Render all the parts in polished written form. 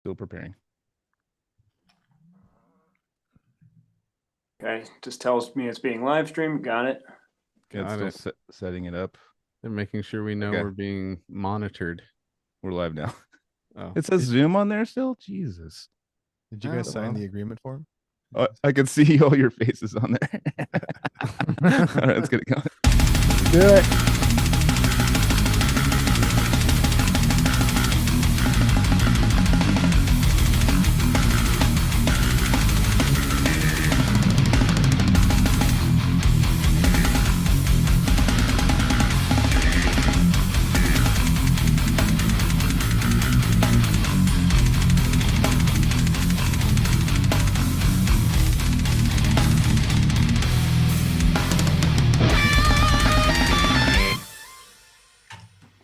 Still preparing. Okay, just tells me it's being live streamed. Got it. Yeah, it's still setting it up. They're making sure we know we're being monitored. We're live now. Oh, it says Zoom on there still? Jesus. Did you guys sign the agreement form? I can see all your faces on there. All right, let's get it going. Do it.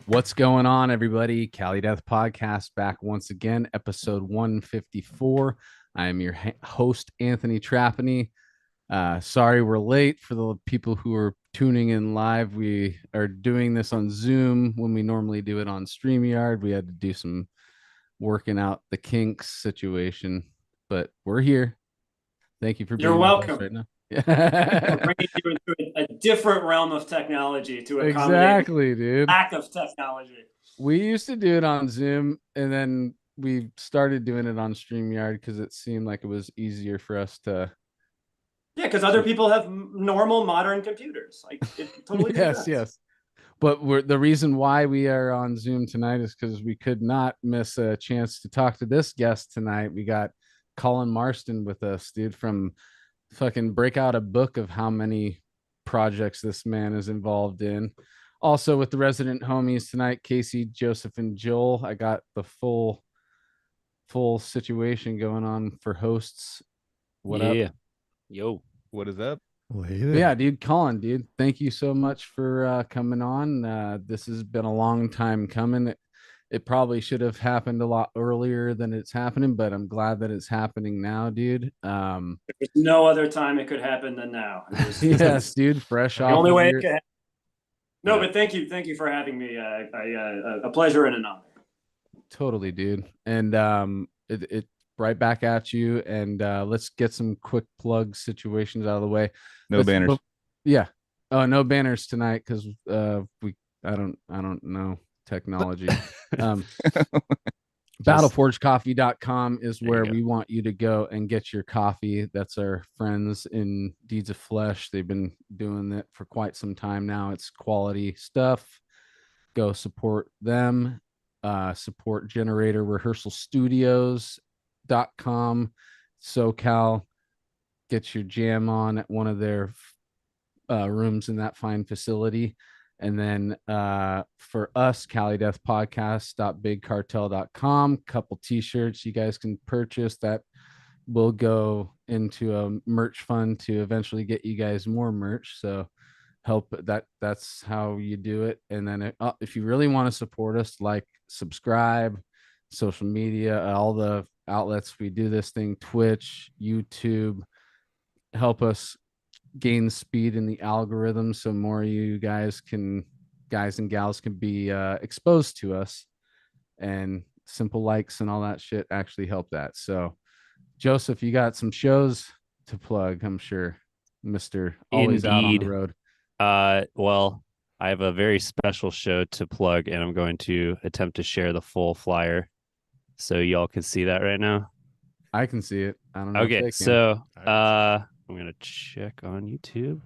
What's going on, everybody? Cali Death Podcast back once again, episode 154. I am your host, Anthony Trapani. Sorry we're late for the people who are tuning in live. We are doing this on Zoom when we normally do it on StreamYard. We had to do some working out the kinks situation, but we're here. Thank you for being You're welcome. Right now. We're bringing you into a different realm of technology to accommodate dude. lack of technology. We used to do it on Zoom, and then we started doing it on StreamYard because it seemed like it was easier for us to. Yeah, because other people have normal modern computers. Like it totally makes sense. Yes. But the reason why we are on Zoom tonight is because we could not miss a chance to talk to this guest tonight. We got Colin Marston with us, dude, from fucking break out a book of how many projects this man is involved in. Also with the resident homies tonight, Casey, Joseph, and Joel. I got the full situation going on for hosts. What up? Yo, what is up? Well, hey there. Yeah, dude, Colin, dude, thank you so much for coming on. This has been a long time coming. It probably should have happened a lot earlier than it's happening, but I'm glad that it's happening now, dude. There's no other time it could happen than now. Yes, dude, fresh off. The only way it could happen. No, but thank you for having me. A pleasure and an honor. Totally, dude. And it right back at you. And let's get some quick plug situations out of the way. No banners. Yeah. Oh, no banners tonight because I don't know technology. Battleforgecoffee.com is where we want you to go and get your coffee. That's our friends in Deeds of Flesh. They've been doing it for quite some time now. It's quality stuff. Go support them. Support Generator Rehearsal Studios.com. SoCal. Get your jam on at one of their rooms in that fine facility. And then for us, Cali Death Podcast.bigcartel.com, couple t-shirts you guys can purchase that will go into a merch fund to eventually get you guys more merch. So help that's how you do it. And then if you really want to support us, like, subscribe, social media, all the outlets we do this thing, Twitch, YouTube, help us gain speed in the algorithm so more of you guys and gals can be exposed to us, and simple likes and all that shit actually help that. So Joseph, you got some shows to plug, I'm sure, Mr. Always Out on the Road. Well, I have a very special show to plug, and I'm going to attempt to share the full flyer so y'all can see that right now. I can see it. I don't know. Okay, so I'm going to check on YouTube.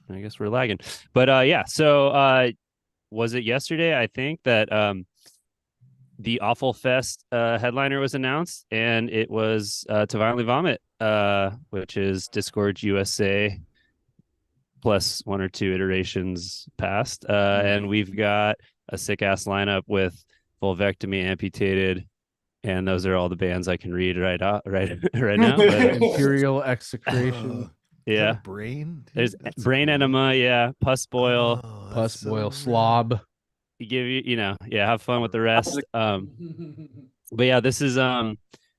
I guess we're lagging. But yeah, so was it yesterday, I think, that the Awful Fest headliner was announced, and it was To Violently Vomit, which is Discord USA plus one or two iterations past. And we've got a sick-ass lineup with Vulvectomy, Amputated, and those are all the bands I can read right now. But, Imperial Execration. Yeah. Brain? Dude, there's Brain cool. Enema, yeah. Pus Boil. Pus Boil, Slob. Give you, have fun with the rest. But yeah, this is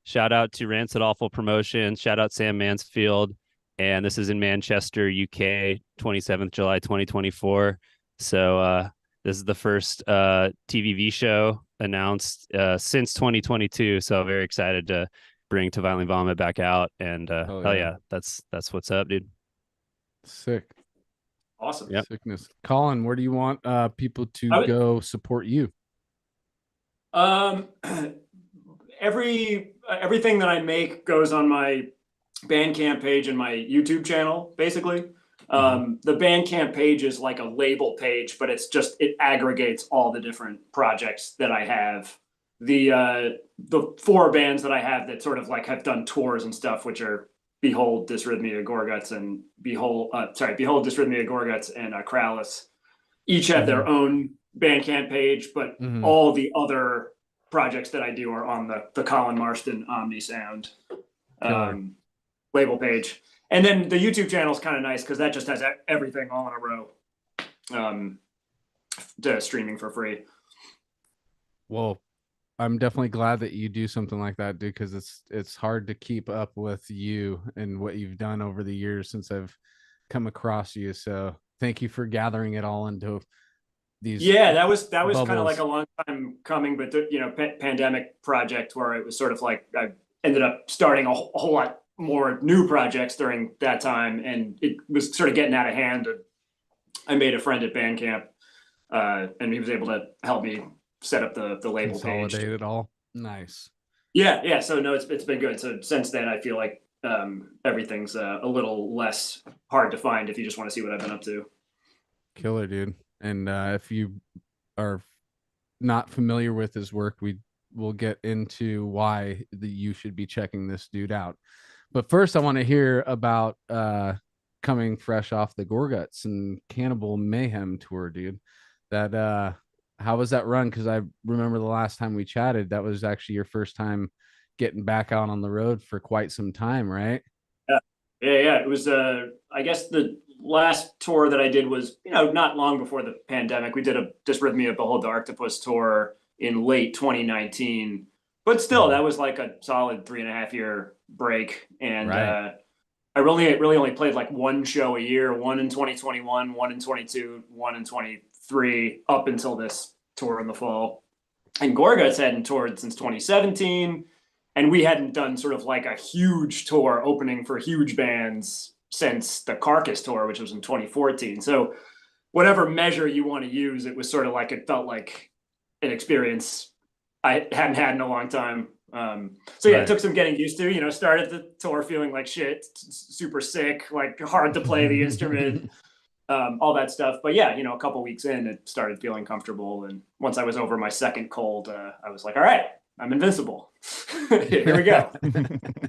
shout out to Rancid Awful Promotions, shout out Sam Mansfield, and this is in Manchester, UK, 27th July 2024. So This is the first TVV show announced since 2022. So very excited to bring To Violently Vomit back out. And hell yeah, that's what's up, dude. Sick. Awesome. Yep. Sickness. Colin, where do you want people to go support you? Everything that I make goes on my Bandcamp page and my YouTube channel, basically. The Bandcamp page is like a label page, but it aggregates all the different projects that I have. The 4 bands that I have that sort of like have done tours and stuff, which are Behold, Dysrhythmia, Gorguts, and Behold, Dysrhythmia, Gorguts, and Krallice, each have their own Bandcamp page, but all the other projects that I do are on the Colin Marston Omni Sound label page. And then the YouTube channel is kind of nice because that just has everything all in a row, to streaming for free. Well, I'm definitely glad that you do something like that, dude, because it's hard to keep up with you and what you've done over the years since I've come across you. So thank you for gathering it all into these. Yeah, that was bubbles. kind of like a long time coming, but pandemic project where it was sort of like I ended up starting a whole lot more new projects during that time, and it was sort of getting out of hand. I made a friend at Bandcamp, and he was able to help me set up the label page. Consolidate it all. Nice. Yeah. So no, it's been good. So since then, I feel like everything's a little less hard to find if you just want to see what I've been up to. Killer, dude. And if you are not familiar with his work, we will get into why you should be checking this dude out. But first, I want to hear about coming fresh off the Gorguts and Cannibal Mayhem tour, dude. That how was that run? Because I remember the last time we chatted, that was actually your first time getting back out on the road for quite some time, right? Yeah. It was I guess the last tour that I did was, not long before the pandemic. We did a Dysrhythmia Behold the Arctopus tour in late 2019. But still, that was like a solid 3.5 year break. And Right. I really only played like one show a year, one in 2021, one in 22, one in 23, up until this tour in the fall. And Gorguts hadn't toured since 2017. And we hadn't done sort of like a huge tour opening for huge bands since the Carcass tour, which was in 2014. So whatever measure you want to use, it was sort of like, it felt like an experience I hadn't had in a long time. So yeah, It took some getting used to, started the tour feeling like shit, super sick, like hard to play the instrument, all that stuff. But yeah, a couple weeks in, it started feeling comfortable. And once I was over my second cold, I was like, all right, I'm invincible. Here we go.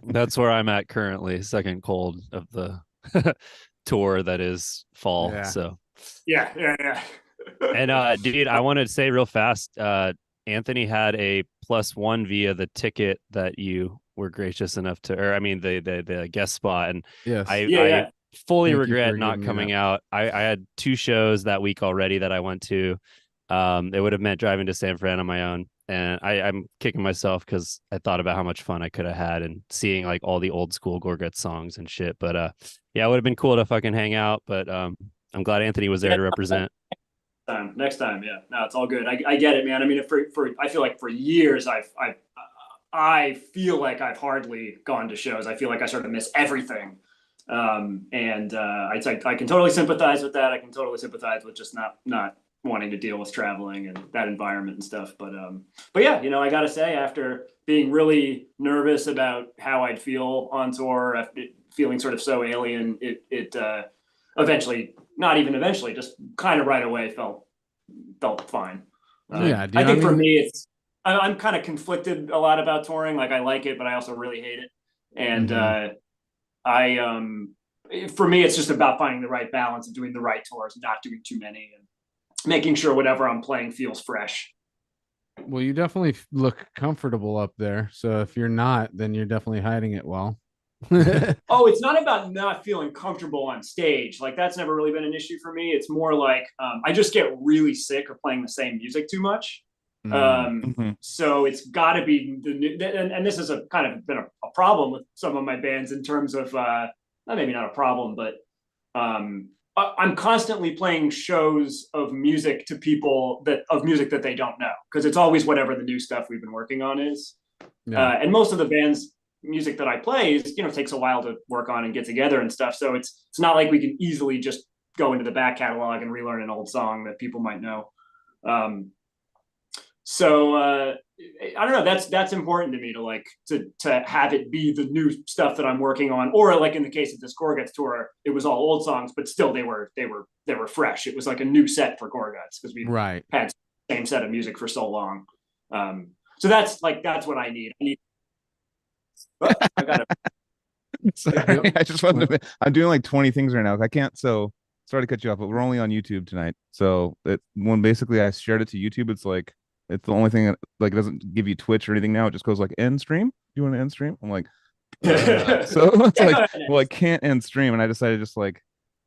That's where I'm at currently, second cold of the tour that is fall. Yeah. So Yeah. And dude, I wanted to say real fast, Anthony had a +1 via the ticket that you were gracious enough to, or I mean the guest spot, and Yes. I fully Thank you regret for not giving me coming that. out. I had 2 shows that week already that I went to. It would have meant driving to San Fran on my own, and I'm kicking myself because I thought about how much fun I could have had and seeing like all the old school Gorguts songs and shit. But yeah, it would have been cool to fucking hang out. But I'm glad Anthony was there to represent. Next time. Yeah, no, it's all good. I get it, man. I mean, I feel like for years I feel like I've hardly gone to shows. I feel like I sort of miss everything. I can totally sympathize with that. I can totally sympathize with just not wanting to deal with traveling and that environment and stuff. But yeah, I gotta say, after being really nervous about how I'd feel on tour, after feeling sort of so alien, it eventually, not even eventually, just kind of right away felt fine. Yeah, dude, I think for me, I'm kind of conflicted a lot about touring. Like I like it, but I also really hate it. And for me, it's just about finding the right balance of doing the right tours, not doing too many, and making sure whatever I'm playing feels fresh. Well, you definitely look comfortable up there. So if you're not, then you're definitely hiding it well. Oh, it's not about not feeling comfortable on stage. Like that's never really been an issue for me. It's more like I just get really sick of playing the same music too much. So it's got to be and this has kind of been a problem with some of my bands in terms of maybe not a problem, but I'm constantly playing shows of music to people that they don't know, because it's always whatever the new stuff we've been working on is. And most of the band's music that I play is, takes a while to work on and get together and stuff. So it's not like we can easily just go into the back catalog and relearn an old song that people might know. So I don't know. That's important to me to have it be the new stuff that I'm working on, or like in the case of this Gorguts tour, it was all old songs, but still they were fresh. It was like a new set for Gorguts because we had the same set of music for so long. So that's what I need. I got it. Sorry, I just wanted to. I'm doing like 20 things right now. I can't. So sorry to cut you off, but we're only on YouTube tonight. So when basically I shared it to YouTube, it's like. It's the only thing that it doesn't give you Twitch or anything now. It just goes like end stream. Do you want to end stream? I'm like, so it's like, well, I can't end stream, and I decided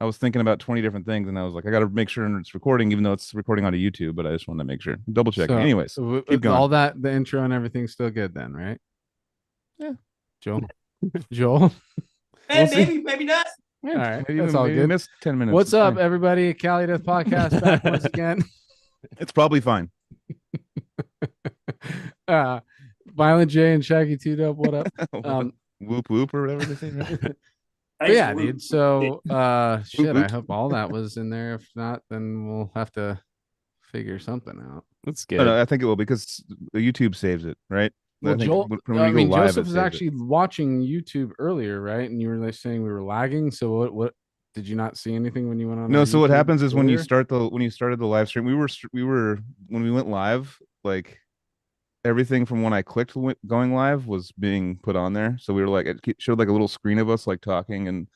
I was thinking about 20 different things, and I was like, I got to make sure it's recording, even though it's recording onto YouTube. But I just wanted to make sure, double check. Anyways, keep going. All that, the intro and everything's still good then, right? Yeah, Joel. Maybe not. Yeah, all right, that's all good. Missed 10 minutes. What's up, everybody? Cali Death Podcast back once again. It's probably fine. Violent J and Shaggy 2 Dope, what up? Whoop whoop or whatever they say, right? Yeah, dude. So shit, I hope all that was in there. If not, then we'll have to figure something out. That's good. No, I think it will, because YouTube saves it, right? Well, Joseph was actually watching YouTube earlier, right? And you were like saying we were lagging. So what did you not see anything when you went on? No, so YouTube what happens is earlier? when you started the live stream, we were when we went live, like everything from when I clicked going live was being put on there. So we were like, it showed like a little screen of us like talking and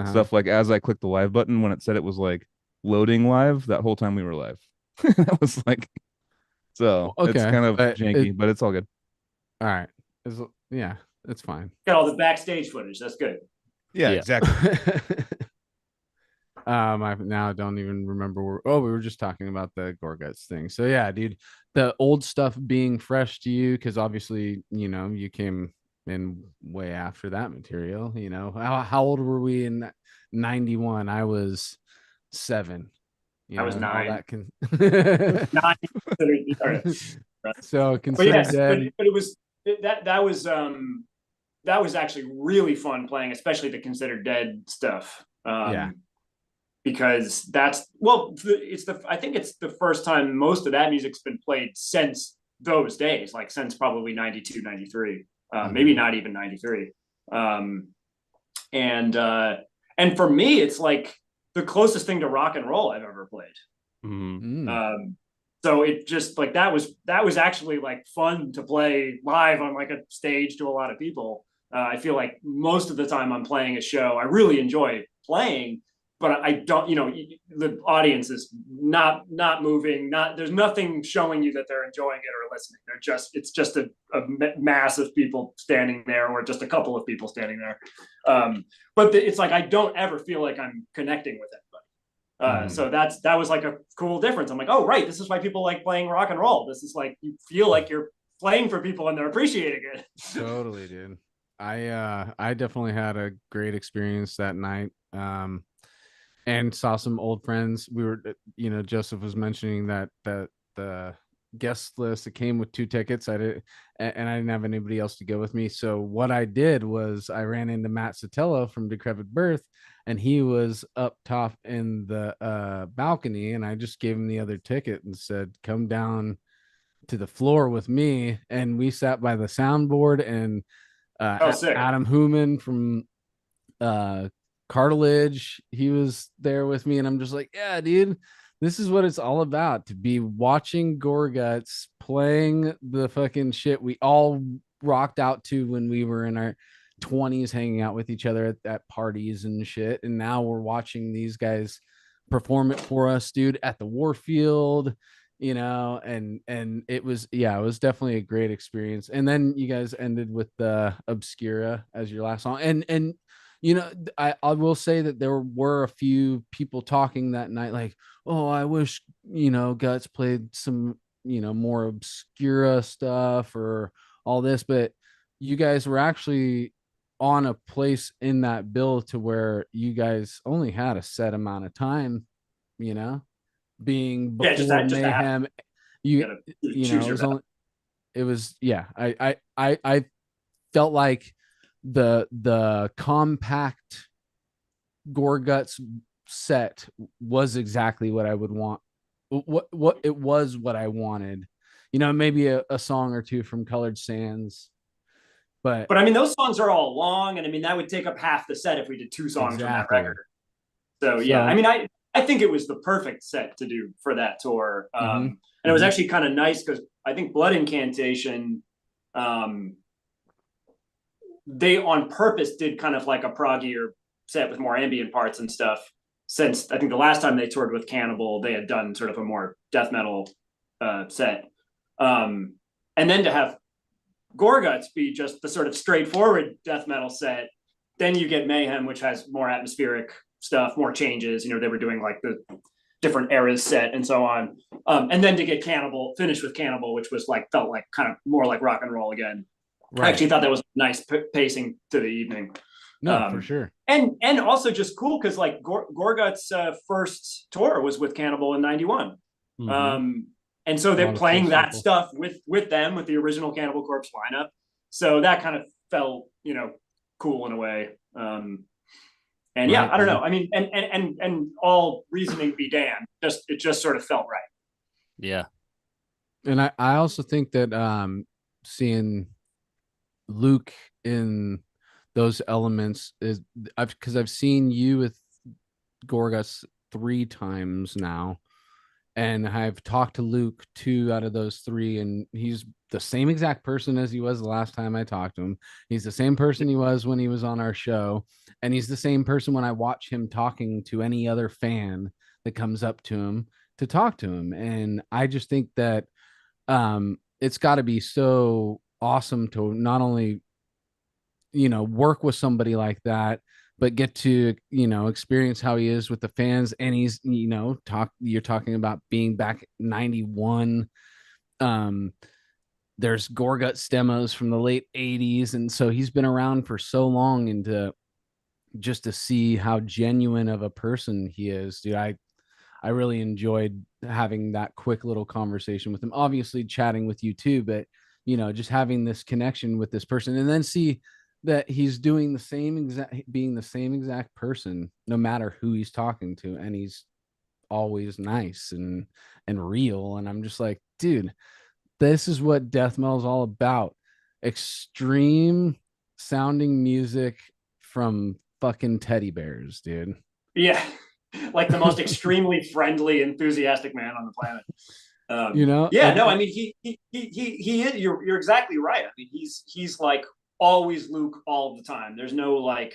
stuff. Like as I clicked the live button, when it said it was like loading live, that whole time we were live. That was like, so okay, it's kind of janky, but it's all good. All right. Yeah, it's fine. Got all the backstage footage. That's good. Yeah. Exactly. I now don't even remember we were just talking about the Gorguts thing. So yeah, dude, the old stuff being fresh to you, because obviously, you came in way after that material. How old were we in 91? I was 7. I was 9. That can 9. So consider dead. But it was that was actually really fun playing, especially the Considered Dead stuff. Because I think it's the first time most of that music's been played since those days, like since probably 92, 93, maybe not even 93. And for me, it's like the closest thing to rock and roll I've ever played. So it just like that was actually like fun to play live on like a stage to a lot of people. I feel like most of the time I'm playing a show, I really enjoy playing, but I don't, the audience is not moving, there's nothing showing you that they're enjoying it or listening. It's just a mass of people standing there, or just a couple of people standing there. But it's like, I don't ever feel like I'm connecting with anybody. So that was like a cool difference. I'm like, oh, right. This is why people like playing rock and roll. This is like, you feel like you're playing for people and they're appreciating it. Totally, dude. I definitely had a great experience that night. And saw some old friends. We were, Joseph was mentioning that the guest list, it came with 2 tickets. I didn't have anybody else to go with me. So what I did was I ran into Matt Sotelo from Decrepit Birth, and he was up top in the balcony, and I just gave him the other ticket and said, come down to the floor with me. And we sat by the soundboard, and Adam Hooman from Cartilage, he was there with me, and I'm just like, yeah, dude, this is what it's all about, to be watching Gorguts playing the fucking shit we all rocked out to when we were in our 20s, hanging out with each other at parties and shit. And now we're watching these guys perform it for us, dude, at the Warfield, and it was definitely a great experience. And then you guys ended with the Obscura as your last song, and I will say that there were a few people talking that night like, oh, I wish, Guts played some, more Obscura stuff or all this, but you guys were actually on a place in that bill to where you guys only had a set amount of time, you know, being Yeah, before just Mayhem. you It was only, it was, yeah. I felt like the compact Gorguts set was exactly what I would want. What it was what I wanted. You know, maybe a song or two from Colored Sands. But I mean, those songs are all long, and I mean that would take up half the set if we did 2 songs from that record. So yeah, I mean, I think it was the perfect set to do for that tour. And it was actually kind of nice because I think Blood Incantation, they on purpose did kind of like a proggier set with more ambient parts and stuff. Since I think the last time they toured with Cannibal, they had done sort of a more death metal set. And then to have Gorguts be just the sort of straightforward death metal set, then you get Mayhem, which has more atmospheric stuff, more changes. You know, they were doing like the different eras set and so on. And then to get Cannibal, finish with Cannibal, which was like, felt like kind of more like rock and roll again. Right. I actually thought that was nice pacing to the evening. No, for sure. And also just cool because like Gorguts' first tour was with Cannibal in '91. And so they're playing that stuff with them, with the original Cannibal Corpse lineup. So that kind of felt, you know, cool in a way. And yeah, I don't know. I mean, and all reasoning be damned, it just sort of felt right. Yeah. And I also think that seeing Luc in those elements is because I've seen you with Gorguts 3 times now, and I've talked to Luc 2 out of those 3, and he's the same exact person as he was the last time I talked to him. He's the same person he was when he was on our show, and he's the same person when I watch him talking to any other fan that comes up to him to talk to him. And I just think that it's got to be so awesome to not only, you know, work with somebody like that, but get to, you know, experience how he is with the fans. And he's, you know, you're talking about being back 91. There's Gorguts demos from the late 80s. And so he's been around for so long, and just to see how genuine of a person he is, dude, I really enjoyed having that quick little conversation with him, obviously chatting with you too, but, you know, just having this connection with this person, and then see that he's doing being the same exact person, no matter who he's talking to. And he's always nice and real. And I'm just like, dude, this is what death metal is all about. Extreme sounding music from fucking teddy bears, dude. Yeah. Like the most extremely friendly, enthusiastic man on the planet. You know? Yeah, no, I mean, he is, you're exactly right. I mean, he's like always Luc all the time. There's no like,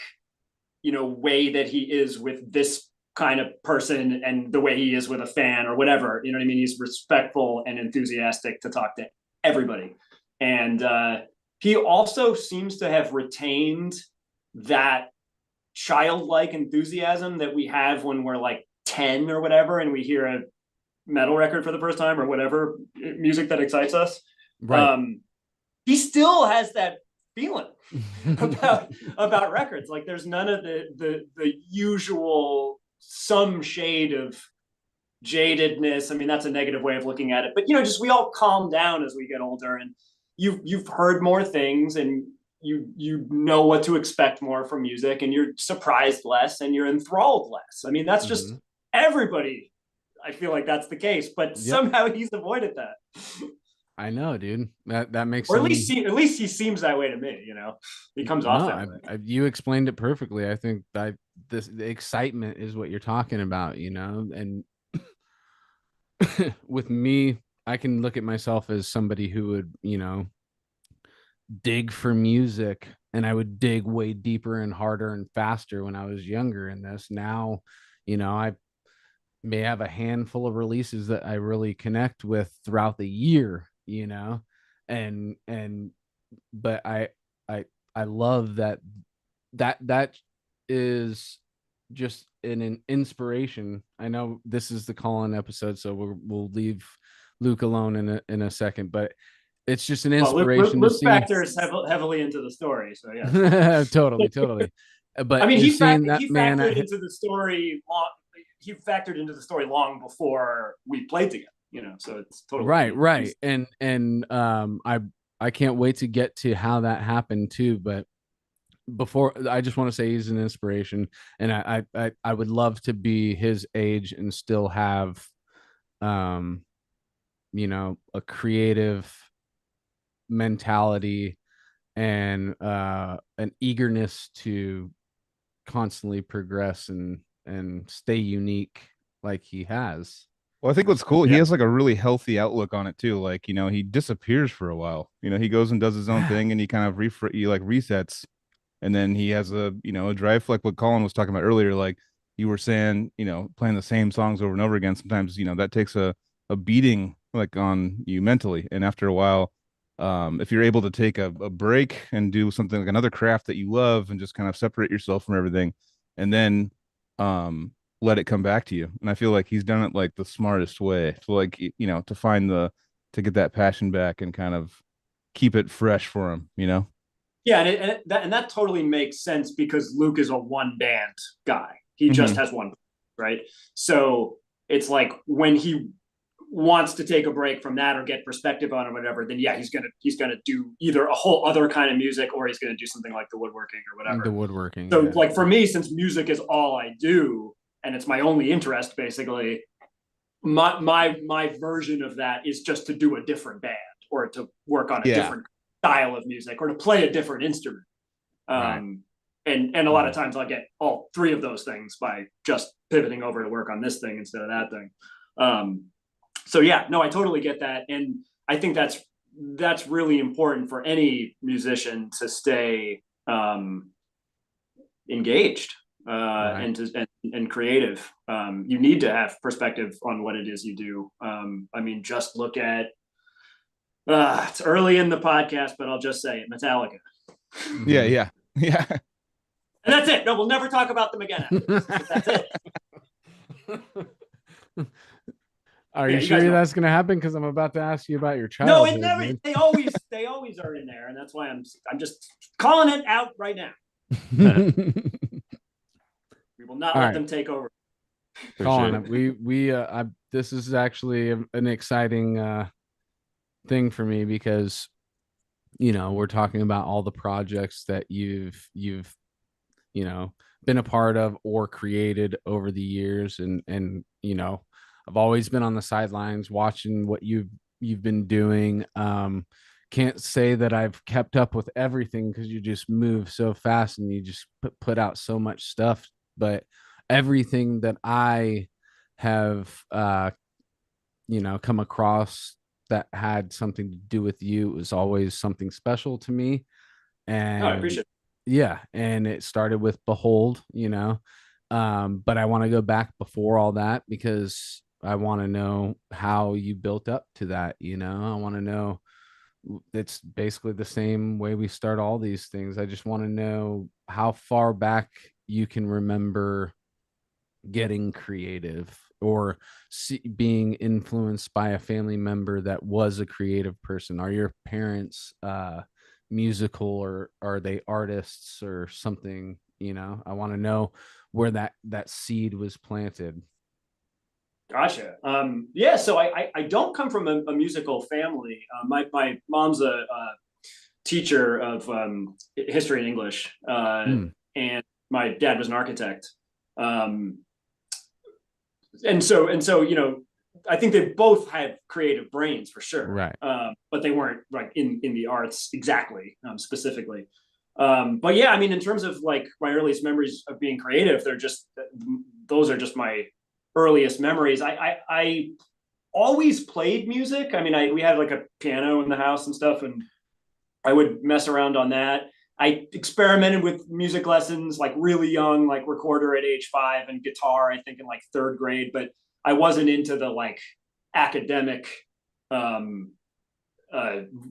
you know, way that he is with this kind of person and the way he is with a fan or whatever. You know what I mean? He's respectful and enthusiastic to talk to everybody. And he also seems to have retained that childlike enthusiasm that we have when we're like 10 or whatever, and we hear a metal record for the first time or whatever music that excites us. Right. He still has that feeling about records. Like there's none of the usual, some shade of jadedness. I mean, that's a negative way of looking at it, but you know, just we all calm down as we get older, and you've heard more things, and you know what to expect more from music, and you're surprised less, and you're enthralled less. I mean, that's just everybody. I feel like that's the case, but somehow he's avoided that. I know, dude. That makes or at least he seems that way to me. You know, he comes off that way. You explained it perfectly. I think the excitement is what you're talking about. You know, and with me, I can look at myself as somebody who would, you know, dig for music, and I would dig way deeper and harder and faster when I was younger in this. Now, you know, I may have a handful of releases that I really connect with throughout the year, you know, but I love that is just an inspiration. I know this is the Colin episode, so we'll leave Luc alone in a second, but it's just an Well, inspiration Luke to see. factors heavily into the story, so yeah. Totally. But I mean, just seeing that he man, factored into the story long. He factored into the story long before we played together. You know, so it's totally right, and I can't wait to get to how that happened too. But before, I just want to say he's an inspiration, and I would love to be his age and still have, you know, a creative mentality and an eagerness to constantly progress and stay unique like he has. Well, I think what's cool, he Yeah. has like a really healthy outlook on it too. Like, you know, he disappears for a while. You know, he goes and does his own thing, and he kind of he like resets, and then he has a, you know, a drive, like what Colin was talking about earlier. Like you were saying, you know, playing the same songs over and over again. Sometimes, you know, that takes a beating like on you mentally, and after a while, if you're able to take a break and do something like another craft that you love and just kind of separate yourself from everything, and then let it come back to you. And I feel like he's done it like the smartest way to, like, you know, to find to get that passion back and kind of keep it fresh for him, you know? Yeah, and that totally makes sense because Luke is a one band guy. He just has one, right? So it's like when he wants to take a break from that or get perspective on it or whatever, then yeah, he's gonna do either a whole other kind of music or he's gonna do something like the woodworking or whatever. The woodworking. So like for me, since music is all I do and it's my only interest, basically, my version of that is just to do a different band or to work on a different style of music or to play a different instrument. And a lot of times I'll get all three of those things by just pivoting over to work on this thing instead of that thing. So yeah, no, I totally get that. And I think that's really important for any musician to stay engaged and creative. You need to have perspective on what it is you do. I mean, just look at it's early in the podcast, but I'll just say it, Metallica. Yeah. And that's it. No, we'll never talk about them again after this. That's it. Are you sure that's going to happen? Because I'm about to ask you about your childhood. No, it never. Dude. They always are in there, and that's why I'm just calling it out right now. We will not let them take over. Colin, sure. This is actually an exciting thing for me because, you know, we're talking about all the projects that you've you know been a part of or created over the years, and you know, I've always been on the sidelines watching what you've been doing. Can't say that I've kept up with everything because you just move so fast and you just put out so much stuff. But everything that I have, you know, come across that had something to do with you was always something special to me. And I appreciate it. Yeah, and it started with Behold, you know. But I want to go back before all that because I want to know how you built up to that, you know. I want to know, it's basically the same way we start all these things. I just want to know how far back you can remember getting creative or being influenced by a family member that was a creative person. Are your parents musical, or are they artists or something? You know, I want to know where that seed was planted. Gotcha. Yeah, so I don't come from a musical family. My mom's a teacher of history and English, and my dad was an architect. And so you know, I think they both had creative brains for sure, right? But they weren't like in the arts exactly, specifically. But yeah, I mean, in terms of like my earliest memories of being creative, those are just my earliest memories. I always played music. I mean, we had like a piano in the house and stuff, and I would mess around on that. I experimented with music lessons like really young, like recorder at age 5 and guitar, I think in like 3rd grade, but I wasn't into the like academic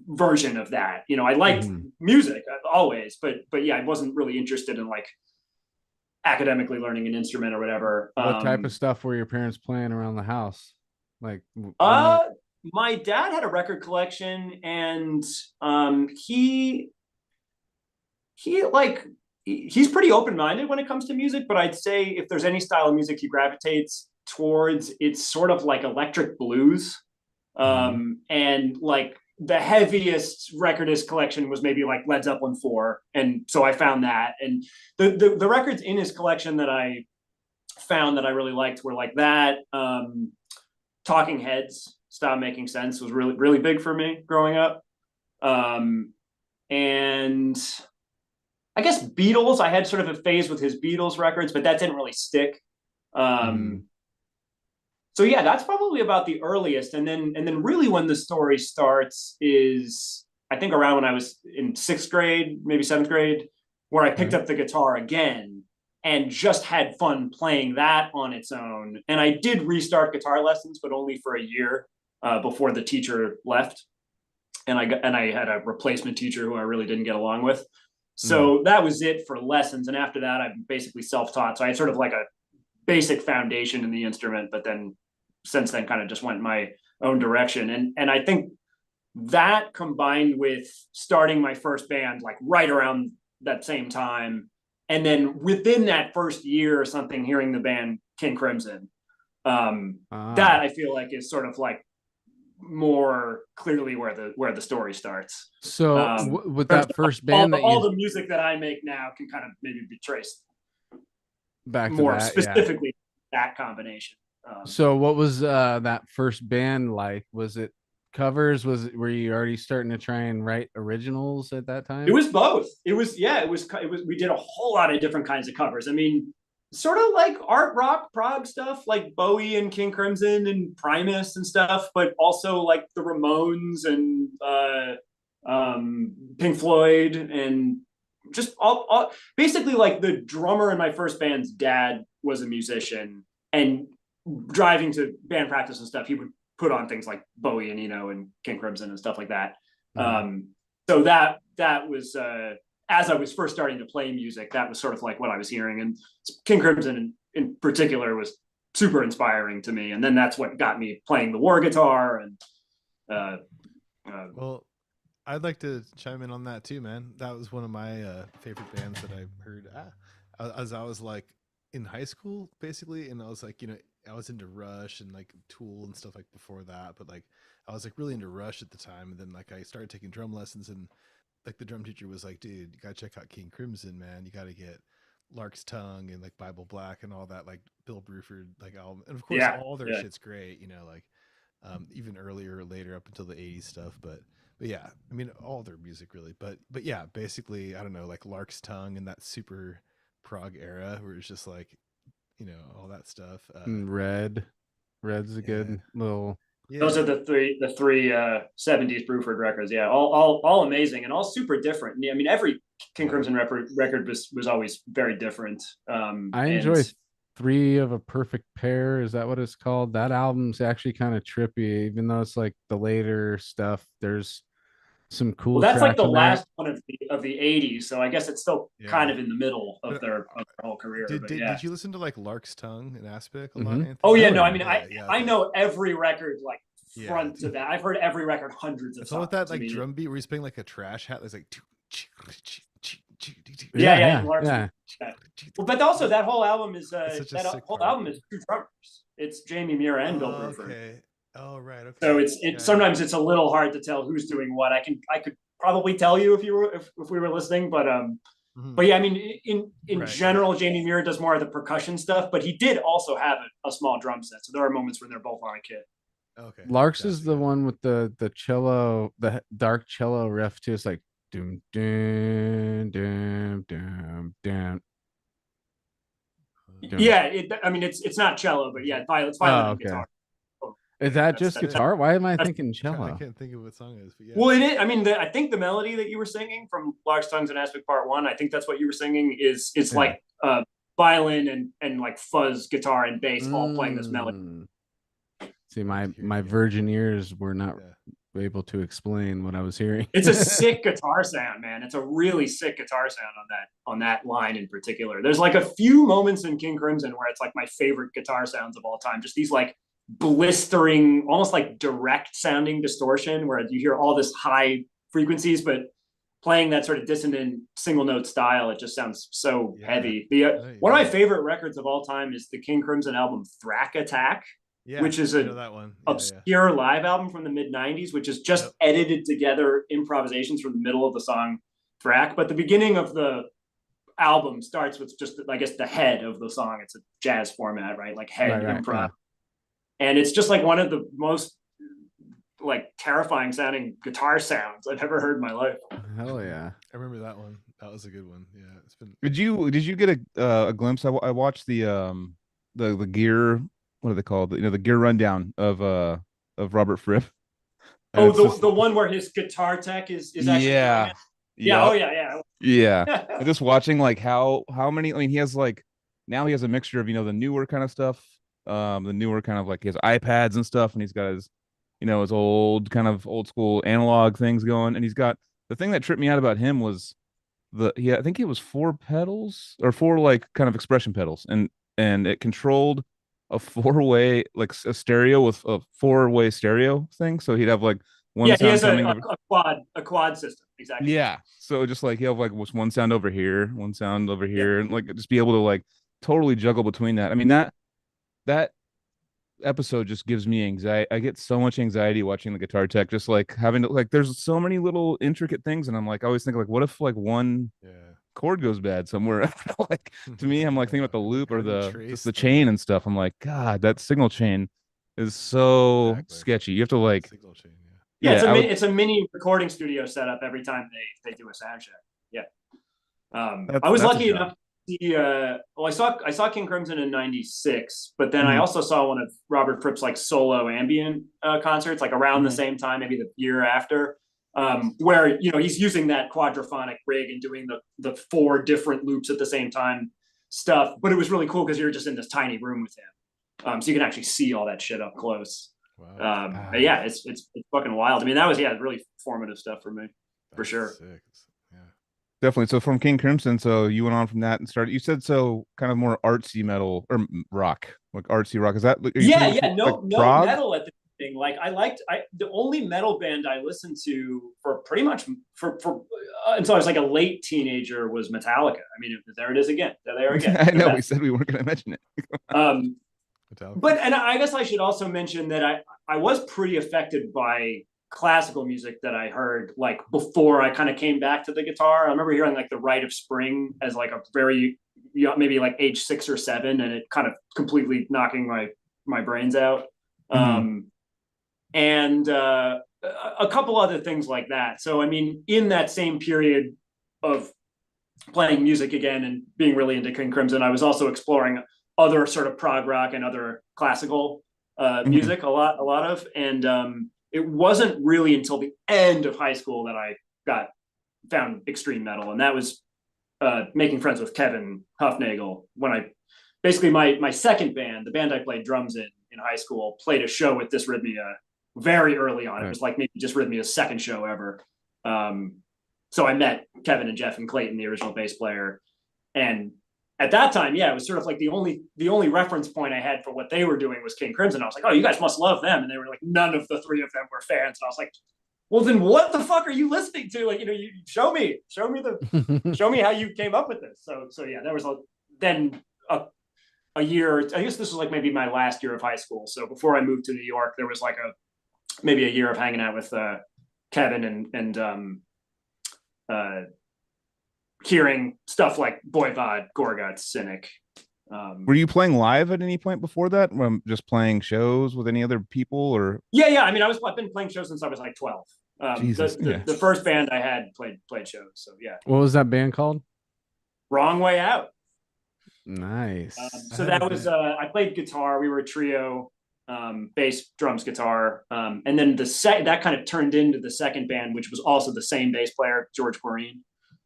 version of that. You know, I liked music always, but yeah, I wasn't really interested in like academically learning an instrument or whatever. What type of stuff were your parents playing around the house? Like my dad had a record collection, and he's pretty open-minded when it comes to music, but I'd say if there's any style of music he gravitates towards, it's sort of like electric blues. And like the heaviest record his collection was maybe like Led Zeppelin 4. And so I found that. And the records in his collection that I found that I really liked were like that. Talking Heads, Stop Making Sense was really, really big for me growing up. And I guess Beatles, I had sort of a phase with his Beatles records, but that didn't really stick. So yeah, that's probably about the earliest. And then really when the story starts is, I think around when I was in 6th grade, maybe 7th grade, where I picked up the guitar again and just had fun playing that on its own. And I did restart guitar lessons, but only for a year before the teacher left. And I had a replacement teacher who I really didn't get along with. So that was it for lessons. And after that, I'm basically self-taught. So I had sort of like a basic foundation in the instrument, but then since then kind of just went my own direction. And I think that combined with starting my first band, like right around that same time, and then within that first year or something, hearing the band King Crimson, that I feel like is sort of like more clearly where the story starts. So with that first band, all the music that I make now can kind of maybe be traced back to more that, specifically that combination. So what was that first band like? Was it covers? Were you already starting to try and write originals at that time? It was both. It was we did a whole lot of different kinds of covers. I mean, sort of like art rock prog stuff like Bowie and King Crimson and Primus and stuff, but also like the Ramones and Pink Floyd, and just all basically like the drummer in my first band's dad was a musician, and driving to band practice and stuff, he would put on things like Bowie and Eno and King Crimson and stuff like that. So that was as I was first starting to play music, that was sort of like what I was hearing, and King Crimson in particular was super inspiring to me. And then that's what got me playing the Warr Guitar. And well, I'd like to chime in on that too, man. That was one of my favorite bands that I heard as I was like in high school, basically. And I was like, I was into Rush and like Tool and stuff like before that, but like I was like really into Rush at the time. And then like I started taking drum lessons, and like the drum teacher was like, dude, you gotta check out King Crimson, man. You gotta get Lark's Tongue and like Bible Black and all that, like Bill Bruford like album. And of course all their shit's great, like even earlier or later up until the 80s stuff. But yeah, I mean all their music really. But yeah, basically, I don't know, like Lark's Tongue and that super prog era where it's just like, all that stuff. Red's a good little. Yeah. Those are the three 70s Bruford records. Yeah, all amazing and all super different. I mean, every King Crimson record was always very different. I enjoy 3 of a Perfect Pair. Is that what it's called? That album's actually kind of trippy, even though it's like the later stuff. There's some cool. Well, that's like the last one of the 80s, so I guess it's still kind of in the middle of their whole career. Did you listen to like Lark's Tongue and Aspic a lot, Anthony? Oh yeah, no, I mean I know every record like front to that. I've heard every record hundreds of times. It's all with that like drum beat where he's playing like a trash hat. There's like yeah. Well, but also that whole album is whole album is 2 drummers. It's Jamie Muir and Bill Bruford. Okay. Oh right. Okay. So it's sometimes it's a little hard to tell who's doing what. I could probably tell you if we were listening, but but yeah, I mean in general, Jamie Muir does more of the percussion stuff, but he did also have a small drum set. So there are moments when they're both on a kit. Okay. Lark's is the one with the cello, the dark cello riff too. It's like doom doom doom doom doom. Yeah, I mean it's not cello, but yeah, it's violin and guitar. Is that just guitar? Why am I thinking cello? I can't think of what song it is. But yeah. Well, it is. I mean, I think the melody that you were singing from Lark's Tongues and Aspic Part 1, I think that's what you were singing. It's like violin and like fuzz guitar and bass all playing this melody. See, my virgin ears were not able to explain what I was hearing. It's a sick guitar sound, man. It's a really sick guitar sound on that line in particular. There's like a few moments in King Crimson where it's like my favorite guitar sounds of all time. Just these like blistering, almost like direct sounding distortion, where you hear all this high frequencies, but playing that sort of dissonant single note style, it just sounds so heavy. One of my favorite records of all time is the King Crimson album Thrack Attack, which is that one. Obscure live album from the mid 90s, which is just edited together improvisations from the middle of the song Thrack. But the beginning of the album starts with just, I guess, the head of the song. It's a jazz format, right? Like head improv. And it's just like one of the most like terrifying sounding guitar sounds I've ever heard in my life. Hell yeah. I remember that one. That was a good one. Yeah. It's been. Did you get a glimpse? I watched the gear, what are they called? The gear rundown of Robert Fripp. Oh, the one where his guitar tech is actually I'm just watching like how many, I mean, he has like, now he has a mixture of, the newer kind of stuff, the newer kind of like his iPads and stuff, and he's got his his old school analog things going, and he's got, the thing that tripped me out about him was I think it was 4 pedals or 4 like kind of expression pedals, and it controlled a 4-way, like a stereo with a 4-way stereo thing. So he'd have like one sound, he has coming a quad system, exactly. Yeah, so just like you have like one sound over here, one sound over here, and like just be able to like totally juggle between that. I mean, that episode just gives me anxiety. I get so much anxiety watching the guitar tech, just like having to, like, there's so many little intricate things, and I'm like, I always think like, what if like one chord goes bad somewhere? Like, to me, I'm like thinking about the loop or the chain and stuff. I'm like, God, that signal chain is so sketchy. You have to like signal chain, it's a mini recording studio setup every time they do a sound check. I was lucky enough to see, I saw King Crimson in '96, but then I also saw one of Robert Fripp's like solo ambient concerts, like around the same time, maybe the year after, where he's using that quadraphonic rig and doing the 4 different loops at the same time stuff. But it was really cool because you're just in this tiny room with him, so you can actually see all that shit up close. Wow. But yeah, it's fucking wild. I mean, that was really formative stuff for me. For sure. Sick. Yeah. Definitely. So from King Crimson, so you went on from that and started, you said, so kind of more artsy metal or rock, like artsy rock. Is that no metal at the thing. Like the only metal band I listened to for pretty much for until I was like a late teenager was Metallica. I mean, there it is again. There they are again. I know we said we weren't going to mention it. But I guess I should also mention that I was pretty affected by classical music that I heard like before I kind of came back to the guitar. I remember hearing like The Rite of Spring as like a very maybe like age 6 or 7, and it kind of completely knocking my brains out. And a couple other things like that. So I mean, in that same period of playing music again and being really into King Crimson, I was also exploring other sort of prog rock and other classical music a lot of, and it wasn't really until the end of high school that I found extreme metal, and that was making friends with Kevin Huffnagel when I basically my second band, the band I played drums in high school, played a show with Dysrhythmia very early on. It was like maybe Dysrhythmia's second show ever. So I met Kevin and Jeff and Clayton, the original bass player, and at that time, it was sort of like the only reference point I had for what they were doing was King Crimson. I was like, oh, you guys must love them. And they were like, none of the 3 of them were fans. And I was like, well, then what the fuck are you listening to? Like, you show me how you came up with this. So yeah, there was then a year, I guess this was like maybe my last year of high school. So before I moved to New York, there was like maybe a year of hanging out with Kevin and hearing stuff like Voivod, Gorguts, Cynic. Were you playing live at any point before that? Just playing shows with any other people, or? Yeah. I mean, I've been playing shows since I was like 12. The first band I had played shows. So yeah. What was that band called? Wrong Way Out. Nice. So that was I played guitar. We were a trio, bass, drums, guitar, and then that kind of turned into the second band, which was also the same bass player, George Guarin,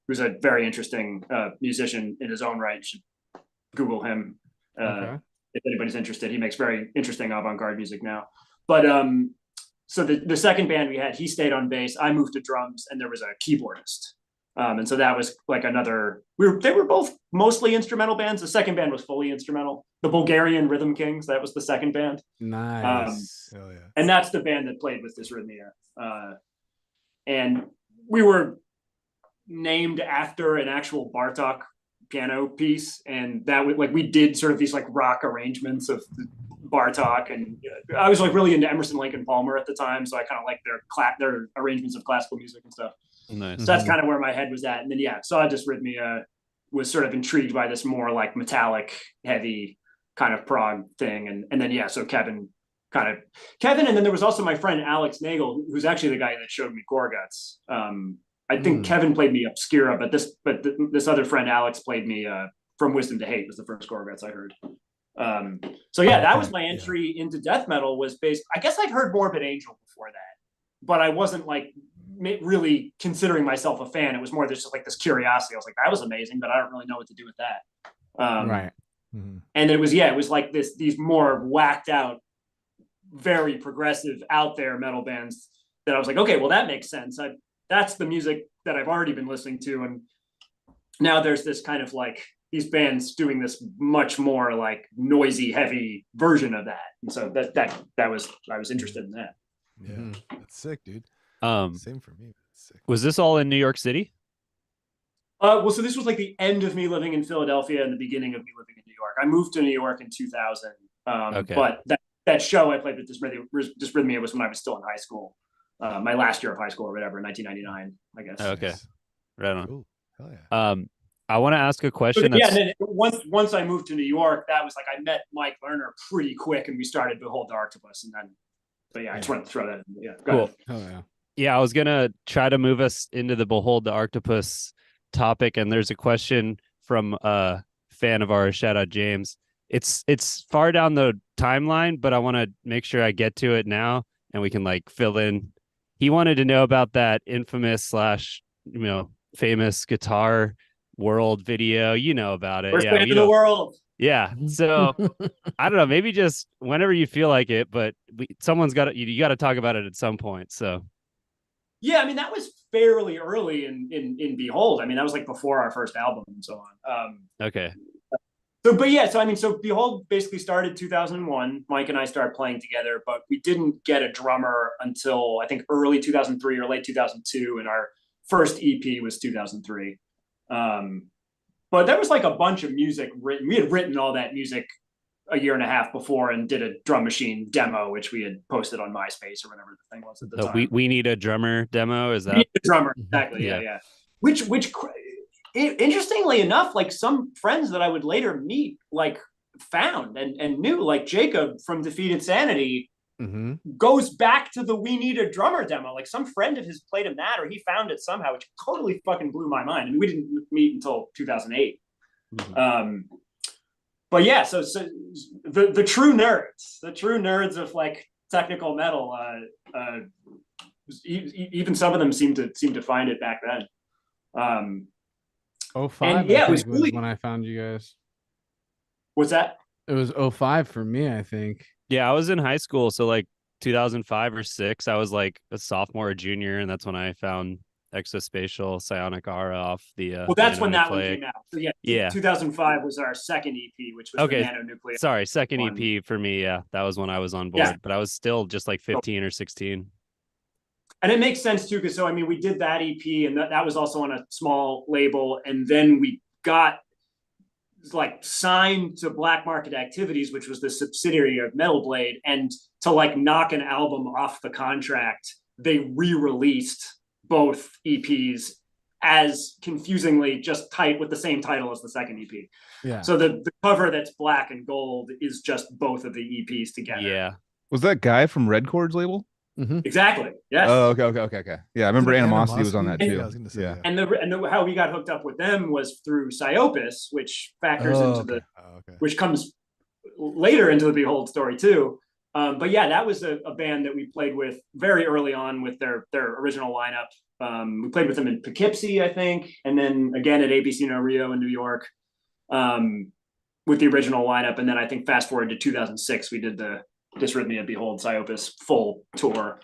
who's a very interesting musician in his own right. You should Google him if anybody's interested. He makes very interesting avant-garde music now. But so the second band we had, he stayed on bass. I moved to drums, and there was a keyboardist. And so that was like another. They were both mostly instrumental bands. The second band was fully instrumental. The Bulgarian Rhythm Kings. That was the second band. Nice. Hell yeah. And that's the band that played with Dysrhythmia. And we were named after an actual Bartok piano piece, and that was like we did sort of these like rock arrangements of Bartok, and I was like really into Emerson, Lake and Palmer at the time, so I kind of like their arrangements of classical music and stuff. Nice. So that's kind of where my head was at. And then saw Dysrhythmia, was sort of intrigued by this more like metallic, heavy kind of prog thing, and then so Kevin, and then there was also my friend Alex Nagel, who's actually the guy that showed me Gorguts. I think Kevin played me Obscura, but this other friend Alex played me From Wisdom to Hate was the first Gorguts I heard. So that was my entry into death metal. Was based. I guess I'd heard Morbid Angel before that, but I wasn't like really considering myself a fan. It was more just like this curiosity. I was like, that was amazing, but I don't really know what to do with that. Right. And it was like these more whacked out, very progressive, out there metal bands that I was like, okay, well that makes sense. That's the music that I've already been listening to, and now there's this kind of like these bands doing this much more like noisy, heavy version of that, and so I was interested in that. Yeah, that's sick, dude. Same for me. Sick. Was this all in New York City? Well, so this was like the end of me living in Philadelphia and the beginning of me living in New York. I moved to New York in 2000, but that show I played with Dysrhythmia was when I was still in high school. My last year of high school or whatever, 1999, I guess. Okay, Nice. right on. Cool. Hell yeah. I want to ask a question. And then once I moved to New York, that was like I met Mike Lerner pretty quick, and we started Behold the Arctopus, and then. But I just wanted to throw that in. Yeah, go ahead. Oh yeah. Yeah, I was gonna try to move us into the Behold the Arctopus topic, and there's a question from a fan of ours, shout out James. It's far down the timeline, but I want to make sure I get to it now, and we can like fill in. He wanted to know about that infamous / famous Guitar World video. You know about it. First band in the world. Yeah. So I don't know, maybe just whenever you feel like it, but someone's got to, you got to talk about it at some point. So. Yeah. I mean, that was fairly early in Behold. I mean, that was like before our first album and so on. Okay. So Behold basically started 2001. Mike and I started playing together, but we didn't get a drummer until I think early 2003 or late 2002. And our first EP was 2003. But there was like a bunch of music written. We had written all that music a year and a half before and did a drum machine demo, which we had posted on MySpace or whatever the thing was at the time. We need a drummer demo. Is that we need a drummer? Exactly. Yeah. Which interestingly enough, like some friends that I would later meet, like found and knew, like Jacob from Defeated Sanity, goes back to the We Need a Drummer demo. Like some friend of his played him that, or he found it somehow, which totally fucking blew my mind. I mean, we didn't meet until 2008. But yeah, so the true nerds of like technical metal, even some of them seem to find it back then. 05, it was really when I found you guys. What's that? It was 05 for me, I think. Yeah, I was in high school, so like 2005 or 6. I was like a sophomore or junior, and that's when I found Exospatial Psionic Aura off the. Well, that's when that one came out. So yeah. 2005 was our second EP, which was the Nanonuclear. Sorry, second EP for me. Yeah, that was when I was on board, but I was still just like 15 or 16. And it makes sense too, because we did that EP, and that was also on a small label, and then we got like signed to Black Market Activities, which was the subsidiary of Metal Blade, and to like knock an album off the contract, they re-released both EPs as confusingly just tight with the same title as the second EP. Yeah. So the cover that's black and gold is just both of the EPs together. Yeah. Was that guy from Red Chord's label? Exactly. Yes. Oh, okay. Yeah, I remember Animosity was on that too. I was gonna say, yeah. And how we got hooked up with them was through Psyopus, which factors into which comes later into the Behold story too. But yeah, that was a band that we played with very early on with their original lineup. We played with them in Poughkeepsie, I think, and then again at ABC No Rio in New York with the original lineup. And then I think fast forward to 2006, we did the Dysrhythmia Behold Psyopus full tour.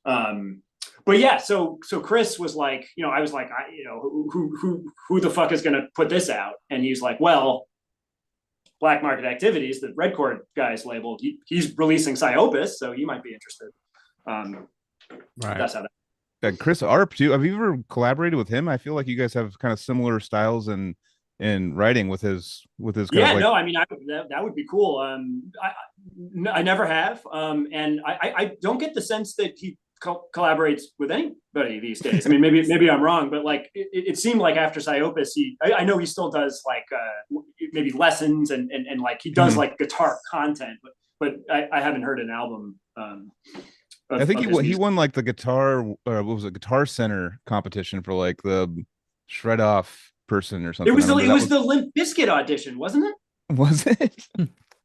But but yeah, so Chris was like, I was like, who the fuck is going to put this out? And he's like, well, Black Market Activities, the Red Chord guy's label, he's releasing Psyopus, so you might be interested. Right. That's how that. Chris Arp too. Have you ever collaborated with him? I feel like you guys have kind of similar styles in writing with his Yeah, no, I mean, that would be cool. I never have, and I don't get the sense that he collaborates with anybody these days. I mean, maybe I'm wrong, but like it seemed like after Psyopus, I know he still does like maybe lessons and like he does like guitar content, but I haven't heard an album. I think he won like the guitar what was it, Guitar Center competition for like the shred off person or something. It was the Limp Bizkit audition, wasn't it? Was it?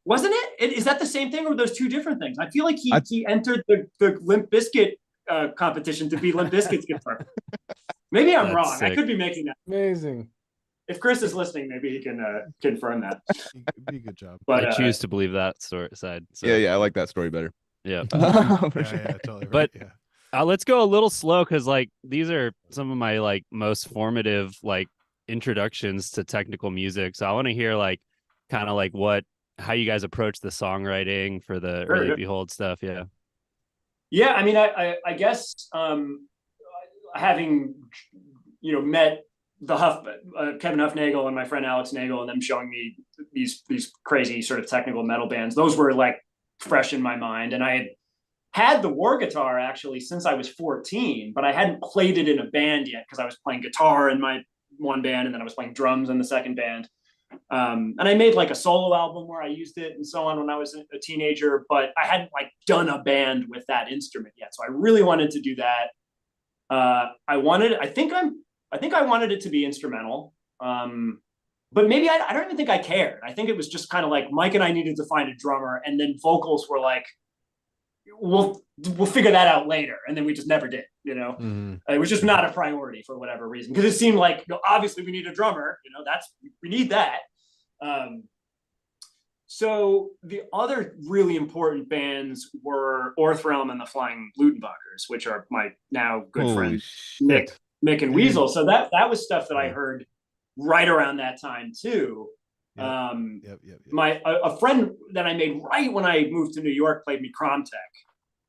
Wasn't it? Is that the same thing or those two different things? I feel like he entered the Limp Bizkit competition to be Limp Bizkit's guitar. Maybe I'm wrong. Sick. I could be making that. Amazing. If Chris is listening, maybe he can confirm that. It'd be a good job. But I choose to believe that side. So. Yeah, I like that story better. Yeah. Totally. But let's go a little slow because like these are some of my like most formative like introductions to technical music. So I want to hear like kind of like how you guys approach the songwriting for the early Behold stuff. Yeah. Yeah, I mean, I guess having met the Kevin Huffnagel and my friend Alex Nagel and them showing me these crazy sort of technical metal bands, those were like fresh in my mind. And I had the Warr Guitar actually since I was 14, but I hadn't played it in a band yet because I was playing guitar in my one band and then I was playing drums in the second band. And I made like a solo album where I used it and so on when I was a teenager, but I hadn't like done a band with that instrument yet. So I really wanted to do that. I think I wanted it to be instrumental. But maybe I don't even think I cared. I think it was just kind of like Mike and I needed to find a drummer, and then vocals were like, we'll figure that out later, and then we just never did. It was just not a priority for whatever reason because it seemed like obviously we need a drummer. We need that. So the other really important bands were Orthrealm and the Flying Lutenbachers, which are my now good friend Mick and Weasel. So that was stuff that I heard right around that time too. Yep. A friend that I made right when I moved to New York played me Kromtech,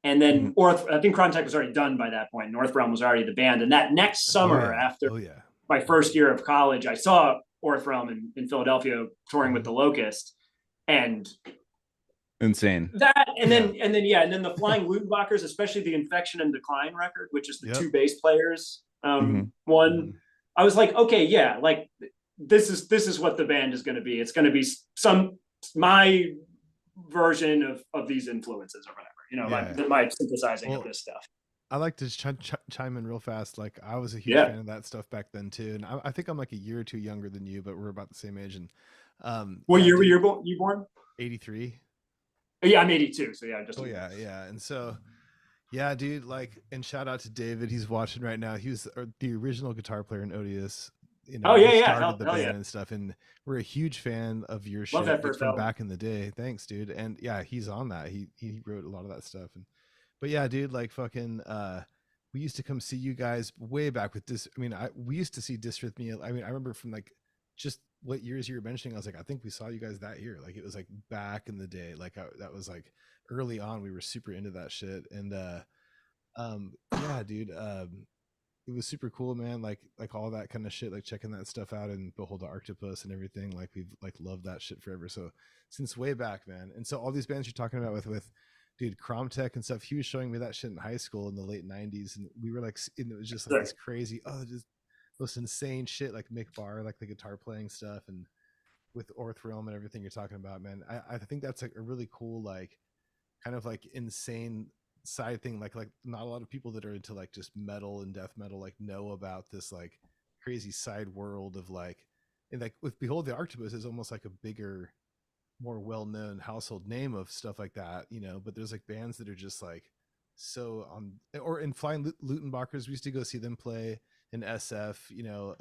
and then I think Kromtech was already done by that point. Orthrealm was already the band, and that next summer after my first year of college, I saw Orthrealm in Philadelphia touring with the Locust, and insane. That and then the Flying Lutenbachers, especially the Infection and Decline record, which is the two bass players. One. I was like, okay, yeah, like this is what the band is going to be. It's going to be my version of these influences or whatever, my synthesizing of this stuff. I like to chime in real fast. Like I was a huge fan of that stuff back then too, and I think I'm like a year or two younger than you, but we're about the same age. And what year were you born? 83. Yeah, I'm 82. So yeah, and so. Yeah, dude, like, and shout out to David. He's watching right now. He was the original guitar player in Odious. Started the band and stuff. And we're a huge fan of your shit from back in the day. Thanks, dude. And yeah, he's on that. He wrote a lot of that stuff. But yeah, dude, like fucking, we used to come see you guys way back with this. I mean, we used to see Dysrhythmia. I mean, I remember from like just what years you were mentioning. I was like, I think we saw you guys that year. Like it was like back in the day. Like that was like early on. We were super into that shit. And yeah, dude, it was super cool, man. Like all that kind of shit, like checking that stuff out and Behold the Arctopus and everything. Like we've like loved that shit forever. So since way back, man. And so all these bands you're talking about with dude, Kromtech and stuff, he was showing me that shit in high school in the late 90s, and we were like, and it was just like this crazy, just most insane shit, like Mick Barr, like the guitar playing stuff, and with Orthrealm and everything you're talking about, man. I think that's like a really cool, like kind of like insane side thing. Like not a lot of people that are into like just metal and death metal like know about this like crazy side world of like, and like with Behold the Arctopus is almost like a bigger, more well-known household name of stuff like that, you know, but there's like bands that are just like so on, or in Flying Lutenbachers, we used to go see them play in SF, you know,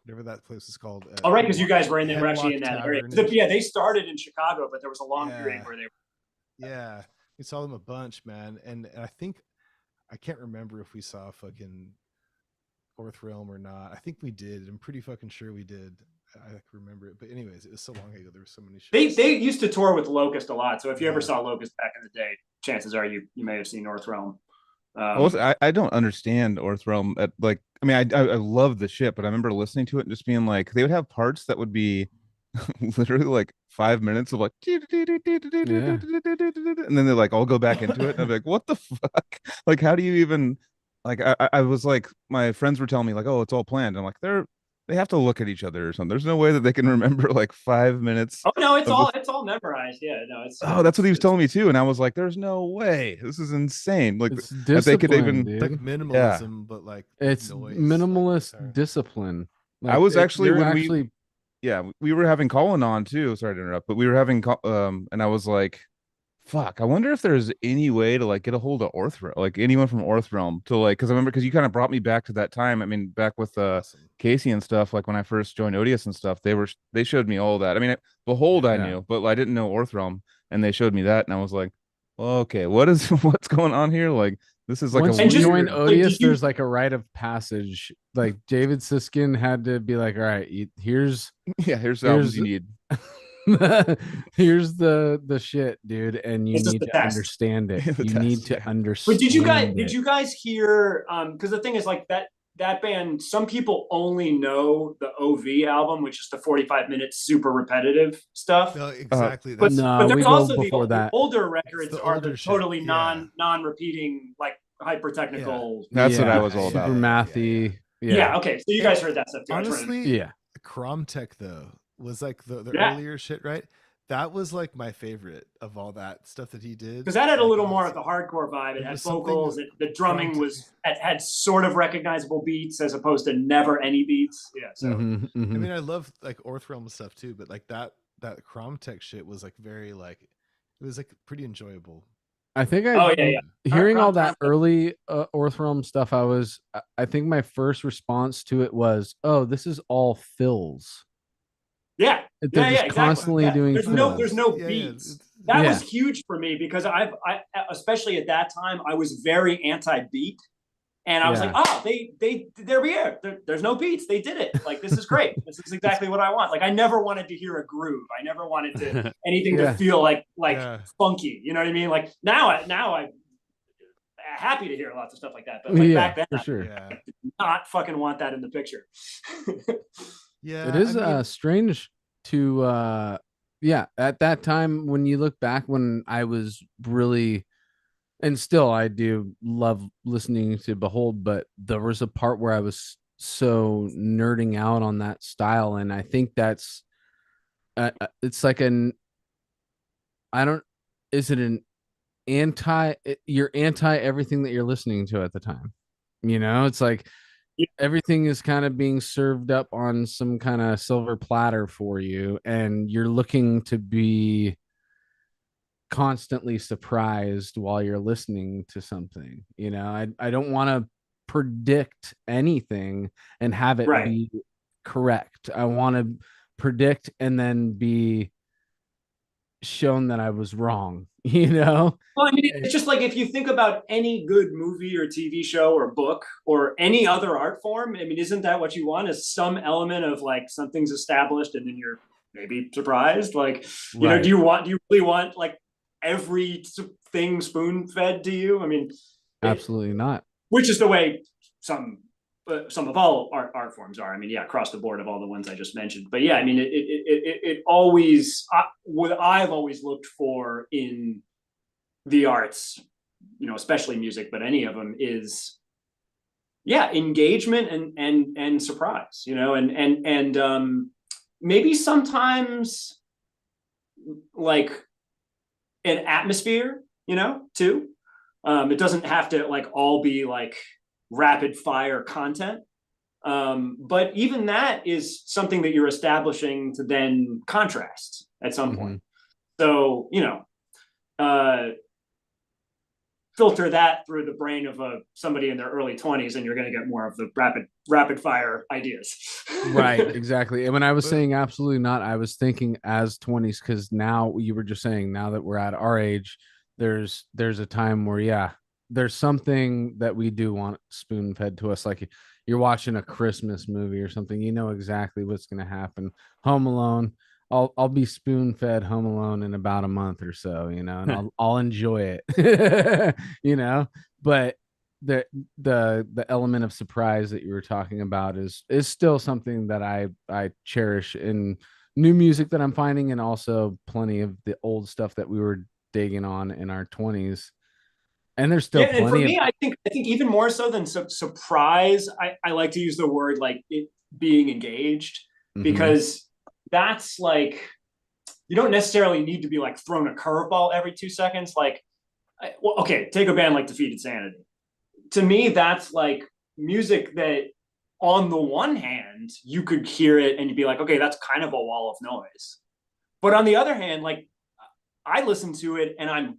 whatever that place is called. All right, because you guys were in there, actually in that area. Yeah, they started in Chicago, but there was a long period where they were. Yeah, we saw them a bunch, man, and I think I can't remember if we saw fucking Fourth Realm or not. I think we did. I'm pretty fucking sure we did. I can remember it. But anyways, it was so long ago. There were so many shows. They used to tour with Locust a lot. So if you ever Yeah. saw Locust back in the day, chances are you may have seen North Realm. I don't understand Orthrealm at like I mean I love the shit, but I remember listening to it and just being like they would have parts that would be literally like 5 minutes of like and then they like all go back into it and I'm like what the fuck, like how do you even like I was like my friends were telling me like oh it's all planned. I'm like they have to look at each other or something. There's no way that they can remember like 5 minutes. Oh no, it's all memorized. Yeah, no, it's that's what he was telling me too, and I was like there's no way, this is insane, like It's that they could even discipline, It's like dude. minimalism, but like It's noise, minimalist like guitar. discipline. I was actually you're when we were having Colin on too. Sorry to interrupt, but we were having and I was like, "Fuck! I wonder if there's any way to like get a hold of Orthrealm, like anyone from Orthrealm, to like, because I remember because you kind of brought me back to that time. I mean, back with Awesome. Casey and stuff. Like when I first joined Odious and stuff, they showed me all that. I mean, Behold, I Yeah. knew, but I didn't know Orthrealm, and they showed me that, and I was like, well, okay, what's going on here? Like this is like Once a you just- join weird... Odious, did you- there's like a rite of passage. Like David Siskin had to be like, all right, here's yeah, here's the albums you need. here's the shit, dude, and you This is need the to test. understand it. The You test, need to yeah. understand. But did it. you guys hear because the thing is like that band, some people only know the OV album, which is the 45-minute super repetitive stuff. No, exactly. But, That's No, but we there's go also before the that. older records the are older the shit, totally yeah. non-repeating, like hyper technical. That's what I Yeah, was all super about. mathy. Yeah. Okay. So you guys heard that stuff too. honestly, Yeah. Kromtech though was like the Yeah. earlier shit, right? That was like my favorite of all that stuff that he did. Because that had a Like, little it more was- of the hardcore vibe. It it had was something vocals. The drumming Kromtech- was had sort of recognizable beats as opposed to never any beats. Yeah. So Mhm, I mhm. mean, I love like Orthrealm stuff too, but like that Kromtech shit was like very like it was like pretty enjoyable. I think Oh, yeah. hearing all Krom- that early Orthrealm stuff, I think my first response to it was, oh, this is all fills. yeah. They're just exactly. constantly Yeah. doing There's fills. no Yeah, beats. it's- That Yeah. was huge for me because I especially at that time I was very anti-beat, and I was Yeah. like, oh, they're here. There's no beats. They did it. Like this is great. This is exactly what I want. Like I never wanted to hear a groove. I never wanted to anything Yeah. to feel like Yeah. funky. You know what I mean? Like now I'm happy to hear lots of stuff like that. But like Yeah, back then, for I sure. Yeah. did not fucking want that in the picture. Yeah. It is I mean, strange to at that time when you look back when I was really, and still I do love listening to Behold, but there was a part where I was so nerding out on that style, and I think that's it's like is it an you're anti everything that you're listening to at the time, it's like Yeah. everything is kind of being served up on some kind of silver platter for you, and you're looking to be constantly surprised while you're listening to something. I don't want to predict anything and have it Right. be correct. I want to predict and then be shown that I was wrong. Well, I mean, it's just like if you think about any good movie or TV show or book or any other art form, I mean, isn't that what you want? Is some element of like something's established and then you're maybe surprised? Like, Right. do you really want like every thing spoon fed to you? I mean, Absolutely not. which is the way some of all art forms are. I mean, yeah, across the board of all the ones I just mentioned. But yeah, I mean, it always what I've always looked for in the arts, especially music, but any of them is, yeah, engagement and surprise, and maybe sometimes like an atmosphere, too. It doesn't have to like all be like rapid fire content. But even that is something that you're establishing to then contrast at some point. So, filter that through the brain of somebody in their early 20s and you're going to get more of the rapid fire ideas. Right, exactly. And when I was saying absolutely not, I was thinking as 20s, because now you were just saying now that we're at our age, there's a time where there's something that we do want spoon fed to us, like you're watching a Christmas movie or something, you know exactly what's going to happen. Home Alone, I'll be spoon fed Home Alone in about a month or so, you know, and I'll enjoy it. You know, but the element of surprise that you were talking about is still something that I cherish in new music that I'm finding, and also plenty of the old stuff that we were digging on in our 20s. And there's still and for plenty me, of I think even more so than surprise, I like to use the word like it being engaged, because that's like, you don't necessarily need to be like thrown a curveball every 2 seconds. Like, well, okay, take a band like Defeated Sanity. To me, that's like music that, on the one hand, you could hear it and you'd be like, okay, that's kind of a wall of noise. But on the other hand, like, I listen to it and I'm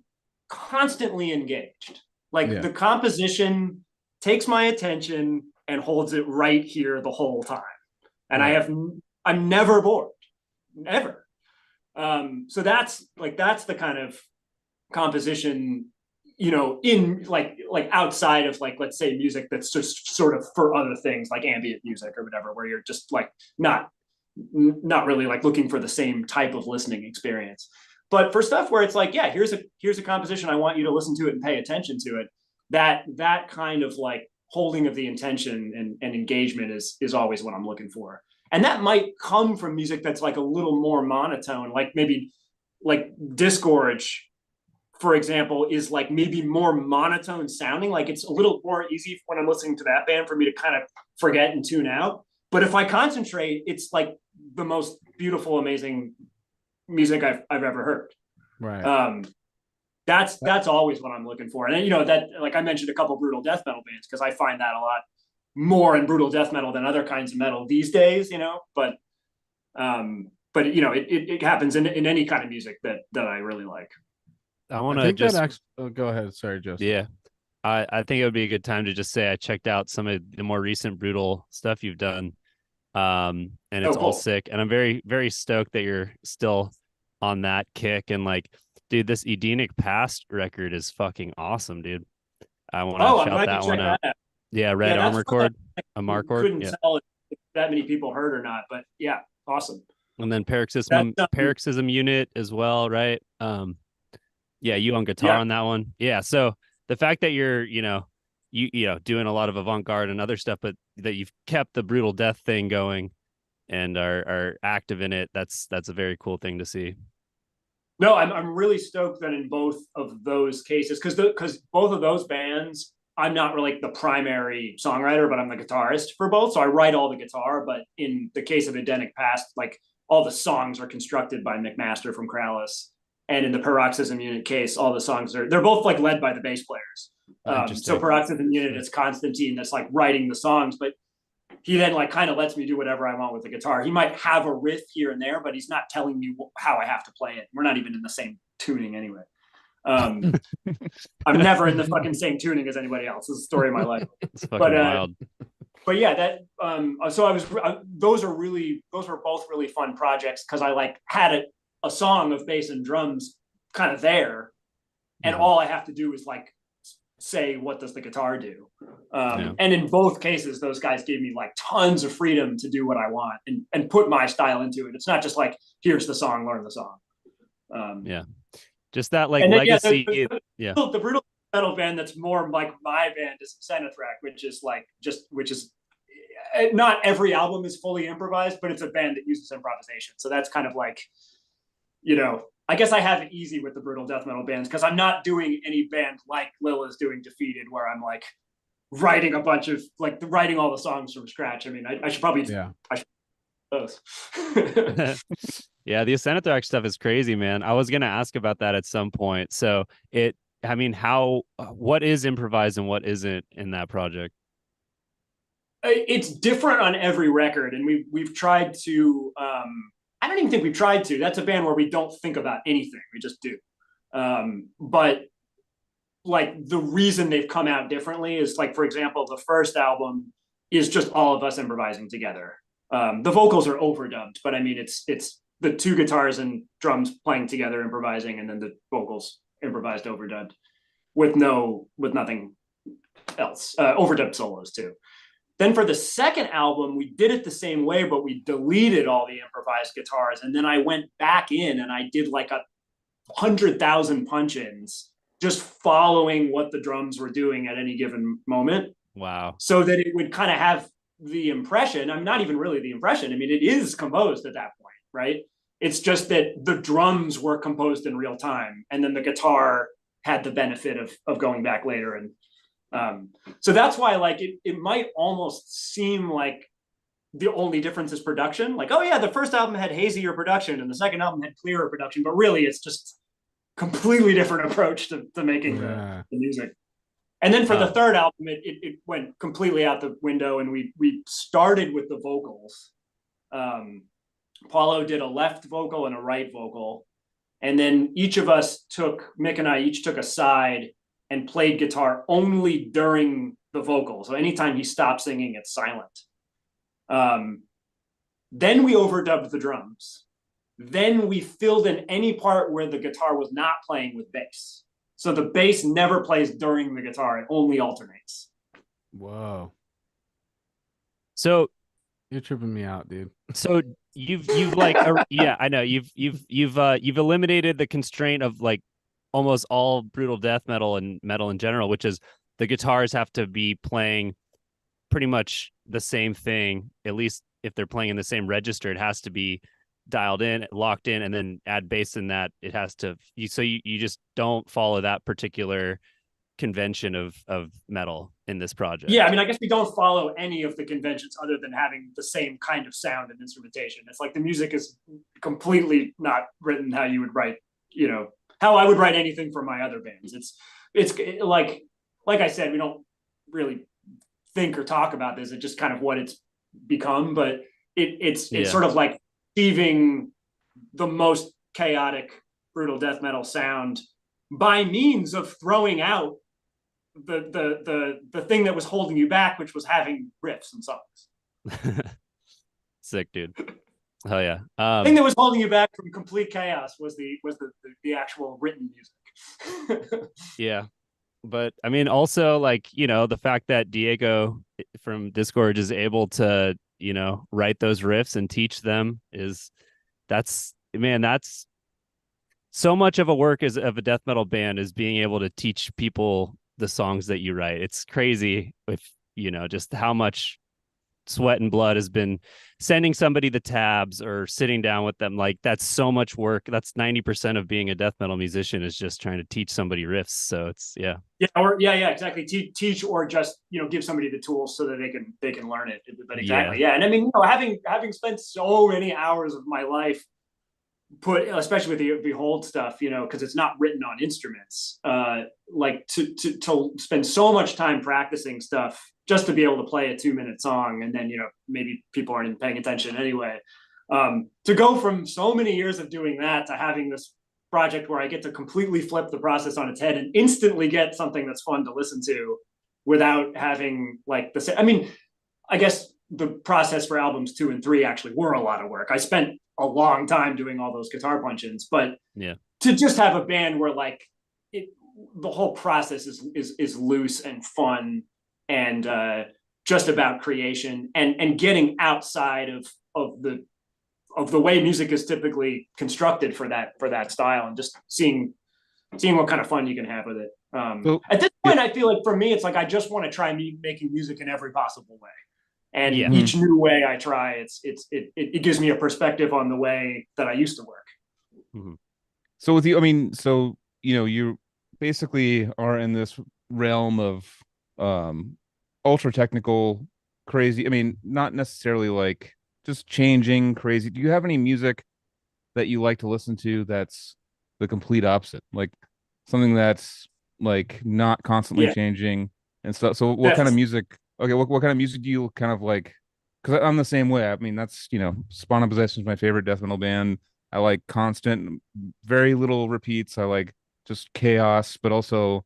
constantly engaged. Like, the composition takes my attention and holds it right here the whole time. And I'm never bored, never. So that's the kind of composition, you know, in like outside of like, let's say, music that's just sort of for other things like ambient music or whatever, where you're just like not really like looking for the same type of listening experience. But for stuff where it's like, yeah, here's a composition, I want you to listen to it and pay attention to it, that kind of like holding of the intention and engagement is always what I'm looking for. And that might come from music that's like a little more monotone, like maybe like Disgorge, for example, is like maybe more monotone sounding. Like, it's a little more easy when I'm listening to that band for me to kind of forget and tune out. But if I concentrate, it's like the most beautiful, amazing music I've ever heard. right. That's always what I'm looking for. And you know, that, like I mentioned a couple brutal death metal bands, because I find that a lot more in brutal death metal than other kinds of metal these days, you know. But you know, it happens in any kind of music that I really like. I want to just go ahead. Sorry, Joseph. Yeah. I think it would be a good time to just say I checked out some of the more recent brutal stuff you've done. And it's all sick. And I'm very, very stoked that you're still on that kick. And like, dude, this Edenic Past record is fucking awesome, dude. I want to shout that one out. Yeah, Red Armor Chord, a Marcord. Couldn't tell if that many people heard or not, but yeah, awesome. And then Paroxysm Unit as well, right? Yeah, you on guitar on that one. Yeah, so the fact that you're, you know, doing a lot of avant-garde and other stuff, but that you've kept the brutal death thing going and are active in it, that's a very cool thing to see. No, I'm really stoked that in both of those cases, because both of those bands, I'm not really the primary songwriter, but I'm the guitarist for both. So I write all the guitar, but in the case of Edenic Past, like all the songs are constructed by McMaster from Krallice. And in the Paroxysm Unit case, all the songs they're both like led by the bass players. So Paroxysm Unit is Constantine that's like writing the songs, but he then like kind of lets me do whatever I want with the guitar. He might have a riff here and there, but he's not telling me how I have to play it. We're not even in the same tuning anyway. I'm never in the fucking same tuning as anybody else. It's the story of my life. It's fucking wild. But yeah, that so those were both really fun projects, because I like had a song of bass and drums kind of there, and all I have to do is like say, what does the guitar do? And in both cases, those guys gave me like tons of freedom to do what I want and put my style into it. It's not just like, here's the song, learn the song. Just that like legacy. The brutal metal band that's more like my band is Cenothraq, which is not every album is fully improvised, but it's a band that uses improvisation. So that's kind of like, you know, I guess I have it easy with the brutal death metal bands, because I'm not doing any band like Lil is doing Defeated, where I'm like writing all the songs from scratch. I mean, I should probably those. Yeah, the Cenothraq stuff is crazy, man. I was gonna ask about that at some point. So what is improvised and what isn't in that project? It's different on every record, and we've tried to. I don't even think we've tried to. That's a band where we don't think about anything; we just do. But like the reason they've come out differently is like, for example, the first album is just all of us improvising together. The vocals are overdubbed, but I mean, it's the two guitars and drums playing together, improvising, and then the vocals improvised overdubbed. with nothing else. Overdub solos too. Then for the second album, we did it the same way, but we deleted all the improvised guitars. And then I went back in and I did like 100,000 punch-ins, just following what the drums were doing at any given moment. Wow. So that it would kind of have the impression, I'm not even really the impression. I mean, it is composed at that point, right? It's just that the drums were composed in real time. And then the guitar had the benefit of going back later. And so that's why, like, it might almost seem like the only difference is production. Like, oh yeah, the first album had hazier production and the second album had clearer production, but really it's just completely different approach to making the music. And then for the third album, it went completely out the window, and we started with the vocals. Paulo did a left vocal and a right vocal, and then Mick and I each took a side and played guitar only during the vocal. So anytime he stopped singing, it's silent. Then we overdubbed the drums. Then we filled in any part where the guitar was not playing with bass. So the bass never plays during the guitar; it only alternates. Whoa. So you're tripping me out, dude. So you've like yeah, I know you've eliminated the constraint of like almost all brutal death metal and metal in general, which is the guitars have to be playing pretty much the same thing. At least if they're playing in the same register, it has to be dialed in, locked in, and then add bass in that. It has to. You just don't follow that particular convention of metal in this project. Yeah, I mean, I guess we don't follow any of the conventions other than having the same kind of sound and instrumentation. It's like the music is completely not written how you would write, how I would write anything for my other bands. It's like I said, we don't really think or talk about this. It's just kind of what it's become, but it's sort of like achieving the most chaotic brutal death metal sound by means of throwing out the thing that was holding you back, which was having riffs and songs. Sick, dude. Oh yeah. The thing that was holding you back from complete chaos was the actual written music. Yeah. But I mean, also, like, the fact that Diego from Discord is able to, write those riffs and teach them that's so much of a work of a death metal band is being able to teach people the songs that you write. It's crazy if, just how much sweat and blood has been sending somebody the tabs or sitting down with them. Like, that's so much work. That's 90% of being a death metal musician, is just trying to teach somebody riffs. So it's exactly. Teach or just give somebody the tools so that they can learn it. But exactly, yeah. And I mean, having spent so many hours of my life especially with the Behold stuff, because it's not written on instruments, like to spend so much time practicing stuff just to be able to play a 2-minute song, and then maybe people aren't even paying attention anyway. To go from so many years of doing that to having this project where I get to completely flip the process on its head and instantly get something that's fun to listen to without having like I mean, I guess the process for albums 2 and 3 actually were a lot of work. I spent a long time doing all those guitar punch-ins, but to just have a band where like the whole process is loose and fun and just about creation and getting outside of the way music is typically constructed for that style, and just seeing what kind of fun you can have with it. At this point, I feel like for me, it's like I just want to try making music in every possible way. And each new way I try, it gives me a perspective on the way that I used to work. Mm-hmm. So with you, I mean, you basically are in this realm of ultra technical, crazy. I mean, not necessarily like just changing crazy. Do you have any music that you like to listen to that's the complete opposite, like something that's like not constantly changing and stuff? So what kind of music? Okay, what kind of music do you kind of like? Because I'm the same way. I mean, that's Spawn of Possession is my favorite death metal band. I like constant, very little repeats. I like just chaos, but also,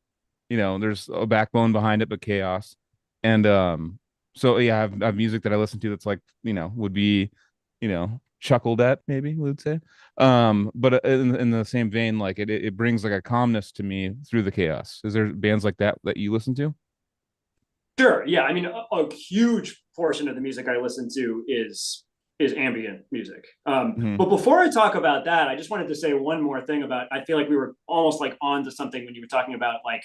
there's a backbone behind it, but chaos. And so yeah, I have music that I listen to that's like would be, chuckled at, maybe we would say. But in the same vein, like it brings like a calmness to me through the chaos. Is there bands like that that you listen to? Sure. Yeah. I mean, a huge portion of the music I listen to is ambient music. But before I talk about that, I just wanted to say one more thing about. I feel like we were almost like on to something when you were talking about like.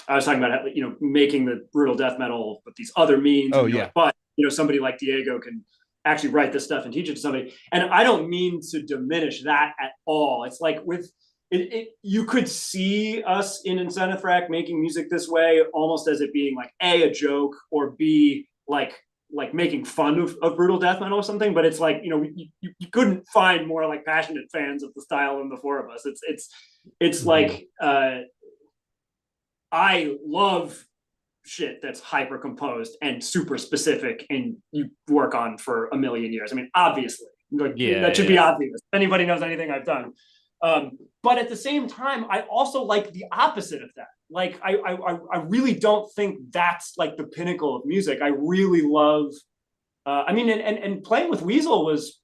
I was talking about making the brutal death metal with these other means. Oh yeah. But somebody like Diego can actually write this stuff and teach it to somebody. And I don't mean to diminish that at all. It's like with it you could see us in Incentive making music this way, almost as it being like a joke, or B, like making fun of brutal death metal or something. But it's like, you couldn't find more like passionate fans of the style than the four of us. It's like I love shit that's hyper composed and super specific and you work on for a million years. I mean, obviously, that should be obvious. If anybody knows anything I've done. But at the same time, I also like the opposite of that. Like, I really don't think that's like the pinnacle of music. I really love, and playing with Weasel was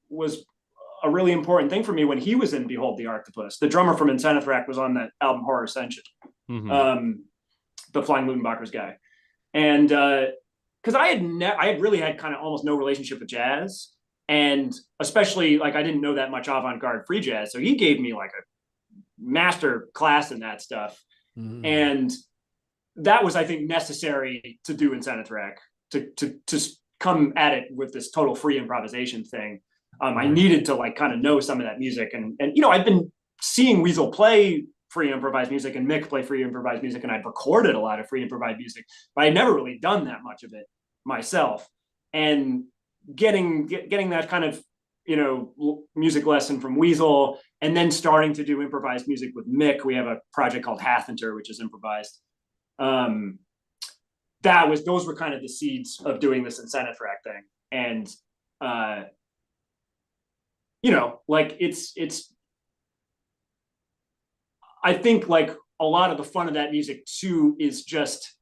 a really important thing for me when he was in Behold the Arctopus. The drummer from Incentive was on that album Horror Ascension. The Flying Ludenbacher's guy. And because I had really had kind of almost no relationship with jazz, and especially like I didn't know that much avant-garde free jazz. So he gave me like a master class in that stuff. And that was, I think, necessary to do Incentive to come at it with this total free improvisation thing. I needed to like kind of know some of that music. And I've been seeing Weasel play free improvised music and Mick play free improvised music, and I'd recorded a lot of free improvised music, but I'd never really done that much of it myself. And getting that kind of music lesson from Weasel, and then starting to do improvised music with Mick. We have a project called Hathinter, which is improvised. Those were kind of the seeds of doing this Incentive thing. And like it's I think like a lot of the fun of that music too is just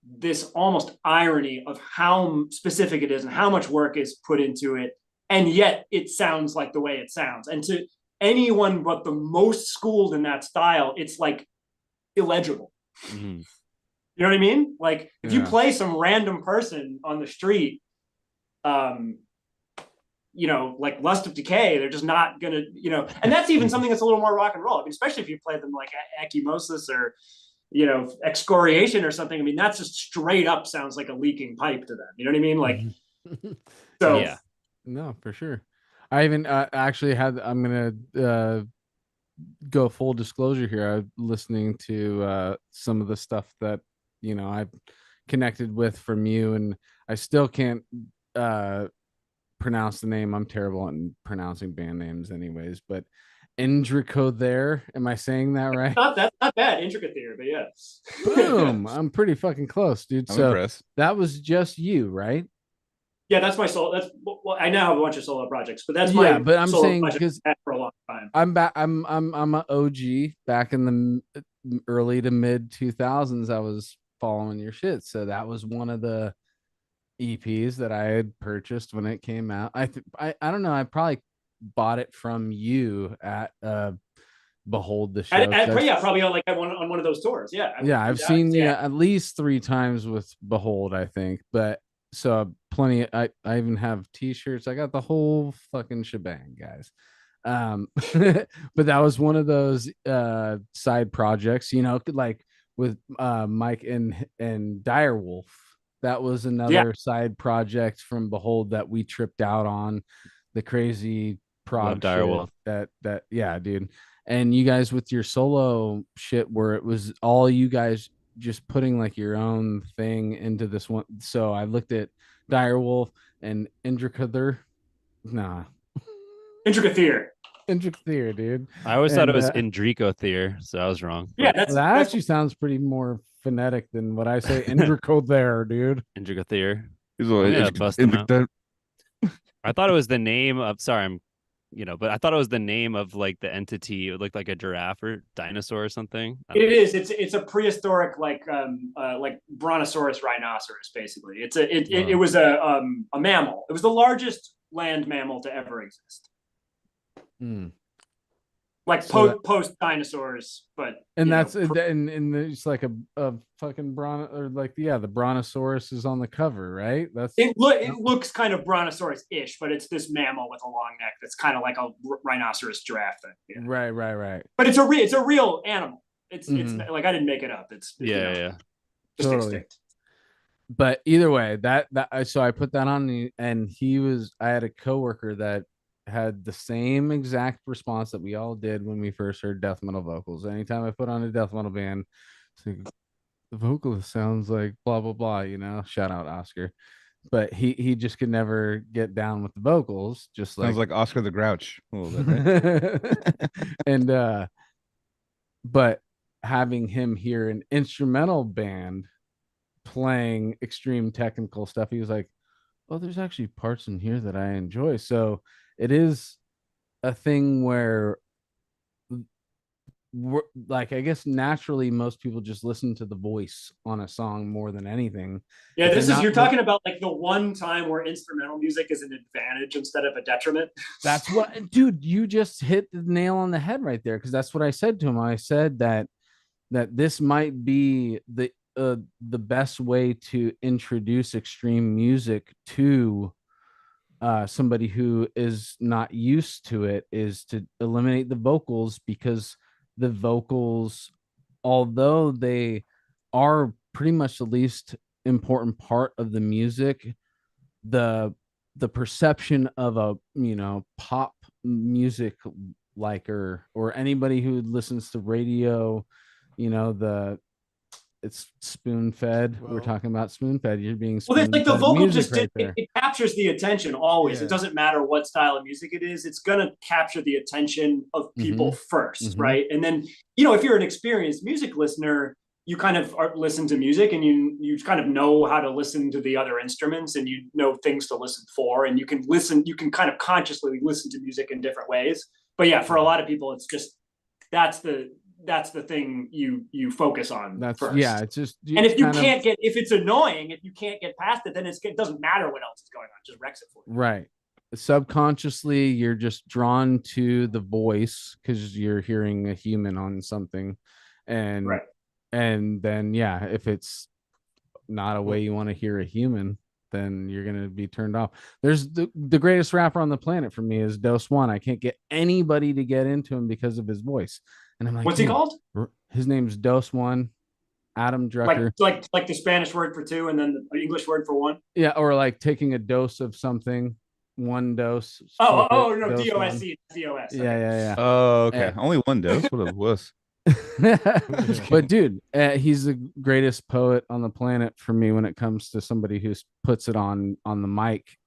this almost irony of how specific it is and how much work is put into it. And yet it sounds like the way it sounds. And to anyone but the most schooled in that style, it's like illegible. You know what I mean? Like if you play some random person on the street, like Lust of Decay, they're just not gonna, and that's even something that's a little more rock and roll. I mean, especially if you play them like Ecchymosis or, Excoriation or something. I mean, that's just straight up sounds like a leaking pipe to them. You know what I mean? Like, so yeah, no, for sure. I even actually I'm gonna go full disclosure here. I'm listening to some of the stuff that I've connected with from you, and I still can't pronounce the name. I'm terrible at pronouncing band names anyways, but Indrico there. Am I saying that right? That's not bad. Intricate there, but yes. Boom. I'm pretty fucking close, dude. I'm so impressed. That was just you, right? Yeah, that's my solo. I now have a bunch of solo projects, but that's my but I'm saying because for a long time. I'm back. I'm an OG back in the early to mid 2000s. I was following your shit, so that was one of the EPs that I had purchased when it came out. I don't know. I probably bought it from you at Behold the Show. Probably on one of those tours. Yeah. I've seen you at least 3 times with Behold, I think. But so plenty. I even have T-shirts. I got the whole fucking shebang, guys. But that was one of those side projects, like with Mike and Direwolf. That was another side project from Behold that we tripped out on, the crazy prog Direwolf. That dude. And you guys with your solo shit where it was all you guys just putting like your own thing into this one. So I looked at Direwolf and Indricathir. Indricathir, dude. I always thought it was Indricothere, so I was wrong. Yeah, that actually sounds pretty more phonetic than what I say. Indricathir, dude. Indricothere. Yeah, I thought it was the name of. Sorry, I'm. But I thought it was the name of like the entity. It looked like a giraffe or dinosaur or something. It is. It's a prehistoric like Brontosaurus rhinoceros. Basically, it was a mammal. It was the largest land mammal to ever exist. Hmm. Like So post dinosaurs, but And you know, that's and it's like a fucking or like the brontosaurus is on the cover, right? it looks kind of brontosaurus-ish, but it's this mammal with a long neck that's kind of like a rhinoceros giraffe thing. Yeah. Right. But it's a real animal. It's Mhm. like I didn't make it up. It's you know, Yeah. just Totally. extinct. But either way, so I put that on, and I had a coworker that had the same exact response that we all did when we first heard death metal vocals. Anytime I put on a death metal band, it's like, the vocalist sounds like blah blah blah, you know. Shout out Oscar. But he just could never get down with the vocals, just Sounds like Oscar the Grouch a little bit, right? and but having him hear an instrumental band playing extreme technical stuff, he was like, oh, there's actually parts in here that I enjoy. So it is a thing where like, I guess naturally most people just listen to the voice on a song more than anything. Yeah, you're talking about like the one time where instrumental music is an advantage instead of a detriment. That's what, dude, you just hit the nail on the head right there, because that's what I said to him. I said that this might be the best way to introduce extreme music to somebody who is not used to it, is to eliminate the vocals, because the vocals, although they are pretty much the least important part of the music, the perception of a pop music liker, or anybody who listens to radio, it's spoon fed. We're talking about spoon fed. You're being spoon fed. Well, like the vocal just right there. It captures the attention always. Yeah. It doesn't matter what style of music it is. It's gonna capture the attention of people first, right? And then if you're an experienced music listener, you kind of listen to music, and you kind of know how to listen to the other instruments, and you know things to listen for, and you can kind of consciously listen to music in different ways. But yeah, for a lot of people, it's just that's the thing you focus on first. Yeah, it's just, and if it's annoying, if you can't get past it, then it doesn't matter what else is going on, it just wrecks it for you. Right. Subconsciously, you're just drawn to the voice because you're hearing a human on something, and right. And then if it's not a way you want to hear a human, then you're gonna be turned off. There's the greatest rapper on the planet for me is Dose One. I can't get anybody to get into him because of his voice. And I'm like, what's he called? His name's Dose One, Adam Drucker. Like the Spanish word for two, and then the English word for one. Yeah, or like taking a dose of something, one dose. No, DOSC, DOS. Yeah. Oh, okay. Only one dose. What a wuss. But dude, he's the greatest poet on the planet for me when it comes to somebody who puts it on the mic,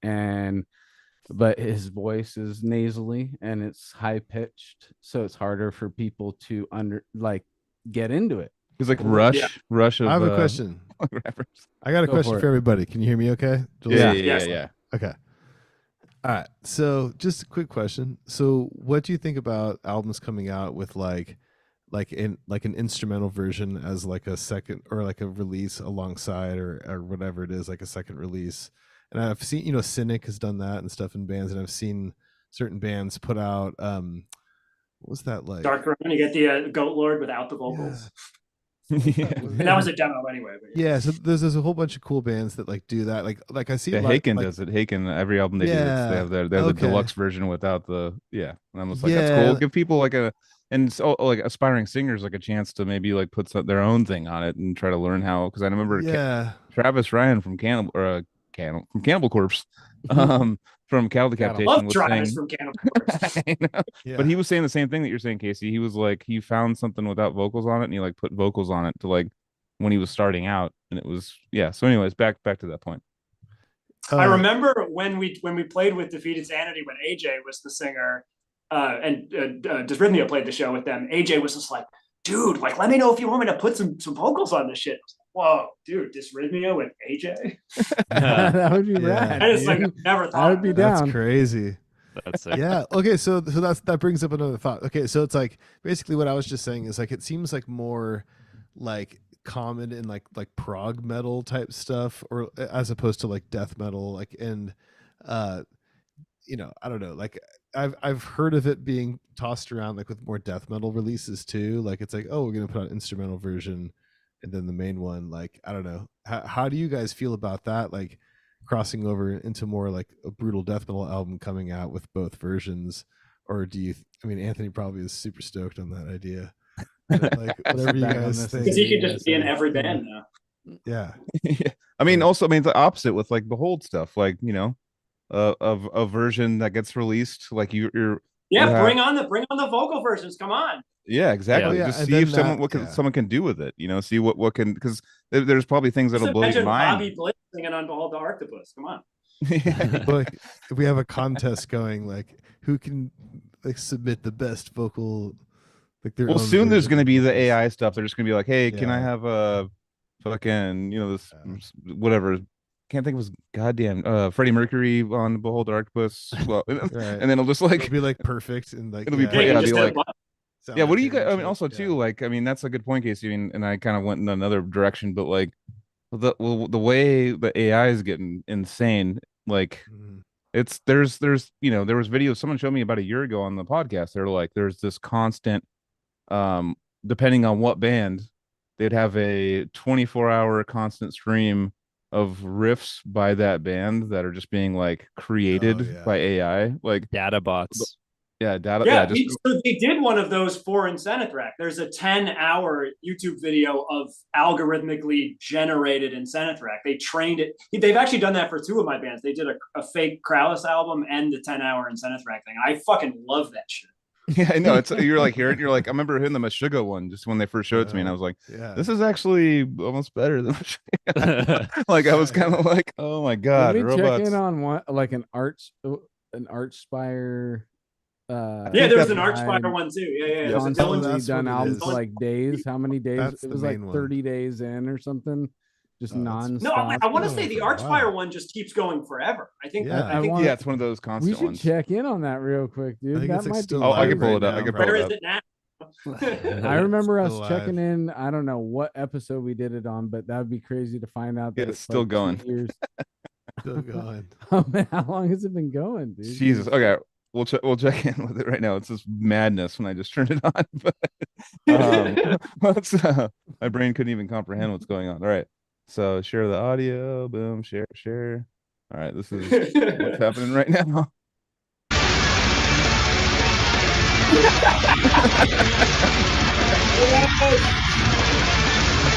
but his voice is nasally and it's high pitched, so it's harder for people to get into it. He's like Rush of, I have a question. rappers. I got a question for everybody. Can you hear me okay? Yeah. Okay. All right. So just a quick question. So what do you think about albums coming out with like an instrumental version as like a second, or like a release alongside, or whatever it is, like a second release? And I've seen, Cynic has done that and stuff in bands, and I've seen certain bands put out what was that like? Dark Throne, you get the Goat Lord without the vocals. Yeah. And that was a demo anyway. But yeah, so there's a whole bunch of cool bands that like do that. Like I see Haken does it. Haken, every album they do, they have the deluxe version without the And I'm just like, that's cool. Give people like like aspiring singers like a chance to maybe like put their own thing on it and try to learn how, because I remember Travis Ryan from Cannibal Corpse, from Cattle Decapitation was Travis from Cannibal Corpse. I know. Yeah. But he was saying the same thing that you're saying, Casey. He was like, he found something without vocals on it, and he like put vocals on it to like when he was starting out, and it was So anyways, back to that point. I remember when we played with Defeated Sanity, when AJ was the singer, and Dysrhythmia played the show with them. AJ was just like, dude, like, let me know if you want me to put some vocals on this shit. I was like, whoa, dude, Dysrhythmia with AJ? That would be rad. I just like never thought. I would be down. That's crazy. That's it. Yeah. Okay. So that brings up another thought. Okay. So it's like basically what I was just saying is like it seems like more like common in like prog metal type stuff, or as opposed to like death metal. Like, and I don't know, like I've heard of it being tossed around like with more death metal releases too. Like it's like, oh, we're gonna put out an instrumental version and then the main one. Like I don't know. How do you guys feel about that? Like crossing over into more like a brutal death metal album coming out with both versions, or do you? I mean, Anthony probably is super stoked on that idea. But, like whatever you guys think. Because he could just be in every band now. Yeah. Yeah. I mean, also, I mean, the opposite with like Behold stuff, like of a version that gets released, like you're Yeah, bring on the vocal versions. Come on. Yeah, exactly. Yeah, Just and see then if someone that- someone can do with it. See what can, because there's probably things that'll Just blow your imagine Bobby mind. Blitz singing on Behold the Arctopus. Come on. Like if we have a contest going, like who can like submit the best vocal, like their Well, own soon there's version going to of be the vocals. AI stuff. They're just going to be like, hey, can I Yeah. have a fucking this whatever. Can't think of his goddamn Freddie Mercury on Behold the Arctopus. Well, Right. and then it'll just like It'll be like perfect and like it'll be Yeah, great. you Yeah, just be hit a like, button. sound yeah. What do you like it guys? and I mean, shit. also Yeah. too, like, I mean, that's a good point, Casey. I mean, and I kind of went in another direction, but like the way the AI is getting insane, like Mhm. it's there was videos someone showed me about a year ago on the podcast. They're like, there's this constant, depending on what band, they'd have a 24-hour constant stream of riffs by that band that are just being like created yeah. by AI, like Data bots. data, Yeah, just so they did one of those for Incentrack. There's a 10-hour YouTube video of algorithmically generated Incentrack. They trained it. They've actually done that for two of my bands. They did a fake Krallice album and the 10-hour Incentrack thing. I fucking love that shit. yeah, I know. It's you're like hearing, you're like, I remember hearing the Meshuggah one just when they first showed it to me, and I was like, Yeah. this is actually almost better than like I was kind of like, oh my god, Let me robots. check in on one like an Archspire. Yeah, think there was that's- an Archspire one too. Yeah. There's a Constantly Dylan that's done what it albums is. for like days. How many days? That's It the was like main one. 30 days in or something. Just Oh, that's- nonstop. No, I want to Oh, say the for a Archspire while. one just keeps going forever. I think. Yeah. I think. want- Yeah, it's one of those We constant should ones. check in on that real quick, dude. I think That it's like might still be. Oh, I live can pull right it up. I now, can bro. pull Where it is up. it now? I remember us Still checking alive. in. I don't know what episode we did it on, but that would be crazy to find out that Yeah, it's it's still like 2 going. years. Still going. Oh man, how long has it been going, dude? Jesus. Okay, we'll check in with it right now. It's just madness when I just turned it on. But my brain couldn't even comprehend what's going on. All right, so share the audio. Boom. Share. All right, this is what's happening right now.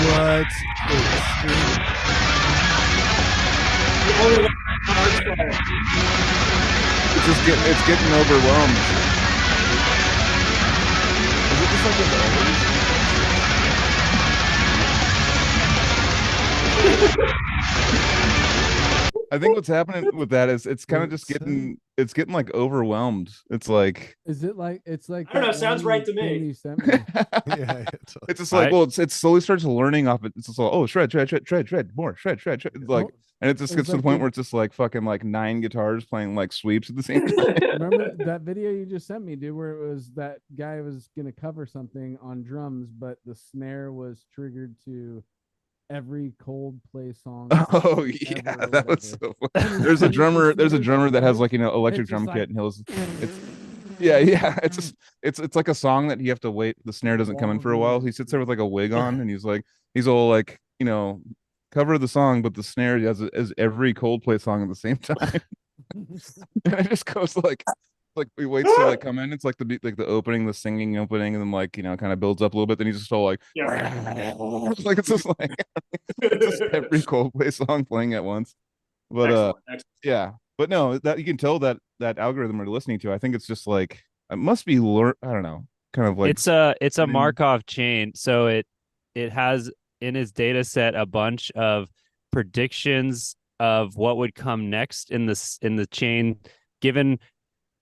What? It's getting overwhelmed. Is it just like this always? I think what's happening with that is it's kind of just getting like overwhelmed. It's like Is it like it's like I don't know, that sounds one right to thing me. you sent me? Yeah. it's just like, I- well, it slowly starts learning off it. It's just like, oh, shred, more, shred. It's like, Oh, and it just it's gets to the like point the- where it's just like fucking like 9 guitars playing like sweeps at the same time. Remember that video you just sent me, dude, where it was that guy was gonna cover something on drums, but the snare was triggered to every Coldplay song. Oh ever yeah, or that was whatever. so funny. There's a drummer that has like electric It's drum just kit, like- and it's yeah, it's just it's like a song that you have to wait, the snare doesn't come in for a while. He sits there with like a wig on, and he's all like, cover the song, but the snare has every Coldplay song at the same time. And it just goes like we wait to like come in. It's like the beat, like the opening, the singing opening, and then like kind of builds up a little bit. Then he's just all like, Yeah. it's just like it's just every Coldplay song playing at once. But Excellent. yeah, but no, that you can tell that algorithm we're listening to. I think it's just like it must be I don't know, kind of like It's a Mm. Markov chain, so it has in its data set a bunch of predictions of what would come next in the chain, given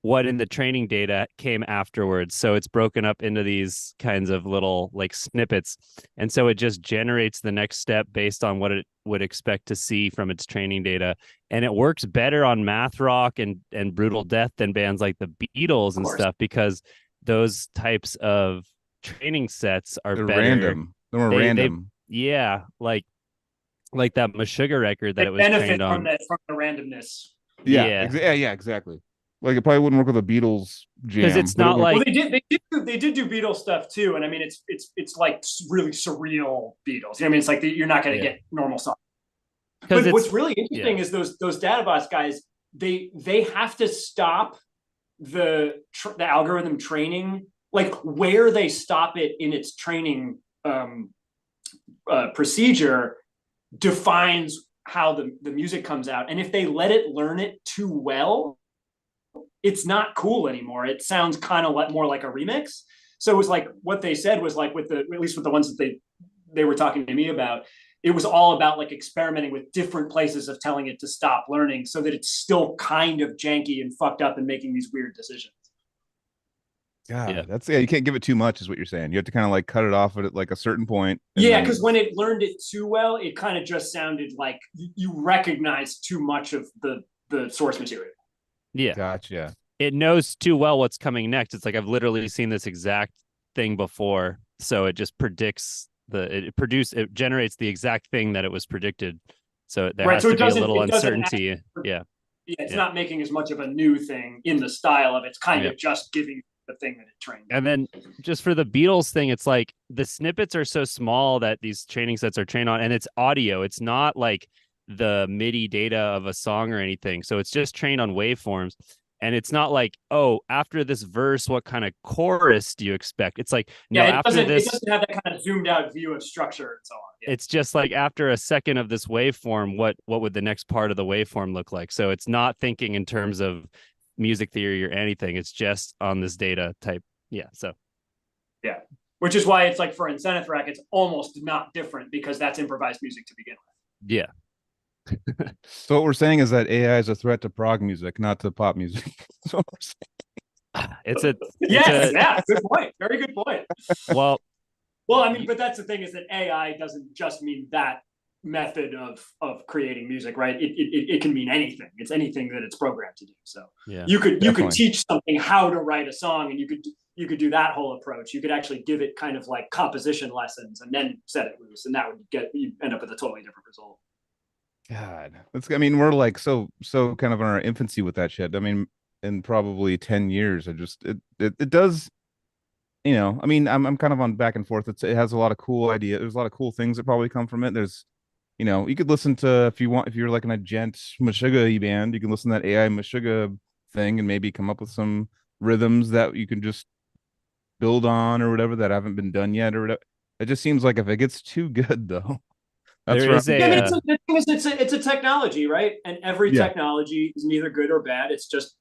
what in the training data came afterwards. So it's broken up into these kinds of little like snippets, and so it just generates the next step based on what it would expect to see from its training data. And it works better on math rock and brutal death than bands like the Beatles and course. stuff, because those types of training sets are they're better. random. They're more They- random. Yeah, like that Meshuggah record that They it was benefit trained on. from the randomness. Yeah, Yeah. yeah, exactly. Like it probably wouldn't work with a Beatles jam. Because it's but it not would- like Well, they did do Beatles stuff too, and I mean it's like really surreal Beatles. You know what I mean? It's like you're not going to get normal songs. But what's really interesting is those DataBots guys. They have to stop the algorithm training, like where they stop it in its training procedure defines how the music comes out. And if they let it learn it too well, it's not cool anymore. It sounds kind of more like a remix. So it was like what they said was like at least with the ones that they were talking to me about, it was all about like experimenting with different places of telling it to stop learning so that it's still kind of janky and fucked up and making these weird decisions. God, you can't give it too much, is what you're saying. You have to kind of like cut it off at like a certain point. Yeah, because when it learned it too well, it kind of just sounded like you recognize too much of the source material. Yeah. Gotcha. It knows too well what's coming next. It's like I've literally seen this exact thing before. So it just predicts it generates the exact thing that it was predicted. So there has to be a little uncertainty. It's not making as much of a new thing in the style of it's kind of just giving the thing that it trained. And then just for the Beatles thing, it's like the snippets are so small that these training sets are trained on, and it's audio. It's not like the MIDI data of a song or anything. So it's just trained on waveforms. And it's not like, oh, after this verse, what kind of chorus do you expect? It's like, no, after this, it doesn't have that kind of zoomed out view of structure and so on. Yeah. It's just like after a second of this waveform, what would the next part of the waveform look like? So it's not thinking in terms of music theory or anything. It's just on this data type. Yeah. So. Yeah. Which is why it's like for Incentive it's almost not different because that's improvised music to begin with. Yeah. So what we're saying is that AI is a threat to prog music, not to pop music. That's what we're saying. Good point. Very good point. Well, I mean, but that's the thing is that AI doesn't just mean that method of creating music, right? It can mean anything. It's anything that it's programmed to do. So you could teach something how to write a song, and you could do that whole approach. You could actually give it kind of like composition lessons and then set it loose, and that would you end up with a totally different result. God, we're like so kind of in our infancy with that shit. I mean, in probably 10 years, it does, I'm kind of on back and forth. It has a lot of cool ideas. There's a lot of cool things that probably come from it. There's, you could listen to, if you're like in a gent Meshuggah band, you can listen to that AI Meshuggah thing and maybe come up with some rhythms that you can just build on or whatever that haven't been done yet or whatever. It just seems like if it gets too good though. It's a technology, right? And every technology is neither good or bad. It's just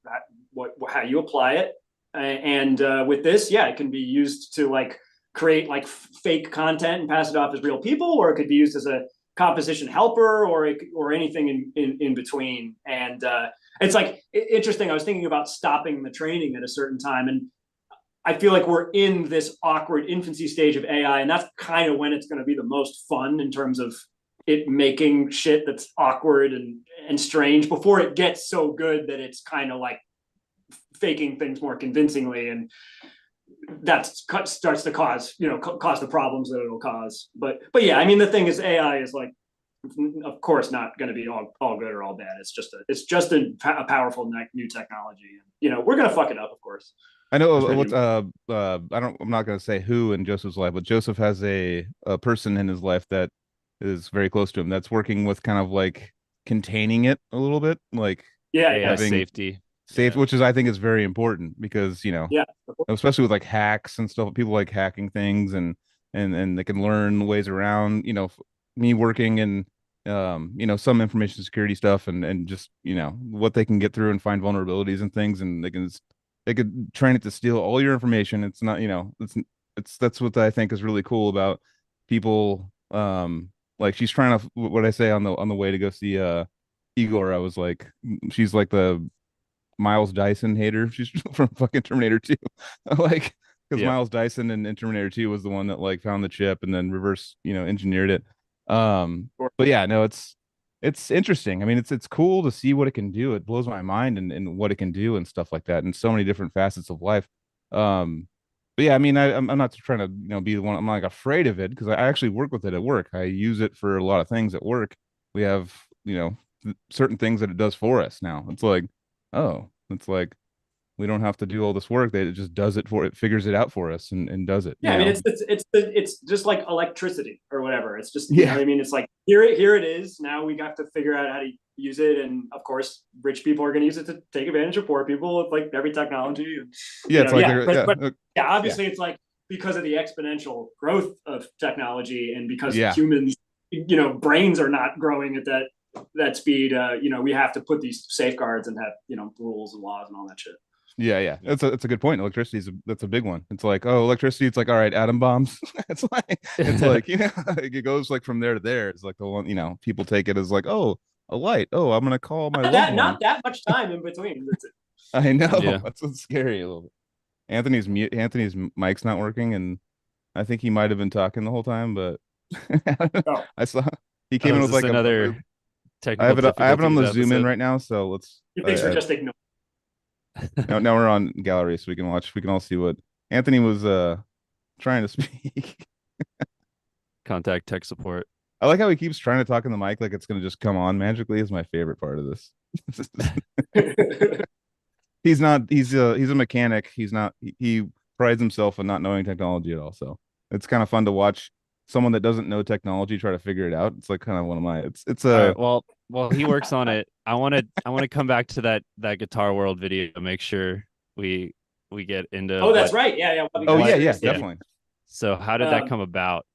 how you apply it. And with this, it can be used to like create like fake content and pass it off as real people, or it could be used as a composition helper, or anything in between. And it's like interesting. I was thinking about stopping the training at a certain time, and I feel like we're in this awkward infancy stage of AI, and that's kind of when it's going to be the most fun in terms of it making shit that's awkward and strange before it gets so good that it's kind of like faking things more convincingly, and that starts to cause the problems that it'll cause. But yeah, I mean, the thing is, AI is like, of course, not going to be all good or all bad. It's just a powerful new technology. We're going to fuck it up, of course. I know what's I'm not going to say who in Joseph's life, but Joseph has a person in his life that is very close to him that's working with kind of like containing it a little bit, like having safety, which is I think is very important because especially with like hacks and stuff. People like hacking things and they can learn ways around. Me working in some information security stuff and just what they can get through and find vulnerabilities and things, and they could train it to steal all your information. It's not that's what I think is really cool about people. Like she's trying to, what I say on the way to go see Igor, I was like, she's like the Miles Dyson hater. She's from fucking Terminator 2. Like, because Miles Dyson in Terminator 2 was the one that like found the chip and then reverse engineered it. But yeah, no, it's interesting. I mean, it's cool to see what it can do. It blows my mind and what it can do and stuff like that, and so many different facets of life. But yeah, I mean, I'm not trying to be the one. I'm like afraid of it because I actually work with it at work. I use it for a lot of things at work. We have certain things that it does for us now. It's like, oh, it's like we don't have to do all this work. That it just does it figures it out for us and does it. Yeah, I mean, it's just like electricity or whatever. It's just, you know what I mean? It's like, here it is. Now we got to figure out how to use it. And of course, rich people are going to use it to take advantage of poor people with like every technology. Yeah, it's know, but obviously it's like, because of the exponential growth of technology and because humans, you know, brains are not growing at that speed, you know, we have to put these safeguards and have, you know, rules and laws and all that shit. Yeah. That's a good point. Electricity that's a big one. It's like, oh, electricity. It's like, all right, atom bombs. it's like, you know, it goes like from there to there. It's like the one, you know, people take it as like, oh, a light. Oh, I'm gonna call my loved one. Not that much time in between. I know. Yeah. That's what's scary a little bit. Anthony's mic's not working, and I think he might have been talking the whole time, but I saw he came in with like another technical. I have it on the Zoom in right now, so let's. Thanks for just ignoring. Now we're on gallery, so we can watch. We can all see what Anthony was trying to speak. Contact tech support. I like how he keeps trying to talk in the mic like it's gonna just come on magically. Is my favorite part of this. He's a mechanic. He prides himself on not knowing technology at all. So it's kind of fun to watch someone that doesn't know technology try to figure it out. It's like kind of one of my it's a right, well he works on it. I want to come back to that Guitar World video. Make sure we get into. Oh, that's right. Yeah. Definitely. So how did that come about?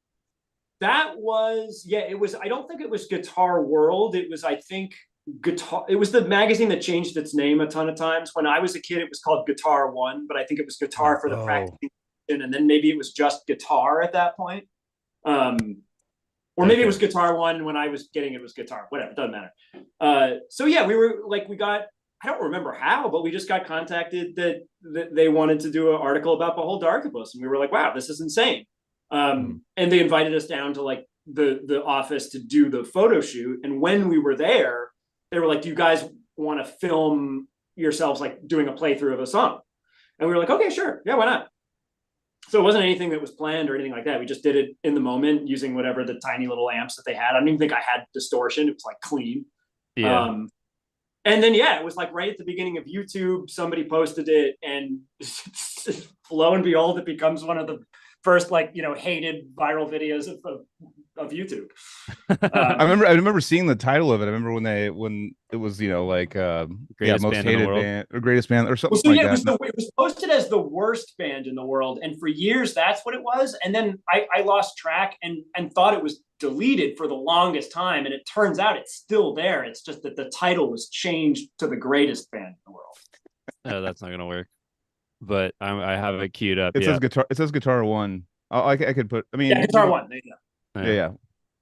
That was it was. I don't think it was Guitar World. It was, I think, Guitar. It was the magazine that changed its name a ton of times. When I was a kid, it was called Guitar One, but I think it was Guitar for the practicing, and then maybe it was just Guitar at that point. Or maybe it was Guitar One when I was getting it was Guitar. Whatever, it doesn't matter. So yeah, we were like, I don't remember how, but we just got contacted that they wanted to do an article about Behold Arctopus, and we were like, wow, this is insane. And they invited us down to like the office to do the photo shoot. And when we were there, they were like, do you guys want to film yourselves like doing a playthrough of a song? And we were like, okay, sure. Yeah, why not? So it wasn't anything that was planned or anything like that. We just did it in the moment using whatever the tiny little amps that they had. I don't even think I had distortion. It was like clean. Yeah. And then, it was like right at the beginning of YouTube, somebody posted it, and lo and behold, it becomes one of the first, like, you know, hated viral videos of YouTube. I remember seeing the title of it. I remember when it was, you know, like greatest most band hated in the world. band or greatest band or something like that. It was posted as the worst band in the world, and for years that's what it was. And then I lost track and thought it was deleted for the longest time, and it turns out it's still there. It's just that the title was changed to the greatest band in the world. No, that's not gonna work. But I have it queued up. It says Guitar. It says Guitar One. I could put. I mean, Guitar One. There you go. Yeah.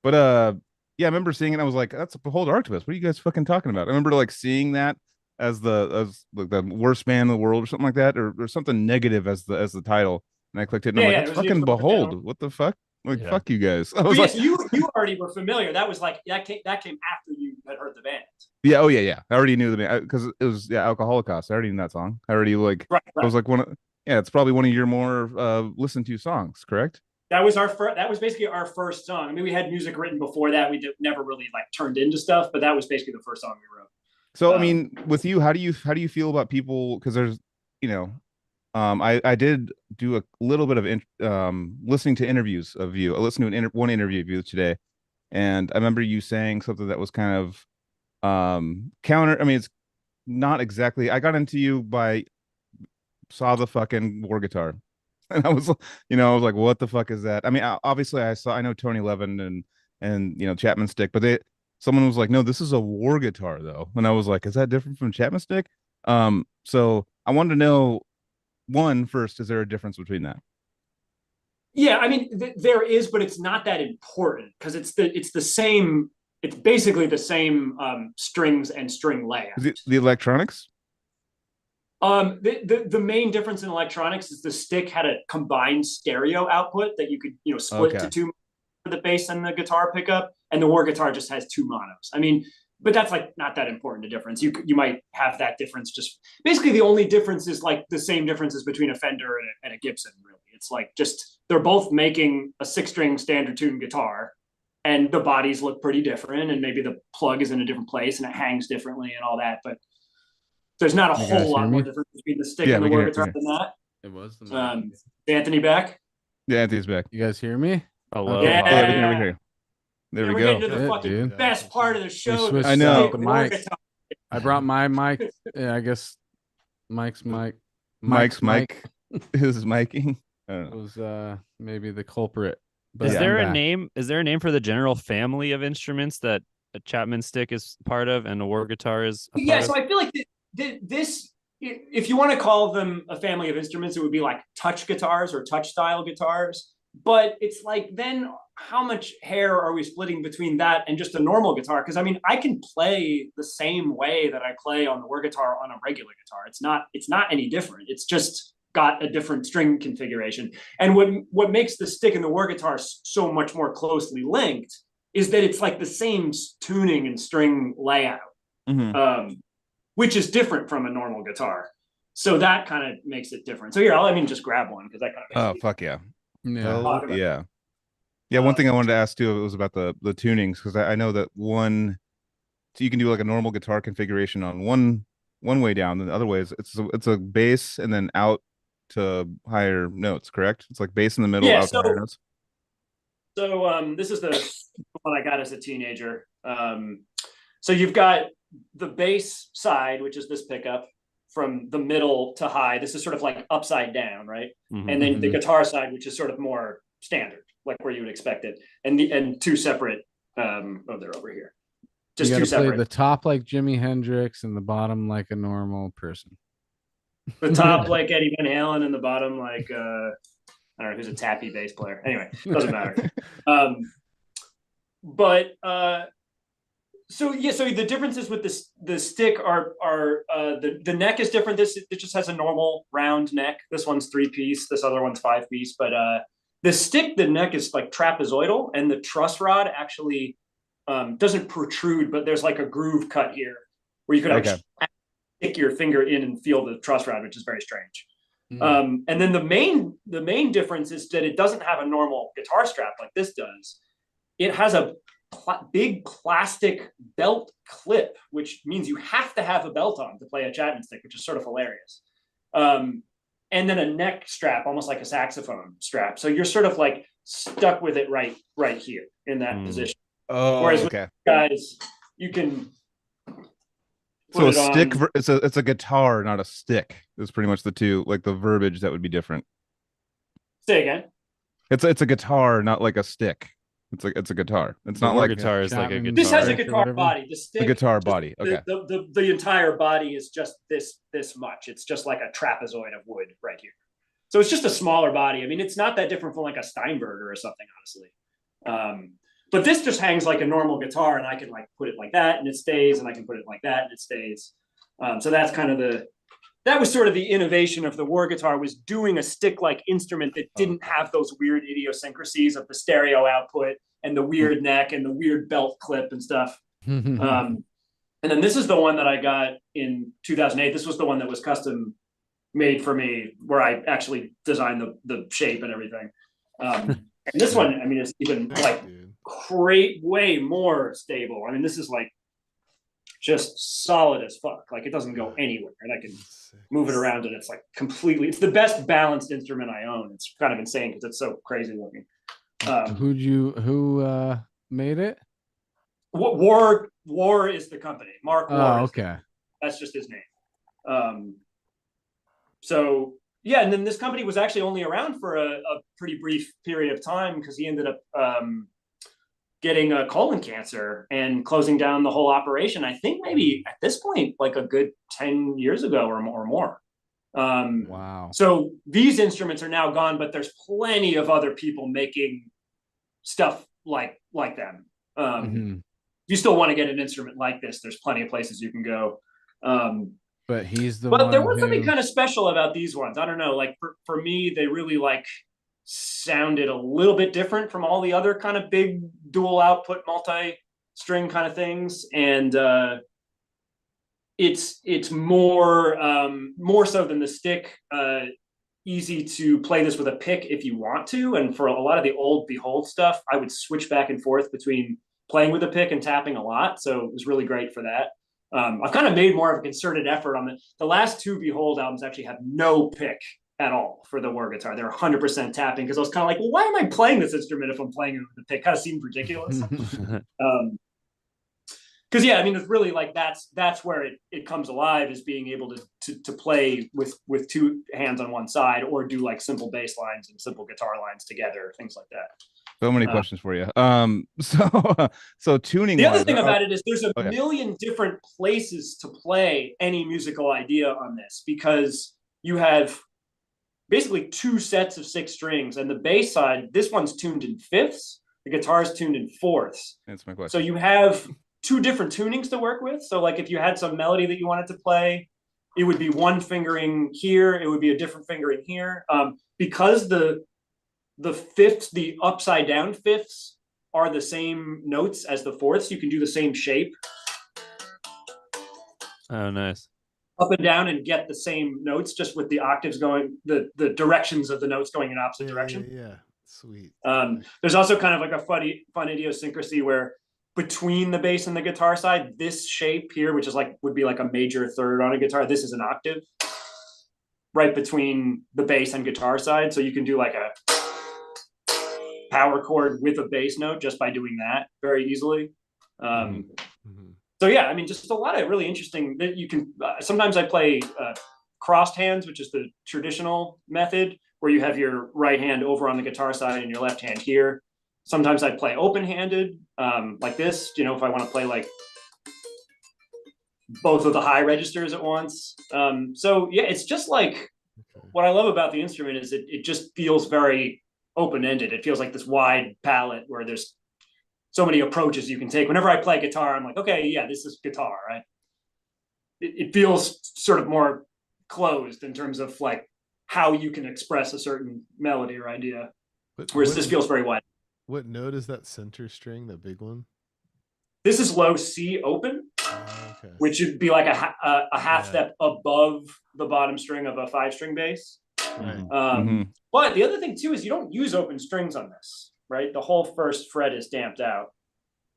But I remember seeing it. I was like, "That's a Behold Arctopus. What are you guys fucking talking about?" I remember like seeing that as the worst band in the world or something like that, or something negative as the title. And I clicked it, and I'm like, "It's fucking Behold. What the fuck? Like, fuck you guys." I was like, "You already were familiar. That was like that came after you had heard the band." Yeah. Oh yeah. I already knew the band because it was Alcoholica's. I already knew that song. I already like. Right. It was like one of. Yeah, it's probably one of your more listened to songs, correct? That was that was basically our first song. I mean, we had music written before that. We never really like turned into stuff, but that was basically the first song we wrote. So, I mean, with you, how do you feel about people? Because there's, you know, I did do a little bit of listening to interviews of you. I listened to one interview of you today, and I remember you saying something that was kind of counter. I mean, it's not exactly. I got into you saw the fucking Warr Guitar, and I was like, what the fuck is that? I mean, obviously I know Tony Levin and you know Chapman Stick, but someone was like, no, this is a Warr Guitar though, and I was like, is that different from Chapman Stick? So I wanted to know, first, is there a difference between that? Yeah, I mean, there is, but it's not that important because it's the same. It's basically the same strings and string layout. The electronics. The main difference in electronics is the stick had a combined stereo output that you could, you know, split to two for the bass and the guitar pickup, and the Warr Guitar just has two monos. I mean, but that's like not that important a difference. You might have that difference. Just basically the only difference is like the same differences between a Fender and a Gibson. Really, it's like just they're both making a 6-string standard tune guitar, and the bodies look pretty different, and maybe the plug is in a different place and it hangs differently and all that, but. There's not a You guys whole lot hear more me? difference between the stick Yeah, and the we can Warr hear- Guitar we than that. It was the Anthony back? Yeah, Anthony's back. You guys hear me? Hello. Okay. Yeah. Yeah, we can hear you. There Yeah, we we're go. getting to the Good, fucking dude. best part of the show. switched I know. stick the Warr mics. Guitar. I brought my mic. Yeah, I guess Mike's mic. Mike's mic mic is miking. I don't know. was maybe the culprit. But Is Yeah, there I'm a back. name? Is there a name for the general family of instruments that a Chapman stick is part of, and a Warr Guitar is a part Yeah, of? so I feel like this, if you want to call them a family of instruments, it would be like touch guitars or touch style guitars. But it's like, then how much hair are we splitting between that and just a normal guitar? Because I mean, I can play the same way that I play on the Warr Guitar on a regular guitar. It's not any different. It's just got a different string configuration. And what makes the stick and the Warr Guitar so much more closely linked is that it's like the same tuning and string layout, which is different from a normal guitar. So that kind of makes it different. So here, just grab one because that kind of Oh, fuck yeah. Yeah. Hell Talk about yeah. Yeah, one thing I wanted to ask too was about the tunings, because I know that so you can do like a normal guitar configuration on one way down, and the other way is it's a bass and then out to higher notes, correct? It's like bass in the middle, Yeah, out to higher notes. So this is the one I got as a teenager. So you've got the bass side, which is this pickup from the middle to high. This is sort of like upside down, right? Mhm. And then the guitar side, which is sort of more standard, like where you would expect it. And two separate, they're over here. Just you two gotta play separate. the top like Jimi Hendrix and the bottom like a normal person. The top like Eddie Van Halen and the bottom like I don't know who's a tappy bass player. Anyway, doesn't matter. So the differences with the stick are the neck is different. It just has a normal round neck. This one's 3-piece. This other one's 5-piece. But the stick, the neck is like trapezoidal, and the truss rod actually doesn't protrude, but there's like a groove cut here where you could actually stick your finger in and feel the truss rod, which is very strange. And then the main difference is that it doesn't have a normal guitar strap like this does. It has a big plastic belt clip, which means you have to have a belt on to play a Chapman stick, which is sort of hilarious. And then a neck strap, almost like a saxophone strap. So you're sort of like stuck with it right here in that position. Oh, Whereas okay. with guys, you can. So a stick, it's a guitar, not a stick. Is pretty much the two, like the verbiage that would be different. Say again. It's a guitar, not like a stick. It's a guitar. It's not Warr like Guitar is like a Chapman guitar. This has a or guitar whatever. body. The stick, the guitar just body. Okay. The entire body is just this much. It's just like a trapezoid of wood right here. So it's just a smaller body. I mean, it's not that different from like a Steinberger or something, honestly. But this just hangs like a normal guitar, and I can like put it like that and it stays, and I can put it like that and it stays. So that's kind of that was sort of the innovation of the Warr Guitar, was doing a stick-like instrument that didn't have those weird idiosyncrasies of the stereo output and the weird neck and the weird belt clip and stuff. And then this is the one that I got in 2008. This was the one that was custom made for me, where I actually designed the shape and everything. And this one, I mean, it's even like way more stable. I mean, this is like just solid as fuck. Like it doesn't go anywhere, and I can move it around, and it's like it's the best balanced instrument I own. It's kind of insane because it's so crazy looking. Who made it? Warr is the company. Mark Warr. Oh, okay. That's just his name. So yeah, and then this company was actually only around for a pretty brief period of time, because he ended up getting a colon cancer and closing down the whole operation. I think maybe at this point, like a good 10 years ago or more. Wow. So these instruments are now gone, but there's plenty of other people making stuff like them. If you still want to get an instrument like this, there's plenty of places you can go. But he's the But one there was something who- kind of special about these ones. I don't know, like for me, they really like sounded a little bit different from all the other kind of big dual output multi-string kind of things. And it's more so than the stick, easy to play this with a pick if you want to. And for a lot of the old Behold stuff, I would switch back and forth between playing with a pick and tapping a lot. So it was really great for that. I've kind of made more of a concerted effort on the last two Behold albums actually have no pick at all for the Warr Guitar. They're 100% tapping because I was kind of like, well, why am I playing this instrument if I'm playing it with the pick? Kind of seemed ridiculous. Because yeah, I mean, it's really like that's where it comes alive, is being able to play with two hands on one side, or do like simple bass lines and simple guitar lines together, things like that. So many questions for you. So tuning. The other thing about it is there's a million different places to play any musical idea on this, because you have basically two sets of 6 strings, and the bass side, this one's tuned in fifths, the guitar is tuned in fourths. That's my question. So you have 2 different tunings to work with. So like if you had some melody that you wanted to play, it would be one fingering here, it would be a different fingering here. Because the fifths, the upside down fifths are the same notes as the fourths, you can do the same shape. Oh, nice. Up and down and get the same notes, just with the octaves going, the directions of the notes going in opposite direction. Yeah, sweet. There's also kind of like a fun idiosyncrasy where between the bass and the guitar side, this shape here, which is like would be like a major third on a guitar, this is an octave right between the bass and guitar side. So you can do like a power chord with a bass note just by doing that very easily. So yeah, I mean, just a lot of really interesting that you can. Sometimes I play crossed hands, which is the traditional method, where you have your right hand over on the guitar side and your left hand here. Sometimes I play open-handed, like this. You know, if I want to play like both of the high registers at once. So yeah, it's just like what I love about the instrument is it just feels very open-ended. It feels like this wide palette where there's so many approaches you can take. Whenever I play guitar, I'm like, okay, yeah, this is guitar, right? It feels sort of more closed in terms of like how you can express a certain melody or idea. Whereas this feels very wide. What note is that center string, the big one? This is low C open, which would be like a half step above the bottom string of a 5-string bass. Right. But the other thing too is you don't use open strings on this, right? The whole first fret is damped out.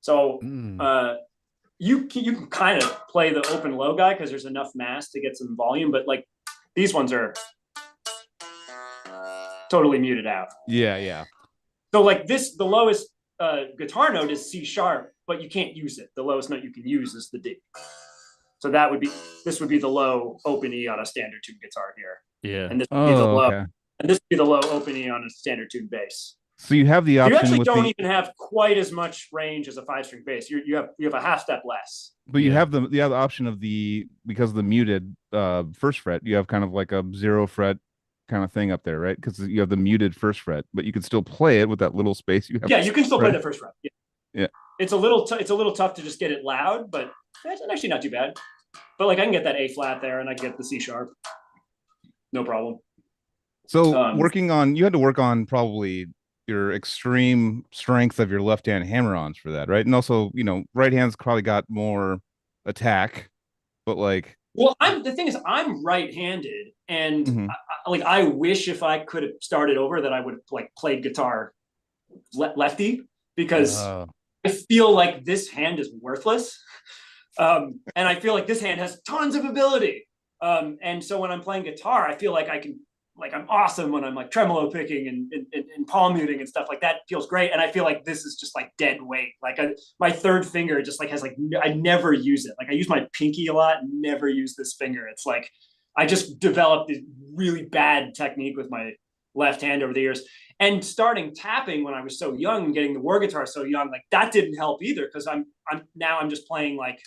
So you can kind of play the open low guy because there's enough mass to get some volume, but like these ones are totally muted out. Yeah. So like this, the lowest guitar note is C sharp, but you can't use it. The lowest note you can use is the D. So this would be the low open E on a standard tuned guitar here. Yeah. And this would be the low, and this would be the low open E on a standard tuned bass. So you have the option. You actually don't even have quite as much range as a 5-string bass. You have a half step less. But you have the option of because of the muted first fret, you have kind of like a 0 fret kind of thing up there, right? Because you have the muted first fret, but you can still play it with that little space you have. Yeah, you can still play the first fret. Yeah. It's a little tough to just get it loud, but it's actually not too bad. But like I can get that A flat there, and I get the C sharp, no problem. So you had to work on probably your extreme strength of your left hand hammer-ons for that, right? And also, right hand's probably got more attack, but like. Well, the thing is, I'm right-handed, and I wish if I could have started over that I would have like played guitar lefty, because I feel like this hand is worthless, and I feel like this hand has tons of ability. And so when I'm playing guitar, I feel like I'm awesome when I'm like tremolo picking and palm muting and stuff like that. Feels great, and I feel like this is just like dead weight. Like my third finger just like has like I never use it. Like I use my pinky a lot, never use this finger. It's like I just developed this really bad technique with my left hand over the years. And starting tapping when I was so young, getting the Warr Guitar so young, like that didn't help either, because I'm just playing like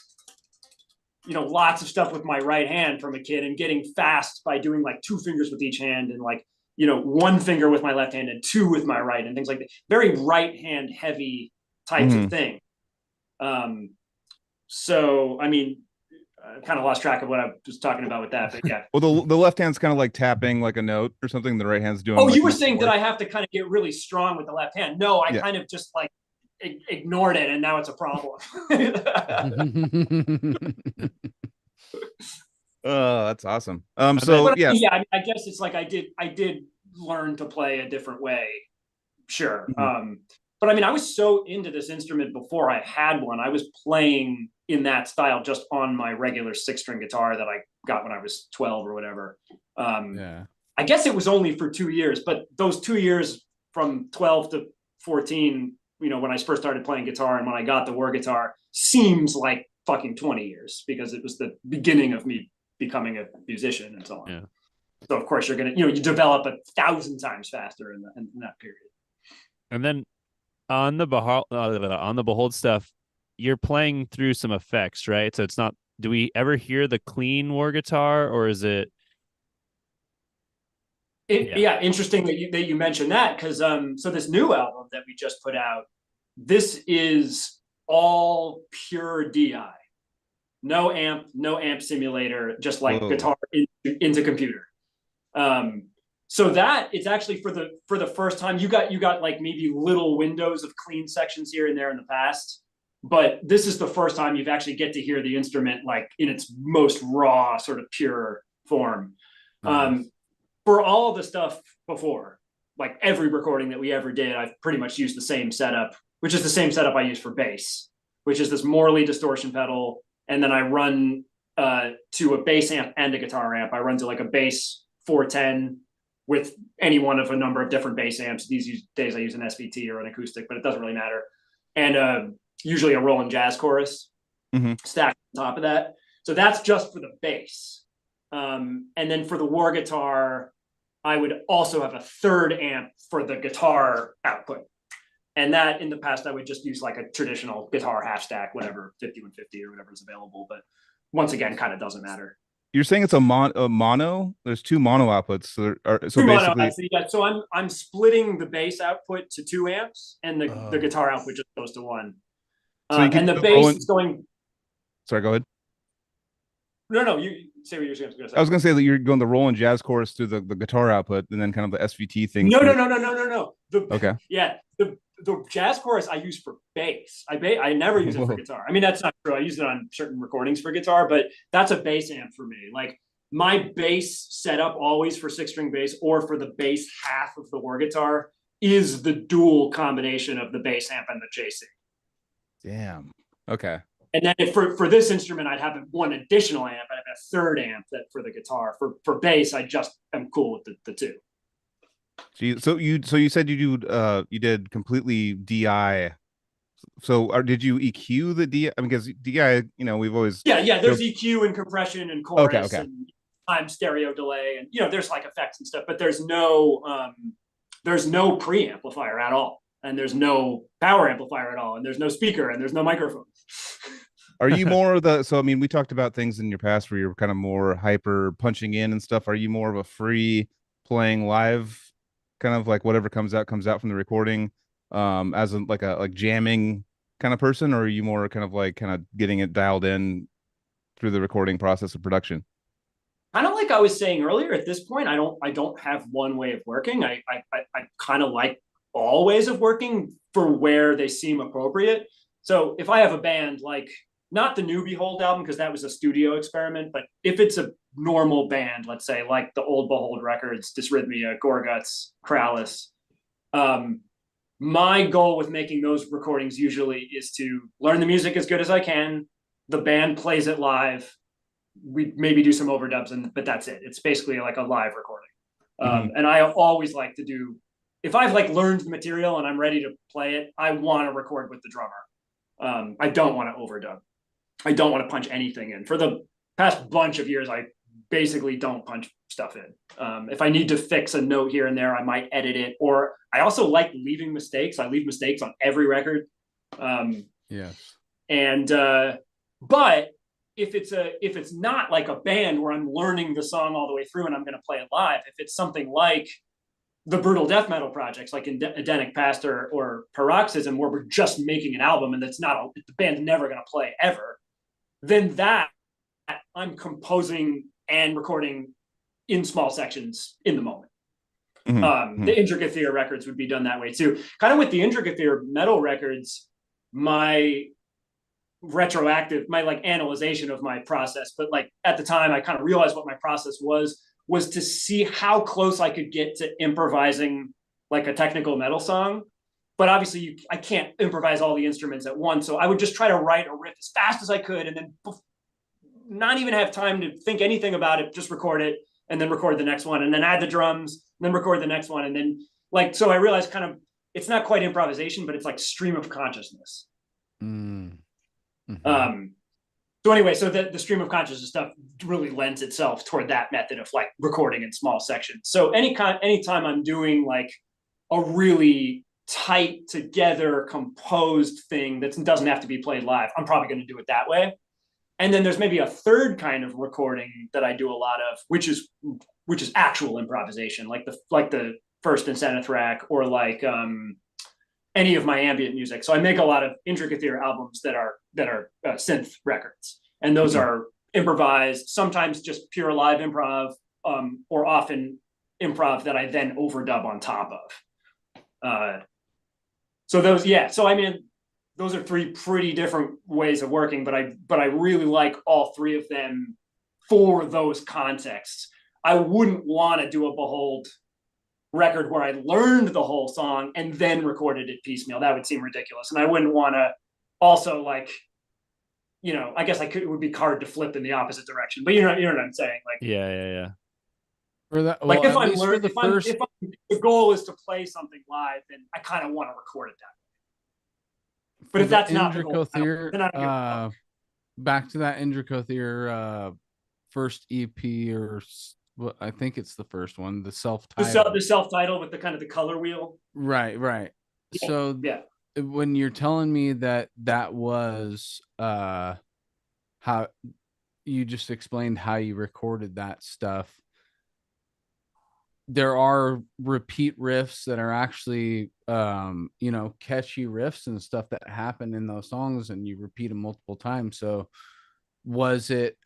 lots of stuff with my right hand from a kid, and getting fast by doing like 2 fingers with each hand, and like 1 finger with my left hand and 2 with my right, and things like that. Very right hand heavy types of thing. So I mean, I kind of lost track of what I was talking about with that, but yeah. Well, the left hand's kind of like tapping like a note or something. The right hand's doing. Oh, like you were saying that I have to kind of get really strong with the left hand. No, I kind of just like ignored it, and now it's a problem. Oh, that's awesome. I guess it's like I did learn to play a different way, sure. But I mean, I was so into this instrument before I had one. I was playing in that style just on my regular 6-string guitar that I got when I was 12 or whatever. Yeah. I guess it was only for 2 years, but those 2 years from 12 to 14, you know, when I first started playing guitar and when I got the Warr Guitar, seems like fucking 20 years because it was the beginning of me becoming a musician and so on. Yeah. So of course you're gonna, you know, you develop 1,000 times faster in that period. And then on the Behold stuff, you're playing through some effects, right? So it's not. Do we ever hear the clean Warr Guitar, or is it? Yeah, interesting that you mentioned that because so this new album that we just put out, this is all pure DI, no amp simulator, just like guitar into computer. So that it's actually for the first time you got like maybe little windows of clean sections here and there in the past, but this is the first time you've actually get to hear the instrument like in its most raw sort of pure form. For all the stuff before, like every recording that we ever did, I've pretty much used the same setup, which is the same setup I use for bass, which is this Morley distortion pedal, and then I run to a bass amp and a guitar amp. I run to like a bass 410 with any one of a number of different bass amps. These days I use an SVT or an acoustic, but it doesn't really matter. And usually a Roland jazz chorus stacked on top of that. So that's just for the bass. And then for the Warr Guitar, I would also have a third amp for the guitar output. And that in the past, I would just use like a traditional guitar half stack, whatever, 5150 or whatever is available. But once again, kind of doesn't matter. You're saying it's a mono? There's 2 mono outputs. So basically, so I'm splitting the bass output to 2 amps, and the guitar output just goes to 1. So you can and the bass is going. Sorry, go ahead. No, you say what you're going to say. I was going to say that you're going the Roland jazz chorus through the guitar output, and then kind of the SVT thing. No. Okay. Yeah, the jazz chorus I use for bass. I never use it for guitar. I mean, that's not true. I use it on certain recordings for guitar, but that's a bass amp for me. Like my bass setup always for 6-string bass or for the bass half of the Warr Guitar is the dual combination of the bass amp and the JC. Damn. Okay. And then for this instrument, I'd have 1 additional amp. I'd have a third amp that for the guitar. For bass, I just am cool with the 2. Gee, so you said you did completely DI. So did you EQ the DI? I mean, because DI, you know, we've always There's EQ and compression and chorus and time stereo delay and you know there's like effects and stuff, but there's no preamplifier at all, and there's no power amplifier at all, and there's no speaker and there's no microphone. Are you more so I mean, we talked about things in your past where you're kind of more hyper punching in and stuff. Are you more of a free playing live, kind of like whatever comes out from the recording, as like jamming kind of person, or are you more kind of getting it dialed in through the recording process of production? Kind of like I was saying earlier, at this point, I don't have one way of working. I kind of like all ways of working for where they seem appropriate. So if I have a band, like not the new Behold album, because that was a studio experiment, but if it's a normal band, let's say like the old Behold records, Dysrhythmia, Gorguts, Krallice, my goal with making those recordings usually is to learn the music as good as I can. The band plays it live. We maybe do some overdubs, but that's it. It's basically like a live recording. And I always like to do, if I've like learned the material and I'm ready to play it, I want to record with the drummer. I don't want to overdub. I don't want to punch anything in. For the past bunch of years, I basically don't punch stuff in. If I need to fix a note here and there, I might edit it. Or I also like leaving mistakes. I leave mistakes on every record. Yes. And but if it's not like a band where I'm learning the song all the way through and I'm going to play it live, if it's something like the brutal death metal projects like Edenic Past or Paroxysm, where we're just making an album and that's not the band's never going to play ever, then that I'm composing and recording in small sections in the moment. The Intricatheer records would be done that way too. Kind of with the Intricatheer metal records, my like analyzation of my process, but like at the time I kind of realized what my process was to see how close I could get to improvising like a technical metal song but obviously I can't improvise all the instruments at once. So I would just try to write a riff as fast as I could, and then not even have time to think anything about it, just record it, and then record the next one, and then add the drums, and then record the next one. And then like, so I realized kind of, it's not quite improvisation, but it's like stream of consciousness. So anyway, so the stream of consciousness stuff really lends itself toward that method of like recording in small sections. So anytime I'm doing like a really tight together composed thing that doesn't have to be played live, I'm probably going to do it that way. And then there's maybe a third kind of recording that I do a lot of, which is actual improvisation, like the first and center track, or like any of my ambient music. So I make a lot of Intricatheer albums that are synth records, and those are improvised, sometimes just pure live improv, or often improv that I then overdub on top of. So those, so I mean, those are three pretty different ways of working, but I really like all three of them for those contexts. I wouldn't want to do a Behold record where I learned the whole song and then recorded it piecemeal. That would seem ridiculous. And I wouldn't want to also, like, you know, I guess it would be hard to flip in the opposite direction, but you know what I'm saying? Like, yeah. For that, like well, if I'm learning, if the goal is to play something live, then I kind of want to record it that way. But if that's not the goal, then I don't back to that Intricatheer first EP, or well, I think it's the first one, the self-titled. The self-title with the kind of the color wheel. Right. Yeah. So when you're telling me that was how you just explained how you recorded that stuff, there are repeat riffs that are actually you know, catchy riffs and stuff that happen in those songs, and you repeat them multiple times. So was it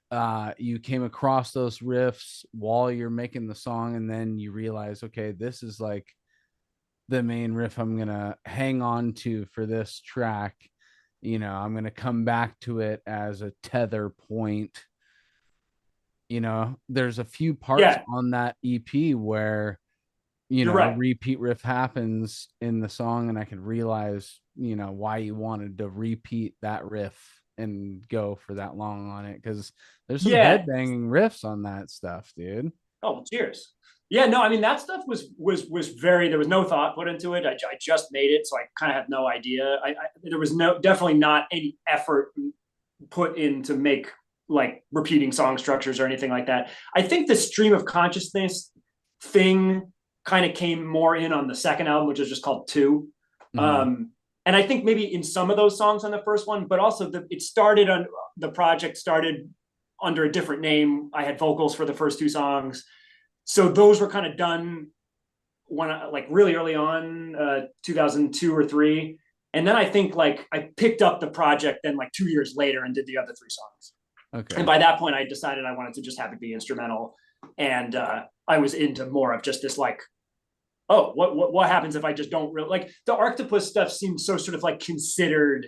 you came across those riffs while you're making the song, and then you realize, okay, this is like the main riff I'm gonna hang on to for this track, you know, I'm gonna come back to it as a tether point? You know, there's a few parts on that EP where, you know, a repeat riff happens in the song, and I could realize, you know, why you wanted to repeat that riff and go for that long on it, because there's some headbanging riffs on that stuff, dude. Oh, cheers. Yeah, no, I mean, that stuff was very, there was no thought put into it. I just made it, so I kind of had no idea. There was definitely not any effort put in to make like repeating song structures or anything like that. I think the stream of consciousness thing kind of came more in on the second album, which is just called 2. And I think maybe in some of those songs on the first one, but also the project started under a different name. I had vocals for the first 2 songs. So those were kind of done when like really early on, 2002 or 3. And then I think like I picked up the project then like 2 years later and did the other 3 songs. Okay. And by that point I decided I wanted to just have it be instrumental. And I was into more of just this like, oh, what happens if I just don't really, like, the Arctopus stuff seemed so sort of like considered,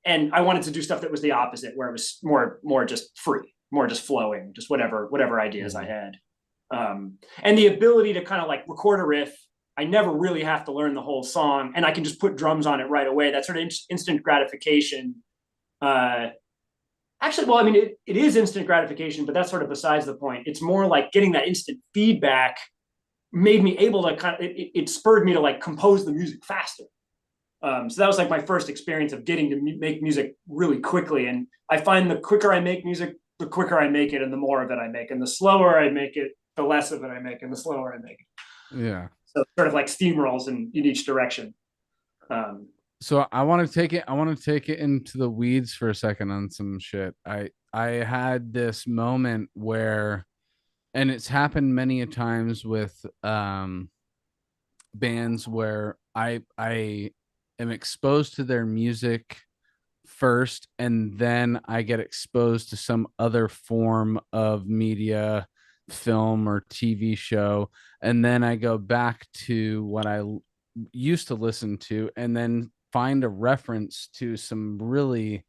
and I wanted to do stuff that was the opposite, where it was more just free, more just flowing, just whatever ideas I had. And the ability to kind of like record a riff, I never really have to learn the whole song, and I can just put drums on it right away. That sort of instant gratification. Actually, well, I mean, it is instant gratification, but that's sort of besides the point. It's more like getting that instant feedback made me able to kind of, it spurred me to like compose the music faster. So that was like my first experience of getting to make music really quickly. And I find the quicker I make music, the quicker I make it, and the more of it I make. And the slower I make it, the less of it I make, and the slower I make it. Yeah. So it sort of like steamrolls in each direction. So I want to take it into the weeds for a second on some shit. I had this moment where, and it's happened many a times with bands where I am exposed to their music first, and then I get exposed to some other form of media, film or TV show, and then I go back to what I used to listen to, and then find a reference to some really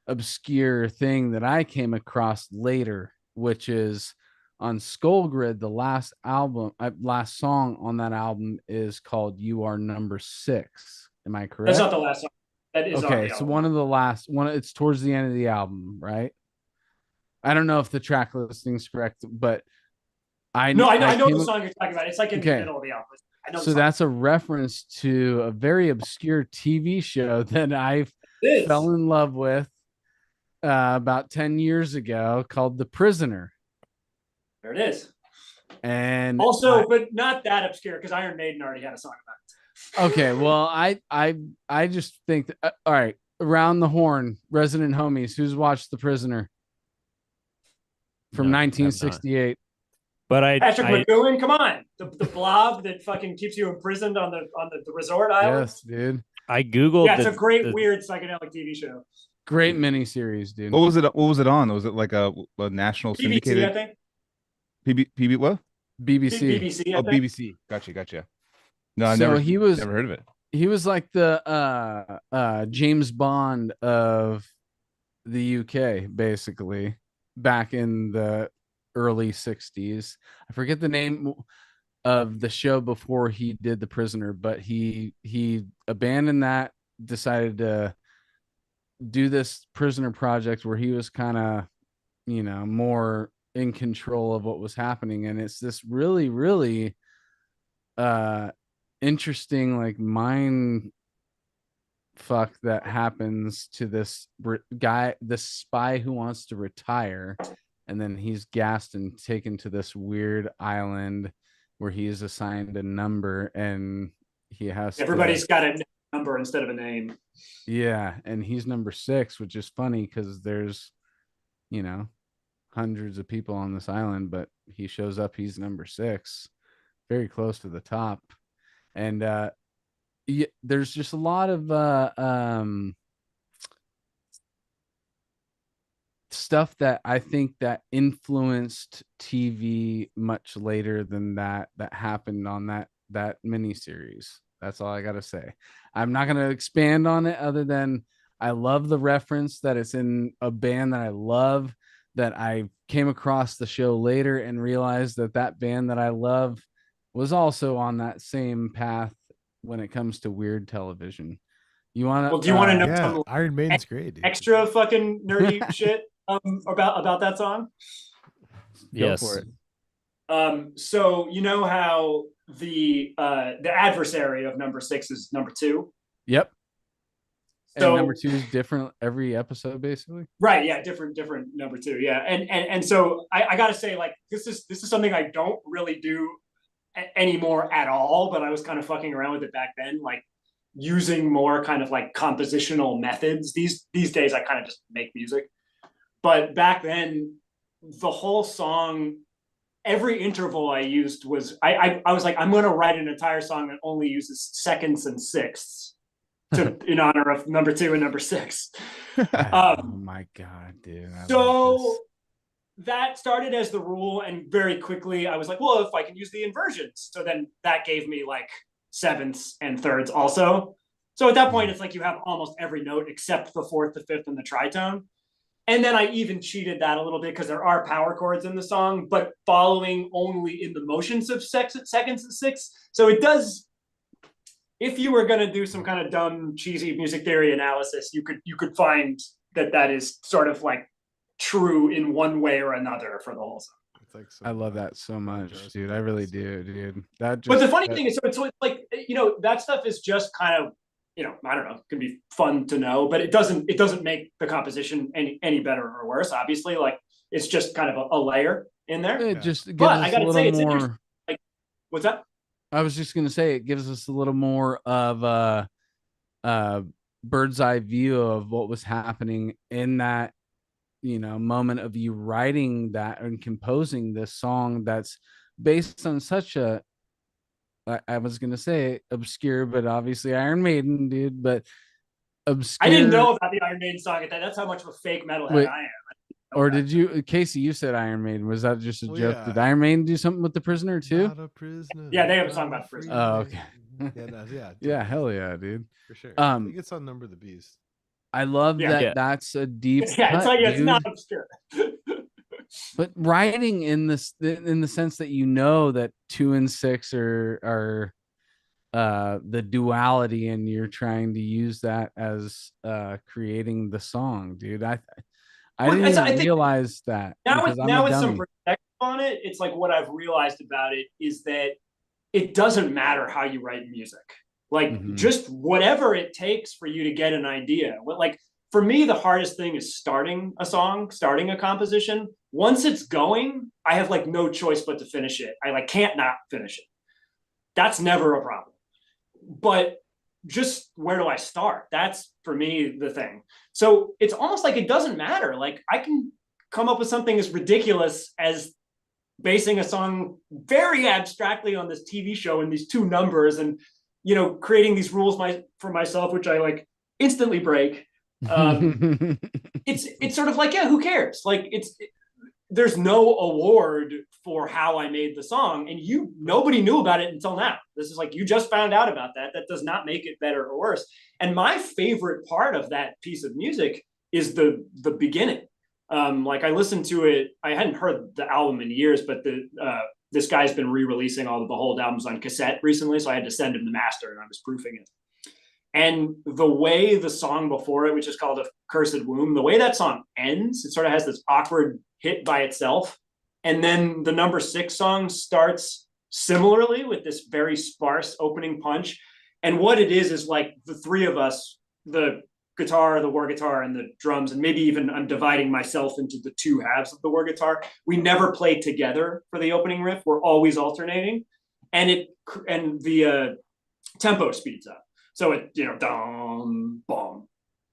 obscure thing that I came across later, which is On Skull Grid, the last song on that album is called "You Are Number 6." Am I correct? That's not the last song. That is on Okay, the so album. one of the last one. It's towards the end of the album, right? I don't know if the track listing's correct, but I know the came song you're talking about. It's like in the middle of the album. I know. So that's a reference to a very obscure TV show that I fell in love with about 10 years ago called The Prisoner. There it is. And also, but not that obscure because Iron Maiden already had a song about it. Okay, well, I just think that, all right, around the horn, resident homies, who's watched The Prisoner from 1968? But Patrick McGowan, come on, the blob that fucking keeps you imprisoned on the resort island. Yes, dude. I googled. Yeah, it's a great weird psychedelic TV show. Great miniseries, dude. What was it? What was it on? Was it like a national syndicated? BBC, I think. PB what? BBC. BBC. Oh, BBC. Gotcha. No, I never heard of it. He was like the James Bond of the UK, basically, back in the early 60s. I forget the name of the show before he did The Prisoner, but he abandoned that, decided to do this prisoner project where he was kind of, more in control of what was happening. And it's this really, really interesting, like, mind fuck that happens to this guy, this spy who wants to retire, and then he's gassed and taken to this weird island where he is assigned a number, and he has everybody's got a number instead of a name. Yeah, and he's number 6, which is funny because there's hundreds of people on this island, but he shows up, he's number 6, very close to the top. And there's just a lot of stuff that I think that influenced TV much later than that happened on that miniseries. That's all I gotta say. I'm not gonna expand on it other than I love the reference that it's in a band that I love, that I came across the show later and realized that band that I love was also on that same path when it comes to weird television. You want to? Well, do you want to know some Iron Maiden's great, dude. Extra fucking nerdy shit about that song? Yes. Go for it. So you know how the adversary of number 6 is number 2? Yep. So and number 2 is different every episode, basically. Right. Yeah. Different number 2. Yeah. And so I gotta say, like, this is something I don't really do anymore at all, but I was kind of fucking around with it back then, like using more kind of like compositional methods. These days I kind of just make music, but back then the whole song, every interval I used was I was like, I'm going to write an entire song that only uses seconds and sixths in honor of number 2 and number 6. Oh my God, dude. So that started as the rule, and very quickly I was like, well, if I can use the inversions. So then that gave me like sevenths and thirds also. So at that point, it's like you have almost every note except the 4th, the 5th, and the tritone. And then I even cheated that a little bit because there are power chords in the song, but following only in the motions of seconds and sixths. So it does, if you were going to do some kind of dumb, cheesy music theory analysis, you could find that is sort of like true in one way or another for the whole song. It's like I love that so much, dude. I really do, dude. But the funny thing is, so it's like, that stuff is just kind of, I don't know, it can be fun to know, but it doesn't make the composition any better or worse. Obviously, like, it's just kind of a layer in there. It just gives but us I gotta a say, little it's more. like, what's that? I was just gonna say it gives us a little more of a bird's eye view of what was happening in that moment of you writing that and composing this song that's based on such a, I was gonna say obscure, but obviously Iron Maiden, dude. But obscure. I didn't know about the Iron Maiden song at that. That's how much of a fake metalhead I am. Or did you, Casey? You said Iron Maiden. Was that just a joke? Yeah. Did Iron Maiden do something with The Prisoner too? Not a prisoner. Yeah, they have a song about Prisoner. Oh, okay. Yeah, hell yeah, dude. For sure. I think it's on Number of the Beast. I love that. That's a deep. Yeah, cut, it's like it's not obscure. But writing in the sense that you know that 2 and 6 are the duality, and you're trying to use that as creating the song, dude. I Well, didn't even I think realize that now because I'm a with some dummy. perspective on it, it's like what I've realized about it is that it doesn't matter how you write music. Like Mhm. just whatever it takes for you to get an idea. Like for me, the hardest thing is starting a song, starting a composition. Once it's going, I have like no choice but to finish it. I like can't not finish it. That's never a problem. But just where do I start? That's for me the thing. So it's almost like it doesn't matter. Like I can come up with something as ridiculous as basing a song very abstractly on this TV show and these two numbers, and creating these rules for myself, which I like instantly break. It's sort of like, yeah, who cares? Like there's no award for how I made the song, and nobody knew about it until now. This is like you just found out about that. That does not make it better or worse. And my favorite part of that piece of music is the beginning. Like I listened to it. I hadn't heard the album in years, but this guy's been re-releasing all the Behold albums on cassette recently, so I had to send him the master, and I was proofing it. And the way the song before it, which is called A Cursed Womb, the way that song ends, it sort of has this awkward hit by itself. And then the number 6 song starts similarly with this very sparse opening punch. And what it is like the three of us, the guitar, the Warr Guitar, and the drums, and maybe even I'm dividing myself into the two halves of the Warr Guitar. We never play together for the opening riff. We're always alternating. And the tempo speeds up. So it, dum, bum,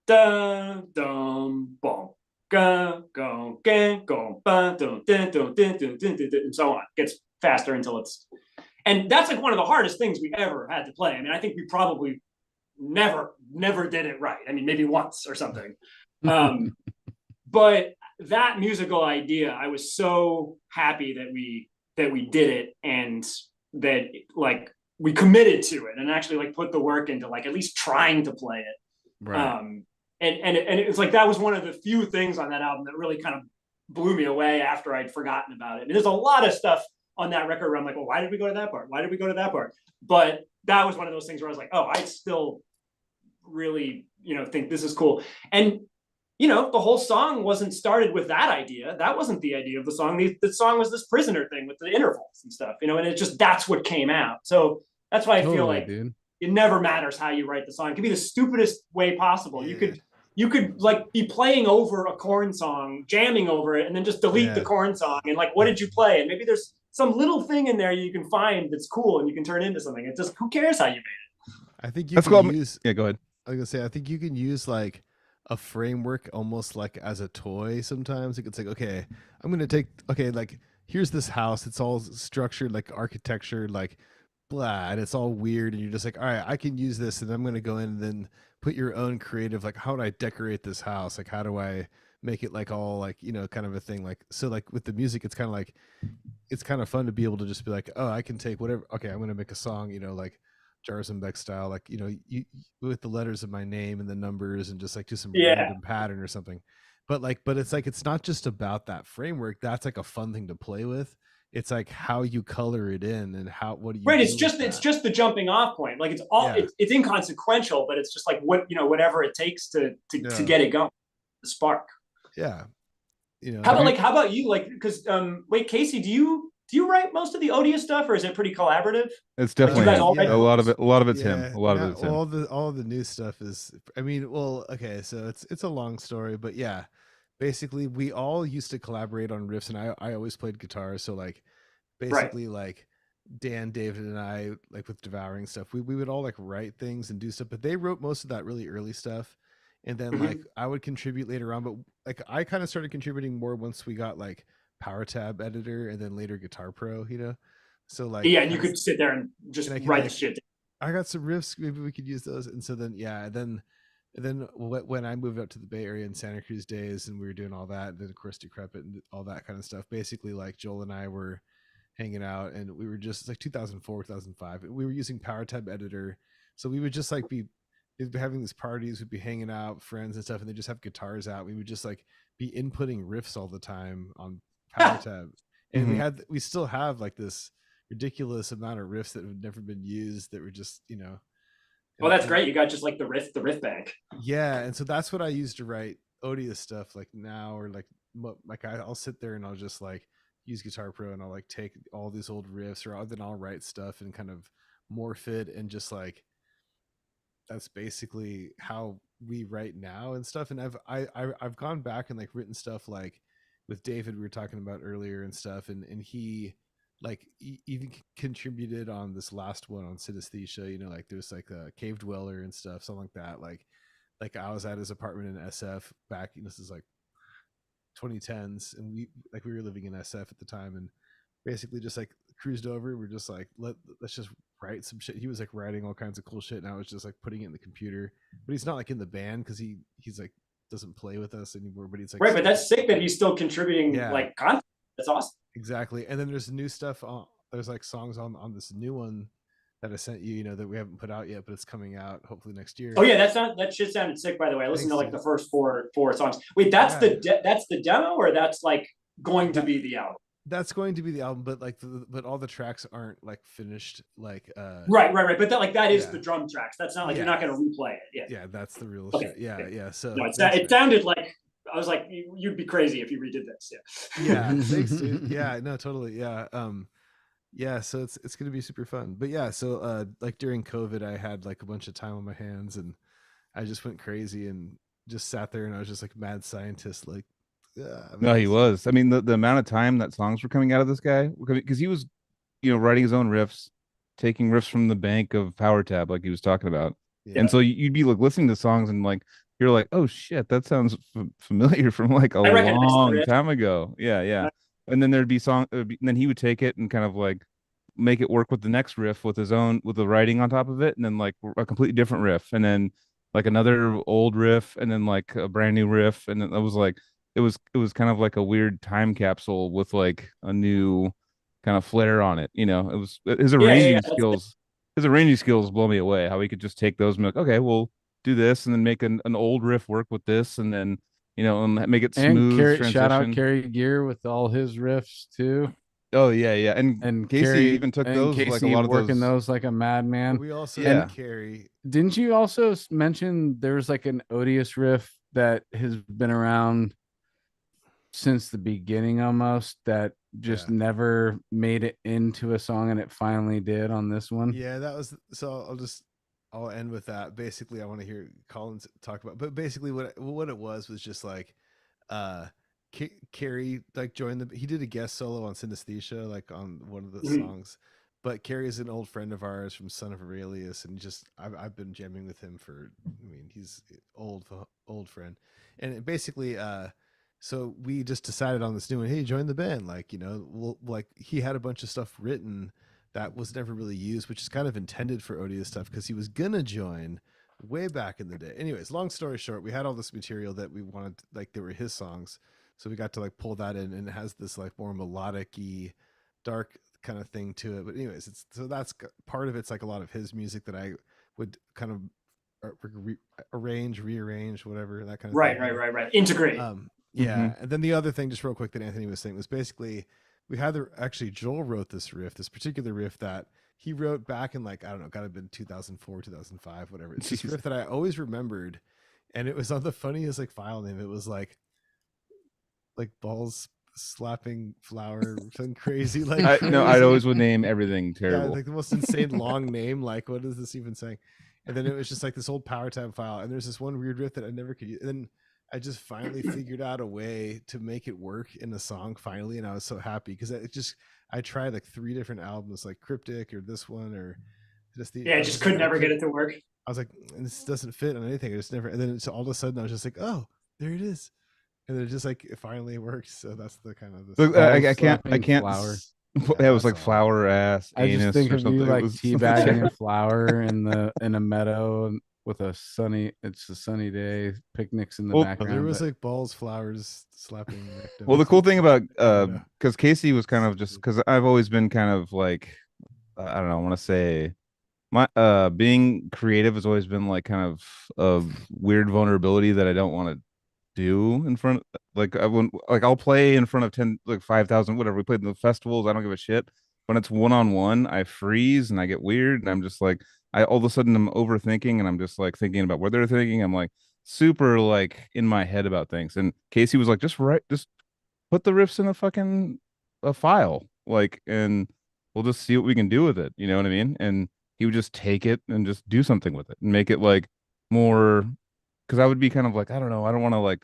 da, dum, bum, ga, go, ga, go, ba, dum, din, dum, din, dum, din, din, din, and so on. It gets faster until it's, and that's like one of the hardest things we ever had to play. I mean, I think we probably never did it right. I mean, maybe once or something. But that musical idea, I was so happy that we did it, and that like we committed to it and actually like put the work into like at least trying to play it. Right. And it's like that was one of the few things on that album that really kind of blew me away after I'd forgotten about it. I mean, there's a lot of stuff on that record where I'm like, well, why did we go to that part? Why did we go to that part? But that was one of those things where I was like, oh, I still really, think this is cool. And the whole song wasn't started with that idea. That wasn't the idea of the song. The song was this prisoner thing with the intervals and stuff, and it just, that's what came out. So that's why I feel like dude. It never matters how you write the song. It could be the stupidest way possible. Yeah. You could like be playing over a Korn song, jamming over it, and then just delete the Korn song. And like, what did you play? And maybe there's some little thing in there you can find that's cool and you can turn into something. It's just, who cares how you made it? I think you That's can called. use. Yeah, go ahead. I was gonna say, I think you can use like a framework almost like as a toy. Sometimes it's like, okay, I'm gonna take, like here's this house. It's all structured like architecture, like blah, and it's all weird, and you're just like, all right, I can use this, and I'm gonna go in and then put your own creative, like, how do I decorate this house? Like, how do I make it like all like, kind of a thing. Like, so like with the music, it's kind of like, it's kind of fun to be able to just be like, oh, I can take whatever. Okay, I'm gonna make a song, like Jarzenbeck style, like, you with the letters of my name and the numbers, and just like do some random pattern or something. But it's like, it's not just about that framework. That's like a fun thing to play with. It's like how you color it in, and what do you right. It's just the jumping off point. Like it's all it's inconsequential, but it's just like whatever it takes to get it going, the spark. Yeah. How about you? Like, because wait, Casey, do you write most of the Odia stuff, or is it pretty collaborative? It's definitely a lot of it's him. A lot of it's him. All the new stuff is, I mean, well, okay, so it's a long story, but yeah, basically we all used to collaborate on riffs, and I always played guitar, so like basically like Dan, David, and I, like with Devouring stuff, we would all like write things and do stuff, but they wrote most of that really early stuff. And then like I would contribute later on, but like I kind of started contributing more once we got like Power Tab Editor, and then later Guitar Pro, so like, yeah, and you could sit there and just write the shit. I got some riffs, maybe we could use those. And so then then when I moved out to the Bay Area in Santa Cruz days, and we were doing all that, and then of course Decrepit and all that kind of stuff, basically like Joel and I were hanging out, and we were just like 2004 2005, and we were using Power Tab Editor, so we would just like be having these parties, we'd be hanging out, friends and stuff, and they just have guitars out. We would just like be inputting riffs all the time on Power Tab, and Mhm. we still have like this ridiculous amount of riffs that have never been used that were just Oh, that's and great. You got just like the riff bank. yeah, and so that's what I use to write Odious stuff like now, or like I'll sit there and I'll just like use Guitar Pro and I'll like take all these old riffs, or then I'll write stuff and kind of morph it, and just like that's basically how we write now and stuff. And I've gone back and like written stuff like with David we were talking about earlier and stuff, and he like even contributed on this last one on synesthesia, like there's like a cave dweller and stuff, something like that. Like I was at his apartment in SF back, this is like 2010s, and we were living in SF at the time, and basically just like cruised over. We're just like, let's just write some shit. He was like writing all kinds of cool shit, and I was just like putting it in the computer. But he's not like in the band because he's like doesn't play with us anymore. But he's like Right, but that's sick that he's still contributing like content. That's awesome. Exactly. And then there's new stuff on. There's like songs on this new one that I sent you, that we haven't put out yet, but it's coming out hopefully next year. Oh yeah, that shit sounded sick. By the way, I listened to like the first four songs. Wait, that's the demo, or that's like going to be the album? That's going to be the album, but like but all the tracks aren't like finished. Like right. But that is the drum tracks. That's not like you're not going to replay it. Yeah, that's the real shit. Okay. Yeah. So no, it sounded like I was like, you'd be crazy if you redid this. Yeah. Thanks, dude. Yeah. No, totally. Yeah. Yeah, so it's gonna be super fun. But yeah, so like during COVID I had like a bunch of time on my hands, and I just went crazy and just sat there, and I was just like mad scientist, like no, he was. I mean, the amount of time that songs were coming out of this guy, because he was, writing his own riffs, taking riffs from the bank of Power Tab, like he was talking about. Yeah. And so you'd be like listening to songs and like you're like, oh shit, that sounds familiar from like a long time ago. Yeah. And then there'd be then he would take it and kind of like make it work with the next riff with the writing on top of it, and then like a completely different riff, and then like another old riff, and then like a brand new riff, and then it was like it was kind of like a weird time capsule with like a new kind of flair on it. It was his arranging skills. His arranging skills blow me away. How he could just take those and be like, okay, we'll do this, and then make an old riff work with this, and then and make it smooth. And shout out Kerry Gear with all his riffs too. Oh yeah, and Casey Kerry, even took those Casey like a lot of working those like a madman. We also had Kerry. Didn't you also mention there was like an Odious riff that has been around since the beginning almost, that just never made it into a song, and it finally did on this one? Yeah, that was so. I'll end with that. Basically, I want to hear Colin talk about. But basically, what it was just like, Kerry like joined he did a guest solo on synesthesia, like on one of the songs. But Kerry is an old friend of ours from Son of Aurelius, and just I've been jamming with him for. I mean, he's old friend, and basically, so we just decided on this new one. Hey, join the band. Like like he had a bunch of stuff written that was never really used, which is kind of intended for Odious stuff because he was gonna join way back in the day. Anyways, long story short, we had all this material that we wanted, like they were his songs, so we got to like pull that in, and it has this like more melodic-y, dark kind of thing to it. But anyways, that's part of it's like a lot of his music that I would kind of rearrange, whatever, that kind of thing. Right. Integrate. Yeah, and then the other thing, just real quick, that Anthony was saying was basically we had actually Joel wrote this particular riff that he wrote back in like, I don't know, gotta have been 2004, 2005, whatever. It's this riff that I always remembered, and it was on the funniest like file name. It was like balls slapping flower, something crazy. Like no, I'd always would name everything terrible. Yeah, like the most insane long name. Like, what is this even saying? And then it was just like this old Power Tab file, and there's this one weird riff that I never could use. And then I just finally figured out a way to make it work in the song finally, and I was so happy because I tried like 3 different albums, like Cryptic or this one or just the I just could never get it to work. I was like, this doesn't fit on anything. I just never. And then all of a sudden I was just like, oh, there it is, and then it just like it finally worked. So that's the kind of the. Look, I can't. Flower. Yeah, it was like flower ass. I just think of you like teabagging a flower in a meadow with a sunny day, picnics in the background. There was like balls, flowers slapping. Well, the cool thing about because Casey was kind of just because I've always been kind of like I don't know, I want to say my being creative has always been like kind of a weird vulnerability that I don't want to do in front like I wouldn't like I'll play in front of 10 like 5,000 whatever we played in the festivals. I don't give a shit. When it's one-on-one, I freeze and I get weird and I'm just like I all of a sudden I'm overthinking and I'm just like thinking about what they're thinking. I'm like super like in my head about things. And Casey was like, just put the riffs in a file, like, and we'll just see what we can do with it. You know what I mean? And he would just take it and just do something with it and make it like more because I would be kind of like, I don't know, I don't want to like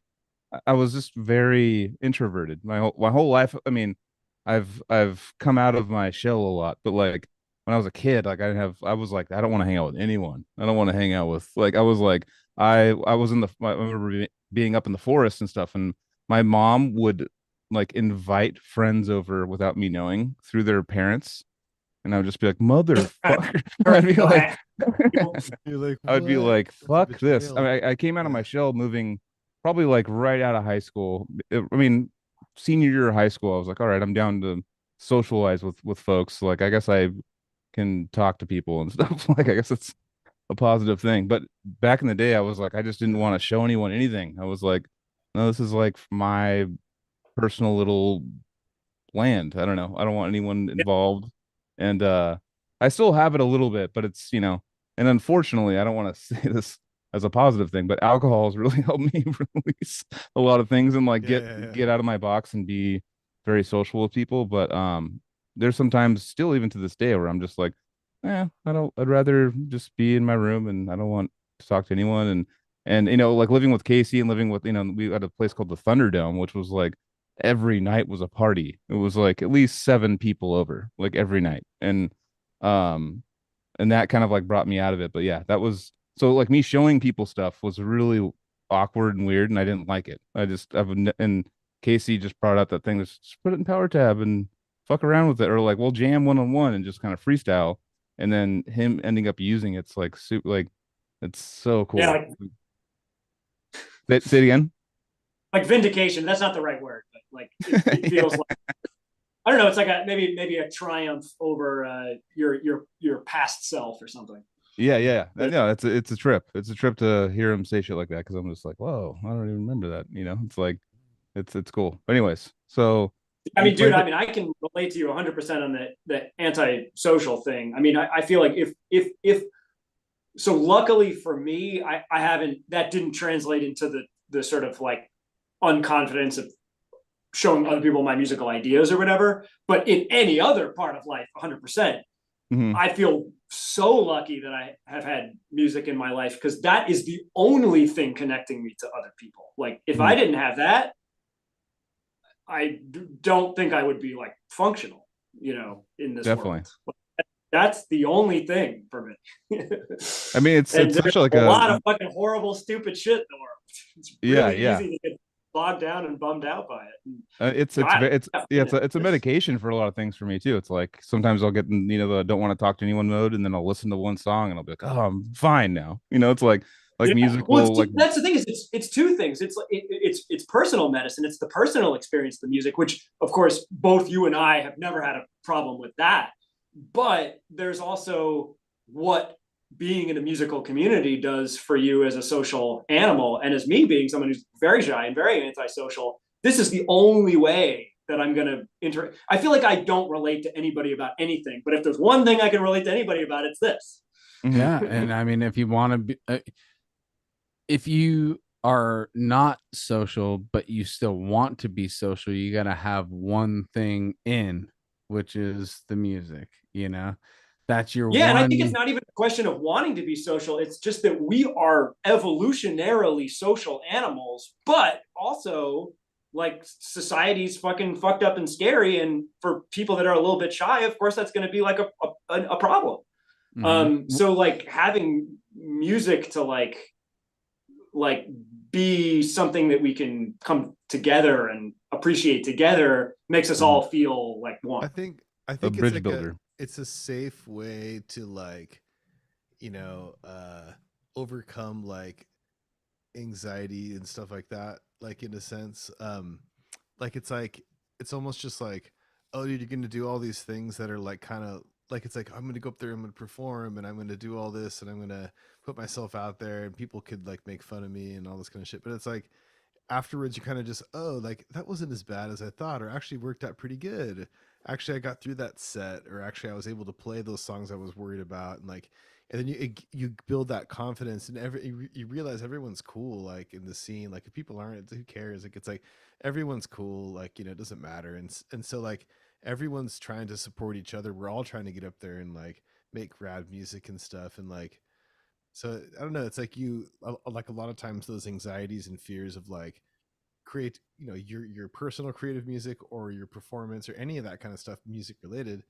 I was just very introverted my whole life. I mean, I've come out of my shell a lot, but like when I was a kid, like I was like, I don't want to hang out with anyone. I don't want to hang out with like I was like I was I remember being up in the forest and stuff, and my mom would like invite friends over without me knowing through their parents, and I would just be like, motherfucker. I'd be like, You're like, I would be "What? like, That's a fuck this. I betrayal." mean, I came out of Yeah. my shell moving probably like right out of high school. I mean, senior year of high school, I was like, all right, I'm down to socialize with folks. Like, I guess I can talk to people and stuff. Like, I guess it's a positive thing. But back in the day, I was like, I just didn't want to show anyone anything. I was like, no, this is like my personal little land. I don't know. I don't want anyone involved. And I still have it a little bit, but it's, and unfortunately, I don't want to say this as a positive thing, but alcohol has really helped me release a lot of things and like Yeah, yeah, yeah. get out of my box and be very social with people. But there's sometimes still even to this day where I'm just like, I'd rather just be in my room and I don't want to talk to anyone. And like living with Casey and living with, we had a place called the Thunderdome, which was like every night was a party. It was like at least 7 people over, like every night. Um and that kind of like brought me out of it. But yeah, that was so like me showing people stuff was really awkward and weird, and I didn't like it. And Casey just brought out that thing. Just put it in Power Tab and fuck around with it, or like we'll jam one-on-one and just kind of freestyle. And then him ending up using it's like super like it's so Yeah, cool. Say it again. like vindication. That's not the right word, but like it feels like I don't know. It's like maybe a triumph over your past self or something. Yeah. No, it's a trip. It's a trip to hear him say shit like that because I'm just like, whoa, I don't even remember that. It's like it's cool. But anyways, so I you mean, dude, played I the mean, I can relate to you 100% on the anti-social thing. I mean, I feel like if so luckily for me, I haven't that didn't translate into the sort of like unconfidence of showing other people my musical ideas or whatever. But in any other part of life, 100%, Mhm. I feel so lucky that I have had music in my life because that is the only thing connecting me to other people. Like if I Mhm. didn't have that, I don't think I would be like functional, in this Definitely. world. That's the only thing for me. I mean, it's And it's there's such like a a lot of fucking horrible, stupid shit in the world. It's yeah, really yeah. easy to get bogged down and bummed out by it. And It's it's God, ve- it's yeah, it's a medication for a lot of things for me too. It's like sometimes I'll get in, the don't want to talk to anyone mode, and then I'll listen to one song and I'll be like, oh, I'm fine now. It's like yeah. music Well, will like that's the thing is it's two things. It's like it's personal medicine. It's the personal experience, the music, which of course both you and I have never had a problem with that. But there's also what being in a musical community does for you as a social animal, and as me being someone who's very shy and very antisocial. This is the only way that I'm going to I feel like I don't relate to anybody about anything, but if there's one thing I can relate to anybody about, it's this. Mhm. Yeah, and I mean, if you want to be, if you are not social but you still want to be social, you got to have one thing in, which is the music. That's your Yeah, and I think it's one. not even a question of wanting to be social. It's just that we are evolutionarily social animals, but also like society's fucking fucked up and scary. And for people that are a little bit shy, of course, that's going to be like a problem. So like having music to like be something that we can come together and appreciate together makes us all feel like I one. think A it's bridge like builder. it's a safe way to like, you know, overcome like anxiety and stuff like that. Like in a sense, like it's almost just like, oh, dude, you're gonna do all these things that are like kind of like it's like I'm gonna go up there, I'm gonna perform, and I'm gonna do all this, and I'm gonna put myself out there, and people could like make fun of me and all this kind of shit. But it's like afterwards you kind of just, oh, like that wasn't as bad as I thought, or actually worked out pretty good. Actually, I got through that set, or actually I was able to play those songs I was worried about, and like, and then you build that confidence, and you realize everyone's cool, like in the scene. Like if people aren't, who cares? Like it's like everyone's cool, like, you know, it doesn't matter. And so like everyone's trying to support each other. We're all trying to get up there and like make rad music and stuff, and like, so I don't know, it's like like a lot of times those anxieties and fears of like create, you know, your personal creative music or your performance or any of that kind of stuff music related,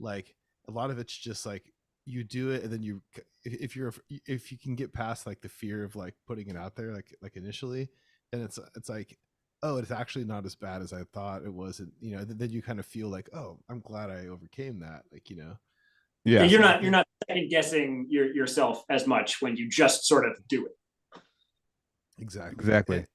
like a lot of it's just like you do it, and then you, if you can get past like the fear of like putting it out there, like initially, then it's like, oh, it's actually not as bad as I thought it was. And you know, then you kind of feel like, oh, I'm glad I overcame that, like, you know. Yeah. You're not second guessing yourself as much when you just sort of do it. Exactly.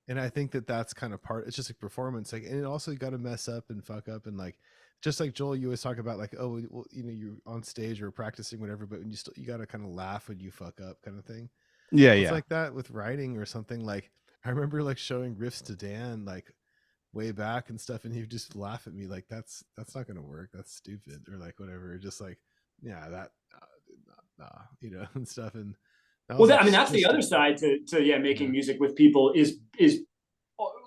And I think that's kind of part, it's just like performance, like, and it also, you got to mess up and fuck up, and like, just like Joel, you always talk about like, oh, well, you know, you're on stage or practicing whatever, but when you got to kind of laugh when you fuck up, kind of thing. Yeah. It's Yeah. like that with writing or something. Like I remember like showing riffs to Dan like way back and stuff, and he would just laugh at me like, that's not gonna work, that's stupid, or like whatever, just like, yeah, that nah, you know, and stuff. And that Well, was, like, I mean, that's so the other stupid. side to making Yeah. music with people is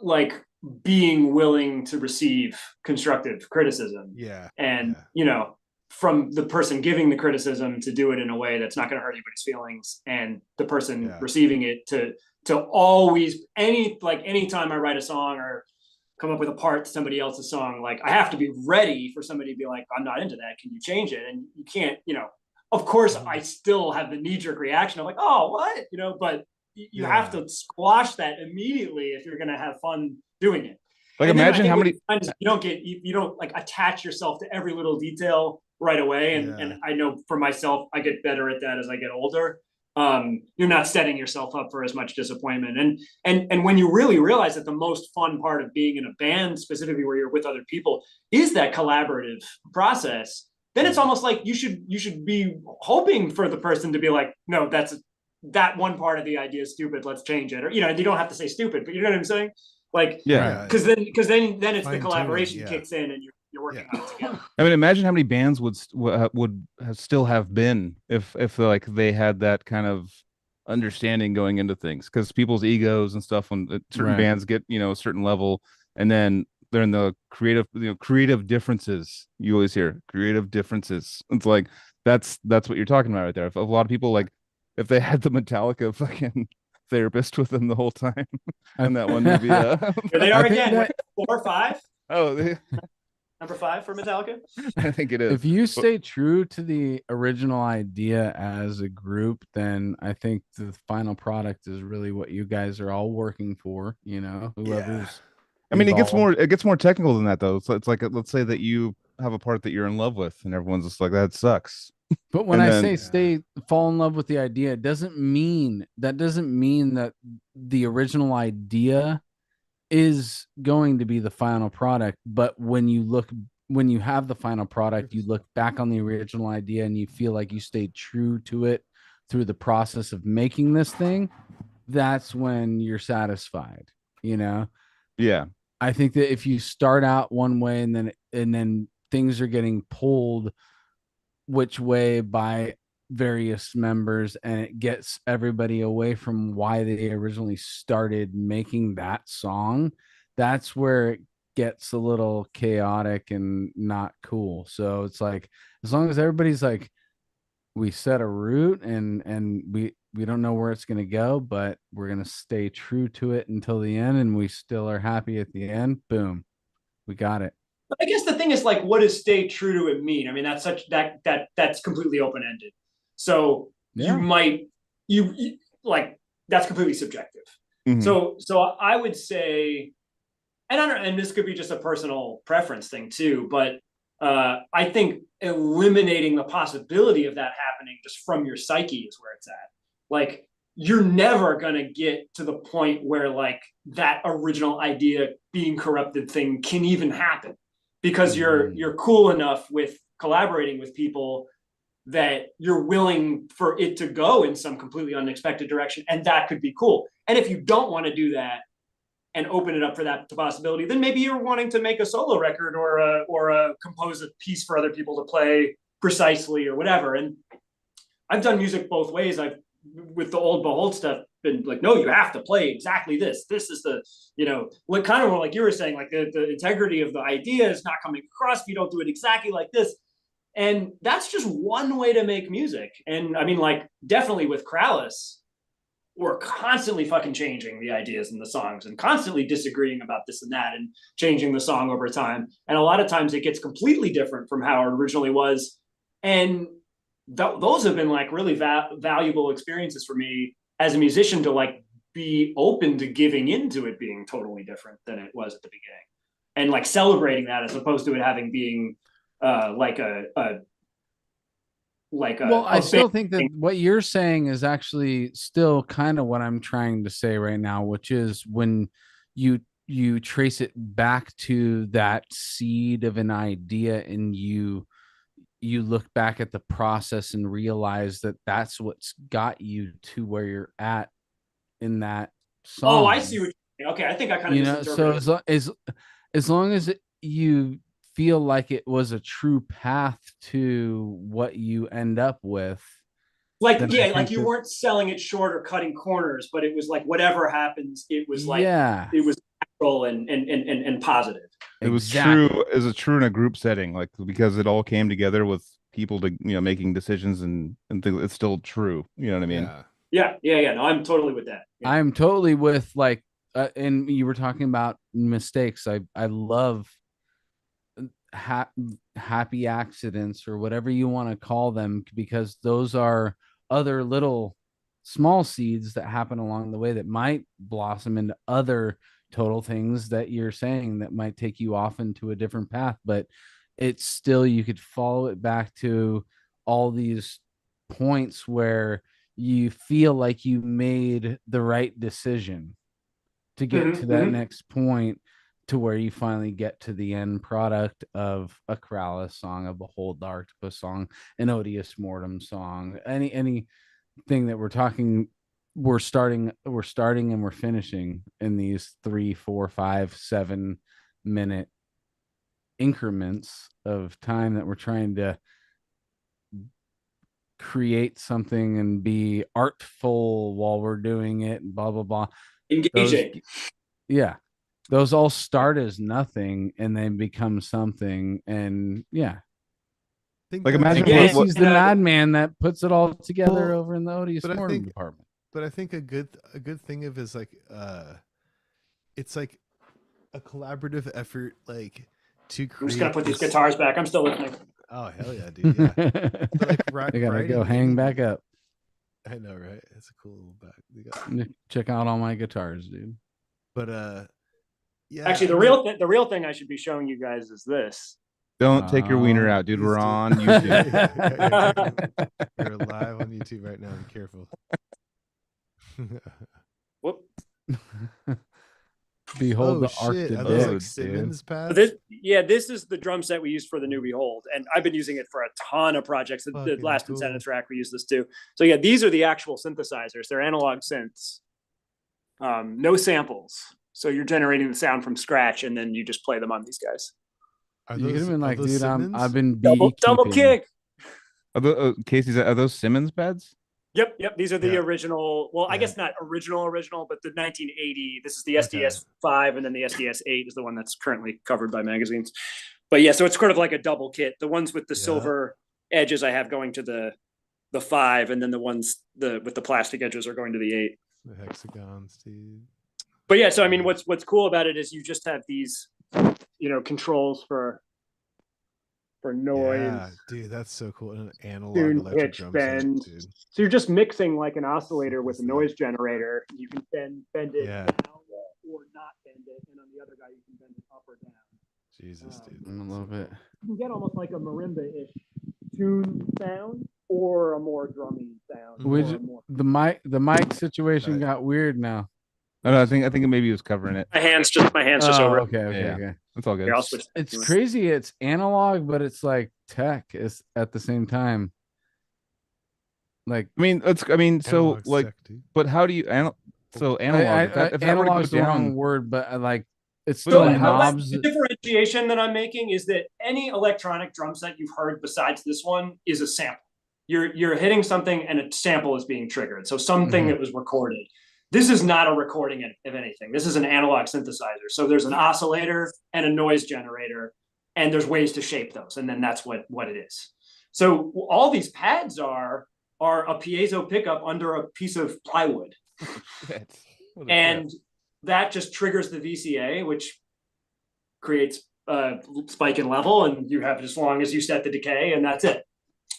like being willing to receive constructive criticism. Yeah. And, Yeah. you know, from the person giving the criticism to do it in a way that's not going to hurt anybody's feelings, and the person Yeah. receiving it to always, anytime I write a song or come up with a part to somebody else's song, like I have to be ready for somebody to be like, I'm not into that, can you change it? And you can't, you know, of course I still have the knee-jerk reaction of like, oh, what, you know, but you have to squash that immediately if you're going to have fun doing it. Like, and imagine how many you don't like attach yourself to every little detail right away. And I know for myself, I get better at that as I get older. You're not setting yourself up for as much disappointment. And when you really realize that the most fun part of being in a band, specifically where you're with other people, is that collaborative process, then it's almost like you should be hoping for the person to be like, no, that one part of the idea is stupid, let's change it. Or, you know, you don't have to say stupid, but you know what I'm saying? Like, yeah, because then it's the Fine-tuning, collaboration kicks in and you're working on it together. I mean, imagine how many bands would have still have been if like they had that kind of understanding going into things, because people's egos and stuff, when certain bands get, you know, a certain level, and then they're in the creative differences. You always hear creative differences. It's like that's what you're talking about right there. If a lot of people, like, if they had the Metallica fucking therapist with them the whole time and that one movie, Here they are again. that... 4 or 5. Oh, number 5 for Metallica. I think it is. If you stay true to the original idea as a group, then I think the final product is really what you guys are all working for. You know, whoever's. I mean, involved. it gets more technical than that, though. So it's like, let's say that you have a part that you're in love with, and everyone's just like, that sucks. But when say fall in love with the idea, it doesn't mean that the original idea is going to be the final product. But when you have the final product, you look back on the original idea and you feel like you stayed true to it through the process of making this thing. That's when you're satisfied, you know? Yeah. I think that if you start out one way and then things are getting pulled which way by various members, and it gets everybody away from why they originally started making that song, that's where it gets a little chaotic and not cool. So it's like, as long as everybody's like, we set a route and we don't know where it's going to go, but we're going to stay true to it until the end, and we still are happy at the end, boom, we got it. But I guess the thing is, like, what does stay true to it mean? I mean, that's completely open-ended. So you like, that's completely subjective. Mm-hmm. So I would say, and this could be just a personal preference thing too, but I think eliminating the possibility of that happening just from your psyche is where it's at. Like, you're never going to get to the point where like that original idea being corrupted thing can even happen, because you're cool enough with collaborating with people that you're willing for it to go in some completely unexpected direction, and that could be cool. And if you don't want to do that, and open it up for that possibility. Then maybe you're wanting to make a solo record or compose a piece for other people to play precisely or whatever. And I've done music both ways. I've, with the old Behold stuff, been like, no, you have to play exactly this. This is the, what kind of more like you were saying, like the integrity of the idea is not coming across if you don't do it exactly like this. And that's just one way to make music. And I mean, like, definitely with Krallice, we're constantly fucking changing the ideas in the songs and constantly disagreeing about this and that and changing the song over time. And a lot of times it gets completely different from how it originally was. And those have been like really valuable experiences for me as a musician to like be open to giving into it being totally different than it was at the beginning, and like celebrating that as opposed to it having being well, I still think that what you're saying is actually still kind of what I'm trying to say right now, which is when you trace it back to that seed of an idea and you look back at the process and realize that that's what's got you to where you're at in that song. Oh, I see what you're saying. Okay, I think I kind of so as long as you feel like it was a true path to what you end up with, like, yeah, like you weren't selling it short or cutting corners, but it was like whatever happens, it was like, it was natural and positive. It was true. Is it true in a group setting, like, because it all came together with people to making decisions and it's still true. You know what I mean? Yeah. No, I'm totally with that. Yeah. I'm totally with like, and you were talking about mistakes. I love happy accidents or whatever you want to call them, because those are other little small seeds that happen along the way that might blossom into other total things that you're saying that might take you off into a different path. But it's still, you could follow it back to all these points where you feel like you made the right decision to get to that next point, to where you finally get to the end product of a Krallice song, a Behold the Arctopus song, an Odious Mortem song, anything that we're starting and we're finishing in these 3, 4, 5, 7 minute increments of time that we're trying to create something and be artful while we're doing it and blah blah blah. Engaging. Those all start as nothing and then become something. And like imagine he's the madman that puts it all together over in the Odious Mortem department. But I think a good thing of is like it's like a collaborative effort, like to create. I'm just gonna put these guitars back. I'm still listening. Oh hell yeah, dude! Yeah, so like, they gotta go hang back up. I know, right? It's a cool little back. Check out all my guitars, dude. But yeah. Actually, the real thing I should be showing you guys is this. Don't take your wiener out, dude. We're on YouTube. You're live on YouTube right now. Be careful. Whoop. Behold the Arctopus. Like Simmons pads? This is the drum set we used for the new Behold, and I've been using it for a ton of projects. The last Incentive track we use this too. So yeah, these are the actual synthesizers. They're analog synths, no samples. So you're generating the sound from scratch, and then you just play them on these guys. You could have been like, dude, I've been double kick. Casey's, are those Simmons beds? Yep. These are the original. Well, I guess not original, but the 1980. This is the SDS 5, and then the SDS 8 is the one that's currently covered by magazines. But yeah, so it's sort of like a double kit. The ones with the silver edges I have going to the 5, and then the ones with the plastic edges are going to the 8. The hexagons, dude. But yeah, so I mean, what's cool about it is you just have these, controls for noise. Yeah, dude, that's so cool. An analog electric drum set, dude. So you're just mixing like an oscillator with a noise generator. You can bend it down or not bend it, and on the other guy you can bend it up or down. Jesus, dude. I love it. You can get almost like a marimba-ish tune sound or a more drummy sound. The mic situation got weird now. No, I think maybe he was covering it. My hands just over. Okay. That's all good. Here, I'll switch. It's crazy. It's analog, but it's like tech is at the same time. Like, but how do you So analog. If that were to go analog's the wrong down, word, but like it's But still like, knobs. The differentiation that I'm making is that any electronic drum set you've heard besides this one is a sample. You're hitting something and a sample is being triggered. So something that was recorded. This is not a recording of anything. This is an analog synthesizer. So there's an oscillator and a noise generator, and there's ways to shape those. And then that's what it is. So all these pads are a piezo pickup under a piece of plywood. And that just triggers the VCA, which creates a spike in level, and you have as long as you set the decay, and that's it.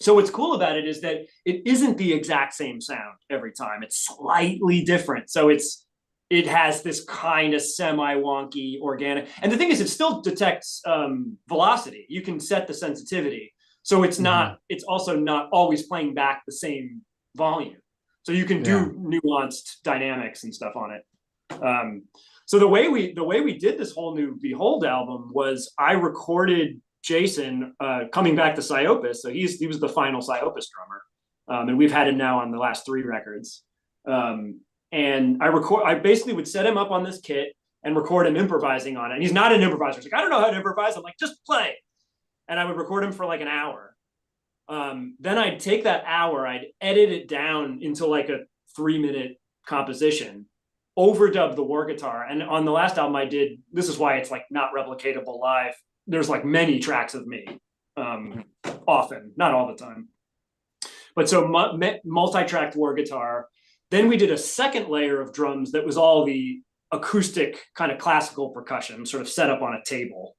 So what's cool about it is that it isn't the exact same sound every time. It's slightly different. So it has this kind of semi-wonky organic. And the thing is, it still detects velocity. You can set the sensitivity. So it's not, it's also not always playing back the same volume. So you can do nuanced dynamics and stuff on it. So the way we did this whole new Behold album was I recorded Jason coming back to Psyopus. So he was the final Psyopus drummer. And we've had him now on the last 3 records. And I basically would set him up on this kit and record him improvising on it. And he's not an improviser. He's like, I don't know how to improvise. I'm like, just play. And I would record him for like an hour. Then I'd take that hour, I'd edit it down into like a 3-minute composition, overdub the Warr Guitar. And on the last album I did, this is why it's like not replicatable live. There's like many tracks of me, often, not all the time. But so multi-tracked Warr Guitar. Then we did a second layer of drums that was all the acoustic kind of classical percussion, sort of set up on a table.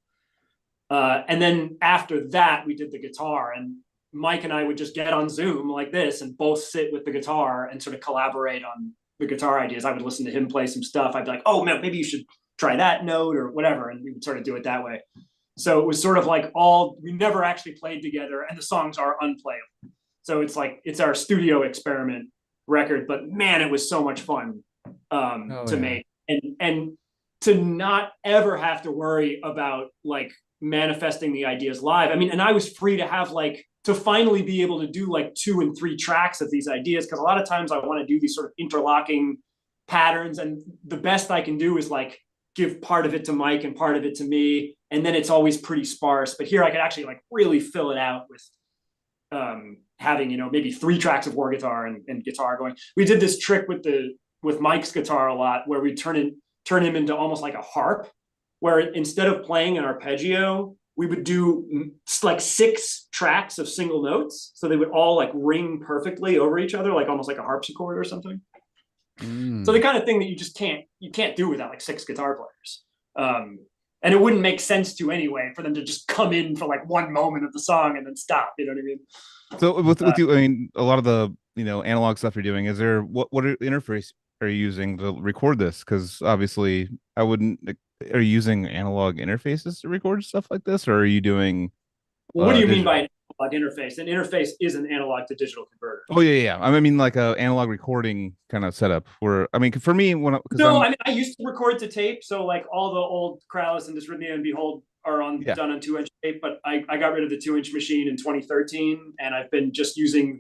And then after that, we did the guitar, and Mike and I would just get on Zoom like this and both sit with the guitar and sort of collaborate on the guitar ideas. I would listen to him play some stuff. I'd be like, oh man, maybe you should try that note or whatever. And we would sort of do it that way. So it was sort of like we never actually played together, and the songs are unplayable. So it's like, it's our studio experiment record, but man, it was so much fun to make. And to not ever have to worry about like manifesting the ideas live. I mean, and I was free to have to finally be able to do like 2 and 3 tracks of these ideas. Cause a lot of times I want to do these sort of interlocking patterns, and the best I can do is like give part of it to Mike and part of it to me. And then it's always pretty sparse, but here I could actually like really fill it out with having, maybe 3 tracks of Warr Guitar and guitar going. We did this trick with Mike's guitar a lot, where we turn him into almost like a harp, where instead of playing an arpeggio, we would do like 6 tracks of single notes. So they would all like ring perfectly over each other, like almost like a harpsichord or something. So the kind of thing that you can't do without like 6 guitar players. And it wouldn't make sense to anyway for them to just come in for like 1 moment of the song and then stop. You know what I mean? So with you, I mean, a lot of the analog stuff you're doing, is there what interface are you using to record this? Because obviously, I wouldn't. Are you using analog interfaces to record stuff like this, or are you doing? Well, what do you mean by an analog interface? An interface is an analog to digital converter. Oh yeah. I mean, like a analog recording kind of setup. Where I mean, for me, I mean, I used to record to tape, so like all the old Krallice and Dysrhythmia and Behold are done on 2-inch tape. But I got rid of the 2-inch machine in 2013, and I've been just using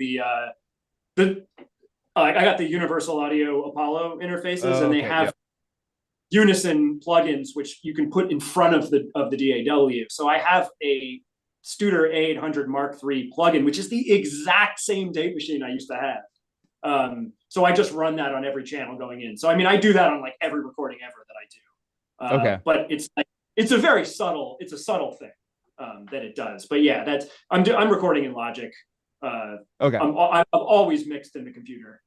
I got the Universal Audio Apollo interfaces, and they have Unison plugins which you can put in front of the DAW. So I have a Studer A800 Mark III plugin, which is the exact same tape machine I used to have. So I just run that on every channel going in. So I mean, I do that on like every recording ever that I do. But it's a subtle thing that it does. But yeah, I'm recording in Logic. I've always mixed in the computer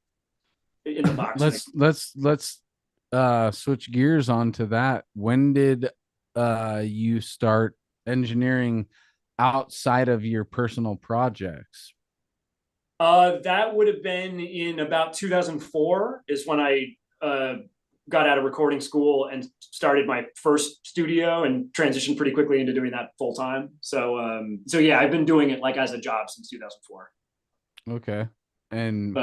in the box. Let's switch gears onto that. When did you start engineering outside of your personal projects? That would have been in about 2004 is when I got out of recording school and started my first studio and transitioned pretty quickly into doing that full time. So yeah, I've been doing it like as a job since 2004. Okay. And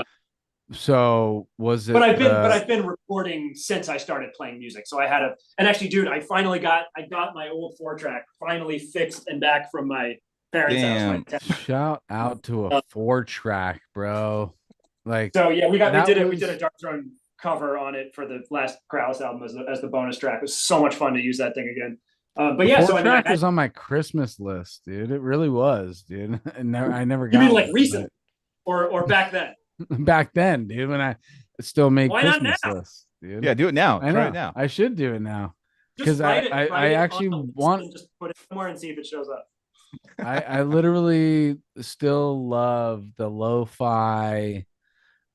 so was it? But I've been recording since I started playing music. So I had and actually, dude, I got my old 4-track finally fixed and back from my parents' house. Shout out to a 4-track, bro. Like, so yeah, we did a Dark Throne cover on it for the last Krallice album as the bonus track. It was so much fun to use that thing again. But The yeah, fourth so I mean, track was on my Christmas list, dude. It really was, dude. And I never you got mean like it, recent or back then? but back then, dude, when I still made Why not Christmas now? lists, dude. Yeah, do it now. I Try know. it now. I should do it now Just because write it I actually on a list want. and just put it somewhere and see if it shows up. I literally still love the lo-fi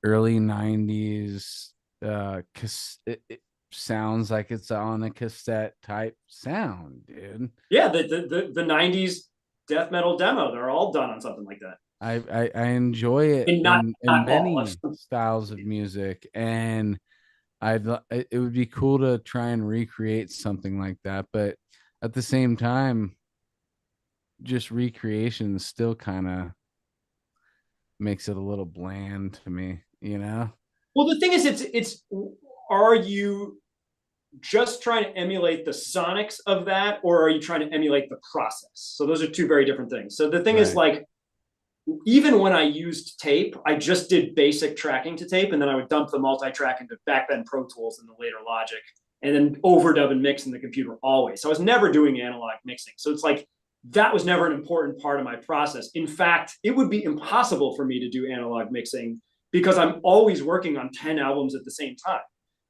early 90s it sounds like it's on a cassette type sound, dude. Yeah, the 90s death metal demo, they're all done on something like that. I enjoy it And not in many all. styles of music, and it would be cool to try and recreate something like that, but at the same time, just recreation still kind of makes it a little bland to me, you know? Well, the thing is, it's are you just trying to emulate the sonics of that, or are you trying to emulate the process? So those are two very different things. So the thing is, like, even when I used tape, I just did basic tracking to tape, and then I would dump the multi-track into back then Pro Tools and the later Logic, and then overdub and mix in the computer always. So I was never doing analog mixing. So it's like, that was never an important part of my process. In fact, it would be impossible for me to do analog mixing because I'm always working on 10 albums at the same time.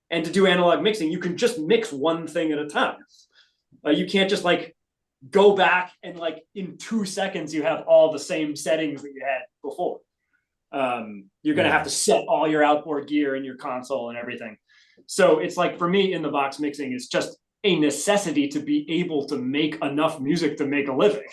And to do analog mixing, you can just mix one thing at a time. You can't just like go back and like in 2 seconds, you have all the same settings that you had before. You're going to have to set all your outboard gear in your console and everything. So it's like, for me, in the box mixing is just a necessity to be able to make enough music to make a living.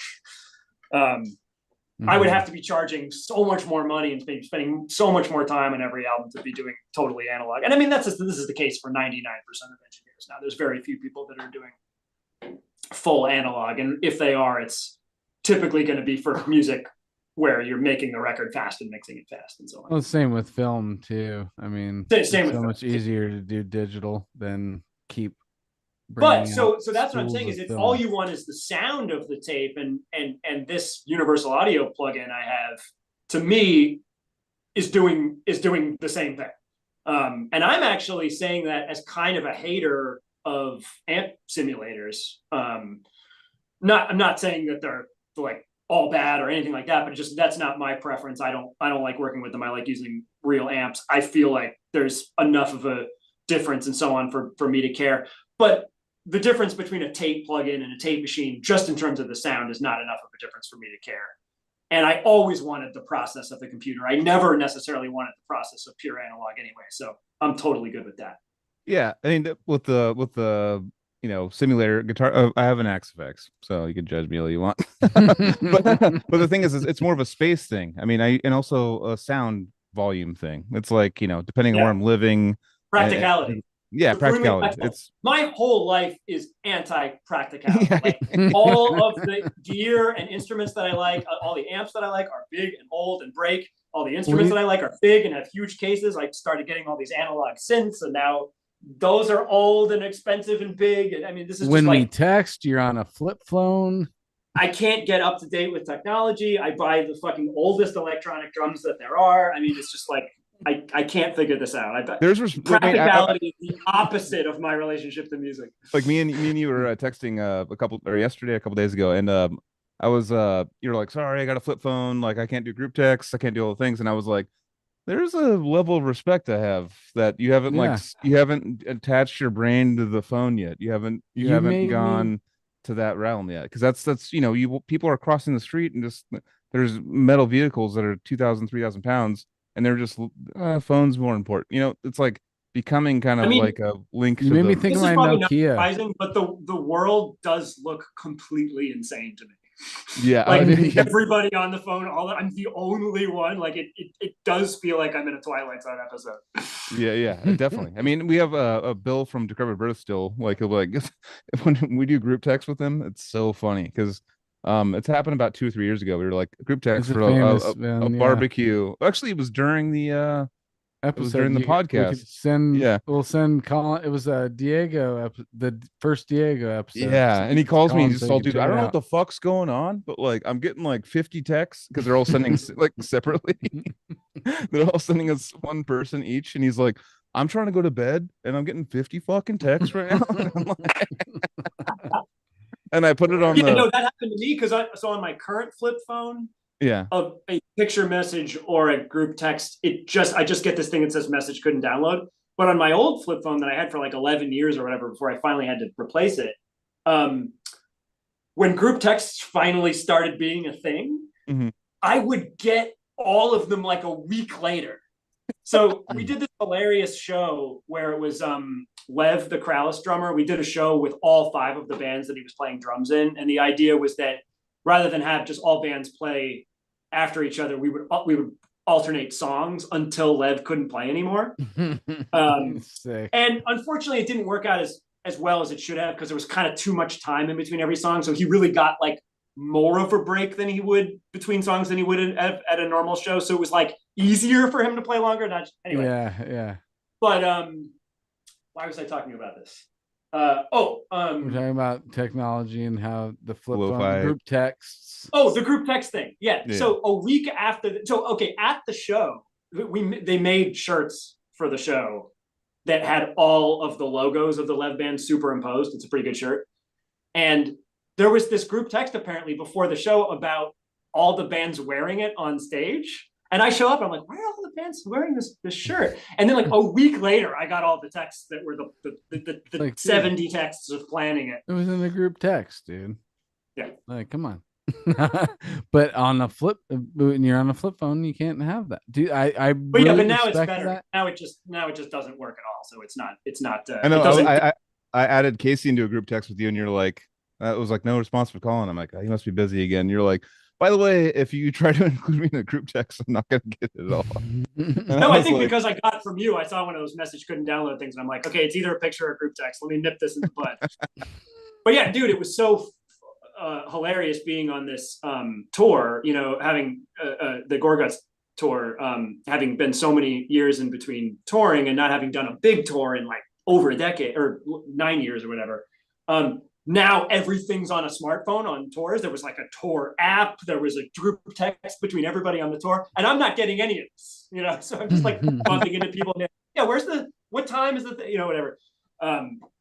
I would have to be charging so much more money and spending so much more time on every album to be doing totally analog. And I mean, this is the case for 99% of engineers now. There's very few people that are doing full analog. And if they are, it's typically going to be for music where you're making the record fast and mixing it fast and so on. Well, same with film too. I mean, it's so much easier to do digital than keep. But so that's what I'm saying is, it's all you want is the sound of the tape, and this universal audio plugin I have, to me, is doing the same thing. And I'm actually saying that as kind of a hater of amp simulators. I'm not saying that they're like all bad or anything like that, but just that's not my preference. I don't like working with them. I like using real amps. I feel like there's enough of a difference and so on for me to care. But the difference between a tape plugin and a tape machine, just in terms of the sound, is not enough of a difference for me to care. And I always wanted the process of the computer. I never necessarily wanted the process of pure analog anyway. So I'm totally good with that. Yeah, I mean, with the simulator guitar, I have an Axe FX, so you can judge me all you want. but the thing is it's more of a space thing. I mean, and also a sound volume thing. It's like, depending on where I'm living. Practicality. Practicality. It's my whole life is anti-practicality. Like, all of the gear and instruments that I like, all the amps that I like are big and old and break. All the instruments that I like are big and have huge cases. I started getting all these analog synths, and now those are old and expensive and big. And I mean, this is when just we like, text, you're on a flip phone. I can't get up to date with technology. I buy the fucking oldest electronic drums that there are. I mean, it's just like, I can't figure this out. Practicality is the opposite of my relationship to music. Like me and you were texting yesterday, a couple days ago, and I was you're like, sorry, I got a flip phone, like I can't do group text, I can't do all the things, and I was like, there's a level of respect I have that you haven't you haven't attached your brain to the phone yet. You haven't gone to that realm yet, because that's people are crossing the street and just there's metal vehicles that are 2,000, 3,000 pounds. And they're just phones more important. It's like becoming kind of like a link. You made me think of my Nokia. Not surprising, but the world does look completely insane to me. Yeah, like everybody on the phone. I'm the only one. Like it does feel like I'm in a Twilight Zone episode. Yeah, definitely. I mean, we have a Bill from Decrepit Birth still. Like he'll be like, when we do group text with him, it's so funny because. It's happened about 2 or 3 years ago. We were like group text for a barbecue. Actually, it was during the episode. It was during the podcast. We'll send Colin. It was Diego, the first Diego episode. Yeah, and he calls me and he's all, dude, I don't know what the fuck's going on, but like I'm getting like 50 texts because they're all sending like separately. They're all sending us one person each, and he's like, I'm trying to go to bed and I'm getting 50 fucking texts right now. And I put it on Yeah, no, that happened to me because so on my current flip phone, yeah. of a picture message or a group text, I just get this thing that says message couldn't download. But on my old flip phone that I had for like 11 years or whatever before I finally had to replace it, when group texts finally started being a thing, I would get all of them like a week later. So we did this hilarious show where it was Lev, the Krallice drummer. We did a show with all 5 of the bands that he was playing drums in, and the idea was that rather than have just all bands play after each other, we would alternate songs until Lev couldn't play anymore. And unfortunately, it didn't work out as well as it should have because there was kind of too much time in between every song. So he really got like more of a break than he would between songs than he would at a normal show. So it was like easier for him to play longer. Anyway. Yeah. But why was I talking about this? We're talking about technology and how the flip phone group texts. Oh, the group text thing. Yeah. So a week after, at the show, they made shirts for the show that had all of the logos of the Lev band superimposed. It's a pretty good shirt. And there was this group text apparently before the show about all the bands wearing it on stage. And I show up and I'm like, why are all the bands wearing this shirt? And then like a week later, I got all the texts that were the like, 70 texts of planning it. It was in the group text, dude. Yeah. Like, come on. But on a flip, when you're on a flip phone, you can't have that, dude. But really now it's better. That. Now it just doesn't work at all. So it's not. I know. I added Casey into a group text with you, and you're like, it was like no response for Colin. I'm like, oh, he must be busy again. You're like, by the way, if you try to include me in a group text, I'm not gonna get it at all. No, I think because I got from you, I saw one of those message couldn't download things, and I'm like, okay, it's either a picture or a group text. Let me nip this in the bud. But yeah, dude, it was so hilarious being on this tour, having the Gorguts tour, having been so many years in between touring and not having done a big tour in like over a decade or 9 years or whatever. Now everything's on a smartphone on tours. There was like a tour app. There was a group text between everybody on the tour, and I'm not getting any of this, So I'm just like bumping into people. And, yeah, what time is the whatever.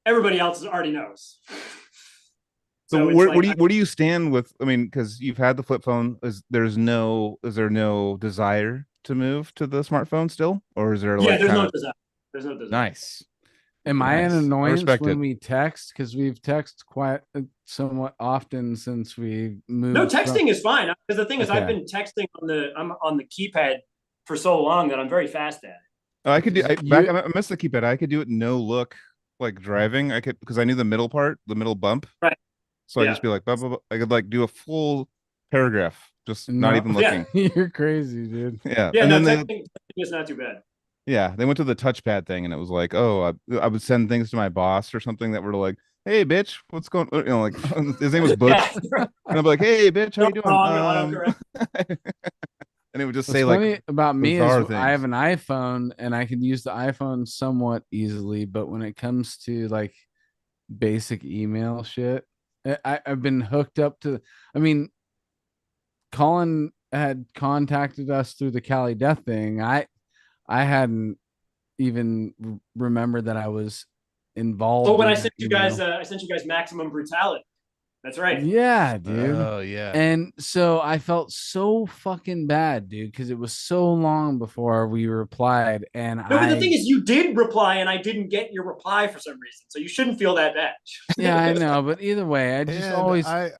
Everybody else already knows. So where do you stand with? I mean, because you've had the flip phone. Is there no desire to move to the smartphone still, or is there? Yeah, there's no desire. There's no desire. Nice. Am I an annoyance when we text? Because we've texted quite somewhat often since we moved. No, texting is fine. Because the thing is, I've been texting on the keypad for so long that I'm very fast at it. Oh, I could do. I missed the keypad. I could do it no look, like driving. I could because I knew the middle part, the middle bump. Right. So I just be like, blah, blah, blah. I could like do a full paragraph, just not even looking. Yeah. You're crazy, dude. Yeah. Yeah. And texting is not too bad. Yeah, they went to the touchpad thing, and it was like, oh, I would send things to my boss or something that were like, hey, bitch, what's going on? Like his name was Butch, and I'm like, hey, bitch, how you doing? And it would just say funny like about me is I have an iPhone, and I can use the iPhone somewhat easily, but when it comes to like basic email shit, I've been hooked up to. I mean, Colin had contacted us through the Cali death thing. I hadn't even remembered that I was involved. Oh, when I sent you guys Maximum Brutality. That's right. Yeah, dude. Oh, yeah. And so I felt so fucking bad, dude, because it was so long before we replied. And but the thing is, you did reply, and I didn't get your reply for some reason. So you shouldn't feel that bad. Yeah, I know. But either way, I just always, I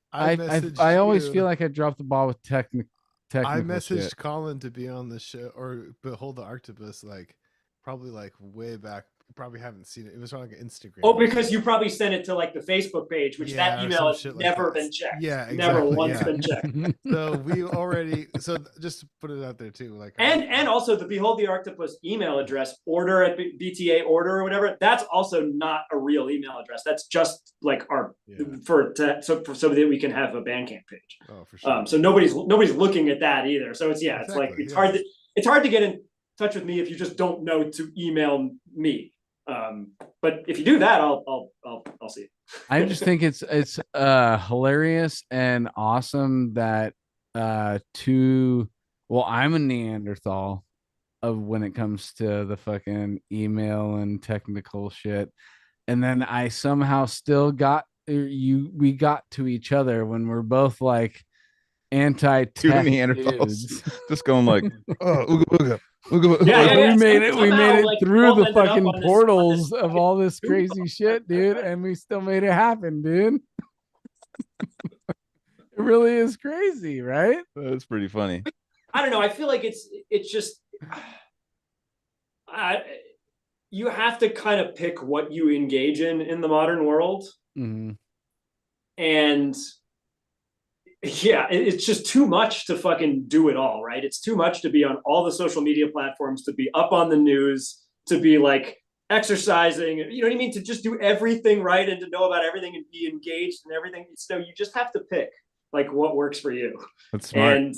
always feel like I dropped the ball with technical. I messaged Colin to be on the show or behold the Arctopus, like probably like way back. Probably haven't seen it. It was on like Instagram. Oh, because you probably sent it to like the Facebook page, which that email has never been checked. Yeah, exactly. Never once been checked. So we already. So just to put it out there too, like and also the Behold the Arctopus email address, order at BTA order or whatever. That's also not a real email address. That's just like our so that we can have a Bandcamp page. Oh, for sure. So nobody's looking at that either. So it's it's hard to get in touch with me if you just don't know to email me. But if you do that, I'll see it. I just think it's hilarious and awesome that I'm a Neanderthal, of when it comes to the fucking email and technical shit. And then I somehow still got we got to each other when we're both like Two anti-tech Neanderthals dudes. just going like, oh, ooga booga, ooga booga. Yeah, Like, yeah, we yeah. made it. We Somehow, made it like, through both the ended up fucking on this portals of all this fucking crazy shit, dude, and we still made it happen, dude. It really is crazy, right? That's pretty funny. I don't know. I feel like it's just you have to kind of pick what you engage in the modern world. Mm-hmm. And yeah, it's just too much to fucking do it all, right? It's too much to be on all the social media platforms, to be up on the news, to be like exercising, you know what I mean? To just do everything right and to know about everything and be engaged in everything. So you just have to pick like what works for you. That's smart. And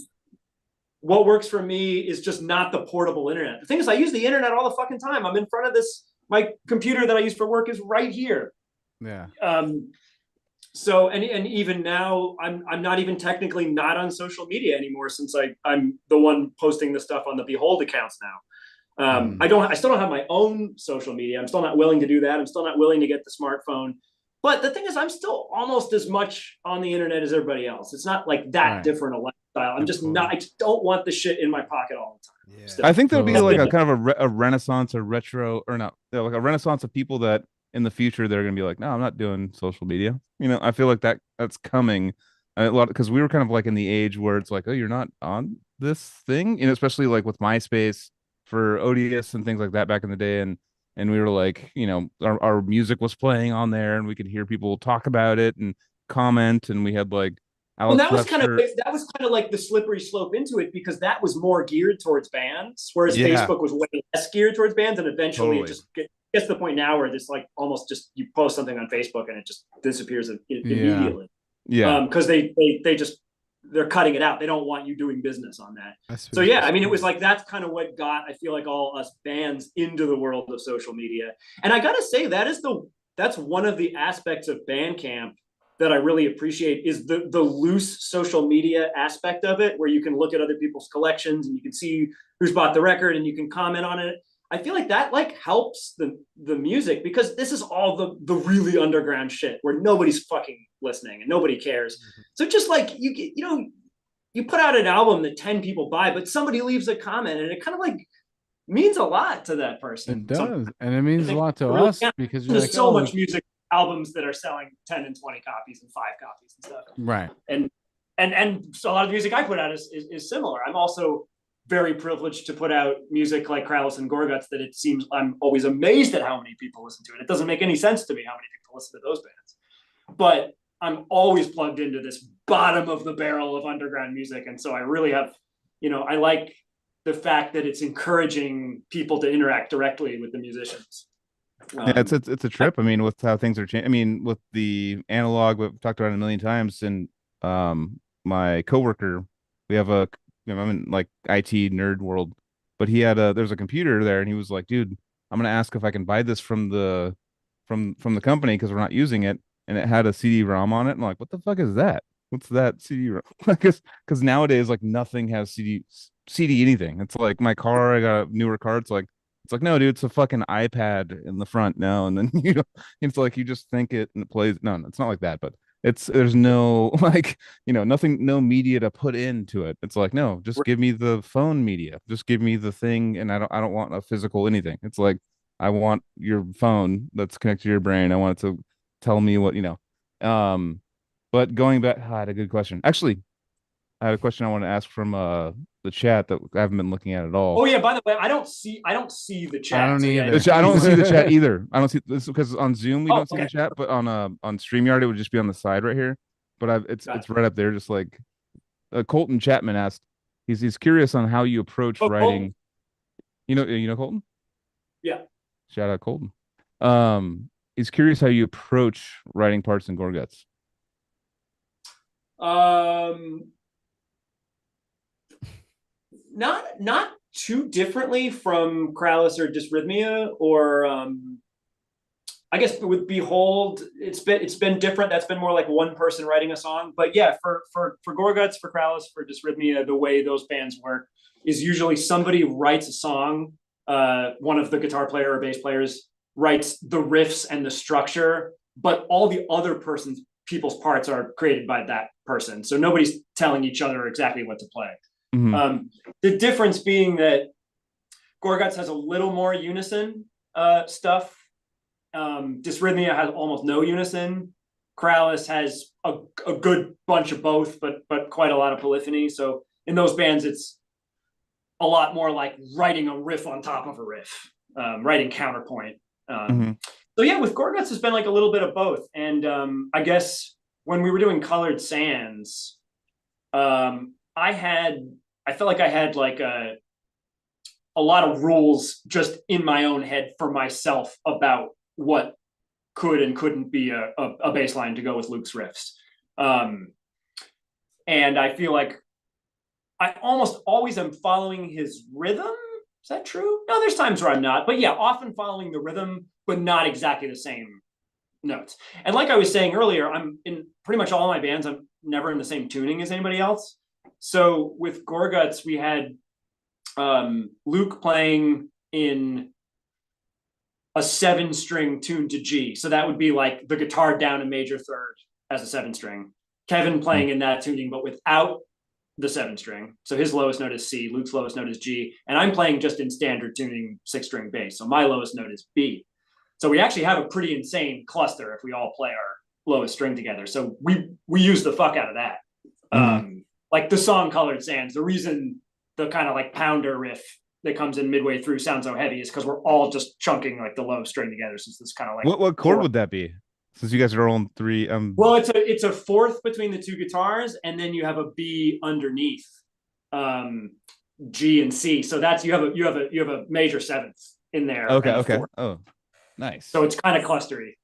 what works for me is just not the portable internet. The thing is, I use the internet all the fucking time. I'm in front of this, my computer that I use for work is right here. Yeah. So and even now, I'm not even technically not on social media anymore, since I'm the one posting the stuff on the Behold accounts now. I still don't have my own social media. I'm still not willing to do that. I'm still not willing to get the smartphone. But the thing is, I'm still almost as much on the internet as everybody else. It's not like that different a lifestyle. I'm just not. I just don't want the shit in my pocket all the time. Yeah. I think there'll be like Totally. a kind of a renaissance or retro or not, like a renaissance of people that in the future they're gonna be like, no, I'm not doing social media. You know, I feel like that's coming a lot because we were kind of like in the age where it's like, oh, you're not on this thing, you know, especially like with MySpace for ODS and things like that back in the day, and we were like, you know, our music was playing on there, and we could hear people talk about it and comment, and we had like Well, Alex that was kind Webster. of like the slippery slope into it, because that was more geared towards bands, whereas Yeah. Facebook was way less geared towards bands, and eventually Totally. it just gets to the point now where it's like almost just you post something on Facebook and it just disappears immediately. Yeah. Because they just they're cutting it out. They don't want you doing business on that. So yeah, I mean, it was like that's kind of what got, I feel like, all us bands into the world of social media. And I gotta say, that's one of the aspects of Bandcamp that I really appreciate, is the loose social media aspect of it, where you can look at other people's collections and you can see who's bought the record and you can comment on it. I feel like that like helps the music, because this is all the really underground shit where nobody's fucking listening and nobody cares. Mm-hmm. So just like you put out an album that 10 people buy, but somebody leaves a comment and it kind of like means a lot to that person. It does. And it means a lot to really us because there's like, so much music albums that are selling 10 and 20 copies and 5 copies and stuff. Right. And so a lot of the music I put out is similar. I'm also very privileged to put out music like Krallice and Gorguts that it seems I'm always amazed at how many people listen to it. It doesn't make any sense to me how many people listen to those bands. But I'm always plugged into this bottom of the barrel of underground music. And so I really have, I like the fact that it's encouraging people to interact directly with the musicians. Yeah, it's a trip. I mean, with how things are changing. I mean, with the analog, we've talked about it a million times. And my coworker, we have I'm in like IT nerd world, but he had there's a computer there, and he was like, dude, I'm gonna ask if I can buy this from the company because we're not using it, and it had a CD-ROM on it. And I'm like, what the fuck is that? What's that CD-ROM? Because nowadays like nothing has CD anything. It's like my car, I got a newer car. It's like no, dude, it's a fucking iPad in the front now, and then it's like you just think it and it plays. No, it's not like that, but there's no like nothing, no media to put into it. It's like, no, just give me the phone media, just give me the thing, and I don't want a physical anything. It's like I want your phone that's connected to your brain. I want it to tell me what but going back, I had a good question actually. I had a question I want to ask from the chat that I haven't been looking at all. Oh yeah, by the way, I don't see the chat. I don't either. I don't see the chat either. I don't see this because on Zoom we don't see okay. the chat, but on StreamYard it would just be on the side right here. But it's right up there, just like Colton Chapman asked. He's curious on how you approach writing. Colton? You know Colton? Yeah. Shout out Colton. He's curious how you approach writing parts in Gorguts. Not too differently from Krallice or Dysrhythmia, or I guess with Behold, it's been different. That's been more like one person writing a song. But yeah, for Gorguts, for Krallice, for Dysrhythmia, the way those bands work, is usually somebody writes a song. One of the guitar player or bass players writes the riffs and the structure, but all the other people's parts are created by that person. So nobody's telling each other exactly what to play. Mhm. The difference being that Gorguts has a little more unison stuff. Dysrhythmia has almost no unison. Krallice has a good bunch of both, but quite a lot of polyphony. So in those bands, it's a lot more like writing a riff on top of a riff, writing counterpoint. So yeah, with Gorguts, it's been like a little bit of both. And I guess when we were doing Colored Sands, I felt like I had like a lot of rules just in my own head for myself about what could and couldn't be a bass line to go with Luc's riffs. And I feel like I almost always am following his rhythm. Is that true? No, there's times where I'm not, but yeah, often following the rhythm, but not exactly the same notes. And like I was saying earlier, I'm in pretty much all my bands, I'm never in the same tuning as anybody else. So with Gorguts, we had Luc playing in a 7-string tuned to G. So that would be like the guitar down a major third as a 7-string. Kevin playing in that tuning, but without the 7-string. So his lowest note is C, Luc's lowest note is G, and I'm playing just in standard tuning 6-string bass. So my lowest note is B. So we actually have a pretty insane cluster if we all play our lowest string together. So we use the fuck out of that. Like the song Colored Sands, the reason the kind of like pounder riff that comes in midway through sounds so heavy is because we're all just chunking like the low string together. So it's this kind of like what chord would that be? Since you guys are on 3, well, it's a fourth between the two guitars, and then you have a B underneath, G and C. So that's you have a major 7th in there. Okay. Oh, nice. So it's kind of clustery.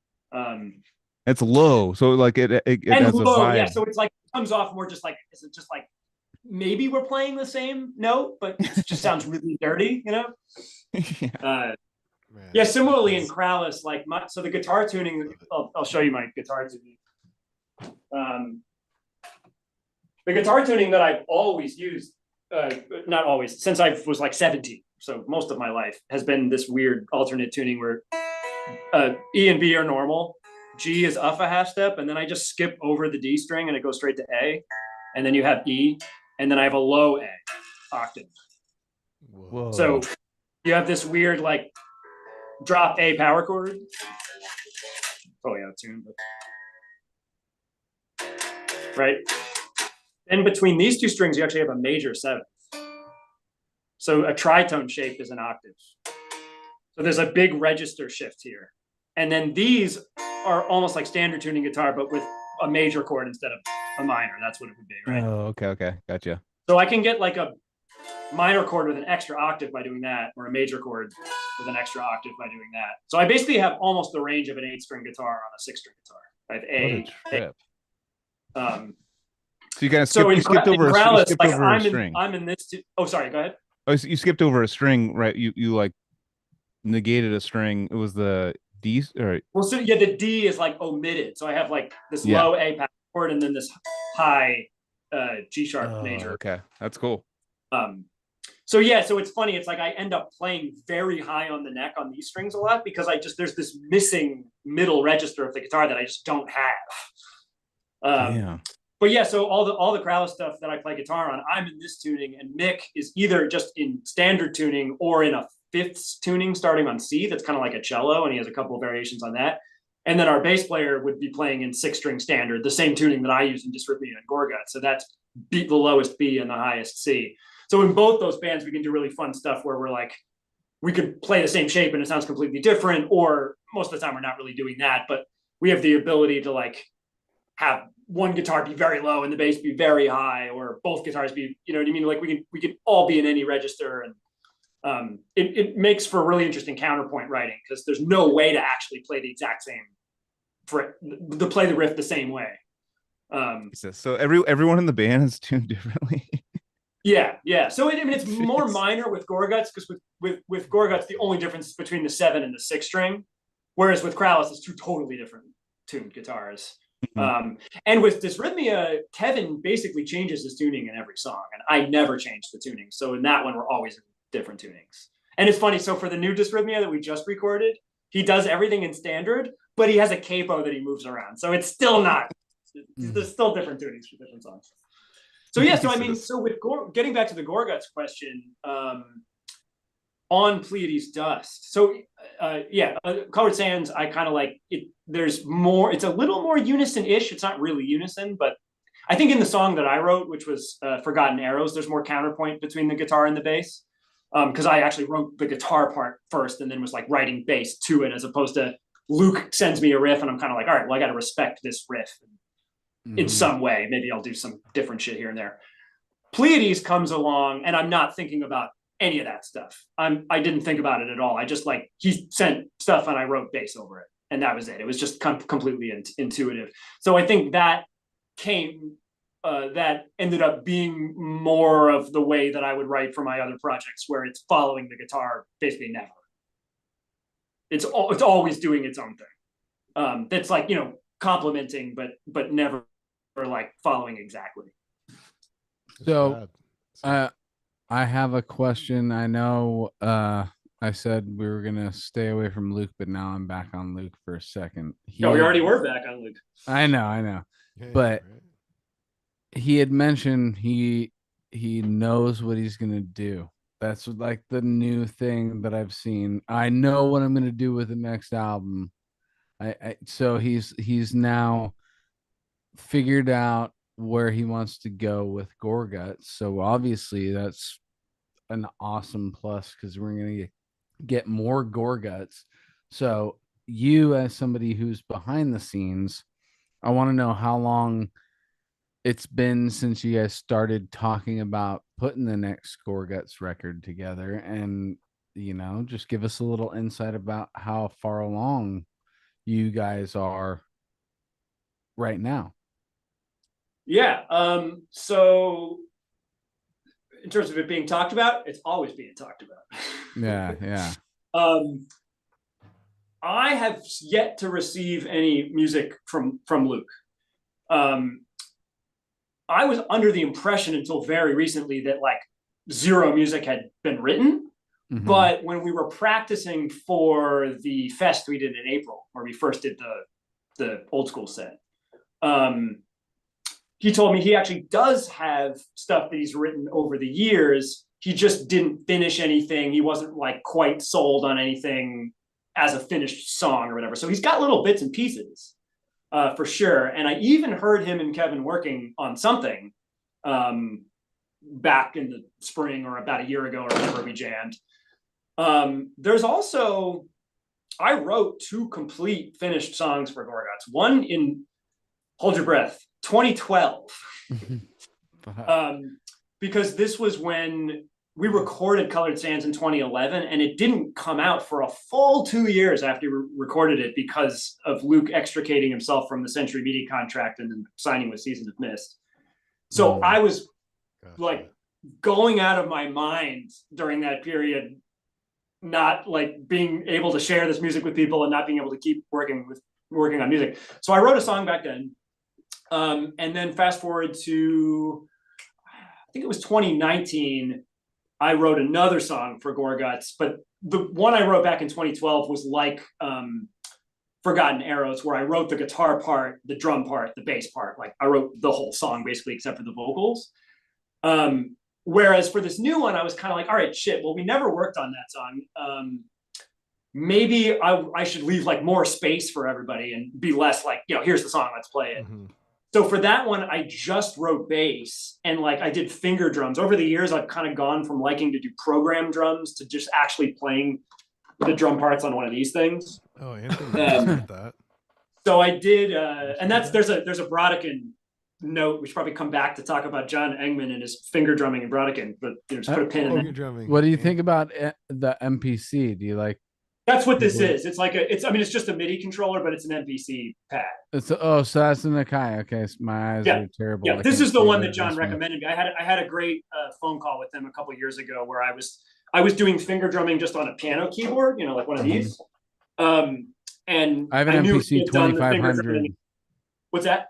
It's low, so like it and has low, a vibe. yeah. So it's like it comes off more just like, is it just like maybe we're playing the same note, but it just sounds really dirty, you know? Yeah, similarly in Krallice, like so the guitar tuning, I'll show you my guitar tuning. The guitar tuning that I've always used, not always, since I was like 17, so most of my life, has been this weird alternate tuning where E and B are normal, G is up a half step, and then I just skip over the D string and it goes straight to A, and then you have E, and then I have a low A octave. Whoa. So you have this weird like drop A power chord. Totally out of tune, but right. In between these two strings, you actually have a major 7th. So a tritone shape is an octave. So there's a big register shift here. And then these are almost like standard tuning guitar, but with a major chord instead of a minor. That's what it would be, right? Oh, okay. Gotcha. So I can get like a minor chord with an extra octave by doing that, or a major chord with an extra octave by doing that. So I basically have almost the range of an 8-string guitar on a 6-string guitar. I have A. So you kind of skipped over a string. I'm in this. Oh, sorry. Go ahead. Oh, so you skipped over a string, right? You like negated a string. It was the D, or well, so yeah, the D is like omitted. So I have like this low A power chord and then this high G sharp major. Okay, that's cool. So yeah, so it's funny. It's like I end up playing very high on the neck on these strings a lot because there's this missing middle register of the guitar that I just don't have. Yeah. But yeah, so all the Krallice stuff that I play guitar on, I'm in this tuning, and Mick is either just in standard tuning or in a 5th tuning starting on C. That's kind of like a cello, and he has a couple of variations on that. And then our bass player would be playing in 6-string standard, the same tuning that I use in Dysrhythmia and Gorguts. So that's the lowest B and the highest C. So in both those bands, we can do really fun stuff where we're like, we could play the same shape and it sounds completely different, or most of the time we're not really doing that, but we have the ability to like have one guitar be very low and the bass be very high, or both guitars be, you know what I mean? Like we can all be in any register, and it makes for really interesting counterpoint writing because there's no way to actually play the exact same to play the riff the same way. So everyone in the band is tuned differently. Yeah. So it's more minor with Gorguts because with Gorguts the only difference is between the 7 and the 6 string, whereas with Krallice it's 2 totally different tuned guitars. And with Dysrhythmia, Kevin basically changes his tuning in every song, and I never change the tuning. So in that one, we're always in different tunings. And it's funny. So for the new Dysrhythmia that we just recorded, he does everything in standard, but he has a capo that he moves around. So it's still not. There's still different tunings for different songs. So yeah. So I mean, so with getting back to the Gorguts question. On Pleiades Dust. So Colored Sands, I kind of like it. There's more, it's a little more unison-ish. It's not really unison, but I think in the song that I wrote, which was Forgotten Arrows, there's more counterpoint between the guitar and the bass. Because I actually wrote the guitar part first and then was like writing bass to it, as opposed to Luc sends me a riff and I'm kind of like, all right, well, I got to respect this riff in some way. Maybe I'll do some different shit here and there. Pleiades comes along and I'm not thinking about any of that stuff. I didn't think about it at all. I just like, he sent stuff and I wrote bass over it, and that was it. It was just completely intuitive. So I think that that ended up being more of the way that I would write for my other projects, where it's following the guitar basically never. It's always doing its own thing. That's like, complementing, but never like following exactly. So, I have a question. I know I said we were going to stay away from Luc, but now I'm back on Luc for a second. We already were back on Luc. I know. Yeah, but he had mentioned he knows what he's going to do. That's like the new thing that I've seen. I know what I'm going to do with the next album. So he's now figured out where he wants to go with Gorguts. So obviously that's an awesome plus, because we're going to get more Gorguts. So you, as somebody who's behind the scenes, I want to know how long it's been since you guys started talking about putting the next Gorguts record together, and just give us a little insight about how far along you guys are right now. Yeah. So in terms of it being talked about, it's always being talked about. Yeah. I have yet to receive any music from Luc. I was under the impression until very recently that like zero music had been written. But when we were practicing for the fest we did in April, where we first did the old school set, he told me he actually does have stuff that he's written over the years. He just didn't finish anything. He wasn't like quite sold on anything as a finished song or whatever. So he's got little bits and pieces for sure. And I even heard him and Kevin working on something back in the spring or about a year ago or whenever we jammed. There's also, I wrote 2 complete finished songs for Gorguts. One in, hold your breath, 2012. Because this was when we recorded Colored Sands in 2011, and it didn't come out for a full 2 years after we recorded it because of Luc extricating himself from the Century Media contract and then signing with Season of Mist. So I was like going out of my mind during that period, not like being able to share this music with people and not being able to keep working on music. So I wrote a song back then. And then fast forward to, I think it was 2019, I wrote another song for Gorguts, but the one I wrote back in 2012 was like Forgotten Arrows, where I wrote the guitar part, the drum part, the bass part. Like I wrote the whole song basically except for the vocals. Whereas for this new one, I was kind of like, all right, shit, well, we never worked on that song. Maybe I should leave like more space for everybody and be less like, here's the song, let's play it. So for that one, I just wrote bass and like I did finger drums. Over the years, I've kind of gone from liking to do program drums to just actually playing the drum parts on one of these things. Oh, Anthony did that. So I did, and there's a Brodekin note. We should probably come back to talk about John Engman and his finger drumming in Brodekin, but just put a pin in it. What do you think about the MPC? Do you like? That's what this is. It's like it's just a MIDI controller, but it's an MPC pad. So that's an Akai. Okay, so my eyes are terrible. Yeah, this is the one that John recommended me. I had a great phone call with him a couple of years ago where I was doing finger drumming just on a piano keyboard, like one of these. And I have an MPC 2500. What's that?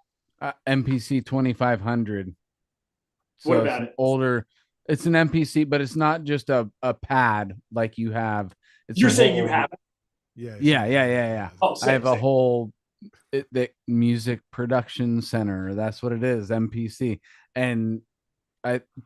MPC 2500. So What it's about an it? older. It's an MPC, but it's not just a pad like you have. It's You're a saying you whole- have it? Yeah. Oh, I have a sick. whole the music production center. That's what it is, MPC. And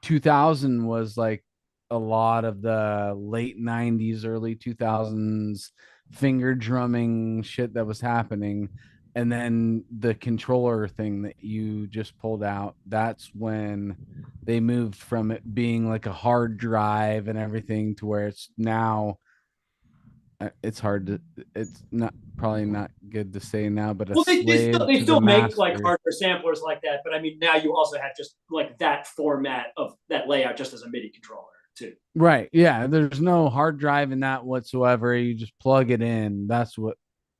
2000 was like a lot of the late 90s, early 2000s finger drumming shit that was happening. And then the controller thing that you just pulled out, that's when they moved from it being like a hard drive and everything to where it's now it's hard to it's not probably not good to say now, but a Well, they slave still, to they the still make like master. hardware samplers like that, but I mean now you also have just like that format of that layout just as a MIDI controller too. Right. Yeah. There's no hard drive in that whatsoever. You just plug it in. That's what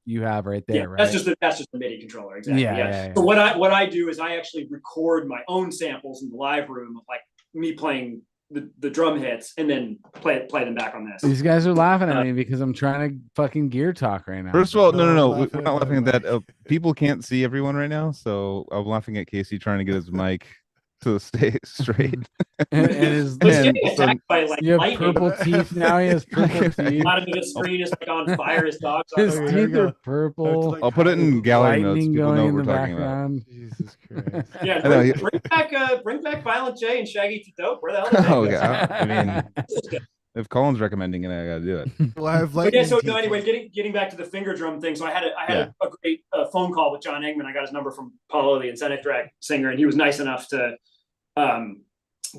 you have right there. Yeah, right. that's just the MIDI controller, exactly. Yeah. So what I do is I actually record my own samples in the live room of like me playing the drum hits and then play them back on this. These guys are laughing at me because I'm trying to fucking gear talk right now. First of all, no. laughing We're at not my laughing at that. mic. People can't see everyone right now, so I'm laughing at Casey trying to get his mic to stay straight. and his He's and getting so- attacked by like you have lightning. purple teeth now. He has purple The teeth. bottom of his screen is like on fire. His dog's on His Okay, fire. here we teeth go. are purple. like, I'll put it in gallery mode so Lightning people know going what in we're the talking about. background. Jesus Christ. Yeah, I know, bring back Violent J and Shaggy to Dope. Where the hell did they Oh go? yeah, I mean, if Colin's recommending it, I gotta do it. Well, I have But lightning yeah, so teeth. no, anyway, getting back to the finger drum thing. So I had a great phone call with John Engman. I got his number from Paulo, the Incentive Track singer, and he was nice enough to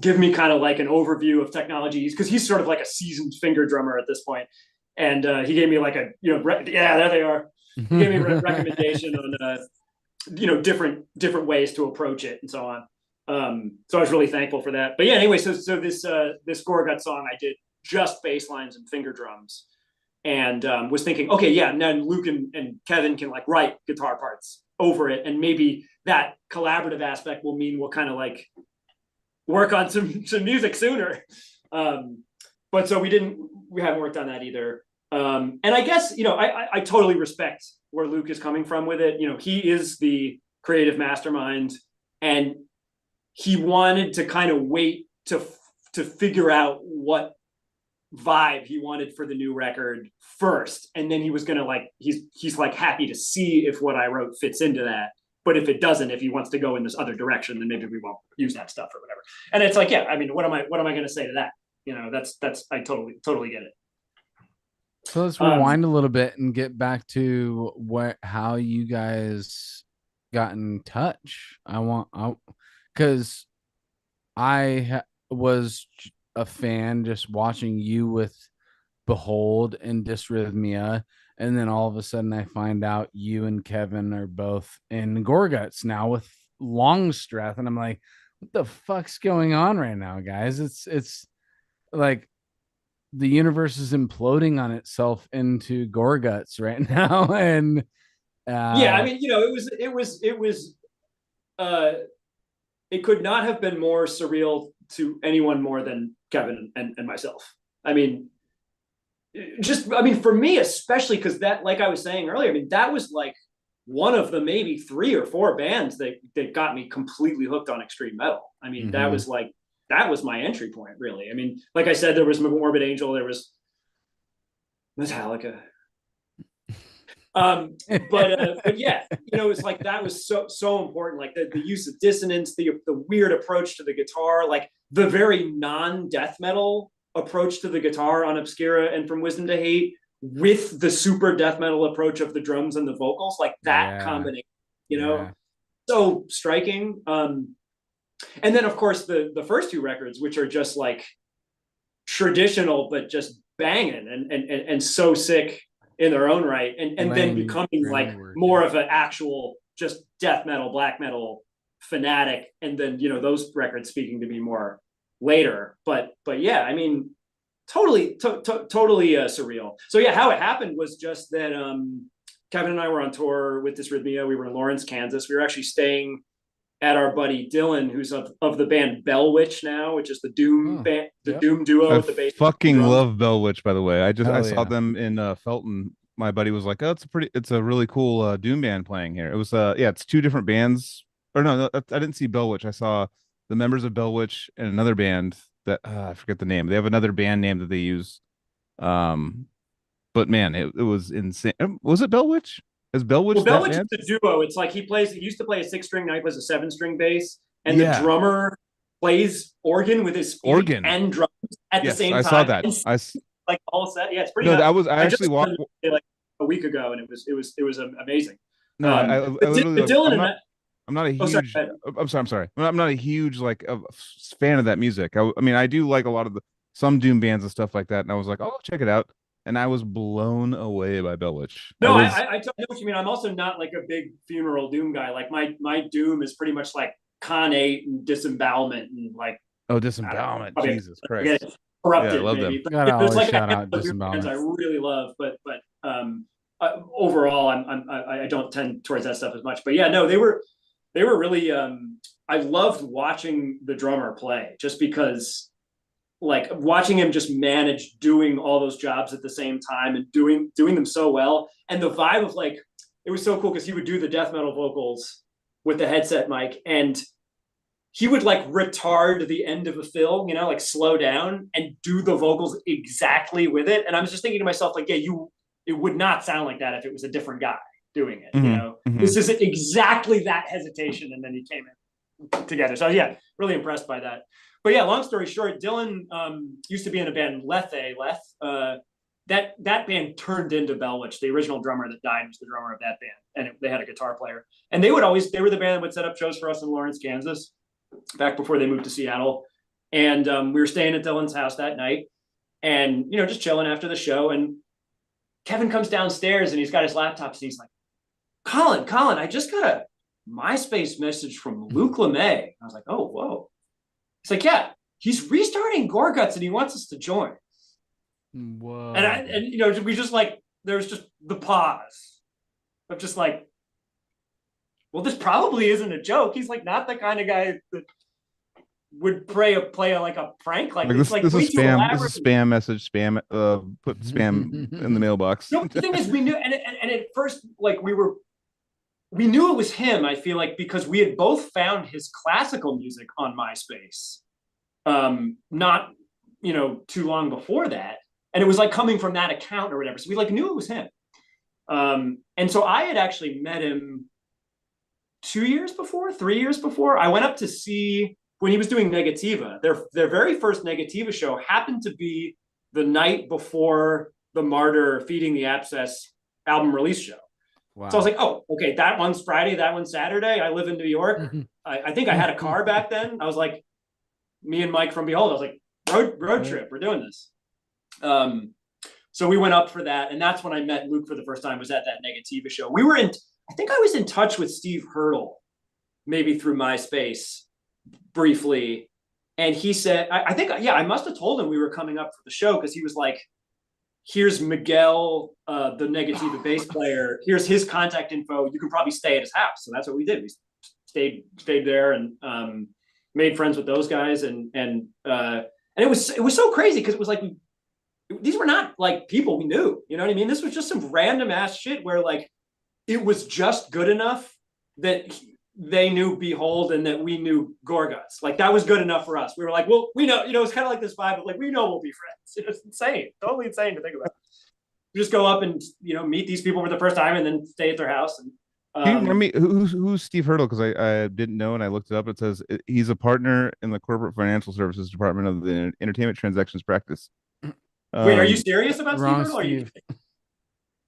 give me kind of like an overview of technologies because he's sort of like a seasoned finger drummer at this point. And he gave me like a there they are. He gave me a recommendation on different ways to approach it and so on. So I was really thankful for that. But yeah, anyway, so this Gorguts song I did just bass lines and finger drums, and was thinking, okay, yeah, and then Luke and Kevin can like write guitar parts over it, and maybe that collaborative aspect will mean we'll kind of like work on some music sooner. But so we haven't worked on that either. And I guess, I totally respect where Luke is coming from with it. He is the creative mastermind, and he wanted to kind of wait to figure out what vibe he wanted for the new record first. And then he was going to like, he's like happy to see if what I wrote fits into that. But if it doesn't, if he wants to go in this other direction, then maybe we won't use that stuff or whatever. And it's like, yeah, I mean, what am I going to say to that? That's I totally get it. So let's rewind a little bit and get back to how you guys got in touch. Because I was a fan just watching you with Behold and Dysrhythmia, and then all of a sudden I find out you and Kevin are both in Gorguts now with Longstreth, and I'm like, what the fuck's going on right now, guys? It's like the universe is imploding on itself into Gorguts right now. And yeah, I mean, it could not have been more surreal to anyone more than Kevin and myself. I mean, for me, especially because that, like I was saying earlier, I mean, that was like one of the maybe 3 or 4 bands that got me completely hooked on extreme metal. I mean, that was my entry point, really. I mean, like I said, there was Morbid Angel, there was Metallica. But yeah, it's like that was so important. Like the use of dissonance, the weird approach to the guitar, like the very non-death metal approach to the guitar on Obscura and From Wisdom to Hate, with the super death metal approach of the drums and the vocals, like that combination, so striking. And then of course the first 2 records, which are just like traditional but just banging and so sick in their own right, and then becoming like more of an actual just death metal, black metal fanatic, and then those records speaking to me more later. But yeah, I mean, totally surreal. So yeah, how it happened was just that Kevin and I were on tour with Dysrhythmia. We were in Lawrence, Kansas. We were actually staying at our buddy Dylan, who's of the band Bell Witch now, which is the Doom band, the Doom duo. I with the bass fucking drums. love Bell Witch, by the way. I saw yeah. them in Felton my buddy was like, "Oh, it's a really cool doom band playing here." It was yeah, it's two different bands. Or no, I didn't see Bellwitch. I saw the members of Bellwitch and another band that I forget the name. They have another band name that they use. Um, but man, it was insane. Was it Bellwitch? Is Bellwitch Well, that Belwich is band? a duo. It's like he used to play a 6-string, now he plays a 7-string bass, and the Yeah. drummer plays organ with his feet Organ. and drums at the Yes, same I time. saw that. And like all set. Yeah, it's pretty No, nuts. that was I just actually saw walked. it like a week ago, and it was amazing. No, I literally. Dylan and I'm not a oh, sorry, huge. go ahead. I'm sorry. I'm not a huge like fan of that music. I mean, I do like a lot of some doom bands and stuff like that, and I was like, oh, check it out, and I was blown away by Bellwitch. No, I know what you mean. I'm also not like a big funeral doom guy. Like my doom is pretty much like Con 8 and Disembowelment and like Disembowelment. Jesus Christ. Again, Corrupted, Yeah, I love maybe. them. Gotta always There's like a shout out handful of doom bands I Disembowelment. really love, but overall, I don't tend towards that stuff as much. But yeah, no, they were really. I loved watching the drummer play just because, like, watching him just manage doing all those jobs at the same time and doing them so well, and the vibe of like it was so cool because he would do the death metal vocals with the headset mic and he would like retard the end of a fill, you know, like slow down and do the vocals exactly with it. And I was just thinking to myself, like, yeah, it would not sound like that if it was a different guy doing it. You know, this is exactly that hesitation, and then he came in together. So yeah, really impressed by that. But yeah, long story short, Dylan used to be in a band Leth. That band turned into Bellwitch. The original drummer that died was the drummer of that band, and they had a guitar player. And they were the band that would set up shows for us in Lawrence, Kansas, back before they moved to Seattle. And we were staying at Dylan's house that night, and you know, just chilling after the show. And Kevin comes downstairs and he's got his laptop, and he's like, Colin, I just got a MySpace message from Luc Lemay. I was like, oh, whoa. He's like, yeah, he's restarting Gorguts and he wants us to join. Whoa. And you know, we just like, there's just the pause of just like, well, this probably isn't a joke. He's like not the kind of guy that would play a prank like this. Like this is spam. elaborate. This is spam message. Spam. Put spam in the mailbox. No, the thing is, we knew, and at first, like we knew it was him. I feel like because we had both found his classical music on MySpace, not too long before that, and it was like coming from that account or whatever. So we like knew it was him. And so I had actually met him 3 years before. I went up to see when he was doing Negativa. Their very first Negativa show happened to be the night before the Martyr Feeding the Abscess album release show. Wow. So I was like, oh, okay, that one's Friday, that one's Saturday. I live in New York. I think I had a car back then. I was like, me and Mike from Behold, I was like, road trip, we're doing this. So we went up for that, and that's when I met Luke for the first time, was at that Negativa show. I think I was in touch with Steve Hurdle, maybe through MySpace briefly. And he said, I must have told him we were coming up for the show because he was like, here's Miguel, the Negativa bass player. Here's his contact info. You can probably stay at his house. So that's what we did. We stayed there and made friends with those guys. And it was so crazy because it was like, these were not like people we knew, you know what I mean? This was just some random ass shit where like, it was just good enough that they knew Behold and that we knew Gorguts. Like that was good enough for us. We were like, well, we know, it's kind of like this vibe of like, we know we'll be friends. It's insane, totally insane to think about. We just go up and, meet these people for the first time and then stay at their house. And can you remember me who's Steve Hurdle? Because I didn't know and I looked it up. It says he's a partner in the corporate financial services department of the entertainment transactions practice. Wait, are you serious about Steve Hurdle? Steve.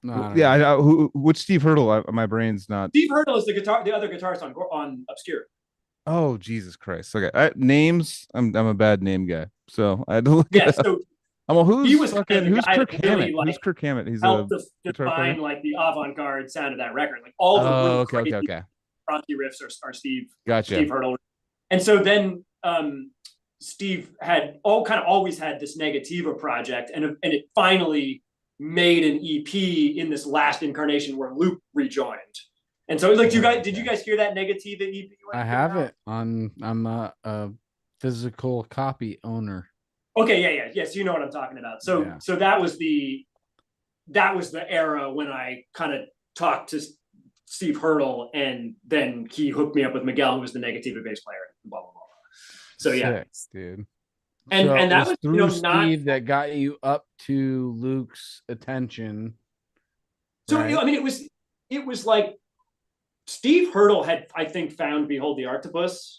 No, yeah, which Steve Hurdle? My brain's not. Steve Hurdle is the other guitarist on Obscure. Oh Jesus Christ! Okay, names. I'm a bad name guy, so I had to look. Yeah, so who's Kirk Hammett? Really, who's Kirk Hammett? He's helped define like the avant-garde sound of that record. Like all the okay. Fronty riffs are Steve. Gotcha. Steve Hurdle, and so then Steve had always had this Negativa project, and it finally made an EP in this last incarnation where Luke rejoined. And so like, did you guys hear that Negativa EP? I have it on. I'm a physical copy owner. Okay, yeah. Yes, you know what I'm talking about. So that was the that was the era when I kind of talked to Steve Hurdle, and then he hooked me up with Miguel, who was the Negativa bass player. Blah blah blah. So yeah, Sick, dude. and So and it that was through not. Steve that got you up to Luc's attention. So right? I mean, it was like Steve Hurdle had, I think, found Behold the Arctopus.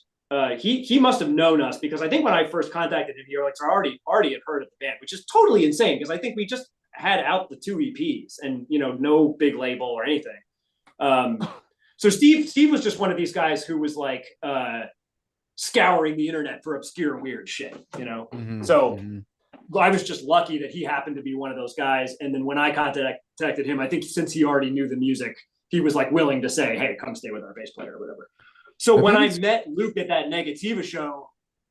He must have known us, because I think when I first contacted him, he was like, already had heard of the band, which is totally insane, because I think we just had out the 2 EPs and no big label or anything. So Steve was just one of these guys who was like scouring the internet for obscure weird shit, So I was just lucky that he happened to be one of those guys. And then when I contacted him, I think since he already knew the music, he was like willing to say, hey, come stay with our bass player or whatever. So when I met Luc at that Negativa show,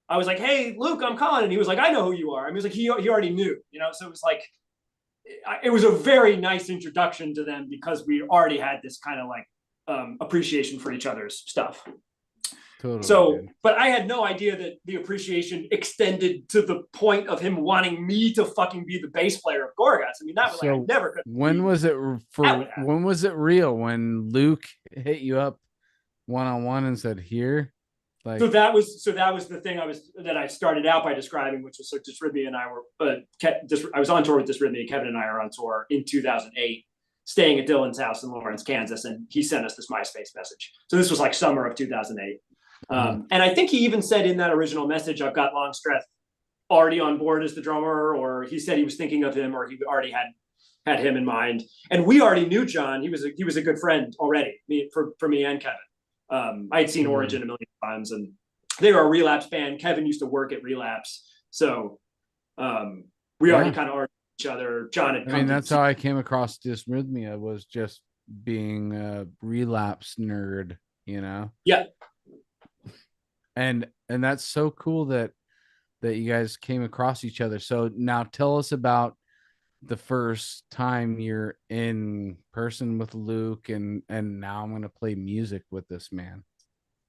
I was like, hey, Luc, I'm Colin. And he was like, I know who you are. I mean, he was like, he already knew, so it was like, it was a very nice introduction to them, because we already had this kind of like appreciation for each other's stuff. Totally. So, dude. but I had no idea that the appreciation extended to the point of him wanting me to fucking be the bass player of Gorguts. I mean, that was like, I never could. When was it real? When Luc hit you up one-on-one and said, here? Like, so that was the thing I started out by describing, which was so Dysrhythmia and I were I was on tour with Dysrhythmia. Kevin and I are on tour in 2008, staying at Dylan's house in Lawrence, Kansas, and he sent us this MySpace message. So this was like summer of 2008. And I think he even said in that original message, I've got Longstreth already on board as the drummer, or he said he was thinking of him, or he already had him in mind. And we already knew John. He was a good friend already, for me and Kevin. I had seen Origin a million times, and they were a Relapse band. Kevin used to work at Relapse. So we already kind of already each other. John had come. I mean, that's how I came across Dysrhythmia, was just being a Relapse nerd, Yeah. And that's so cool that you guys came across each other. So now tell us about the first time you're in person with Luc, and now I'm going to play music with this man.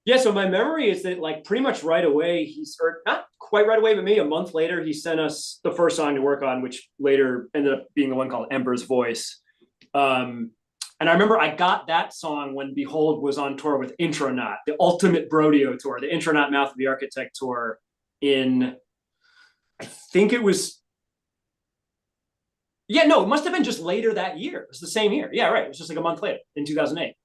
Yeah, so my memory is that like pretty much right away, or not quite right away, but maybe a month later, he sent us the first song to work on, which later ended up being the one called Ember's Voice. And I remember I got that song when Behold was on tour with Intronaut, the ultimate Brodio tour, the Intronaut Mouth of the Architect tour in, I think it was, it must have been just later that year. It was the same year. Yeah, right. It was just like a month later in 2008.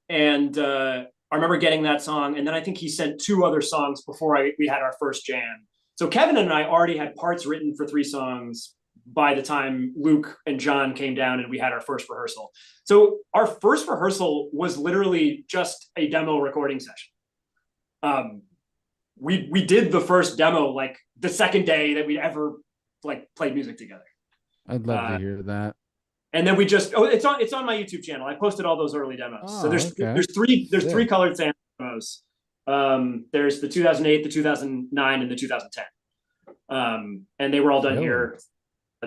And I remember getting that song. And then I think he sent 2 other songs before we had our first jam. So Kevin and I already had parts written for 3 songs by the time Luc and John came down and we had our first rehearsal. So our first rehearsal was literally just a demo recording session. We did the first demo like the second day that we ever like played music together. I'd love to hear that. And then we just it's on my YouTube channel. I posted all those early demos. So there's 3 colored sand demos. There's the 2008, the 2009, and the 2010. And they were all done here.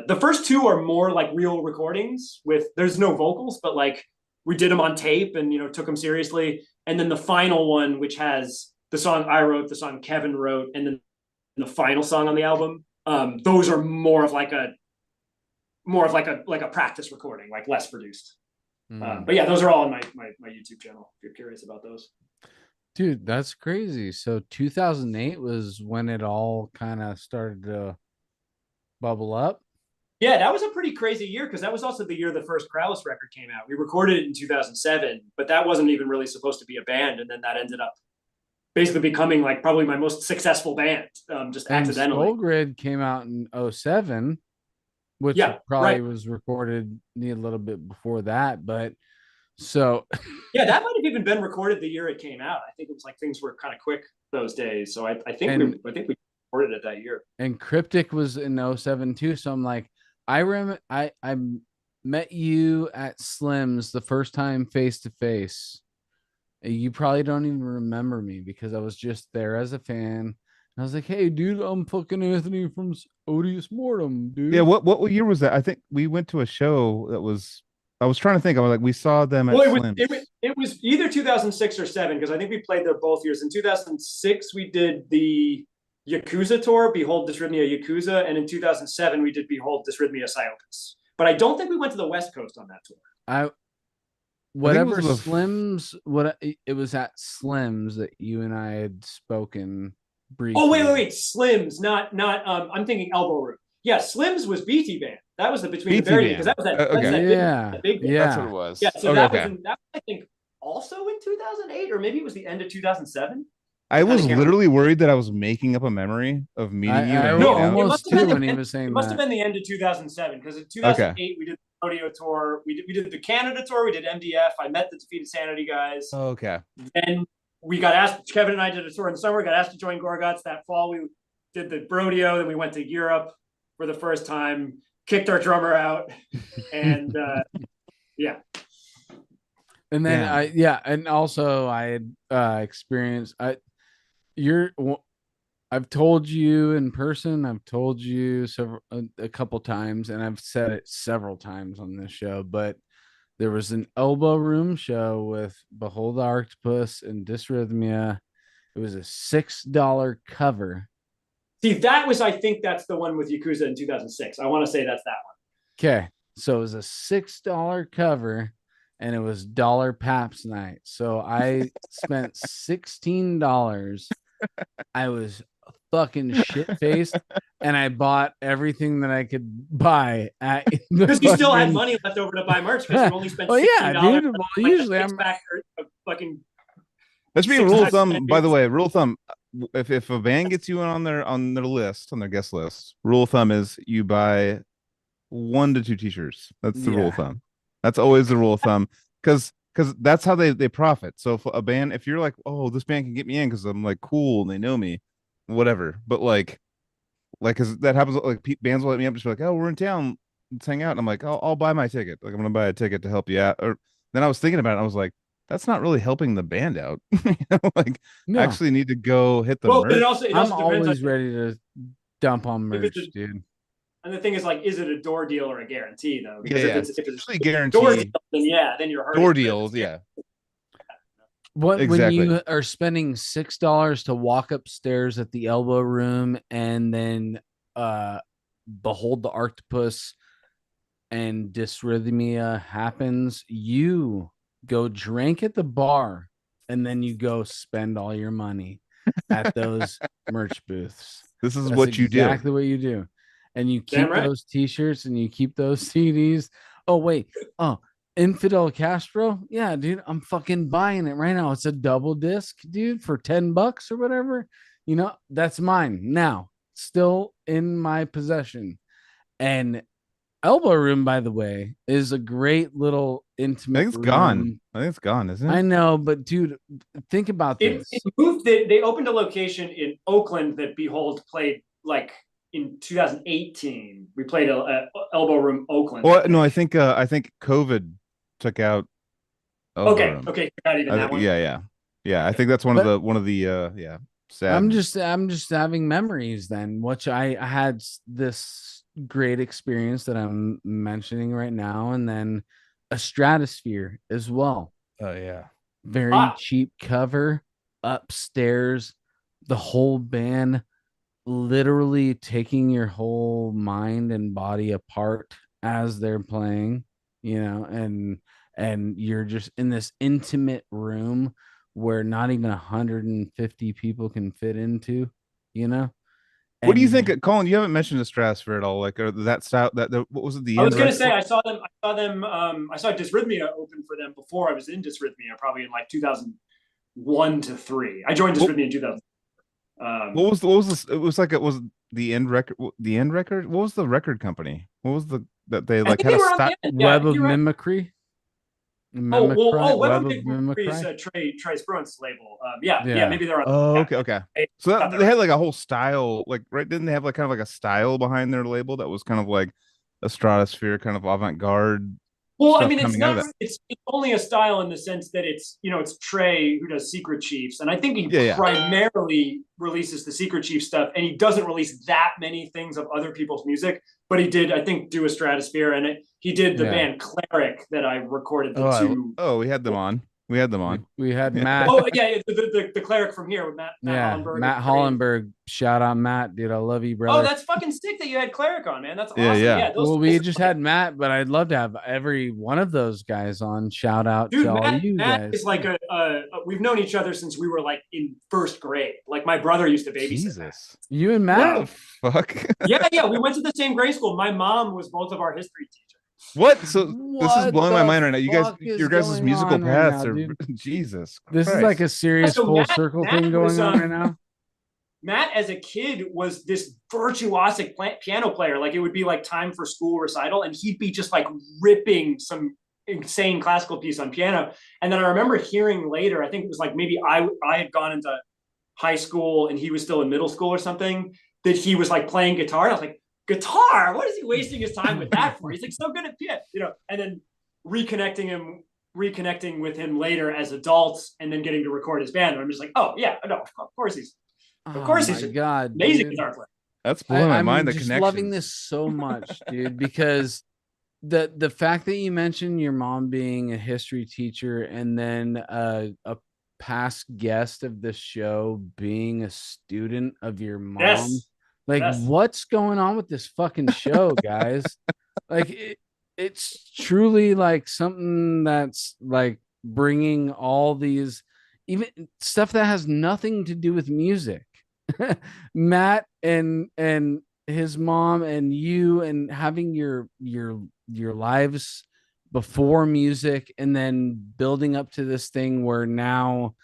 The first 2 are more like real recordings there's no vocals, but like we did them on tape and, took them seriously. And then the final one, which has the song I wrote, the song Kevin wrote, and then the final song on the album, those are more of like a practice recording, like less produced. But yeah, those are all on my YouTube channel if you're curious about those. Dude, that's crazy. So 2008 was when it all kind of started to bubble up. Yeah, that was a pretty crazy year, because that was also the year the first Krallice record came out. We recorded it in 2007, but that wasn't even really supposed to be a band. And then that ended up basically becoming like probably my most successful band, just accidentally. Skull Grid came out in 2007, which probably was recorded a little bit before that. But so yeah, that might have even been recorded the year it came out. I think it was like things were kind of quick those days. So I think we recorded it that year. And Cryptic was in 2007 too. So I'm like, I met you at Slim's the first time face to face. You probably don't even remember me, because I was just there as a fan. And I was like, hey, dude, I'm fucking Anthony from Odious Mortem, dude. Yeah, what year was that? I think we went to a show that was, I was trying to think. I was like, we saw them at Slim's. It was either 2006 or 2007, because I think we played there both years. In 2006, we did the Yakuza tour, Behold Dysrhythmia Yakuza, and in 2007 we did Behold Dysrhythmia Psyopus. But I don't think we went to the West Coast on that tour. Whatever was Slims, it was at Slims that you and I had spoken briefly. Oh wait, Slims, not I'm thinking Elbow Room. Yeah, Slims was BT Band. That was the Between BT the Buried Band. because that was that. Okay. That's that Yeah, big band. yeah. That's what it was. Yeah, so Okay, that okay. was that was, I think also in 2008 or maybe it was the end of 2007. I was can't literally worried that I was making up a memory of meeting you. I and No, hanging out. it almost must have too been when he the- was saying It must have that. been the end of 2007 because in 2008 we did the rodeo tour. We did the Canada tour. We did MDF. I met the Defeated Sanity guys. Oh, okay. Then we got asked. Kevin and I did a tour in the summer. Got asked to join Gorguts that fall. We did the rodeo. Then we went to Europe for the first time. Kicked our drummer out, and yeah. And then and also I had experienced I've told you in person, I've told you a couple times, and I've said it several times on this show, but there was an Elbow Room show with Behold the Arctopus and Dysrhythmia. It was a $6 cover. See, that was, I think that's the one with Yakuza in 2006. I want to say that's that one. Okay. So it was a $6 cover and it was dollar Paps night. So I spent $16. I was fucking shit faced and I bought everything that I could buy at because you still had money left over to buy merch because you only spent $16. Yeah, dude. Well, usually I'm fucking. Let's be a rule of thumb. By the way, rule of thumb: if a band gets you on their list, on their guest list, rule of thumb is you buy 1 to 2 t-shirts. That's the rule of thumb. That's always the rule of thumb because that's how they profit. So if a band, if you're like, oh, this band can get me in because I'm like cool and they know me, whatever. But like because that happens, like bands will let me up just be like, oh, we're in town, let's hang out. And I'm like, I'll buy my ticket. Like I'm gonna buy a ticket to help you out. Or then I was thinking about it. I was like, that's not really helping the band out. Like actually need to go hit the merch. But it also I'm always ready to dump on merch, dude. And the thing is, like, is it a door deal or a guarantee, though? Because if it's a guarantee, door deal, then you're hurting. Door deals, yeah. When you are spending $6 to walk upstairs at the Elbow Room and then Behold the Arctopus and Dysrhythmia happens, you go drink at the bar and then you go spend all your money at those merch booths. This is what you do. Exactly what you do. And you keep those t-shirts and you keep those CDs. Oh, wait. Oh, Infidel Castro? Yeah, dude, I'm fucking buying it right now. It's a double disc, dude, for $10 or whatever. You know, that's mine now, still in my possession. And Elbow Room, by the way, is a great little intimate. I think it's gone. I think it's gone, isn't it? I know, but dude, think about this. It moved. They opened a location in Oakland that Behold played like in 2018. We played a Elbow Room Oakland. Well, no, I think COVID took out Elbow Room. Okay, not even that one. Yeah. I think that's one of the sad. I'm just having memories then, which I had this great experience that I'm mentioning right now, and then a Stratosphere as well. Oh yeah, very cheap cover upstairs, the whole band literally taking your whole mind and body apart as they're playing, you know, and you're just in this intimate room where not even 150 people can fit into, you know. What do you think, Colin? You haven't mentioned the Stratosphere at all, like, or that style. What was it? I was gonna say I saw them. I saw Dysrhythmia open for them before I was in Dysrhythmia, probably in like 2001 to 3. I joined Dysrhythmia in 2000. What was this? It was like it was the End Record. The End Record. What was the record company? What was that they like had a style? Web of Mimicry. Web of Mimicry is Trey Spruant's label. Yeah, maybe they're on. Oh, okay. So they had like a whole style, like, right? Didn't they have like kind of like a style behind their label that was kind of like a Stratosphere, kind of avant-garde? Well, I mean, it's only a style in the sense that it's Trey who does Secret Chiefs, and I think he primarily releases the Secret Chief stuff, and he doesn't release that many things of other people's music, but he did, I think, do a Stratosphere, and he did the band Cleric that I recorded. We had them on. We had them on. We had Yeah. Matt. Oh yeah, the cleric from here with Matt Hollenberg. Matt Hollenberg. Shout out Matt, dude. I love you, brother. Oh, that's fucking sick that you had cleric on, man. That's awesome. Yeah. Well, we just had Matt, but I'd love to have every one of those guys on. Shout out to all you guys. Matt is like we've known each other since we were like in first grade. Like my brother used to babysit. Jesus. You and Matt? What the fuck? Yeah. We went to the same grade school. My mom was both of our history teachers. What? So this is blowing my mind right now. You guys, your guys' musical paths are Jesus Christ. This is like a serious full circle thing going on right now. Matt, as a kid, was this virtuosic piano player. Like it would be like time for school recital, and he'd be just like ripping some insane classical piece on piano. And then I remember hearing later, I think it was like maybe I had gone into high school and he was still in middle school or something, that he was like playing guitar. And I was like, guitar? What is he wasting his time with that for? He's like so good at piano, and then reconnecting with him later as adults and then getting to record his band. And I'm just like, oh yeah, no, of course he's amazing guitar player. That's blowing my mind. The just connection. Loving this so much, dude, because the fact that you mentioned your mom being a history teacher and then a past guest of the show being a student of your mom. Yes. What's going on with this fucking show, guys? Like it's truly like something that's like bringing all these even stuff that has nothing to do with music. Matt and his mom and you, and having your lives before music and then building up to this thing where now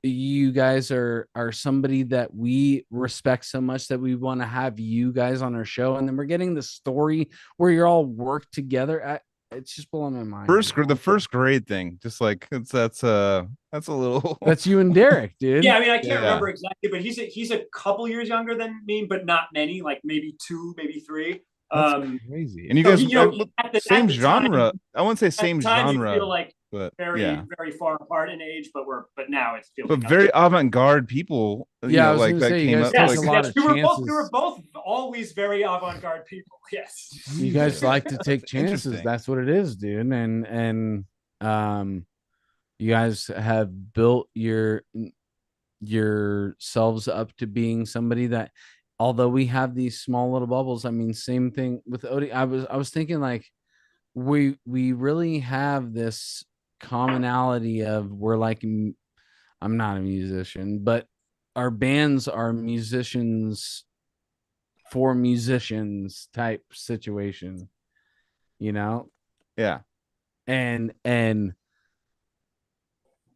you guys are somebody that we respect so much that we want to have you guys on our show, and then we're getting the story where you're all work together. It's just blowing my mind. The first grade thing, just like that's a little. That's you and Derek, dude. Yeah, I mean I can't remember exactly, but he's a couple years younger than me, but not many, like maybe 2, maybe 3. That's crazy. And you guys, same genre. I wouldn't say same genre. Feel like but very far apart in age, but now it feels. But very avant-garde people. Yeah, I was gonna say, you guys take a lot of chances. We were both always very avant-garde people. Yes. You guys like to take chances. That's what it is, dude. And you guys have built yourselves up to being somebody that, although we have these small little bubbles, I mean, same thing with Odie. I was thinking like we really have this commonality of we're like, I'm not a musician, but our bands are musicians for musicians type situation, Yeah. And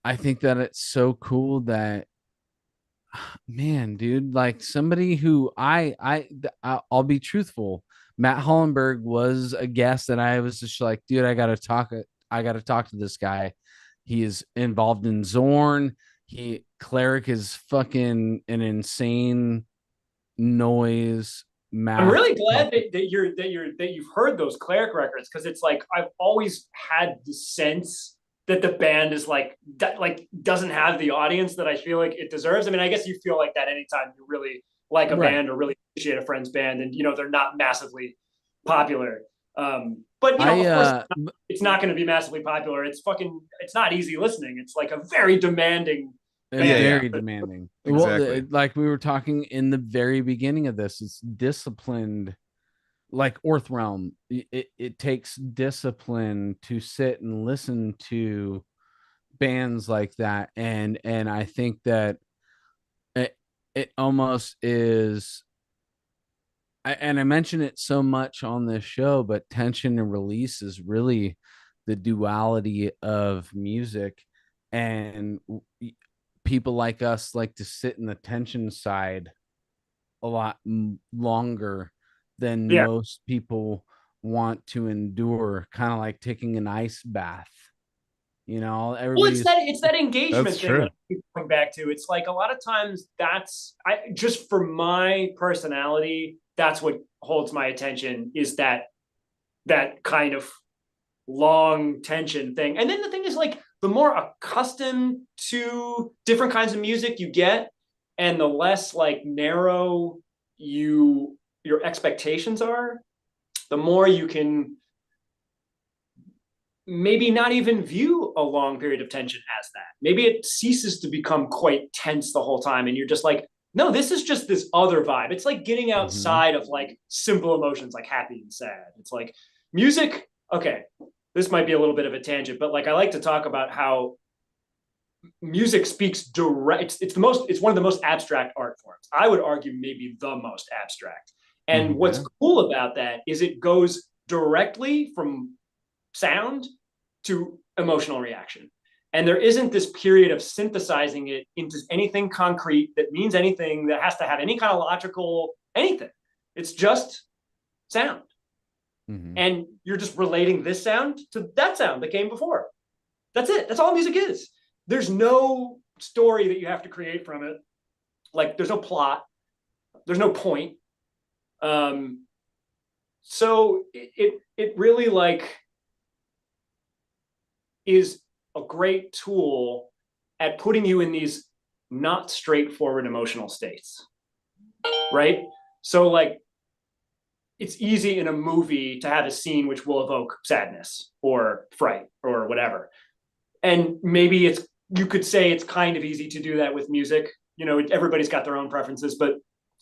I think that it's so cool that, man, dude, like somebody who I'll be truthful. Matt Hollenberg was a guest that I was just like, dude, I gotta talk to this guy. He is involved in Zorn. Cleric is fucking an insane noise. I'm really glad that you've heard those Cleric records, because it's like I've always had the sense that the band is like doesn't have the audience that I feel like it deserves. I mean, I guess you feel like that anytime you really like a band or really appreciate a friend's band, and they're not massively popular. But of course, it's not going to be massively popular. It's not easy listening. It's like a very demanding. Very demanding. Exactly. Well, like we were talking in the very beginning of this, it's disciplined. Like Orth Realm, it takes discipline to sit and listen to bands like that, and I think that it almost is. And I mention it so much on this show, but tension and release is really the duality of music, and people like us like to sit in the tension side a lot longer than most people want to endure, kind of like taking an ice bath. It's that engagement thing that I keep going back to. It's like a lot of times just for my personality, that's what holds my attention, is that kind of long tension thing. And then the thing is, like, the more accustomed to different kinds of music you get, and the less like narrow your expectations are, the more you can maybe not even view a long period of tension as that. Maybe it ceases to become quite tense the whole time, and you're just like, no, this is just this other vibe. It's like getting outside of like simple emotions like happy and sad. It's like music. Okay, this might be a little bit of a tangent, but like I like to talk about how music speaks direct. It's one of the most abstract art forms. I would argue maybe the most abstract. And what's cool about that is it goes directly from sound to emotional reaction. And there isn't this period of synthesizing it into anything concrete that means anything, that has to have any kind of logical anything. It's just sound. And you're just relating this sound to that sound that came before. That's it. That's all music is. There's no story that you have to create from it. Like there's no plot. There's no point. So it really like is a great tool at putting you in these not straightforward emotional states, right? So like it's easy in a movie to have a scene which will evoke sadness or fright or whatever. And maybe you could say it's kind of easy to do that with music. You know, everybody's got their own preferences, but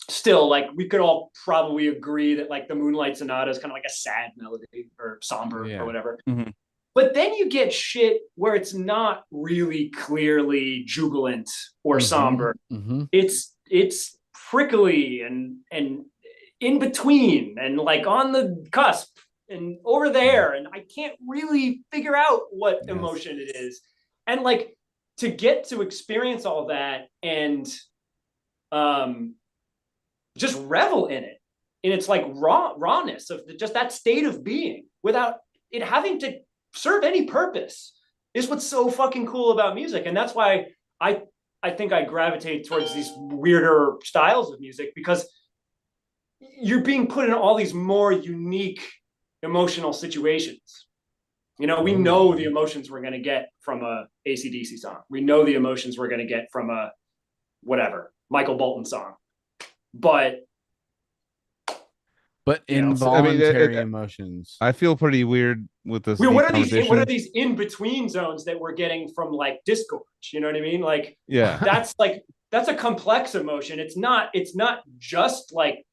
still, like we could all probably agree that like the Moonlight Sonata is kind of like a sad melody or somber or whatever. But then you get shit where it's not really clearly jubilant or somber. It's prickly and in between and like on the cusp and over there, and I can't really figure out what emotion it is. And like to get to experience all that and just revel in it, and it's like rawness of just that state of being without it having to serve any purpose is what's so fucking cool about music. And that's why I think I gravitate towards these weirder styles of music, because you're being put in all these more unique emotional situations. You know, we know the emotions we're going to get from a AC/DC song. We know the emotions we're going to get from a whatever Michael Bolton song. But involuntary emotions. I feel pretty weird with this. What are these in between zones that we're getting from like Discord? You know what I mean? Like, that's a complex emotion. It's not just like,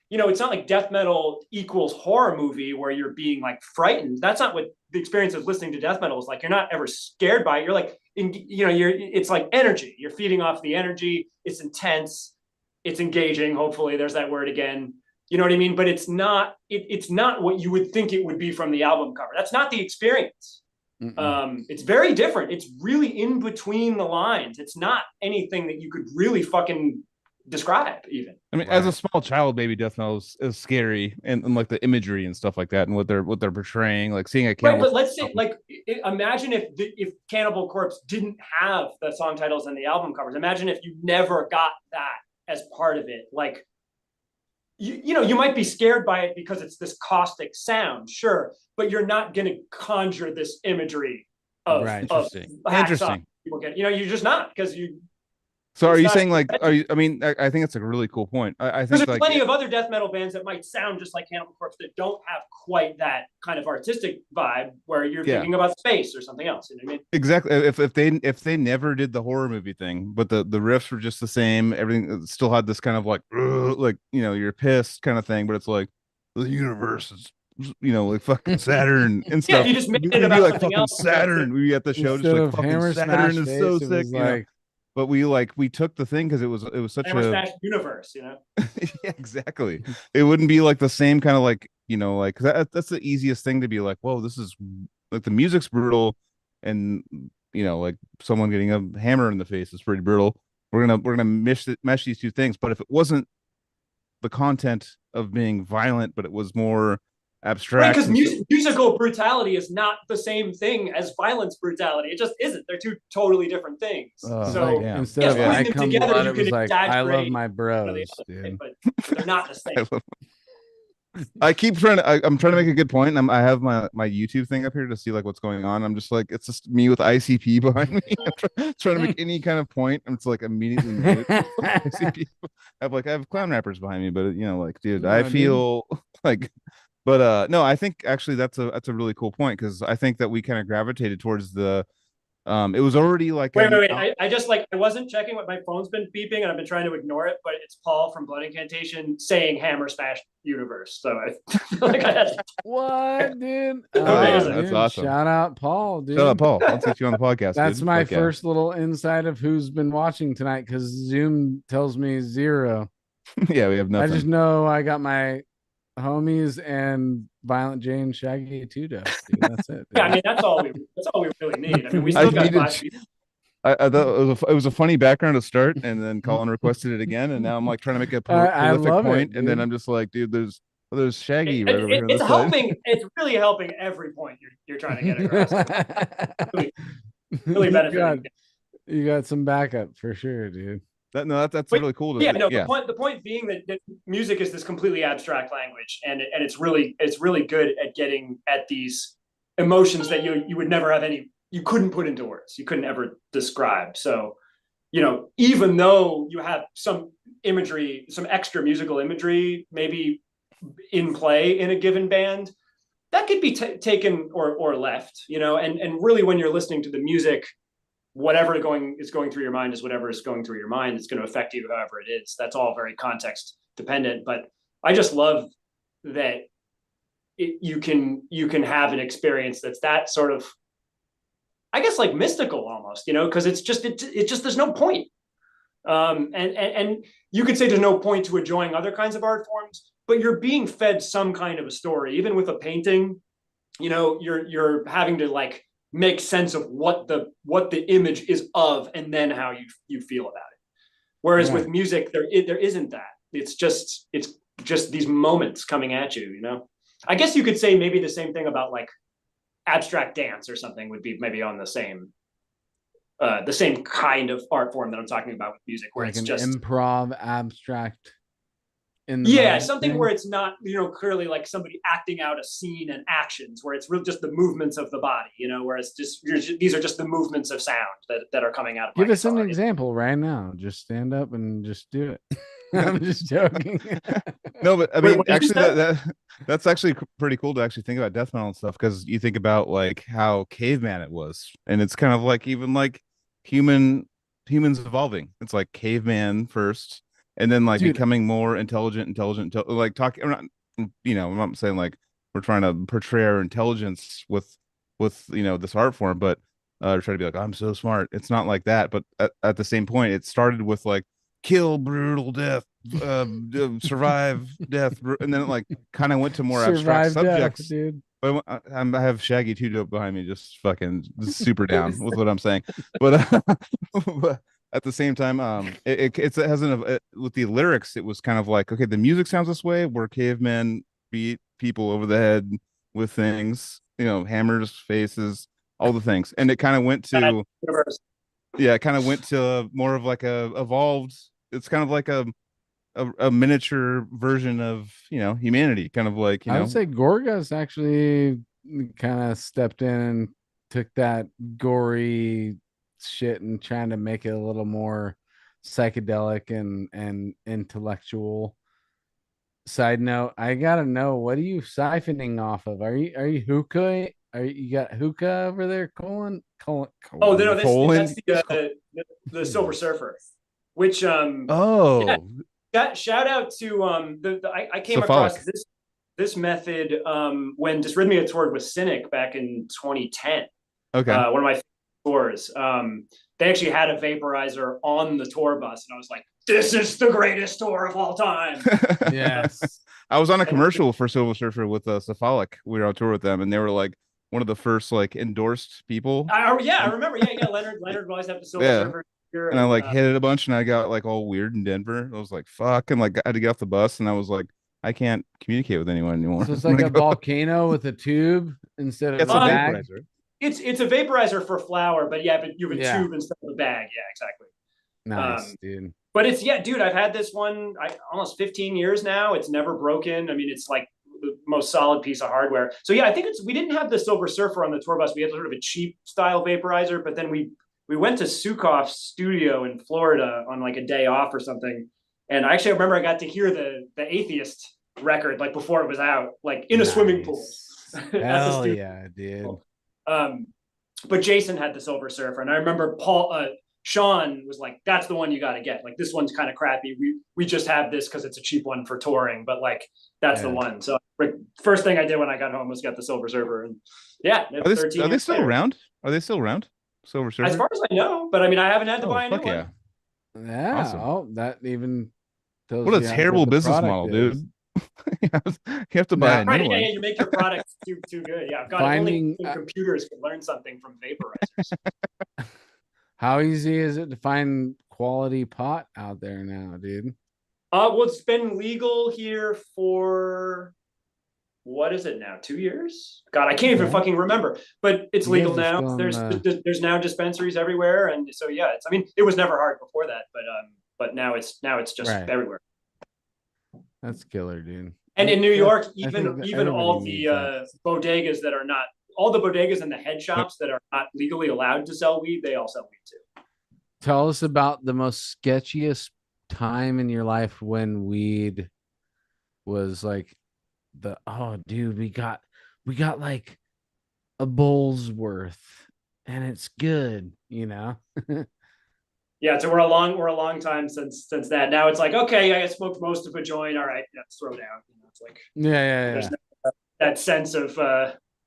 you know, it's not like death metal equals horror movie where you're being like frightened. That's not what the experience of listening to death metal is like. You're not ever scared by it. You're like, it's like energy. You're feeding off the energy. It's intense. It's engaging. Hopefully there's that word again. You know what I mean? But it's not what you would think it would be from the album cover. That's not the experience. It's very different. It's really in between the lines. It's not anything that you could really fucking describe even. I mean, as a small child, baby death metal is scary, and like the imagery and stuff like that, and what they're portraying, like seeing a cannibal. Right, but let's say, like, imagine if Cannibal Corpse didn't have the song titles and the album covers. Imagine if you never got that as part of it. Like, you know, you might be scared by it because it's this caustic sound, sure, but you're not going to conjure this imagery of interesting. People get, you know, you're just not, because you. So are you saying like, I mean, I think it's a really cool point. I think there's plenty of other death metal bands that might sound just like Cannibal Corpse that don't have quite that kind of artistic vibe where you're thinking about space or something else. You know what I mean? Exactly. If they never did the horror movie thing, but the riffs were just the same, everything still had this kind of like you know, you're pissed kind of thing, but it's like the universe is, you know, like fucking Saturn and stuff. Yeah, you just made it about like fucking else. Saturn. We at the show just like fucking Saturn is so sick. Like, but we took the thing because it was such a universe, you know. Yeah, exactly. It wouldn't be like the same kind of like, you know, like that's the easiest thing to be like, whoa, this is like the music's brutal, and you know, like someone getting a hammer in the face is pretty brutal. We're gonna mesh these two things. But if it wasn't the content of being violent, but it was more abstract, right? Because musical brutality is not the same thing as violence brutality. It just isn't. They're two totally different things. So instead of putting them together, you can like, I love my bros, dude. But they're not the same. I keep trying to. I'm trying to make a good point. I have my YouTube thing up here to see like what's going on. I'm just like, it's just me with ICP behind me. I'm trying to make any kind of point, and it's like immediately mute. ICP. I have clown rappers behind me, but you know, like, dude, I feel like But no, I think actually that's a really cool point because I think that we kind of gravitated towards the it was already like Wait. I just like I wasn't checking what my phone's been beeping and I've been trying to ignore it, but it's Paul from Blood Incantation saying Hammer Smash Universe. So I feel like I had to. What, dude? That's Dude, awesome. Shout out Paul, dude. Shut up, Paul. Let's get you on the podcast. That's dude. my Like, first little insight of who's been watching tonight because Zoom tells me 0. Yeah, we have I nothing. just know I got my homies and Violent J and Shaggy Tudo. Dude, that's it. Yeah, I dude. mean that's all we really need. I mean we I still got needed 5 people. I thought it was a funny background to start, and then Colin requested it again, and now I'm like trying to make a I prolific love point, it, and then dude. I'm just like, dude, there's Shaggy right over here on It's this side. helping. It's really helping every point you're trying to get across. Really You benefiting. you got some backup for sure, dude. That's But, really cool. To, yeah, no. yeah. The point being that music is this completely abstract language, and it's really good at getting at these emotions that you would never have you couldn't put into words. You couldn't ever describe. So, even though you have some imagery, some extra musical imagery, maybe in play in a given band, that could be taken or left. And really when you're listening to the music, whatever is going through your mind is whatever is going through your mind. It's going to affect you however it is. That's all very context dependent. But I just love that you can have an experience that's that sort of, I guess, like mystical almost, because it's just there's no point. And you could say there's no point to enjoying other kinds of art forms, but you're being fed some kind of a story. Even with a painting, you're having to like make sense of what the image is of, and then how you feel about it. Whereas with music, there isn't that. It's just these moments coming at you. I guess you could say maybe the same thing about like abstract dance or something would be maybe on the same kind of art form that I'm talking about with music, where Like it's an just improv abstract in the something thing. where it's not clearly like somebody acting out a scene and actions, where it's really just the movements of the body, where it's just these are just the movements of sound that are coming out of Give my us an guitar. example right now. Just stand up and just do it. I'm just joking. No, but I Wait, mean, what did you actually, say? that's actually pretty cool to actually think about death metal and stuff, because you think about like how caveman it was, and it's kind of like even like humans evolving. It's like caveman first, and then like Dude. becoming more intelligent, like talking. I'm not saying like we're trying to portray our intelligence with this art form, but try to be like, I'm so smart. It's not like that. But at the same point, it started with like kill, brutal death, survive death, and then it like kind of went to more abstract Survive death, subjects. dude. But I have Shaggy 2 Dope behind me, just fucking super down with what I'm saying. But, but at the same time, it has with the lyrics, it was kind of like, okay, the music sounds this way. Where cavemen beat people over the head with things, hammers, faces, all the things, and it kind of went to it kind of went to more of like a evolved. It's kind of like a miniature version of humanity, kind of like I would say Gorguts actually kind of stepped in and took that gory shit and trying to make it a little more psychedelic and intellectual. Side note, I gotta know, what are you siphoning off of? Are you hookah? You got hookah over there, Colin? Oh no, Colin? that's the Silver Surfer, which oh yeah, shout out to I came Cephalic. across this method when Dysrhythmia toured with Cynic back in 2010. Okay. One of my tours. They actually had a vaporizer on the tour bus, and I was like, "This is the greatest tour of all time." Yes. I was on a commercial for Silver Surfer with Cephalic. We were on tour with them, and they were like one of the first like endorsed people. I remember. Yeah. Leonard would always have the Silver Surfer. And I like hit it a bunch, and I got like all weird in Denver. I was like, "Fuck!" and like I had to get off the bus, and I was like, "I can't communicate with anyone anymore." So it's like a volcano with a tube instead of it's a a bag. vaporizer. It's a vaporizer for flour, but you have a tube instead of a bag. Yeah, exactly. Nice, dude. But dude, I've had this one almost 15 years now. It's never broken. I mean, it's like the most solid piece of hardware. So yeah, I think we didn't have the Silver Surfer on the tour bus. We had sort of a cheap style vaporizer, but then we went to Sukoff's studio in Florida on like a day off or something. And I remember I got to hear the Atheist record like before it was out, like in a swimming pool. Hell yeah, dude. But Jason had the Silver Surfer, and I remember Sean was like, "That's the one you got to get. Like this one's kind of crappy. We just have this because it's a cheap one for touring, but like that's the one." So first thing I did when I got home was get the Silver Surfer, and yeah, are they still around? Are they still around? Silver Surfer? As far as I know, but I mean, I haven't had to buy a new one. Yeah. Awesome. Oh, that even tells what a you how terrible good the business product model, is. dude. You have to buy a new one. Yeah, you make your product too good. Yeah, I've got only computers can learn something from vaporizers. How easy is it to find quality pot out there now, dude? Well, it's been legal here for what is it now? 2 years? God, I can't even fucking remember. But it's legal now. There's now dispensaries everywhere, and so yeah, I mean, it was never hard before that, but now it's just everywhere. That's killer, dude. And in New York, even all the bodegas that are not, all the bodegas and the head shops that are not legally allowed to sell weed, they all sell weed too. Tell us about the most sketchiest time in your life when weed was like dude, we got like a bowl's worth and it's good, you know? Yeah, so we're a long time since that. Now it's like, okay, I smoked most of a joint. All right, let's throw down. It's like there's that sense of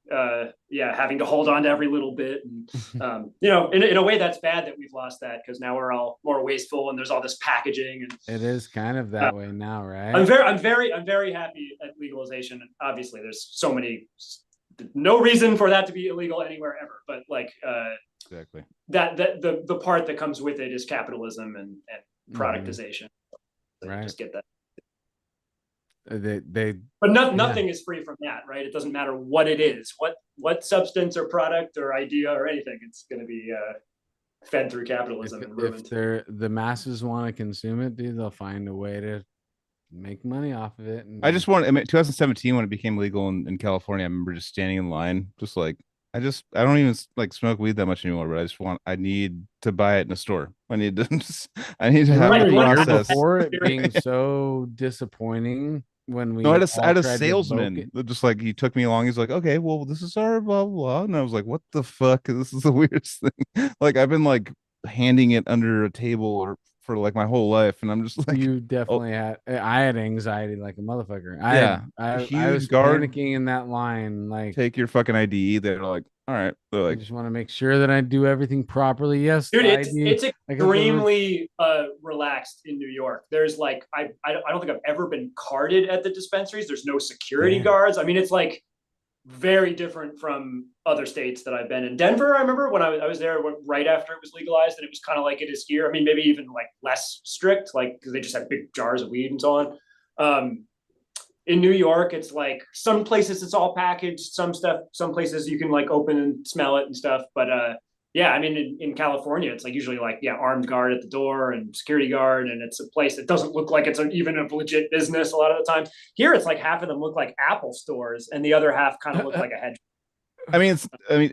having to hold on to every little bit, and in a way that's bad that we've lost that, because now we're all more wasteful and there's all this packaging, and it is kind of that way now, right? I'm very happy at legalization. Obviously, there's no reason for that to be illegal anywhere ever, but like exactly that the part that comes with it is capitalism and productization. So right. Just get that. But nothing is free from that, right? It doesn't matter what it is, what substance or product or idea or anything. It's going to be fed through capitalism and ruined. If the masses want to consume it, dude, they'll find a way to make money off of it. And I 2017 when it became legal in California, I remember just standing in line, just like I don't even like smoke weed that much anymore, but I need to buy it in a store. I need to have the process. Before it being so disappointing when we I had a salesman that just like, he took me along. He's like, okay, well, this is our blah, blah, blah. And I was like, what the fuck? This is the weirdest thing. Like, I've been like handing it under a table for like my whole life. And I'm just like, you definitely I had anxiety like a motherfucker. I was panicking in that line. Like, take your fucking ID. They're like, all right. They're like, I just want to make sure that I do everything properly. Yes, dude, it's extremely relaxed in New York. There's like, I don't think I've ever been carded at the dispensaries. There's no security guards. I mean, it's like very different from other states that I've been in. Denver, I remember when I was there right after it was legalized, and it was kind of like it is here. I mean, maybe even like less strict, like because they just have big jars of weed and so on. In New York, it's like some places it's all packaged, some places you can like open and smell it and stuff. But I mean, in California, it's like usually like, armed guard at the door and security guard. And it's a place that doesn't look like it's even a legit business a lot of the time. Here, it's like half of them look like Apple stores and the other half kind of look like a hedge. I mean,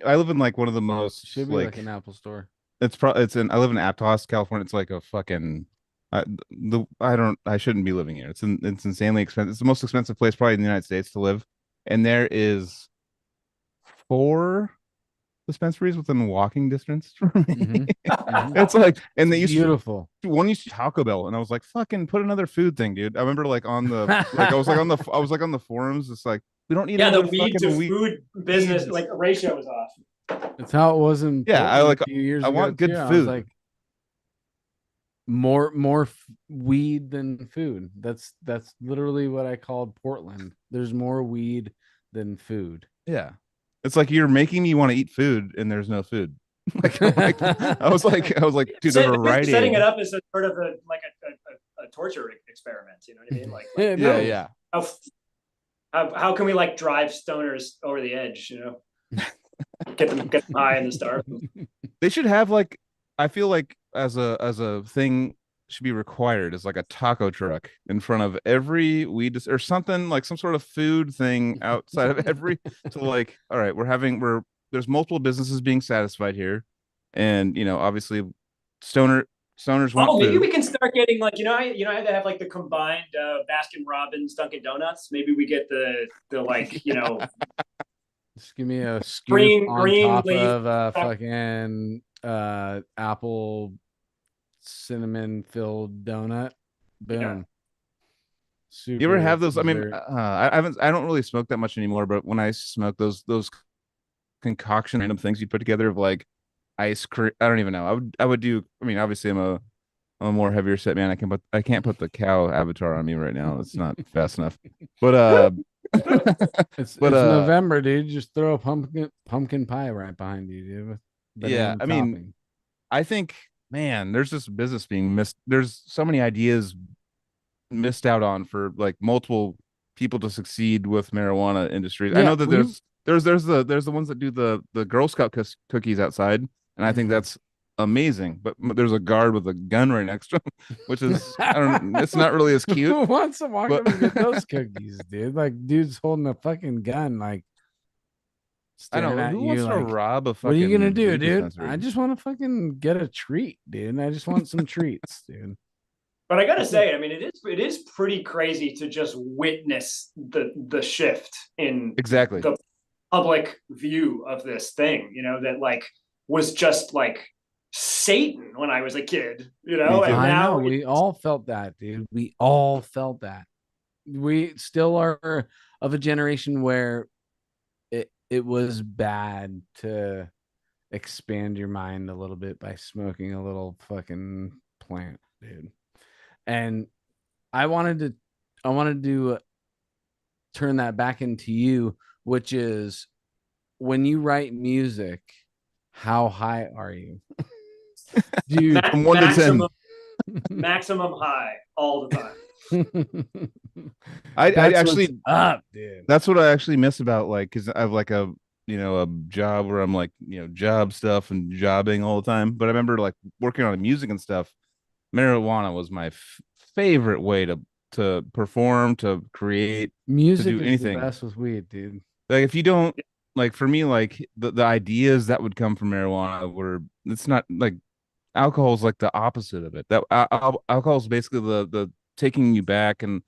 I live in like one of the most should be like an Apple store. I live in Aptos, California. It's like a fucking, I shouldn't be living here. It's insanely expensive. It's the most expensive place probably in the United States to live. And there is 4 dispensaries within walking distance from me. Mm-hmm. It's like, and they used one used to Taco Bell, and I was like, fucking put another food thing, dude. I remember like on the I was on the forums. It's like, we don't need the weed to food business like the ratio is off. That's how it was in a few years I ago want good too. food. I was like, more weed than food. That's literally what I called Portland. There's more weed than food. Yeah. It's like you're making me want to eat food and there's no food. I was like, dude, they're right. Setting it up as a sort of a torture experiment. You know what I mean? Yeah. How can we like drive stoners over the edge? You know, get them high in the start. They should have like, I feel like as a thing should be required as like a taco truck in front of every weed or something, like some sort of food thing outside of every to like, all right, there's multiple businesses being satisfied here, and obviously stoner Stoners want Oh, maybe food. we can start getting like I had to have like the combined Baskin Robbins Dunkin' Donuts. Maybe we get the like Just give me a scoop green on top leaf. of a fucking apple cinnamon filled donut. Boom. Yeah. Super You ever have those? I mean, dessert. I don't really smoke that much anymore, but when I smoke those concoction random things you put together of like ice cream, I don't even know. I would do. I mean, obviously I'm a more heavier set man. I can't put the cow avatar on me right now. It's not fast enough. But It's but November, dude. Just throw a pumpkin pie right behind you, dude. With yeah, banana I mean, topping. I think, man, there's this business being missed. There's so many ideas missed out on for like multiple people to succeed with marijuana industries. I Yeah, know that there's the ones that do the Girl Scout cookies outside, and I think that's amazing. But there's a guard with a gun right next to him, which is I don't. It's not really as cute. Who wants to walk but- up and get those cookies, dude? Like, dude's holding a fucking gun, like I staring don't know at who you. wants to Like, rob a fucking. what are you gonna do, weed dude? dispensary? I just want to fucking get a treat, dude. I just want some treats, dude. But I gotta say, I mean, it is pretty crazy to just witness the shift in Exactly. the public view of this thing. That like was just like Satan when I was a kid. Me And too. I now know we all felt that, dude. We all felt that. We still are of a generation where it was bad to expand your mind a little bit by smoking a little fucking plant, dude. And I wanted to turn that back into you, which is when you write music, how high are you? Dude, From 1 to 10. maximum high all the time. I that's actually what's up, dude. that's what I actually miss about like because I have like a job where I'm like job stuff and jobbing all the time. But I remember like working on music and stuff. Marijuana was my favorite way to perform, to create, Music to do is anything. the best with weed, dude. Like if you don't like for me like the ideas that would come from marijuana were it's not like alcohol is like the opposite of it. That alcohol is basically the taking you back and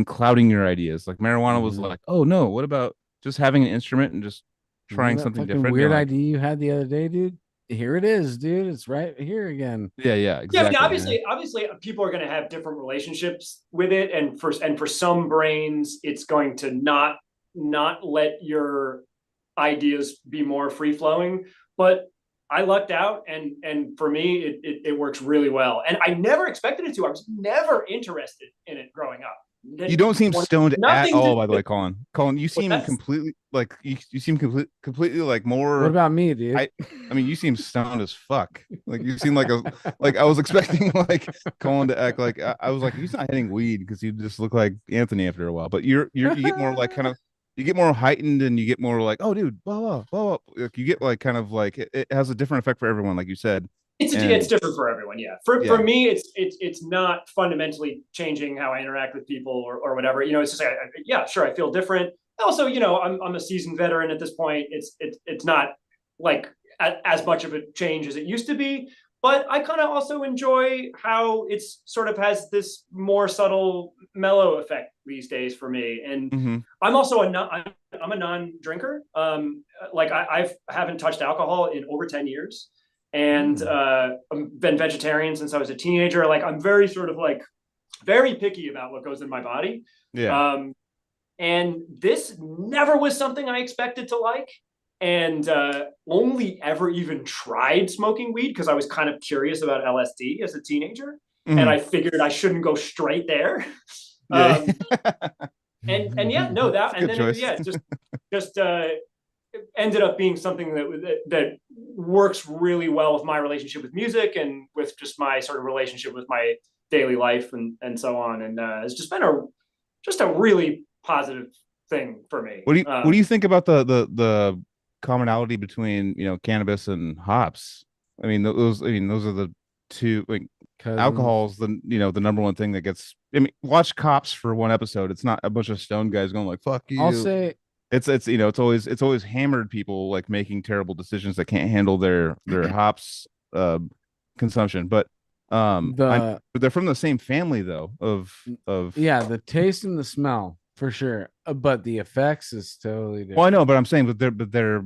clouding your ideas. Like marijuana was like, oh no, what about just having an instrument and just trying Remember that something fucking different? weird Like, idea you had the other day, dude. Here it is, dude. It's right here again. yeah, Yeah, exactly. I mean, obviously, people are going to have different relationships with it, and for some brains, it's going to not let your ideas be more free flowing. But I lucked out, and for me, it works really well. And I never expected it to. I was never interested in it growing up. You don't seem stoned at all, by the way, Colin. Colin, you seem that's- completely like you seem completely like more. What about me, dude? I mean, you seem stoned as fuck. Like you seem like I was expecting like Colin to act like I was like he's not hitting weed because you just look like Anthony after a while. But you get more like kind of you get more heightened and you get more like oh dude blah blah blah. Like you get like kind of like it has a different effect for everyone, like you said. It's different for everyone. Yeah. For me, it's not fundamentally changing how I interact with people or whatever. It's just like, yeah, sure, I feel different. Also, I'm a seasoned veteran at this point. It's not like as much of a change as it used to be. But I kind of also enjoy how it's sort of has this more subtle mellow effect these days for me. And I'm also I'm a non-drinker. Like I haven't touched alcohol in over 10 years. And I've been vegetarian since I was a teenager. Like I'm very sort of like very picky about what goes in my body. Yeah. And this never was something I expected to like. And only ever even tried smoking weed because I was kind of curious about LSD as a teenager. And I figured I shouldn't go straight there. Yeah. And yeah, no, that and then just ended up being something that works really well with my relationship with music and with just my sort of relationship with my daily life and so on. And it's just been a really positive thing for me. What do you think about the commonality between cannabis and hops? I mean those are the two like alcohol's the the number one thing that gets. I mean, watch Cops for one episode. It's not a bunch of stoned guys going like fuck you. I'll say it's it's always hammered people like making terrible decisions that can't handle their hops consumption. But The but they're from the same family though. Yeah, the taste and the smell for sure, but the effects is totally different. Well, I know, but I'm saying, they're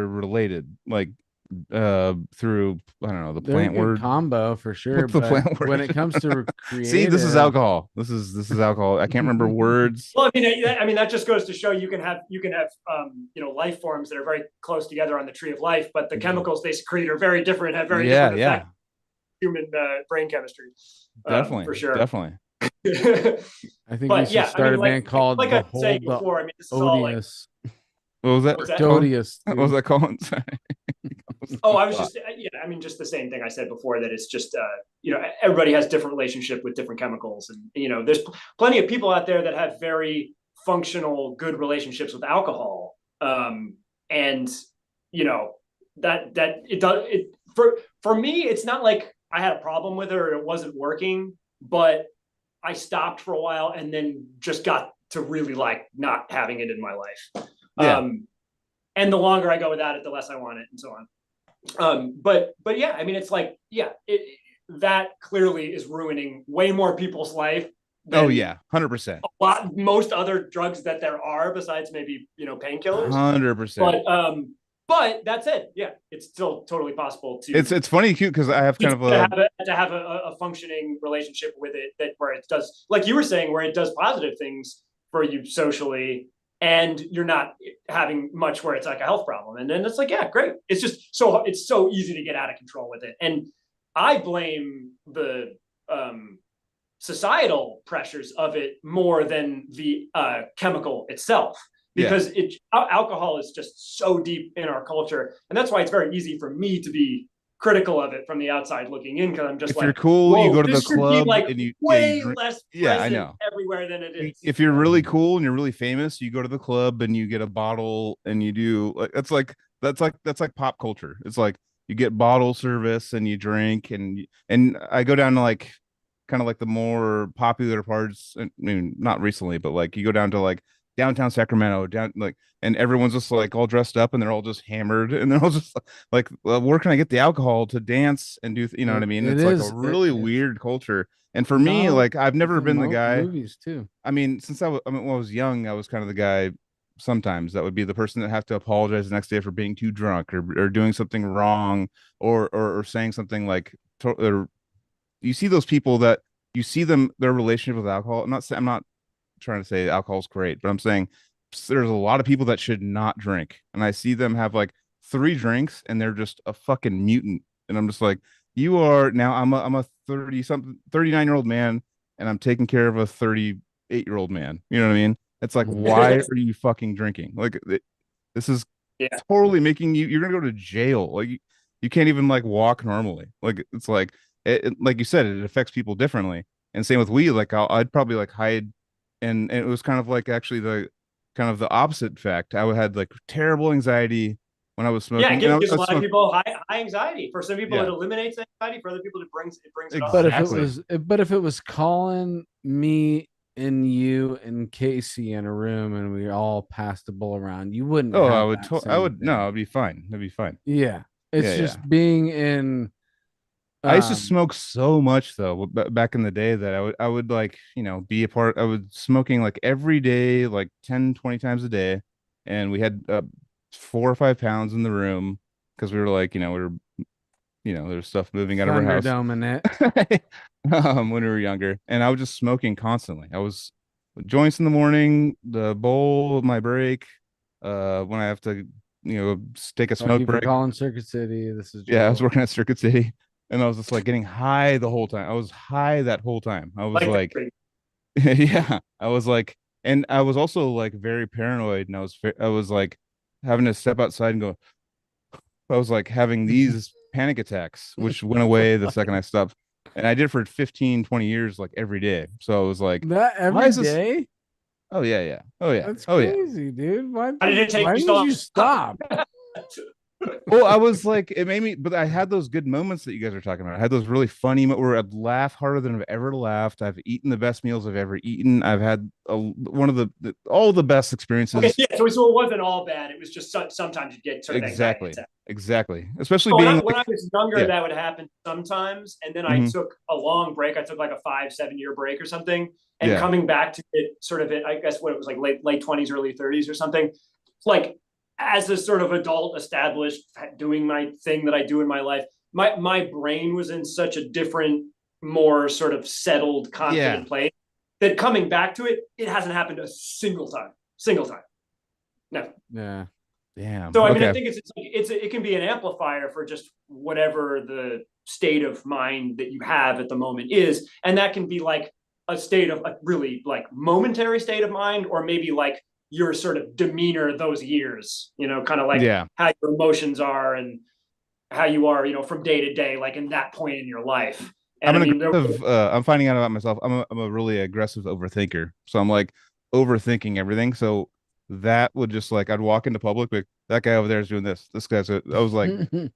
related, like through, I don't know, the They're a plant good word. combo for sure. What's the But plant word? when it comes to See, this is creative, alcohol. This is alcohol. I can't remember words. Well, I mean that just goes to show you can have life forms that are very close together on the tree of life, but the chemicals they secrete are very different, have very different effects on human brain chemistry. Definitely, for sure. definitely. I think we should start a band called like the I was saying before. I mean, this is all like, Odious. What was that? What's that? Odious. What was that calling? Oh, I was just I mean, just the same thing I said before, that it's just everybody has different relationship with different chemicals, and there's plenty of people out there that have very functional, good relationships with alcohol, and that it does it for me. It's not like I had a problem with it or it wasn't working, but I stopped for a while and then just got to really like not having it in my life. Yeah. And the longer I go without it, the less I want it, and so on. But yeah, I mean, it's like, that clearly is ruining way more people's life than, oh yeah, 100%. Most other drugs that there are, besides maybe painkillers. 100%. But that's it. Yeah, it's still totally possible to. It's funny, cute, because I have kind of to have a functioning relationship with it, where it does, like you were saying, where it does positive things for you socially, and you're not having much where it's like a health problem. And then it's like, yeah, great. It's just it's so easy to get out of control with it. And I blame the societal pressures of it more than the chemical itself, because alcohol is just so deep in our culture. And that's why it's very easy for me to be critical of it from the outside looking in, because I'm just if you're cool, you go to the club and you way drink. less I know, everywhere than it is. If you're really cool and you're really famous, you go to the club and you get a bottle and you do that's like pop culture. It's like you get bottle service and you drink, and I go down to like kind of like the more popular parts. I mean, not recently, but like you go down to like downtown Sacramento, down like, and everyone's just like all dressed up and they're all just hammered and they're all just like, well, where can I get the alcohol to dance and do you know what I mean? It's like a really weird culture. And for me, like, I've never been the guy. Movies too. I mean, since when I was young, I was kind of the guy sometimes that would be the person that have to apologize the next day for being too drunk or doing something wrong or saying something like, or you see those people that you see them, their relationship with alcohol. I'm not trying to say alcohol's great, but I'm saying there's a lot of people that should not drink, and I see them have like 3 drinks and they're just a fucking mutant, and I'm just like, you are now. I'm a 39-year-old man, and I'm taking care of a 38-year-old man. You know what I mean? It's like, why are you fucking drinking? Like, this is totally making you're gonna go to jail. Like, you can't even like walk normally. Like, it's like like you said, it affects people differently. And same with weed. Like, I'd probably like hide. And it was kind of like actually the opposite fact. I had like terrible anxiety when I was smoking. Yeah, it gives a lot of people high anxiety. For some people, it eliminates anxiety. For other people, it brings it on. But if it was Colin, me, and you and Casey in a room and we all passed the bowl around, you wouldn't. Oh, I would. No, it'd be fine. It'd be fine. Yeah, it's just being in. I used to smoke so much though back in the day that I would like, be a part. I was smoking like every day, like 10, 20 times a day. And we had 4 or 5 pounds in the room because we were like, there's stuff moving out of our house. When we were younger. And I was just smoking constantly. I was joints in the morning, the bowl of my break, when I have to, take a smoke break. Calling Circuit City. I was working at Circuit City. And I was just like getting high the whole time. I was high that whole time. I was like yeah, I was like, and I was also like very paranoid. And I was like having to step outside and go, I was like having these panic attacks, which went away the second I stopped. And I did it for 15, 20 years, like every day. So I was like, that every day? Oh yeah. Oh yeah. That's crazy, dude. Why did you stop? Well, I was like, it made me, but I had those good moments that you guys are talking about. I had those really funny where I'd laugh harder than I've ever laughed. I've eaten the best meals I've ever eaten. I've had one of all the best experiences. Okay, yeah, so it wasn't all bad. It was just sometimes you get sort of exactly. exactly. Especially When being when I like, was younger, yeah. that would happen sometimes, and then I Mhm. took a long break. I took like a 5-7 year break or something, and Yeah. coming back to it, sort of, I guess what it was like late 20s, early 30s or something. Like as a sort of adult, established, doing my thing that I do in my life, my brain was in such a different, more sort of settled, Yeah. confident place that coming back to it, it hasn't happened a single time. Single time. No. Yeah. Damn. So I mean, I Okay. think it can be an amplifier for just whatever the state of mind that you have at the moment is, and that can be like a state of a really like momentary state of mind, or maybe like your sort of demeanor those years, kind of like Yeah. how your emotions are and how you are, from day to day, like in that point in your life. And I'm I an mean, aggressive. I'm finding out about myself. I'm a really aggressive overthinker. So I'm like overthinking everything. So that would just like I'd walk into public, like that guy over there is doing this. This guy's. I was like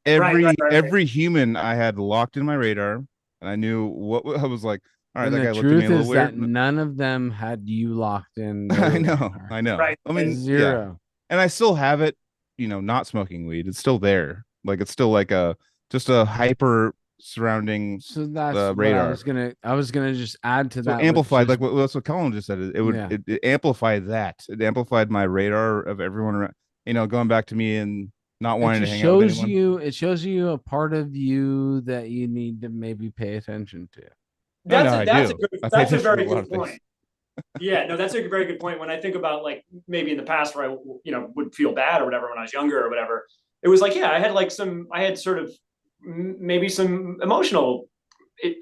right. every human I had locked in my radar, and I knew what I was like. All right, And that the guy looked at me truth a little is that weird. none of them had you locked in I their know, radar. I know. Right. I mean, yeah, Zero. and I still have it. Not smoking weed. It's still there. Like it's still like a just a hyper surrounding So that's the what radar. I was gonna just add to So that. amplified, like that's what Colin just said. It would Yeah. it amplified that. It amplified my radar of everyone around. Going back to me and not It wanting to just hang out with shows anyone. you. It shows you a part of you that you need to maybe pay attention to. No, no, I do. I pay That's a attention to very a lot good of things. point. Yeah, no, that's a very good point. When I think about like maybe in the past where I would feel bad or whatever when I was younger or whatever, it was like, yeah, I had sort of maybe some emotional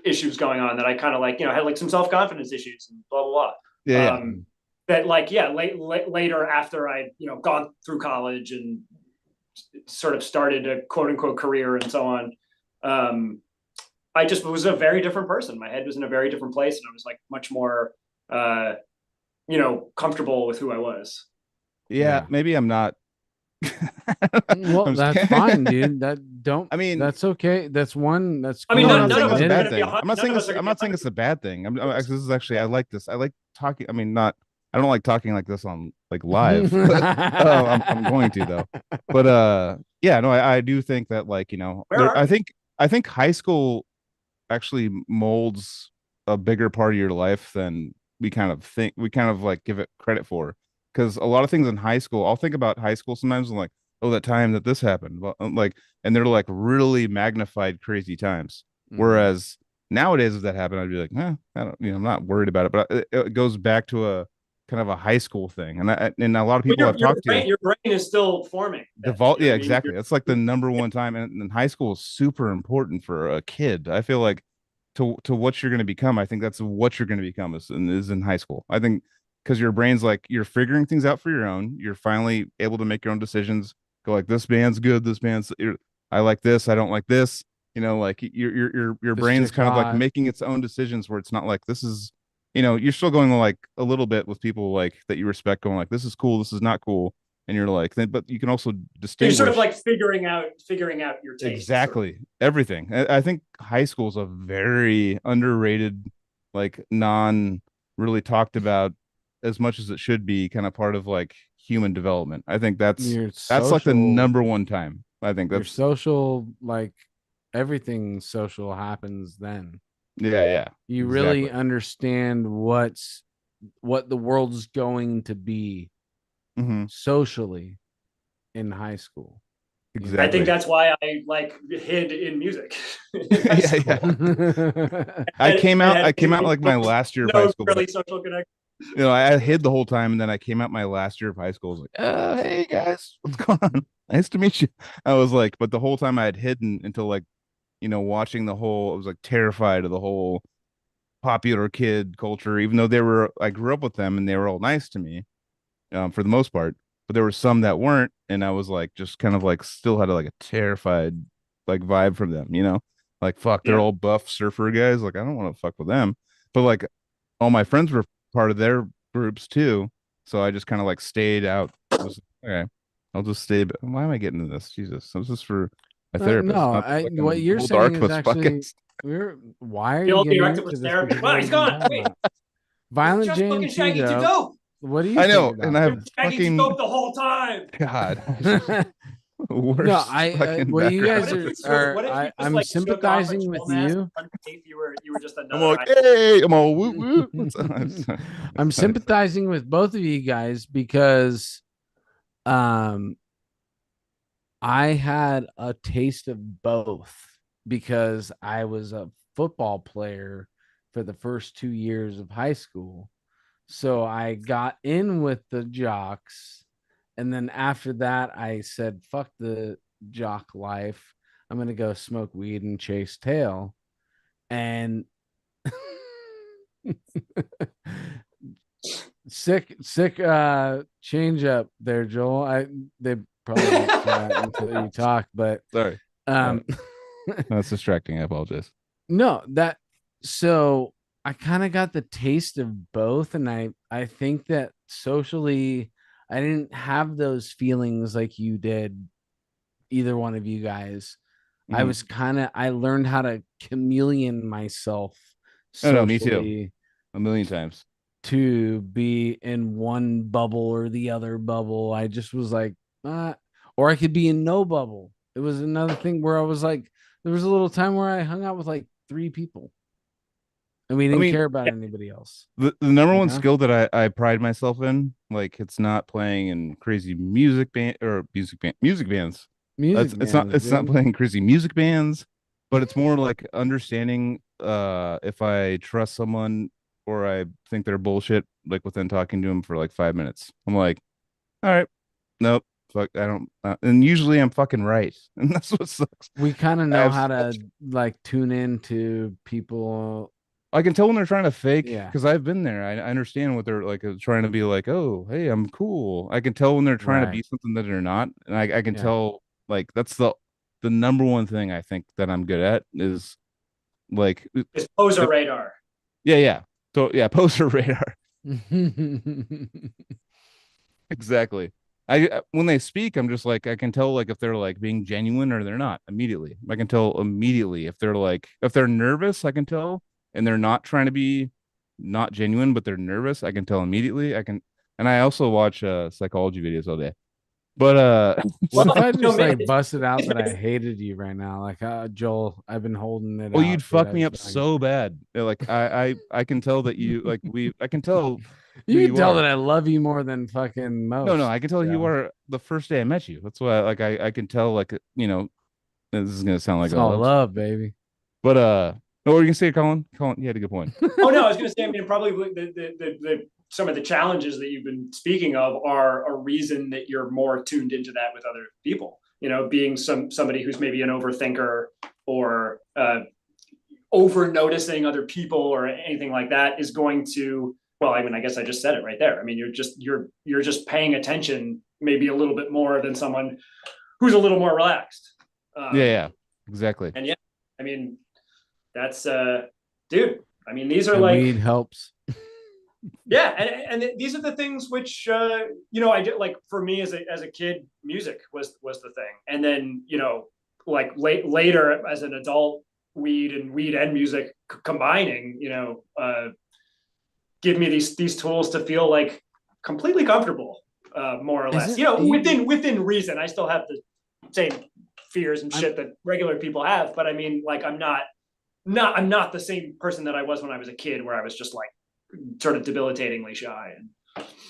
issues going on that I kind of like, had like some self-confidence issues and blah blah blah. Yeah, That like, yeah, later after I gone through college and sort of started a quote unquote career and so on, I just was a very different person. My head was in a very different place, and I was like much more comfortable with who I was. yeah. Maybe I'm not. Well, that's fine, dude. I mean, that's okay. That's one. That's I mean, cool. No, I'm not saying that's a none of us bad are gonna thing. be I'm not none saying of us are I'm gonna not be saying it's a bad thing. This is actually I like this. I like talking. I mean, not. I don't like talking like this on like live. I'm going to though. But yeah, no, I do think that like Where are you? I think high school actually molds a bigger part of your life than we kind of think. We kind of like give it credit for, because a lot of things in high school, I'll think about high school sometimes and like, oh, that time that this happened, well, like, and they're like really magnified crazy times. Whereas nowadays, if that happened, I'd be like, I don't, I'm not worried about it. But it goes back to a kind of a high school thing, and a lot of people I've talked to, your brain is still forming. default, yeah, I mean? exactly. It's like the number one time, and high school is super important for a kid. I feel like to what you're going to become. I think that's what you're going to become is in high school. I think because your brain's like you're figuring things out for your own. You're finally able to make your own decisions. Go like this band's good. This band's I like this. I don't like this. Like your This brain's chick's kind of like hot. making its own decisions where it's not like this is. You're still going like a little bit with people like that you respect, going like this is cool, this is not cool, and you're like, but you can also You're distinguish. sort of like figuring out your taste. Exactly. Everything. I think high school is a very underrated, like non really talked about as much as it should be kind of part of like human development. I think that's like the number one time. I think your that's social, like everything social happens then. yeah. You exactly. really understand what the world's going to be socially in high school. Exactly. I think that's why I like hid in music. yeah. I came out like my last year of high school. Really social connection. I hid the whole time, and then I came out my last year of high school. I was like, hey guys, what's going on? Nice to meet you. I was like, but the whole time I had hidden until like, watching the whole, I was like terrified of the whole popular kid culture, even though I grew up with them and they were all nice to me, for the most part, but there were some that weren't. And I was like, just kind of like still had like a terrified like vibe from them, like, fuck, they're all buff surfer guys. Like, I don't want to fuck with them, but like all my friends were part of their groups too. So I just kind of like stayed out. Okay, I'll just stay. Why am I getting into this? Jesus, this is for my therapist. No, what you're saying is actually why are you getting into this? Therapist. Wow, he's gone. Wait. Violent just Jane fucking Shaggy Tito. to dope. What do you? I know, and I have Shaggy fucking to dope the whole time. God. Worst No, I fucking well, you guys background. are. What if you just I'm like took off a sympathizing gel with mask you. and underneath you were just I'm another like, hey, I'm all woo woo. What's up? I'm sympathizing with both of you guys because um I had a taste of both because I was a football player for the first 2 years of high school. So I got in with the jocks. And then after that, I said, fuck the jock life. I'm going to go smoke weed and chase tail. And sick change up there, Joel. They probably won't see that until you talk, but Sorry. um That's distracting. I apologize. no, that so I kind of got the taste of both, and I think that socially I didn't have those feelings like you did, either one of you guys. I Mhm. was I learned how to chameleon myself Oh no, me too. socially A million times. to be in one bubble or the other bubble. I just was like, or I could be in no bubble. It was another thing where I was like, there was a little time where I hung out with like 3 people and we I didn't mean, care about anybody else. the number You one know? skill that I pride myself in, like it's not playing in crazy music bands. Music It's not dude. playing crazy music bands, but it's more like understanding if I trust someone or I think they're bullshit, like within talking to them for like 5 minutes. I'm like, all right, nope, fuck, I don't and usually I'm fucking right. And that's what sucks. We kind of I know have how to like tune in to people. I can tell when they're trying to fake Yeah, because I've been there. I understand what they're like trying to be like, oh, hey, I'm cool. I can tell when they're trying to right. be something that they're not. And I can Yeah. tell like that's the number one thing I think that I'm good at is like It's poser radar. yeah. So yeah, poster radar. Exactly. When they speak, I'm just like I can tell like if they're like being genuine or they're not immediately. I can tell immediately if they're nervous, I can tell, and they're not trying to be not genuine, but they're nervous. I can tell immediately. And I also watch psychology videos all day. But What if Well, I just like it's, busted out that I hated you right now? Like, Joel, I've been holding it well, out, you'd dude. fuck me up so bad. Like I can tell that you like I can tell who You can you tell are. that I love you more than fucking No, most. I can tell you So are the first day I met you. That's why like I can tell like this is gonna sound like it's a all love story. love, baby. But no, what were you gonna say, Colin? Colin, you had a good point. oh no, I was going to say, I mean, probably the some of the challenges that you've been speaking of are a reason that you're more tuned into that with other people. You know, being somebody who's maybe an overthinker or over noticing other people or anything like that is going to, well, I mean, I guess I just said it right there. I mean, you're just paying attention maybe a little bit more than someone who's a little more relaxed. Yeah, exactly. And yeah, I mean, that's dude. I mean, these are And like weed helps. yeah, and these are the things which I did, like for me as a kid, music was the thing, and then like later as an adult, weed and music combining, give me these tools to feel like completely comfortable, more or less. Isn't you? Within reason. I still have the same fears and shit that regular people have, but I mean, like I'm not the same person that I was when I was a kid, where I was just like sort of debilitatingly shy.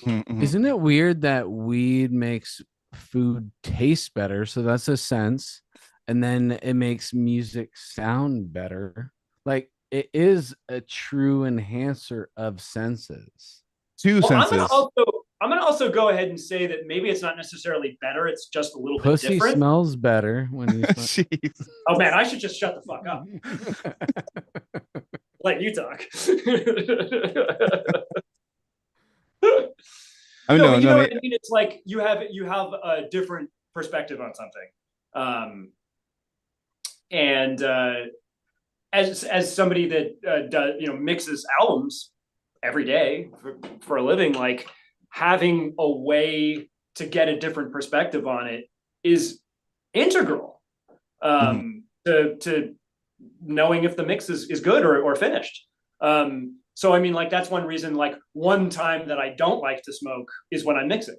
Mm-hmm. Isn't it weird that weed makes food taste better? So that's a sense. And then it makes music sound better. Like it is a true enhancer of senses. Two Well, senses. I'm gonna also go ahead and say that maybe it's not necessarily better. It's just a little Pussy bit different. smells better when you smell. Jeez. Oh man, I should just shut the fuck up. Let you talk. I mean, no, but you know I what I mean. It's like you have a different perspective on something, and as somebody that does mixes albums every day for a living, like having a way to get a different perspective on it is integral, to knowing if the mix is good or finished. So I mean, like that's one reason. Like one time that I don't like to smoke is when I'm mixing.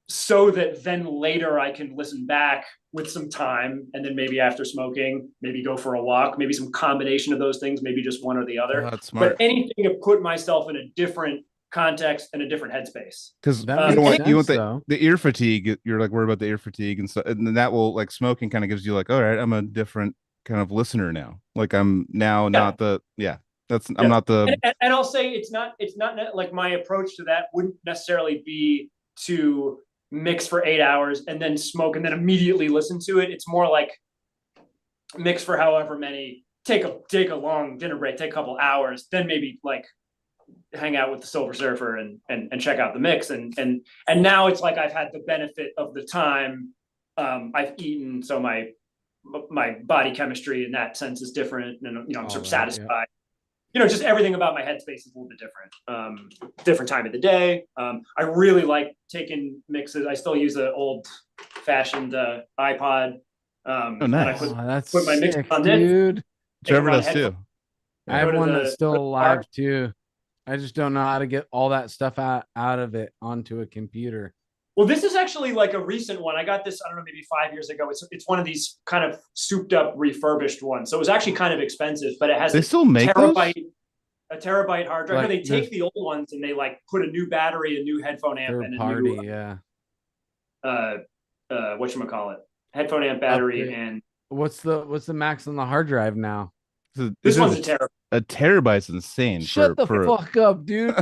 so that then later I can listen back with some time, and then maybe after smoking, maybe go for a walk, maybe some combination of those things, maybe just one or the other. Oh, that's smart. But anything to put myself in a different context and a different headspace. Because That you don't makes want you want sense, though. the ear fatigue. You're like worried about the ear fatigue and stuff, and then that will like smoking kind of gives you like, all right, I'm a different kind of listener now. Like I'm now not the I'm not the and I'll say it's not like my approach to that wouldn't necessarily be to mix for 8 hours and then smoke and then immediately listen to it. It's more like mix for however many, take a long dinner break, take a couple hours, then maybe like hang out with the Silver Surfer and check out the mix. And now it's like I've had the benefit of the time. I've eaten, so my body chemistry in that sense is different, and I'm sort of satisfied. Just everything about my headspace is a little bit different. Different time of the day. I really like taking mixes. I still use an old fashioned iPod. Oh, nice. That's put my mix sick, on it. dude. Trevor does too. I have one that's still alive too. I just don't know how to get all that stuff out of it onto a computer. Well, this is actually like a recent one. I got this, I don't know, maybe 5 years ago. It's one of these kind of souped up, refurbished ones. So it was actually kind of expensive, but it has They still make a terabyte hard drive. Like, They take the old ones and they like put a new battery, a new headphone amp, and a new whatchamacallit, headphone amp, battery, and what's the max on the hard drive now? This one's a terabyte. A terabyte's insane. Shut the fuck up, dude.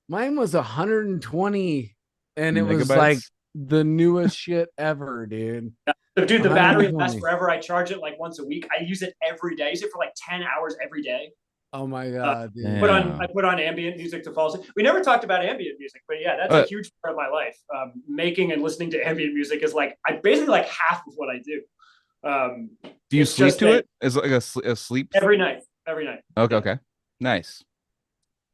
Mine was 120, and it was like the newest shit ever, dude. So, dude, the battery lasts forever. I charge it like once a week. I use it every day. I use it for like 10 hours every day. Oh my god, dude. I put on ambient music to fall asleep. We never talked about ambient music, but yeah, that's a huge part of my life. Making and listening to ambient music is like basically like half of what I do. Do you sleep to it? Is it like a sleep every night? Okay. Nice.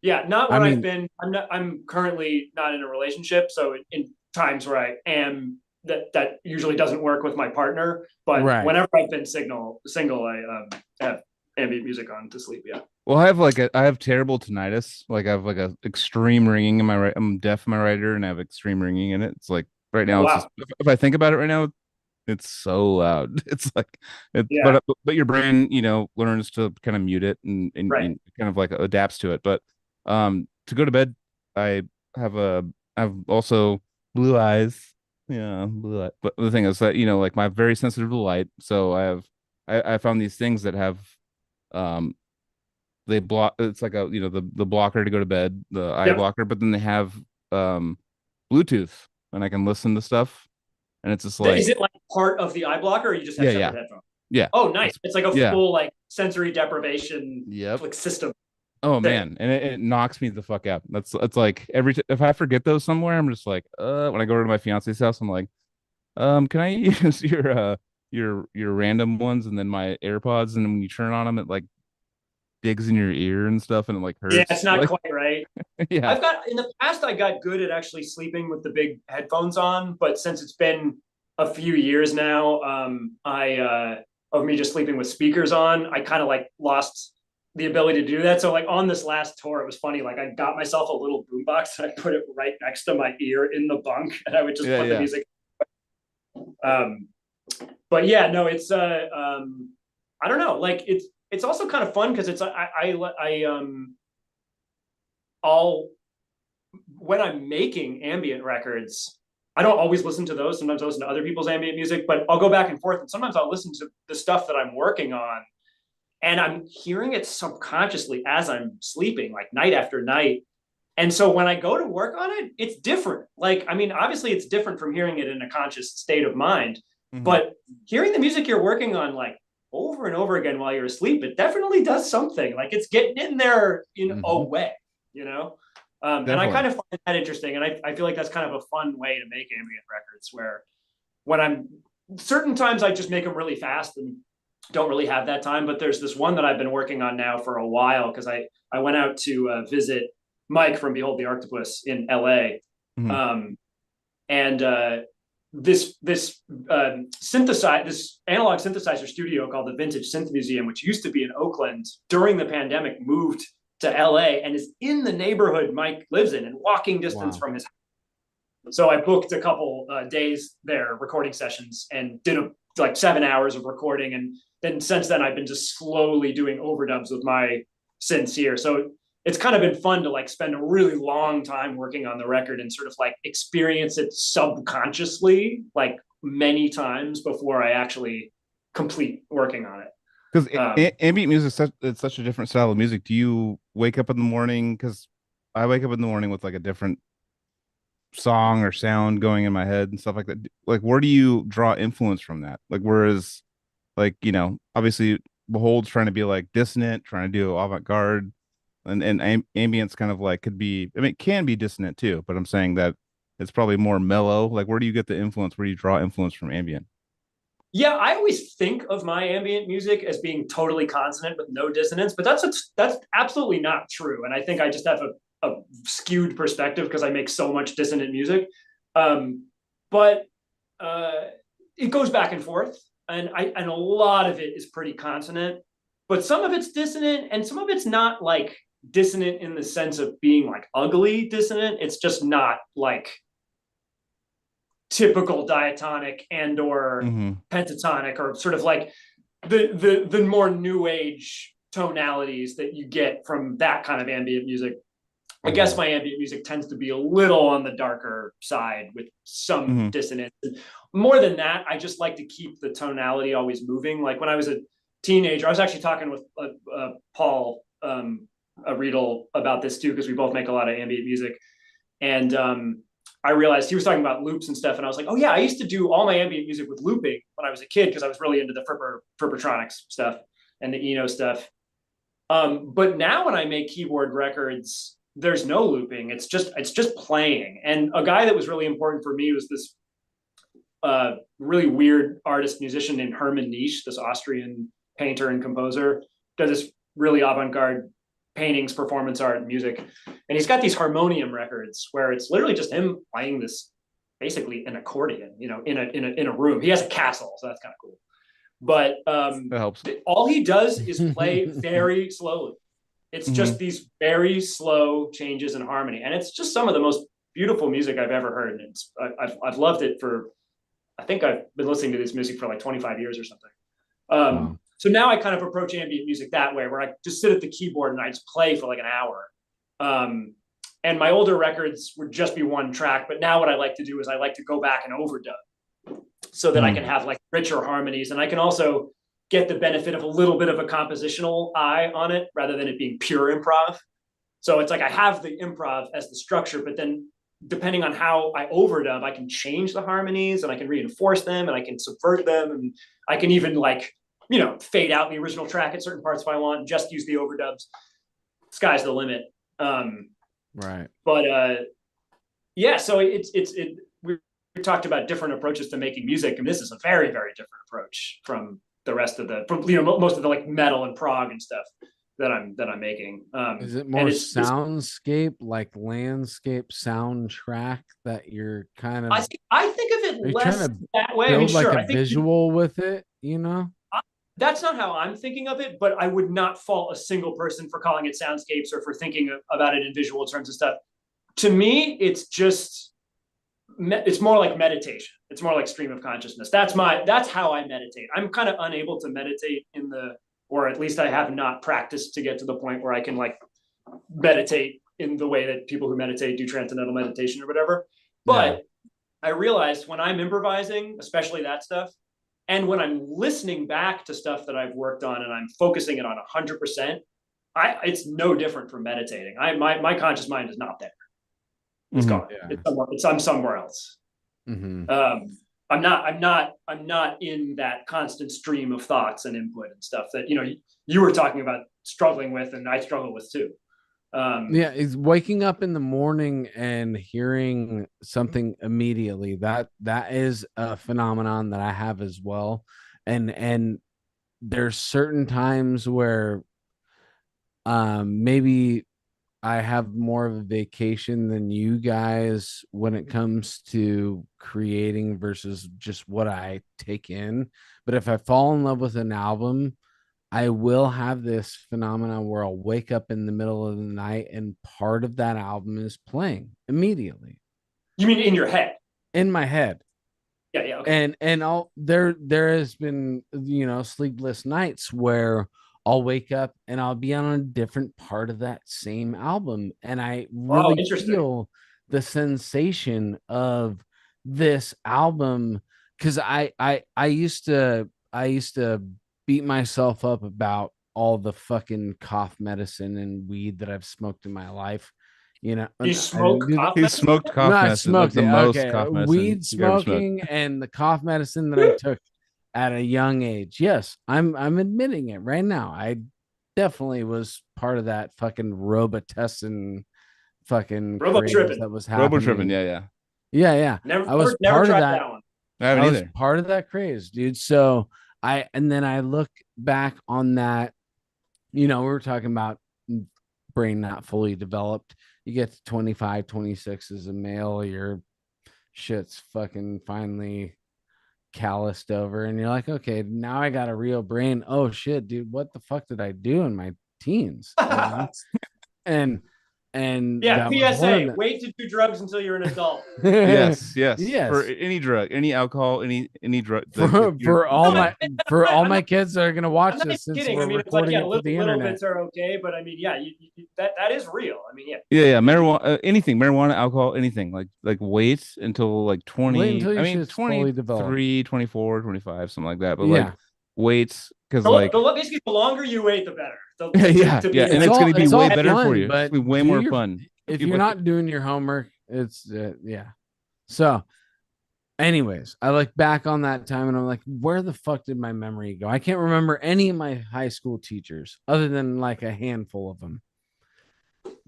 Yeah, not when I'm currently not in a relationship, so in times where I am, that usually doesn't work with my partner, but whenever I've been single, I have ambient music on to sleep. Yeah. Well, I have terrible tinnitus. Like I have like a extreme ringing in my right. I'm deaf in my right ear and I have extreme ringing in it. It's like right now. It's just, if I think about it right now, it's so loud. It's like, but your brain, learns to kind of mute it and kind of like adapts to it. But to go to bed, I've also blue eyes. Yeah, blue eye. But the thing is that like my very sensitive to light. So I found these things that have they block. It's like the blocker to go to bed, the eye blocker. But then they have Bluetooth, and I can listen to stuff. And it's just like, is it like part of the eye blocker, or you just have separate headphones? Yeah. Oh, nice. It's like a full like sensory deprivation like system. Oh man, and it knocks me the fuck out. It's like if I forget those somewhere, I'm just like, when I go to my fiance's house, I'm like, can I use your random ones and then my AirPods, and then when you turn on them, it like digs in your ear and stuff, and it like hurts. Yeah, it's not quite right. Yeah, in the past I got good at actually sleeping with the big headphones on, but since it's been a few years now, of me just sleeping with speakers on, I kind of like lost the ability to do that. So like on this last tour, it was funny. Like I got myself a little boombox and I put it right next to my ear in the bunk, and I would just put the music. But yeah, no, it's I don't know. Like it's also kind of fun because it's when I'm making ambient records, I don't always listen to those. Sometimes I listen to other people's ambient music, but I'll go back and forth. And sometimes I'll listen to the stuff that I'm working on, and I'm hearing it subconsciously as I'm sleeping, like night after night. And so when I go to work on it, it's different. Like, I mean, obviously it's different from hearing it in a conscious state of mind, but hearing the music you're working on, like over and over again while you're asleep, it definitely does something. Like it's getting in there in a way, and I kind of find that interesting. And I feel like that's kind of a fun way to make ambient records, where when certain times I just make them really fast and don't really have that time. But there's this one that I've been working on now for a while, because I went out to visit Mike from Behold the Arctopus in LA. This analog synthesizer studio called the Vintage Synth Museum, which used to be in Oakland, during the pandemic moved to LA and is in the neighborhood Mike lives in walking distance from his house. So I booked a couple days there, recording sessions, and did like 7 hours of recording. And then since then, I've been just slowly doing overdubs with my synths here. So it's kind of been fun to like spend a really long time working on the record and sort of like experience it subconsciously, like many times before I actually complete working on it. Because ambient music, it's such a different style of music. Do you wake up in the morning? Because I wake up in the morning with like a different song or sound going in my head and stuff like that. Like, where do you draw influence from that? Like, whereas, like, obviously, Behold's trying to be like dissonant, trying to do avant-garde, and ambient's kind of like could be. I mean, it can be dissonant too, but I'm saying that it's probably more mellow. Like, where do you get the influence? Where do you draw influence from ambient? Yeah, I always think of my ambient music as being totally consonant with no dissonance, but that's absolutely not true. And I think I just have a skewed perspective because I make so much dissonant music. But it goes back and forth, and a lot of it is pretty consonant, but some of it's dissonant, and some of it's not like dissonant in the sense of being like ugly dissonant. It's just not like typical diatonic and or pentatonic, or sort of like the more new age tonalities that you get from that kind of ambient music. I guess my ambient music tends to be a little on the darker side with some dissonance. More than that, I just like to keep the tonality always moving. Like when I was a teenager, I was actually talking with Paul Riedel about this too, because we both make a lot of ambient music. And I realized he was talking about loops and stuff. And I was like, oh yeah, I used to do all my ambient music with looping when I was a kid, because I was really into the Frippertronics stuff and the Eno stuff. But now when I make keyboard records, there's no looping. It's just playing. And a guy that was really important for me was this really weird artist musician named Hermann Nisch, this Austrian painter and composer, does this really avant-garde paintings, performance art, music. And he's got these harmonium records where it's literally just him playing this, basically an accordion, in a room. He has a castle, so that's kind of cool. But that helps. All he does is play very slowly. It's just these very slow changes in harmony, and it's just some of the most beautiful music I've ever heard. And I've loved it for, I think I've been listening to this music for like 25 years or something. Wow. So now I kind of approach ambient music that way, where I just sit at the keyboard and I just play for like an hour. And my older records would just be one track, but now what I like to do is I like to go back and overdub so that I can have like richer harmonies, and I can also get the benefit of a little bit of a compositional eye on it rather than it being pure improv. So it's like I have the improv as the structure, but then depending on how I overdub, I can change the harmonies and I can reinforce them and I can subvert them, and I can even like, fade out the original track at certain parts if I want and just use the overdubs. Sky's the limit. Right. But yeah, so we talked about different approaches to making music, and this is a very, very different approach from the rest of most of the like metal and prog and stuff that I'm making. Is it more soundscape, like landscape soundtrack that you're kind of? I think of it less that way. Build like a visual with it, That's not how I'm thinking of it, but I would not fault a single person for calling it soundscapes or for thinking about it in visual terms of stuff. To me, it's more like meditation. It's more like stream of consciousness. That's how I meditate. I'm kind of unable to meditate or at least I have not practiced to get to the point where I can like meditate in the way that people who meditate do transcendental meditation or whatever. But I realized when I'm improvising, especially that stuff, and when I'm listening back to stuff that I've worked on and I'm focusing it on 100%, it's no different from meditating. My conscious mind is not there. It's gone. I'm somewhere else. I'm not in that constant stream of thoughts and input and stuff that you were talking about struggling with, and I struggle with too. Is waking up in the morning and hearing something immediately, that is a phenomenon that I have as well. And there's certain times where maybe I have more of a vacation than you guys when it comes to creating versus just what I take in. But if I fall in love with an album, I will have this phenomenon where I'll wake up in the middle of the night and part of that album is playing immediately. You mean in your head? in my head. Yeah. Okay. And there has been, you know, sleepless nights where I'll wake up and I'll be on a different part of that same album, and I Oh, really interesting. feel the sensation of this album, because I used to beat myself up about all the fucking cough medicine and weed that I've smoked in my life. You know, You smoke cough He medicine? smoked cough no, I medicine, like smoked the it. most Okay, cough medicine weed you ever smoked. smoking and the cough medicine that I took at a young age. Yes, I'm admitting it right now. I definitely was part of that fucking Robitussin fucking Robo craze tripping. that was Robo tripping, happening. yeah. Yeah. Never, I was never part of tried that. that one. I haven't I was either. part of that craze, dude. So and then I look back on that, you know, we were talking about brain not fully developed. You get to 25, 26 as a male, your shit's fucking finally calloused over, and you're like, okay, now I got a real brain. Oh shit, dude, what the fuck did I do in my teens? You know? and Yeah. that was one of PSA: the wait to do drugs until you're an adult. Yes. yes, For any drug, any alcohol, any drug. for all No, my kids that are gonna watch I'm not this, since kidding. we're I mean, it's like, recording yeah, it for the little internet. bits are okay, but I mean, yeah, that is real. I mean, yeah. Yeah, marijuana, anything, marijuana, alcohol, anything. Like wait until like Wait 20. until I your mean shit's fully developed. 23, 24, 25, something like that. But Yeah. like wait, because like Basically, the longer you wait, the better. yeah, To be yeah, and it's all gonna be it's way all better for fun, you. It's but gonna be way do more your- fun. if Be you're way- not doing your homework. It's yeah. So anyways, I look back on that time and I'm like, where the fuck did my memory go? I can't remember any of my high school teachers other than like a handful of them.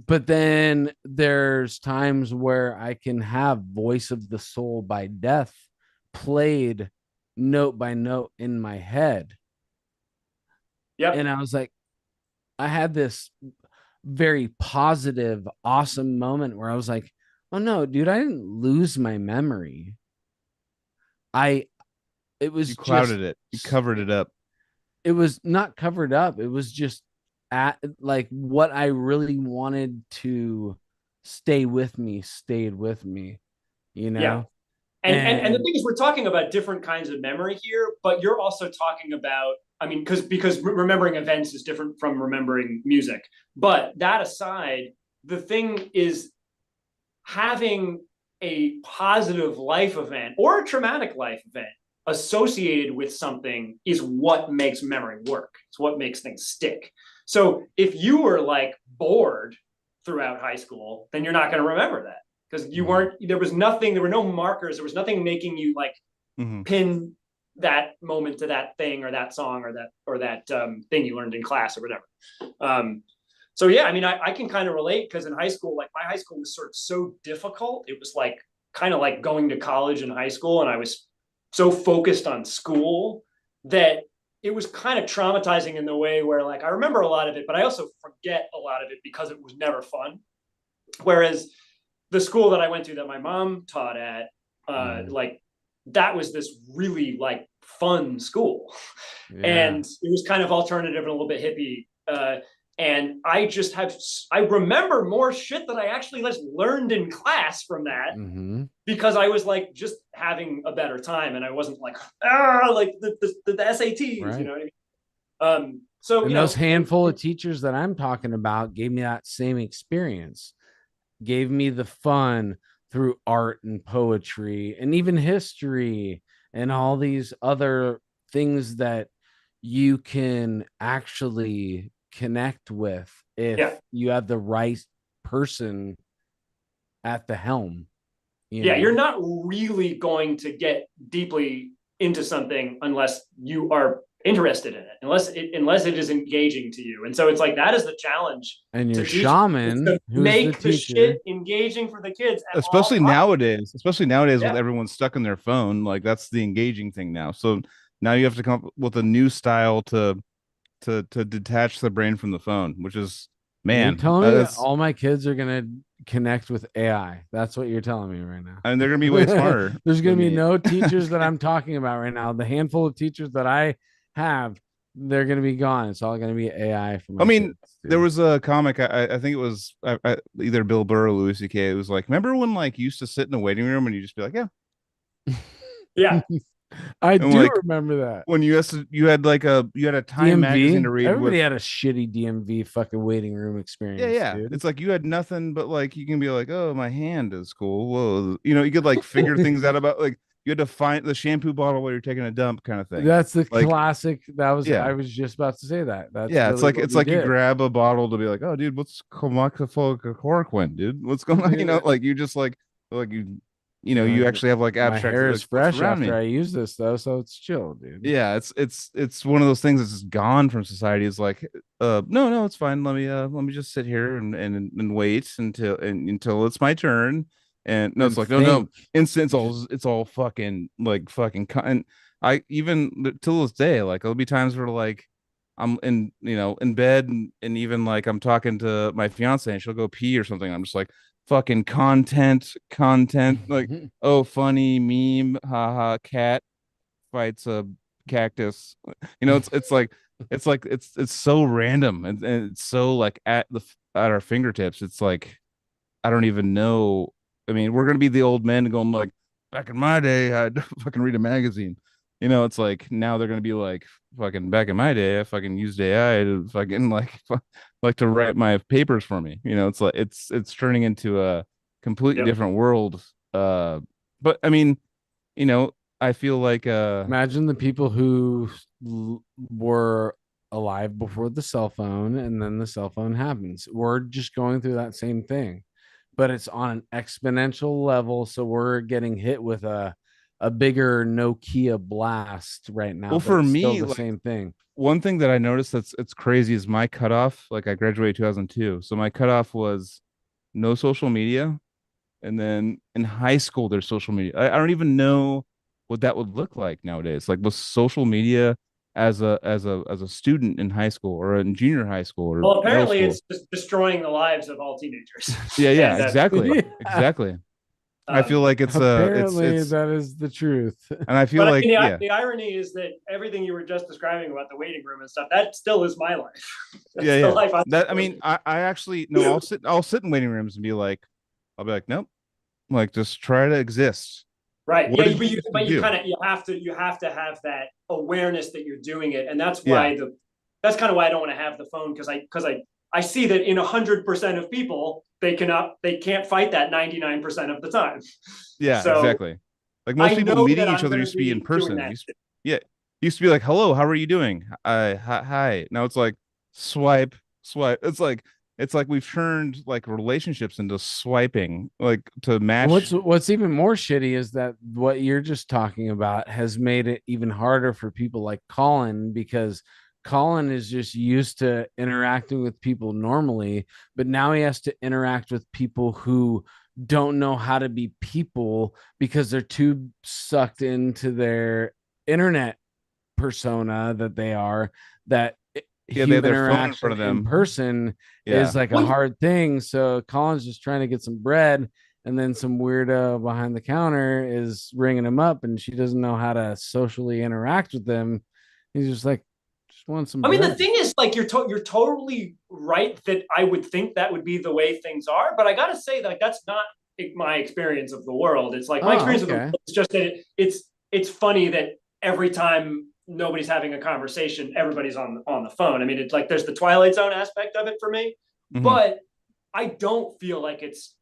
But then there's times where I can have Voice of the Soul by Death played note by note in my head. Yep. And I was like, I had this very positive, awesome moment where I was like, oh no, dude, I didn't lose my memory. It was you clouded just, it, you covered it up. it was not covered up. It was just at like what I really wanted to stay with me, stayed with me, you know? Yeah. And the thing is, we're talking about different kinds of memory here, but you're also talking about, I mean, because remembering events is different from remembering music. But that aside, the thing is, having a positive life event or a traumatic life event associated with something is what makes memory work. It's what makes things stick. So if you were like bored throughout high school, then you're not going to remember that, because you weren't, there was nothing, there were no markers, there was nothing making you like pin that moment to that thing or that song or that thing you learned in class or whatever. So yeah, I mean, I can kind of relate, because in high school, like my high school was sort of so difficult. It was like kind of like going to college in high school, and I was so focused on school that it was kind of traumatizing in the way where like I remember a lot of it, but I also forget a lot of it because it was never fun. Whereas the school that I went to that my mom taught at, like that was this really like fun school. Yeah. And it was kind of alternative and a little bit hippie. And I remember more shit that I actually just learned in class from that, because I was like just having a better time, and I wasn't like like the SATs, right. You know what I mean? So and those handful of teachers that I'm talking about gave me that same experience, gave me the fun through art and poetry and even history and all these other things that you can actually connect with if you have the right person at the helm. You're not really going to get deeply into something unless you are interested in it, unless it is engaging to you. And so it's like that is the challenge. And your shaman, who's make the shit engaging for the kids, especially nowadays with Yeah. everyone stuck on their phone. Like that's the engaging thing now. So now you have to come up with a new style to detach the brain from the phone, which is, man, you're telling me that all my kids are gonna connect with AI. That's what you're telling me right now. And they're gonna be way smarter. There's gonna be no teachers that I'm talking about right now. The handful of teachers that I have they're gonna be gone. It's all gonna be AI for my I mean, kids, there dude. was a comic. I think it was either Bill Burr or Louis C.K. It was like, remember when like you used to sit in the waiting room and you just be like, yeah, Yeah. I and do like remember that. when you had a Time magazine to DMV. read Everybody with. had a shitty DMV fucking waiting room Yeah, experience, yeah. dude. It's like you had nothing but like you can be like, oh, my hand is cool. Whoa, you could like figure things out about like you had to find the shampoo bottle while you're taking a dump kind of thing. That's the Like, classic. That was yeah, I was just about to say that. That's yeah. really what It's we like you did. grab a bottle to be like, oh, dude, what's chloroquine, dude? What's going on? Like you just like you Like, actually have like my abstract hair like is what's fresh around after me. I use this though, so it's chill, dude. Yeah, it's one of those things that's just gone from society. Is like, no, it's fine. Let me just sit here and wait until it's my turn. And no, it's And like, no, think. instant. It's all fucking like fucking. And I even till this day, like there'll be times where like I'm in bed and even like I'm talking to my fiance and she'll go pee or something. I'm just like fucking content like, oh, funny meme, haha, cat fights a cactus. It's so random and it's so like at our fingertips. It's like I don't even know. I mean, we're gonna be the old men going like, back in my day, I'd fucking read a magazine. It's like now they're gonna be like, fucking back in my day, I fucking used AI to fucking like to write my papers for me. It's like it's turning into a completely Yep. different world. But I mean, you know, I feel like Imagine the people who were alive before the cell phone and then the cell phone happens. We're just going through that same thing, but it's on an exponential level. So we're getting hit with a bigger Nokia blast right now, well, but for it's still me, the like same thing. one thing that I noticed that's it's crazy is my cutoff. Like I graduated 2002, so my cutoff was no social media, and then in high school there's social media. I don't even know what that would look like nowadays. Like with social media as a student in high school or in junior high school or Well, middle apparently school. it's just destroying the lives of all teenagers. Yeah, And exactly, Yeah. exactly. I feel like Apparently, it's that is the truth. and I feel but I like mean, yeah, the irony is that everything you were just describing about the waiting room and stuff, that still is my life. yeah, That's the yeah. life I'm That I living. mean, I actually no, I'll sit in waiting rooms and be like, I'll be like, nope, like just try to exist. Right. What Yeah, did you used to but you do? kind of you have to have that awareness that you're doing it. And Yeah, that's kind of why I don't want to have the phone, because I see that in 100% of people, they can't fight that 99% of the time. yeah, So exactly. Like most I people know meeting that each I'm other going to used to be in be doing person. that. Yeah, used to be like, hello, how are you doing? Hi. Now it's like swipe, swipe. It's like we've turned like relationships into swiping, like to match. What's even more shitty is that what you're just talking about has made it even harder for people like Colin, because Colin is just used to interacting with people normally, but now he has to interact with people who don't know how to be people because they're too sucked into their internet persona that they are, that Yeah, they have human their phone in front interaction of in them. person Yeah, is like a Well, hard thing. So Colin's just trying to get some bread, and then some weirdo behind the counter is ringing him up, and she doesn't know how to socially interact with them. He's just like, just want some I mean, the bread. thing is, like, you're totally right that I would think that would be the way things are, but I gotta say, like, that's not my experience of the world. It's like my Oh, experience of the okay. world is just that it's funny that every time nobody's having a conversation, everybody's on the phone. I mean, it's like there's the Twilight Zone aspect of it for me, hmm but I don't feel like it's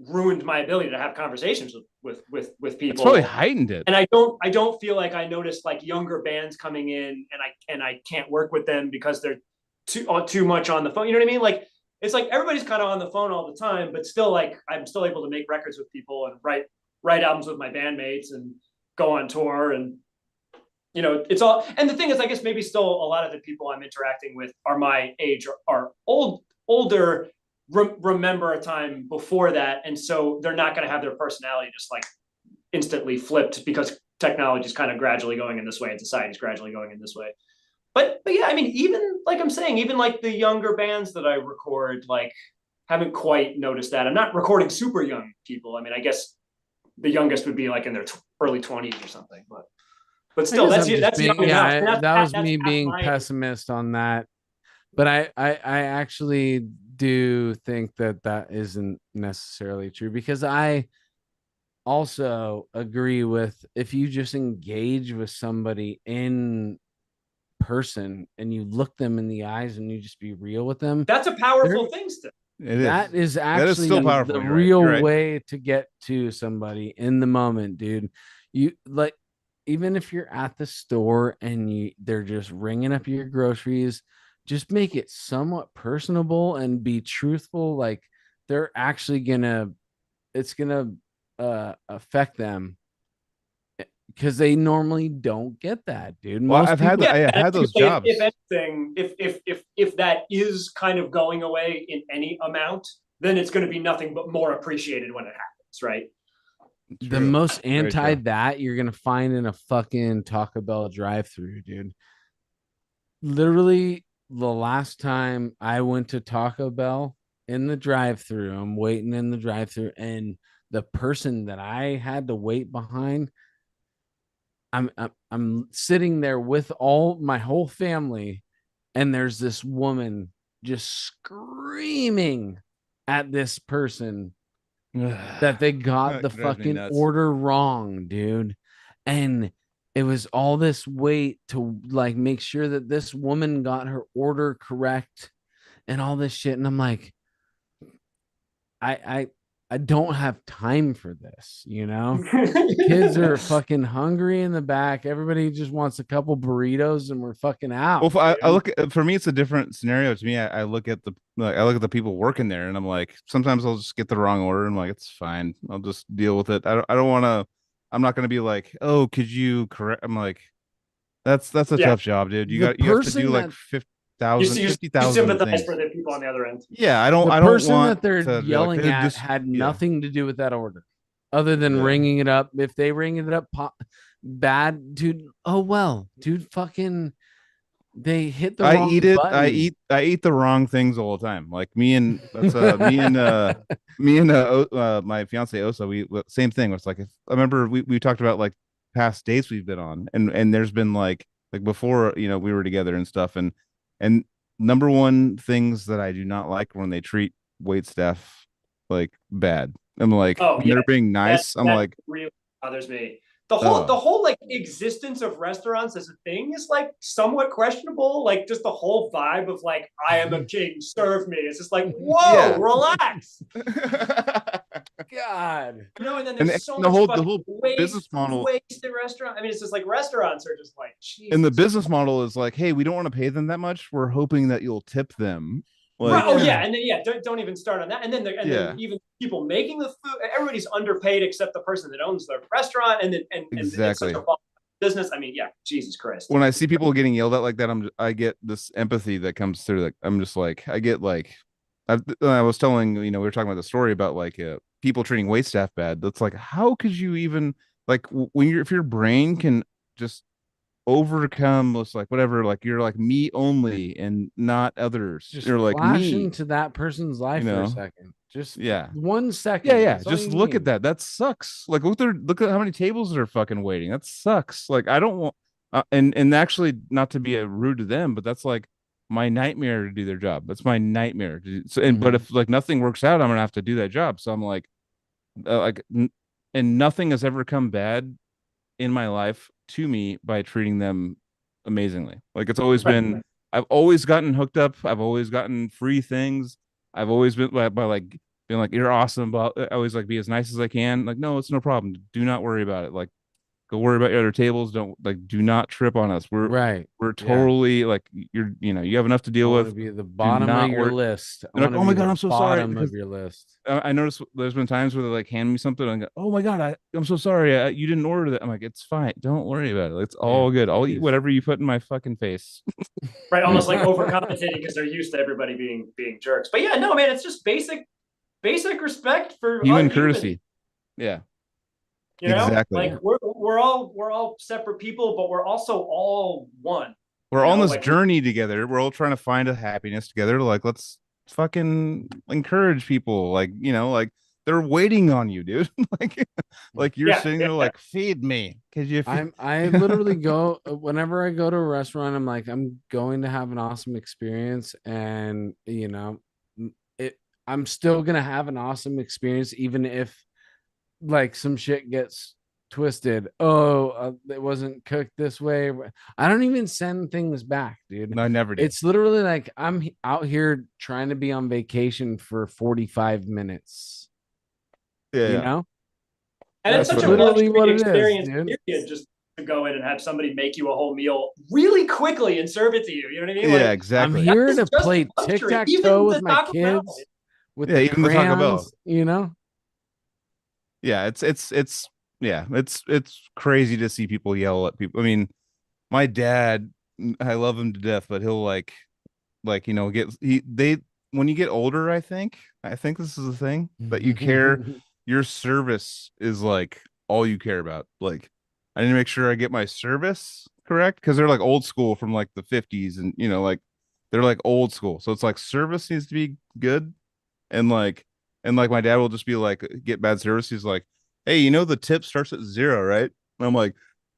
ruined my ability to have conversations with it's probably people. heightened it. And I don't feel like I noticed like younger bands coming in and I can't work with them because they're too much on the phone. You know what I mean? Like it's like everybody's kind of on the phone all the time, but still like I'm still able to make records with people and write albums with my bandmates and go on tour. And it's all. And the thing is, I guess maybe still a lot of the people I'm interacting with are my age or are older, remember a time before that, and so they're not going to have their personality just like instantly flipped because technology is kind of gradually going in this way and society is gradually going in this way. But yeah, I mean, even like I'm saying, even like the younger bands that I record, like haven't quite noticed that. I'm not recording super young people. I mean, I guess the youngest would be like in their early 20s or something. But But I still, guess that's I'm just that's being, young enough. And that was that's me half being my pessimist on that. But I actually do think that that isn't necessarily true, because I also agree with, if you just engage with somebody in person and you look them in the eyes and you just be real with them, That's a powerful thing still. that is That is actually still powerful. the You're right. real You're right. way to get to somebody in the moment, dude. You like, even if you're at the store and they're just ringing up your groceries, just make it somewhat personable and be truthful. Like, they're actually it's gonna affect them, because they normally don't get that, dude. Well, Most I've had people, I had those jobs. If anything, if that is kind of going away in any amount, then it's going to be nothing but more appreciated when it happens, right? the True. most Very anti true. that you're gonna find in a fucking Taco Bell drive-through, dude. Literally, the last time I went to Taco Bell in the drive-through, I'm waiting in the drive-through, and the person that I had to wait behind, I'm sitting there with all my whole family, and there's this woman just screaming at this person that they got the That drives me fucking nuts. order wrong, dude. And it was all this wait to like make sure that this woman got her order correct and all this shit. And I'm like, I don't have time for this, you know? Kids are fucking hungry in the back. Everybody just wants a couple burritos and we're fucking out. Well, I look at, for me, it's a different scenario. To me, I look at I look at the people working there, and I'm like, sometimes I'll just get the wrong order. And I'm like, it's fine. I'll just deal with it. I don't want to. I'm not going to be like, oh, could you correct? I'm like, that's a Yeah. tough job, dude. The You have to do person like that 50,000 sympathize things. for the people on the other end. Yeah, I the don't person want that they're to be like, yelling at just had yeah. nothing to do with that order other than Yeah. ringing it up. If they ring it up bad, dude, oh well, dude, fucking, they hit the wrong button. I eat the wrong things all the time. Like me and my fiance Osa, we same thing. It's like, if I remember we talked about like past dates we've been on, and there's been like before, you know, we were together and stuff, and number one things that I do not like when they treat wait staff like bad. I'm like, Oh, when yeah. they're being nice, I'm That like, really bothers me. Oh. The whole like existence of restaurants as a thing is like somewhat questionable. Like, just the whole vibe of like, I am a king, serve me. It's just like, whoa, Yeah. relax. God. You know, and then And there's so the much whole business model, waste in restaurant. I mean, it's just like restaurants are just like, Jesus. and the business model is like, hey, we don't want to pay them that much. We're hoping that you'll tip them. Like, Right. Oh yeah, and then don't even start on that. And then Yeah. then even people making the food, everybody's underpaid except the person that owns the restaurant, and it's Exactly. such a business. I mean, yeah, Jesus Christ. When I see people getting yelled at like that, I get this empathy that comes through. Like, I'm just like, I get like, I was telling, you know, we were talking about the story about like people treating wait staff bad. That's like, how could you even like when if your brain can just overcome this, like whatever, like you're like me only and not others. Just You're like flash me. into that person's life, You for a know? second. Just Yeah. 1 second. Yeah, That's all just you look need. at that. That sucks. Like, look at how many tables are fucking waiting. That sucks. Like, I don't want and actually, not to be rude to them, but that's like my nightmare to do their job. That's my nightmare. So, but if like nothing works out, I'm gonna have to do that job. So I'm like, and nothing has ever come bad in my life to me by treating them amazingly. Like, it's always been, I've always gotten hooked up. I've always gotten free things. I've always been by like being like, you're awesome, but I always like be as nice as I can. Like, no, it's no problem. Do not worry about it. Like, go worry about your other tables. Don't like, do not trip on us. We're totally like, you know, you have enough to deal with. Be the bottom of your list. They're like, oh my God, I'm so sorry. Bottom of your list. I noticed there's been times where they like hand me something and I go, oh my God, I'm so sorry. You didn't order that. I'm like, it's fine. Don't worry about it. It's all good. I'll eat whatever you put in my fucking face. Right. Almost like overcompensating because they're used to everybody being jerks. But yeah, no, man, it's just basic respect for human courtesy. Yeah. You know, exactly. Like we're all separate people, but we're also all one. We're all on this journey together. We're all trying to find a happiness together. Like, let's fucking encourage people. Like, you know, like they're waiting on you, dude. like you're Yeah, sitting there like, feed me. Cause you I literally go whenever I go to a restaurant, I'm like, I'm going to have an awesome experience. And I'm still gonna have an awesome experience, even if like some shit gets twisted. It wasn't cooked this way. I don't even send things back, dude. No, I never do. It's literally like I'm out here trying to be on vacation for 45 minutes. Yeah, You yeah. know? And it's That's such a literally luxury what it is, experience, dude. period, just to go in and have somebody make you a whole meal really quickly and serve it to you. You know what I mean? Yeah, Like, I'm exactly. here That to is just play luxury. tic-tac-toe Even with the my Taco Bell. kids with Yeah, the even the Taco Bell. crayons, you know? Yeah, it's crazy to see people yell at people. I mean, my dad, I love him to death, but he'll get they when you get older, I think this is the thing that you care. Your service is like all you care about. Like, I need to make sure I get my service correct because they're like old school from like the 50s, and like they're like old school. So it's like service needs to be good, and like my dad will just be like, get bad service. He's like, hey, the tip starts at 0, right? And I'm like,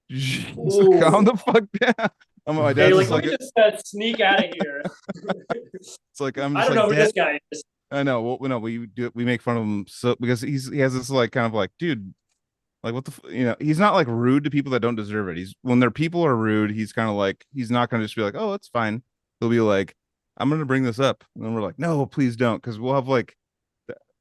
calm the fuck down. My Hey, dad's like, just let like, me just sneak out of here. it's like I'm I just don't know like, who Dad, this guy is. I know. Well, no, we make fun of him so because he has this like kind of like, dude, like what he's not like rude to people that don't deserve it. He's when their people are rude, he's kind of like he's not gonna just be like, oh, it's fine. He'll be like, I'm gonna bring this up, and then we're like, no, please don't, because we'll have like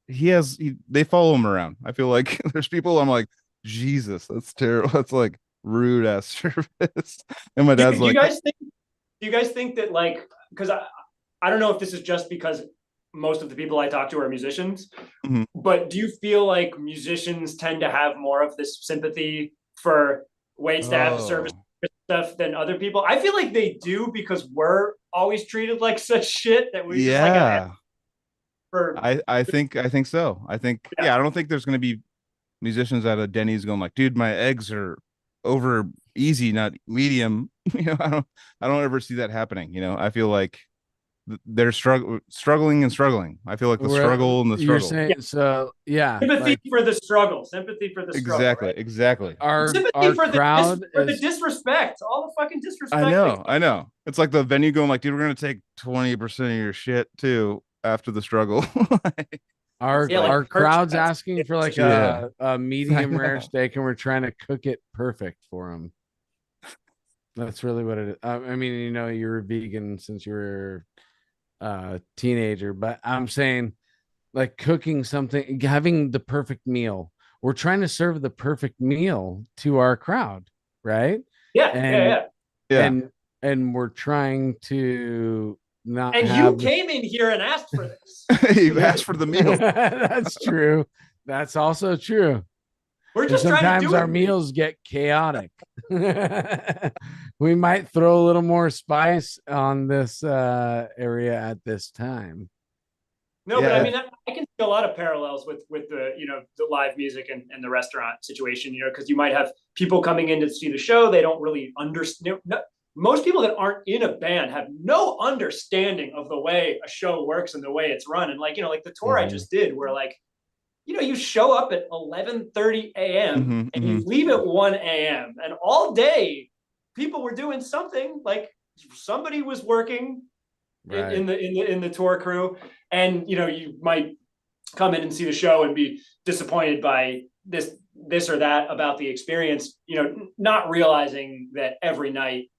they follow him around. I feel like there's people I'm like, Jesus, that's terrible. That's like rude ass service. And my dad's Do you like, guys think? Do you guys think that, like, because I don't know if this is just because most of the people I talk to are musicians, Mhm. but do you feel like musicians tend to have more of this sympathy for wait staff service oh, stuff than other people? I feel like they do because we're always treated like such shit that we just like yeah. for I think so. yeah. I don't think there's gonna be musicians at a Denny's going like, dude, my eggs are over easy, not medium. I don't ever see that happening. I feel like they're struggling and struggling. I feel like the struggle and the You're struggle. saying so, yeah. Sympathy Like for the struggle, sympathy for the struggle, right? Exactly. Sympathy for crowd for the is disrespect, all the fucking disrespect. I know. It's like the venue going like, dude, we're gonna take 20% of your shit too after the struggle. our crowd's asking for like Yeah. a medium rare know. steak, and we're trying to cook it perfect for them. That's really what it is. I mean, you're a vegan since you were a teenager, but I'm saying like cooking something, having the perfect meal. We're trying to serve the perfect meal to our crowd, right? Yeah, And Yeah. and we're trying to not And have you came in here and asked for this. You asked for the meal. That's true. That's also true. We're And just trying to sometimes do our it. meals get chaotic. We might throw a little more spice on this area at this time. No, but Yeah. I mean, I can see a lot of parallels with the the live music and the restaurant situation. Because you might have people coming in to see the show, they don't really understand. Most people that aren't in a band have no understanding of the way a show works and the way it's run. And like the tour I just did, where like you show up at 11:30 a.m. and you leave at 1 a.m. and all day people were doing something. Like somebody was working Right. in the tour crew, and you might come in and see the show and be disappointed by this or that about the experience, not realizing that every night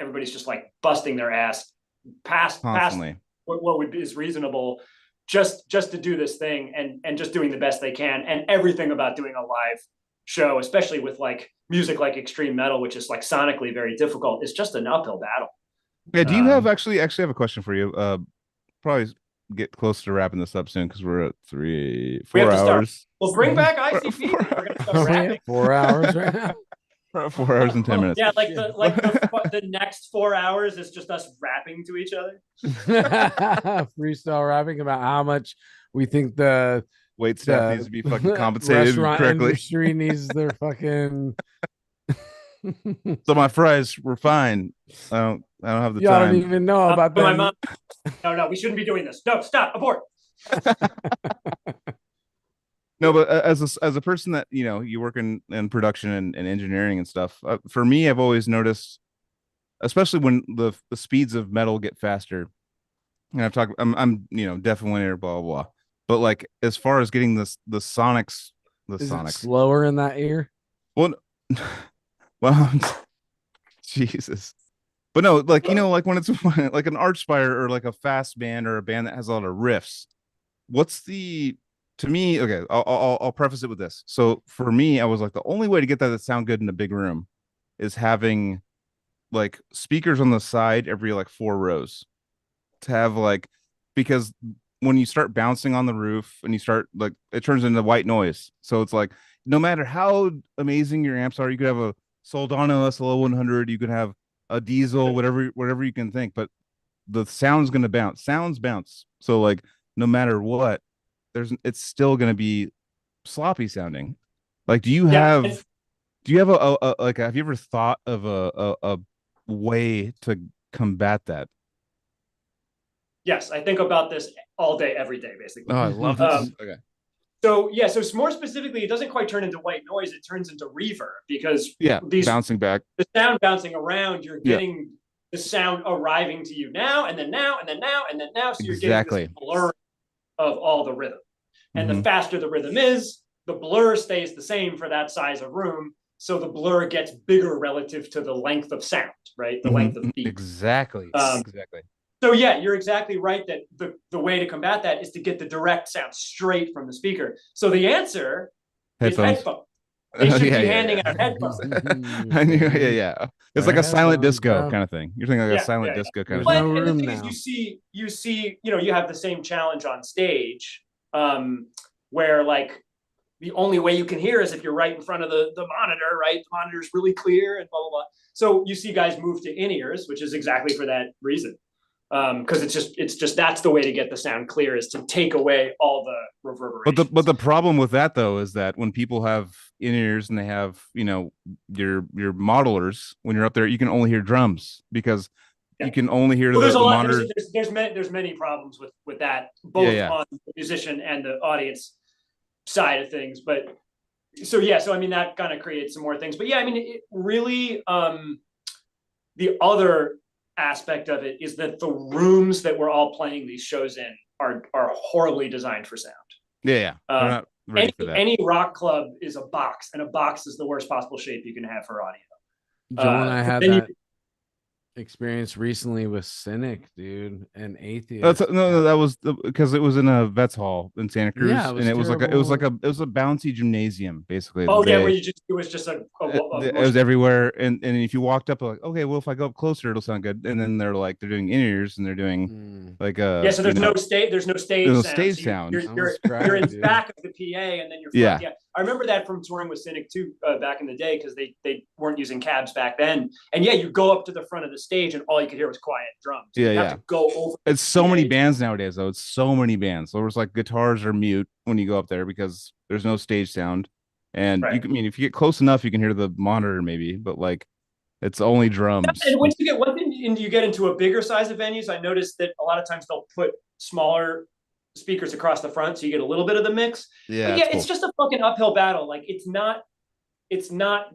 everybody's just like busting their ass past Constantly. what is reasonable just to do this thing, and just doing the best they can. And everything about doing a live show, especially with like music like extreme metal, which is like sonically very difficult, is just an uphill battle. Yeah, do you have actually have a question for you? Probably get close to wrapping this up soon because we're at 4 hours. Well, bring back ICP. We're gonna start rapping. 4 hours right now. We're at 4 hours and 10 minutes. Yeah, like the next 4 hours is just us rapping to each other. Freestyle rapping about how much we think the wait staff needs to be fucking compensated restaurant correctly. industry needs their fucking. So my fries were fine. I don't have the Y'all time. don't even know about My that. mom. No, we shouldn't be doing this. No, stop, abort. No, but as a person that you work in production and engineering and stuff, for me, I've always noticed, especially when the speeds of metal get faster. And I'm deaf and linear, blah blah blah. But like as far as getting the sonics, Is it slower in that ear? well, well, Jesus. But no, like like when it's like an Archspire or like a fast band or a band that has a lot of riffs. What's the To me? Okay, I'll preface it with this. So for me, I was like the only way to get that to sound good in a big room is having like speakers on the side every like 4 rows to have like because when you start bouncing on the roof and you start like it turns into white noise. So it's like no matter how amazing your amps are, you could have a Soldano SLO 100, you could have a diesel, whatever you can think, but the sound's gonna bounce. Sounds bounce. So like no matter what, it's still gonna be sloppy sounding. Like, do you have a like have you ever thought of a way to combat that? Yes, I think about this all day, every day, basically. Oh, I love this. Okay. So more specifically, it doesn't quite turn into white noise; it turns into reverb because bouncing back, the sound bouncing around, you're getting the sound arriving to you now, and then now, and then now, and then now. So you're getting this blur of all the rhythm. And the faster the rhythm is, the blur stays the same for that size of room. So the blur gets bigger relative to the length of sound, right? The length of beat. Exactly. Exactly. So yeah, you're exactly right that the way to combat that is to get the direct sound straight from the speaker. So the answer is headphones. They should be handing out headphones. I knew, yeah. It's like a silent disco kind of thing. You're thinking like a silent disco kind of thing. And the thing is, you see, you have the same challenge on stage, where like the only way you can hear is if you're right in front of the monitor, right? The monitor's really clear and blah blah blah. So you see guys move to in-ears, which is exactly for that reason. Because it's just that's the way to get the sound clear is to take away all the reverberation. But the problem with that though is that when people have in-ears and they have your modelers, when you're up there, you can only hear drums because you can only hear the monitor. There's many problems with that, both on the musician and the audience side of things. But so I mean that kind of creates some more things. But yeah, I mean it really the other aspect of it is that the rooms that we're all playing these shows in are horribly designed for sound. They're not ready for that. Any rock club is a box, and a box is the worst possible shape you can have for audio. Joe and I had that experience recently with Cynic, dude, and Atheist. No, that was because it was in a vets hall in Santa Cruz, and it was a bouncy gymnasium basically. Oh yeah, where it was just it was everywhere, and if you walked up, like, okay, well if I go up closer, it'll sound good, and then they're doing in-ears and they're doing like so there's no stage sound. You're in dude. back of the PA, and then you're front. Yeah. I remember that from touring with Cynic too back in the day because they weren't using cabs back then, and you go up to the front of the stage and all you could hear was quiet drums. You have to go over. It's so many bands nowadays though. It's so many bands. So it's like guitars are mute when you go up there because there's no stage sound, and you can, I mean, if you get close enough, you can hear the monitor maybe, but like it's only drums. And once you get into a bigger size of venues, I noticed that a lot of times they'll put smaller speakers across the front so you get a little bit of the mix. It's just a fucking uphill battle. Like it's not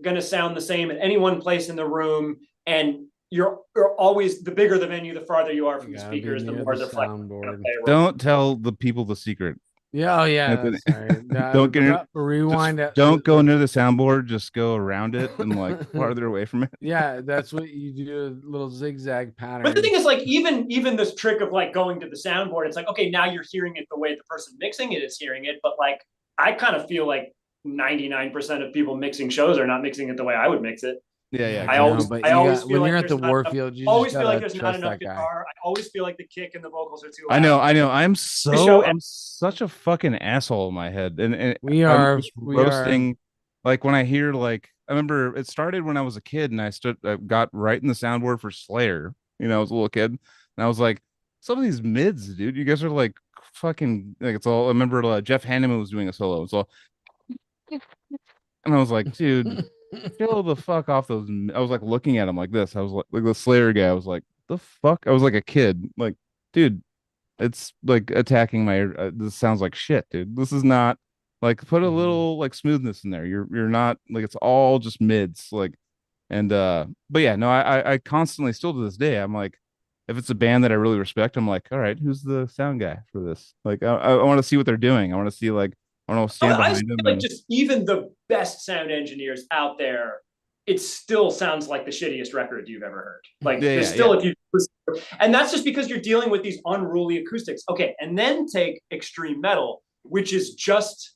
gonna sound the same at any one place in the room, and you're always, the bigger the venue, the farther you are from the speakers, the more they're flexible. Don't tell the people the secret. Don't get rewind it. Don't go near the soundboard. Just go around it and like farther away from it. Yeah, that's what you do, a little zigzag pattern. But the thing is, like, even this trick of like going to the soundboard, it's like, okay, now you're hearing it the way the person mixing it is hearing it. But like, I kind of feel like 99% of people mixing shows are not mixing it the way I would mix it. I always feel like you're at the Warfield, you always feel like there's not enough guitar. I always feel like the kick and the vocals are too loud. I know. I'm such a fucking asshole in my head, and we are roasting. Like when I hear, like, I remember it started when I was a kid, and I got right in the soundboard for Slayer. I was a little kid, and I was like, some of these mids, dude, you guys are like fucking like it's all. I remember Jeff Hanneman was doing a solo, it's all, and I was like, dude. Chill the fuck off those. I was like looking at him like this. I was like the Slayer guy. I was like, the fuck. I was like a kid. Like, dude, it's like attacking my. This sounds like shit, dude. This is not Like put a little like smoothness in there. You're not like it's all just mids. Like and but yeah, no, I constantly still to this day, I'm like, if it's a band that I really respect, I'm like, all right, who's the sound guy for this? Like I want to see what they're doing. I want to see like I want to stand I behind them. feel like just even the best sound engineers out there, it still sounds like the shittiest record you've ever heard. Like there's still if you and that's just because you're dealing with these unruly acoustics. Okay, and then take extreme metal, which is just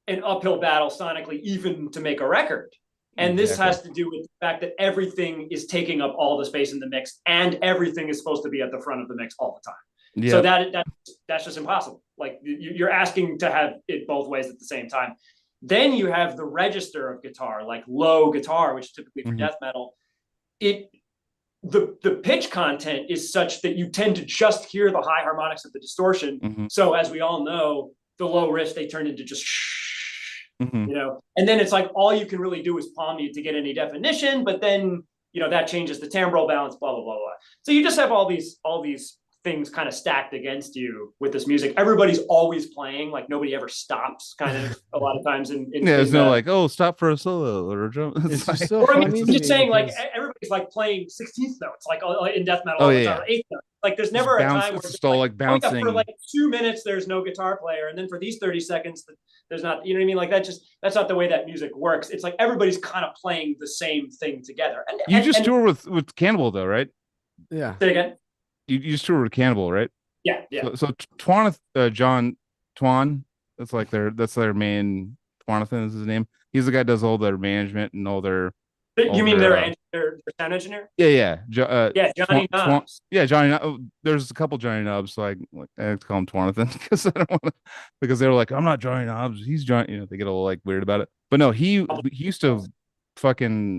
an uphill battle sonically, even to make a record. And this has to do with the fact that everything is taking up all the space in the mix, and everything is supposed to be at the front of the mix all the time. Yep. So that's just impossible. Like you're asking to have it both ways at the same time. Then you have the register of guitar, like low guitar, which is typically for death metal. The pitch content is such that you tend to just hear the high harmonics of the distortion. So as we all know, the low riffs, they turn into just you know, and then it's like all you can really do is palm mute to get any definition, but then you know that changes the timbral balance, blah blah blah blah. So you just have all these things kind of stacked against you with this music. Everybody's always playing, like nobody ever stops. Kind of a lot of times in there's no like, oh, stop for a solo or a drum. It's like, just so or I funny mean, to just me saying because... like everybody's like playing 16th notes, like in death metal all the time, eighth notes. Like there's never a time where it's still like bouncing. Oh, yeah, for like 2 minutes there's no guitar player, and then for these 30 seconds there's not, you know what I mean? Like that's not the way that music works. It's like everybody's kind of playing the same thing together. And you just tour with Cannibal though, right? Yeah. Say again. You just tour with Cannibal, right? Yeah, yeah. So Twan, that's like their main. Twanathan is his name. He's the guy that does all their management and all their. You mean their sound engineer? Yeah. Johnny Knobs. Johnny. There's a couple Johnny Knobs, so I like to call him Twanathan because I don't want to. Because they were like, I'm not Johnny Knobs. He's Johnny. You know, they get a little like weird about it. But no, he used to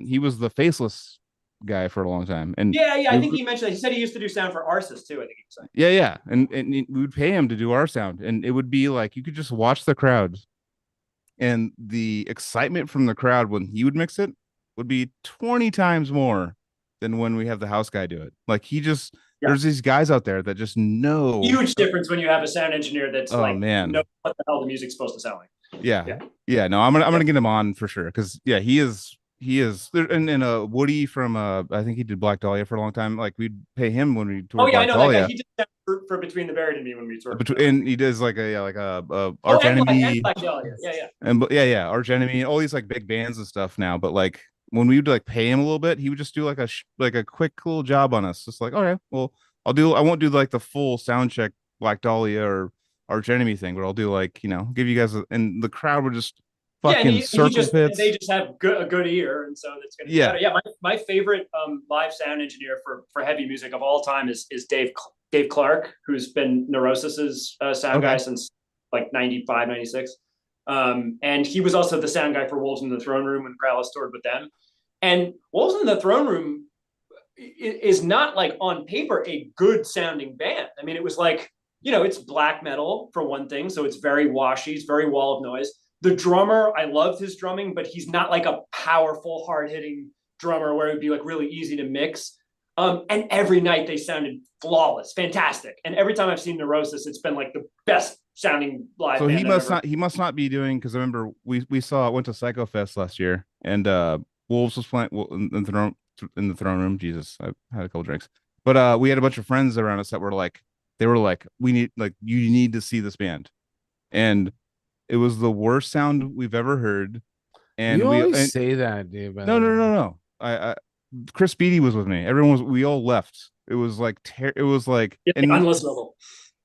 he was the Faceless guy for a long time. And I think he mentioned that. He said he used to do sound for Arsis too, I think he was saying. Yeah. And we would pay him to do our sound, and it would be like you could just watch the crowd, and the excitement from the crowd when he would mix it would be 20 times more than when we have the house guy do it. Like there's these guys out there that just know. Huge difference when you have a sound engineer that's know what the hell the music's supposed to sound like. Yeah. No, I'm gonna get him on for sure because he is there, and Woody from I think he did Black Dahlia for a long time. Like we'd pay him when we toured. I know Dahlia. That guy. He did that for Between the Buried and Me when we toured. And he does like a Arch Enemy. Black Dahlia. Yeah. And Arch Enemy, all these like big bands and stuff now. But like when we would like pay him a little bit, he would just do like a quick little job on us. Just like, all right, well, I won't do like the full sound check Black Dahlia or Arch Enemy thing, but I'll do like, give you guys and the crowd would just fucking circle pits. They just have a good ear, and so that's gonna be better. Yeah, my favorite live sound engineer for heavy music of all time is Dave Clark, who's been Neurosis's sound guy since like 95, 96. And he was also the sound guy for Wolves in the Throne Room when Krallice toured with them. And Wolves in the Throne Room is not like on paper a good sounding band. I mean, it was like, it's black metal for one thing, so it's very washy, it's very wall of noise. The drummer, I loved his drumming, but he's not like a powerful, hard-hitting drummer where it would be like really easy to mix. And every night they sounded flawless, fantastic. And every time I've seen Neurosis, it's been like the best sounding live. So he must not be doing, because I remember went to Psychofest last year, and Wolves was playing in the throne room. Jesus, I had a couple drinks, but we had a bunch of friends around us that were like, you need to see this band, and it was the worst sound we've ever heard. And you always say that, dude. No. I Chris Beatty was with me. We all left. It was like unlistenable.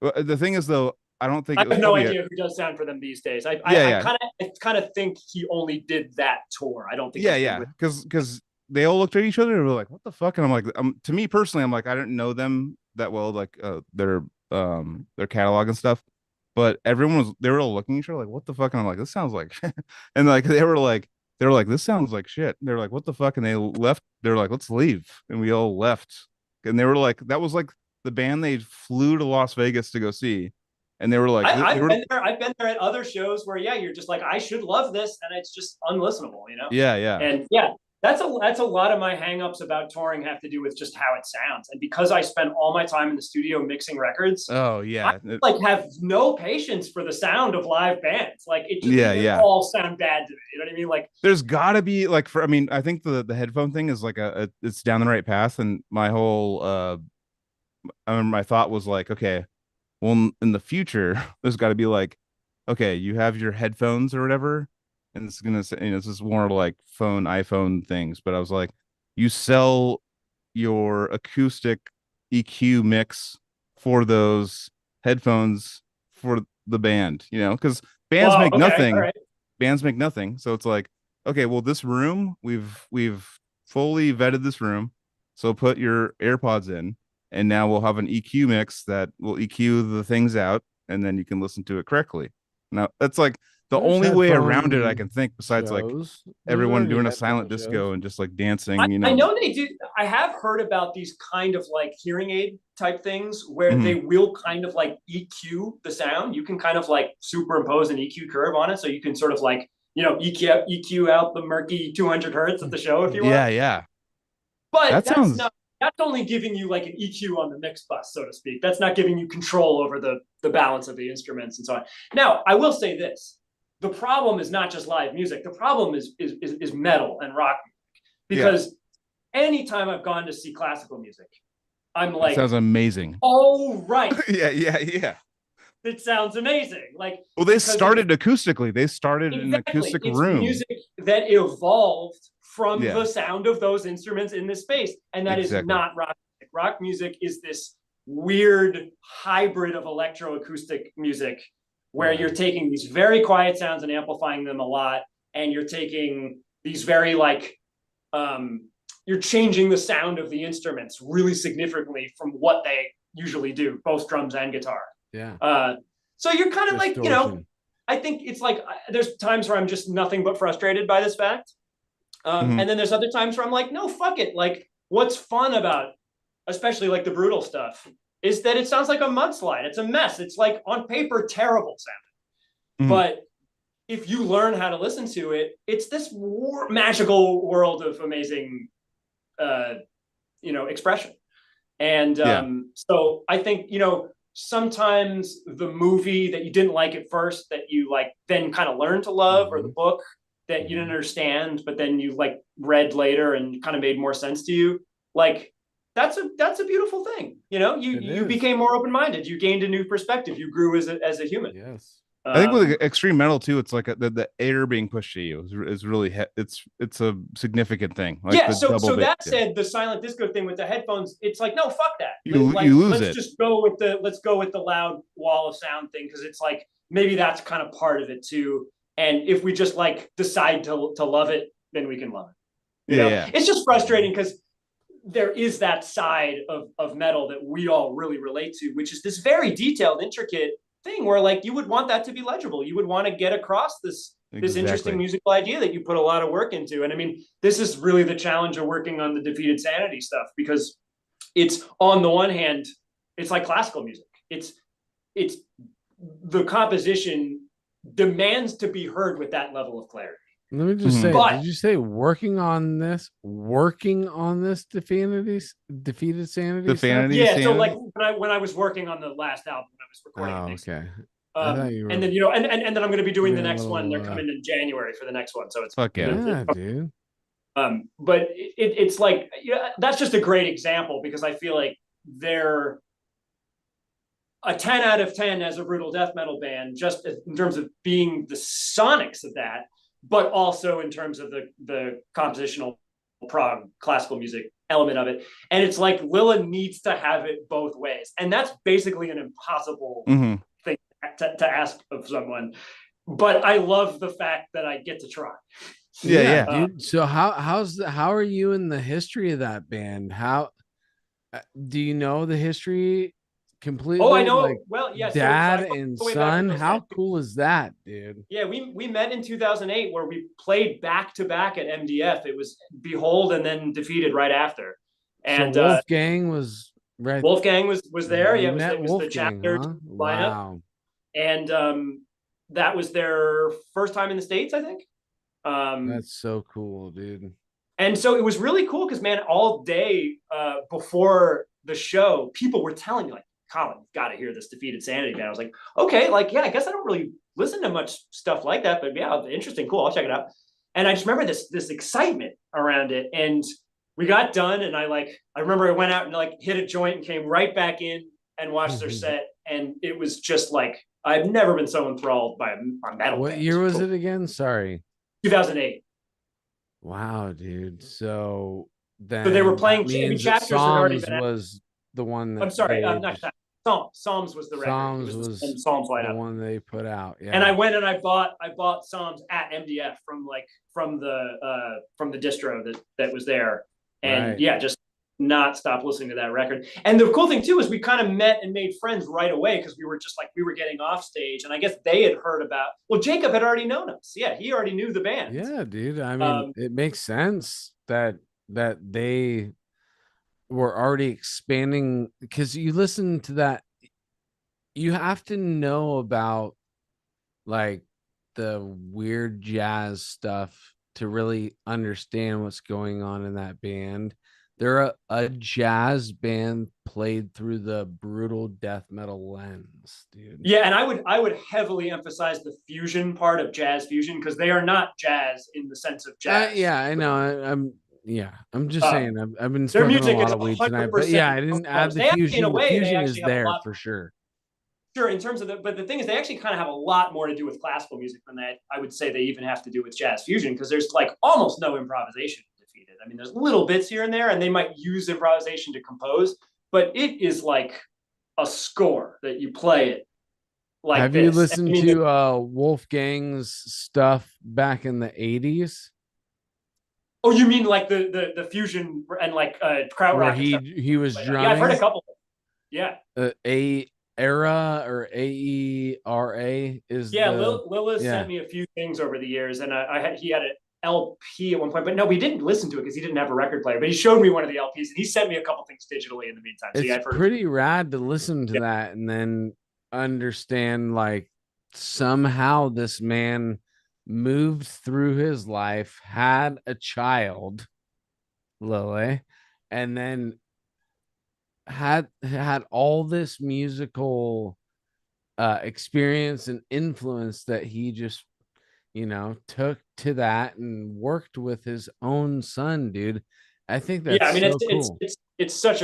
The thing is, though, I don't think I have no idea who does sound for them these days. I kind of think he only did that tour. I don't think. Because they all looked at each other and were like, "What the fuck?" And I'm like, to me personally, I'm like, I didn't know them that well, like their catalog and stuff. But they were all looking at each other like, "What the fuck?" And I'm like, "This sounds like," and like they were like, "This sounds like shit." They're like, "What the fuck?" And they left. They're like, "Let's leave," and we all left. And they were like, that was like the band they flew to Las Vegas to go see, and they were like, I've been there at other shows where you're just like, I should love this, and it's just unlistenable, Yeah. And That's a lot of my hangups about touring have to do with just how it sounds. And because I spend all my time in the studio mixing records, Oh I yeah, like have no patience for the sound of live bands. Like it just yeah, they yeah. all sound bad to me. You know what I mean? Like There's gotta be like I mean, I think the headphone thing is like it's down the right path, and my whole I remember my thought was like, okay, well, in the future, there's got to be like, okay, you have your headphones or whatever, and it's gonna say, this is more like iPhone things. But I was like, you sell your acoustic EQ mix for those headphones for the band, because bands wow, make okay, all nothing. right. Bands make nothing. So it's like, okay, well, this room, we've fully vetted this room. So put your AirPods in, and now we'll have an EQ mix that will EQ the things out, and then you can listen to it correctly. Now that's like the There's only way around it I headphone can think, besides like shows. There's everyone already doing a headphone silent disco shows. and just like dancing, I know they do. I have heard about these kind of like hearing aid type things where Mhm. they will kind of like EQ the sound. You can kind of like superimpose an EQ curve on it, so you can sort of like EQ out the murky 200 hertz at the show if you Yeah, want. yeah. But That that's sounds not. That's only giving you like an EQ on the mix bus, so to speak. That's not giving you control over the balance of the instruments and so on. Now, I will say this: the problem is not just live music. The problem is metal and rock music. Because anytime I've gone to see classical music, I'm it like, sounds amazing. oh right, Yeah, yeah, yeah. it sounds amazing. Like, Well, they because started acoustically. They started in an exactly, acoustic it's room. music that evolved from Yeah. the sound of those instruments in this space, and that is Exactly. not rock music. Rock music is this weird hybrid of electroacoustic music where Yeah. you're taking these very quiet sounds and amplifying them a lot, and you're taking these very like you're changing the sound of the instruments really significantly from what they usually do, both drums and guitar. Yeah. So you're kind of like, Distortion. I think it's like there's times where I'm just nothing but frustrated by this fact. Mhm. And then there's other times where I'm like, no, fuck it. Like, what's fun about, especially like the brutal stuff, is that it sounds like a mudslide. It's a mess. It's like on paper, terrible sounding. Mhm. But if you learn how to listen to it, it's this magical world of amazing, expression. And so I think, sometimes the movie that you didn't like at first that you like then kind of learn to love, or the book that you didn't understand but then you like read later and kind of made more sense to you, like that's a beautiful thing. You became more open-minded, you gained a new perspective, you grew as a human. Yes. I think with extreme metal too, it's like the air being pushed to you is really it's a significant thing. Like yeah. the So double that bass, said, the silent disco thing with the headphones, it's like, no, fuck that. You like, lose let's it. just go with the loud wall of sound thing, because it's like maybe that's kind of part of it too. And if we just like decide to love it, then we can love it. Yeah. It's just frustrating because there is that side of metal that we all really relate to, which is this very detailed, intricate thing where like you would want that to be legible. You would want to get across this interesting musical idea that you put a lot of work into. And I mean, this is really the challenge of working on the Defeated Sanity stuff, because it's, on the one hand, it's like classical music. It's the composition demands to be heard with that level of clarity. Let me just say, But- did you say working on this defeated sanity? Defanity? Yeah, so Sanity? like when I was working on the last album, when I was recording Oh, things, okay. I thought you were and then and then I'm going to be doing the doing a next one. They're little, coming in January for the next one, so it's Fuck yeah. Yeah, dude. But it's like, that's just a great example, because I feel like they're a 10 out of 10 as a brutal death metal band, just in terms of being the sonics of that, but also in terms of the compositional prog classical music element of it. And it's like Lilla needs to have it both ways, and that's basically an impossible Mhm. thing to ask of someone. But I love the fact that I get to try. Yeah. Dude. So how are you in the history of that band? How do you know the history completely? Oh, I know. Like, Well, yeah. dad so and way back in son. those How days. cool is that, dude? Yeah, we met in 2008, where we played back to back at MDF. It was Behold and then Defeated right after. And so Wolfgang was right. Wolfgang was there. You Yeah, met it was the Wolfgang, chapter huh? lineup. Wow. And that was their first time in the States, I think. That's so cool, dude. And so it was really cool because, man, all day before the show, people were telling me, like, Colin, you've got to hear this Defeated Sanity band. I was like, okay, like, yeah, I guess I don't really listen to much stuff like that, but yeah, interesting, cool, I'll check it out. And I just remember this excitement around it. And we got done, and I remember I went out and like hit a joint and came right back in and watched their set. And it was just like, I've never been so enthralled by a metal What band. year was it again? Sorry. 2008. Wow, dude. So then So they were playing. that means Chapters had already been. was the one that I'm sorry, they not just- Psalms was the record. Psalms It was the Psalms the lineup. one they put out. Yeah. And I went and I bought Psalms at MDF from the distro that was there. And Right. yeah, just not stop listening to that record. And the cool thing too is we kind of met and made friends right away because we were getting off stage, and I guess they had heard about. Well, Jacob had already known us. Yeah, he already knew the band. Yeah, dude. I mean, it makes sense that they were already expanding, because you listen to that, you have to know about like the weird jazz stuff to really understand what's going on in that band. They're a jazz band played through the brutal death metal lens, dude. Yeah, and I would heavily emphasize the fusion part of jazz fusion, because they are not jazz in the sense of jazz. Yeah, I know. I'm just saying. I've been their smoking music a lot is of weed tonight, but 100% yeah, I didn't add they the actually, fusion. in a The way, they fusion actually is have a there lot- for sure. Sure, in terms of but the thing is, they actually kind of have a lot more to do with classical music than that. I would say they even have to do with jazz fusion, because there's like almost no improvisation in Defeated. I mean, there's little bits here and there, and they might use improvisation to compose, but it is like a score that you play it like Have this. you listened I mean, to Wolfgang's stuff back in the 80s? Oh, you mean like the fusion and like krautrock? Where and stuff? he was drumming? Yeah, I've heard a couple. Yeah. Era or AERA is Lila sent me a few things over the years, and he had an LP at one point, but no, we didn't listen to it because he didn't have a record player. But he showed me one of the LPs, and he sent me a couple things digitally in the meantime. So it's yeah, I've heard pretty rad to listen to that and then understand like somehow this man moved through his life, had a child, Lily, and then had all this musical experience and influence that he just took to that and worked with his own son, dude. I think that's cool. It's such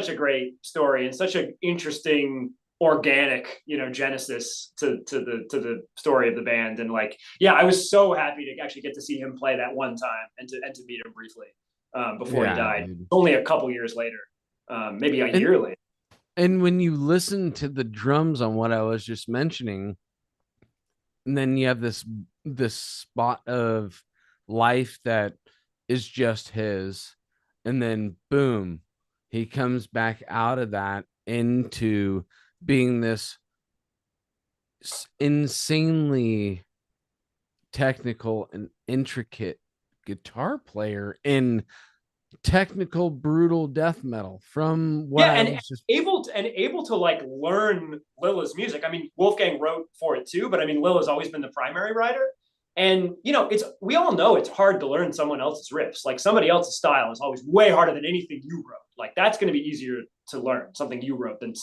a great story and such an interesting organic genesis to the story of the band. And like, yeah, I was so happy to actually get to see him play that one time and to meet him briefly before he died, dude. Only a couple years later, maybe a year later. And when you listen to the drums on what I was just mentioning, and then you have this spot of life that is just his, and then boom, he comes back out of that into being this insanely technical and intricate guitar player in technical brutal death metal. From what able to like learn Lila's music. I mean, Wolfgang wrote for it too, but I mean, Lila's always been the primary writer. And we all know it's hard to learn someone else's riffs. Like somebody else's style is always way harder than anything you wrote. Like that's going to be easier to learn something you wrote than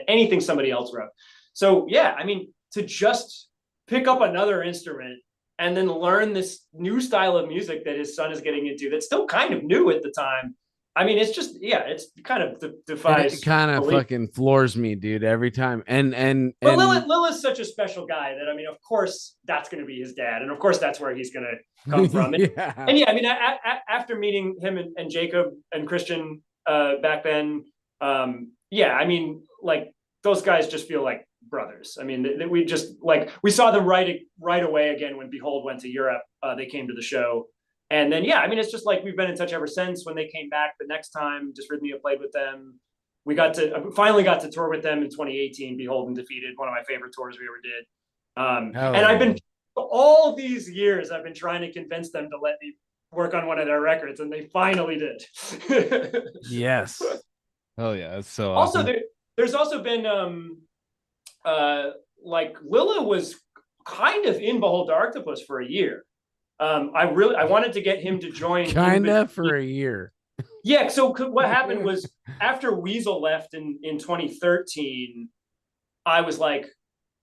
anything somebody else wrote. So yeah, I mean, to just pick up another instrument and then learn this new style of music that his son is getting into that's still kind of new at the time. I mean, it's just, yeah, it's kind of defies. It kind of fucking floors me, dude, every time. But Lila's such a special guy that, I mean, of course, that's going to be his dad. And of course, that's where he's going to come from. And yeah, I mean, after meeting him and Jacob and Christian back then, yeah, I mean, like those guys just feel like brothers. I mean, we saw them right away again when Behold went to Europe. They came to the show. And then, yeah, I mean, it's just like we've been in touch ever since. When they came back the next time, just Rhythmia played with them. We finally got to tour with them in 2018, Behold and Defeated, one of my favorite tours we ever did. And I've been, all these years, I've been trying to convince them to let me work on one of their records, and they finally did. Yes. Oh, yeah, that's so awesome. Also, there's also been, like, Lila was kind of in Behold to Arctopus for a year. I wanted to get him to join. Kinda for a year. Yeah. So what happened was after Weasel left in 2013, I was like,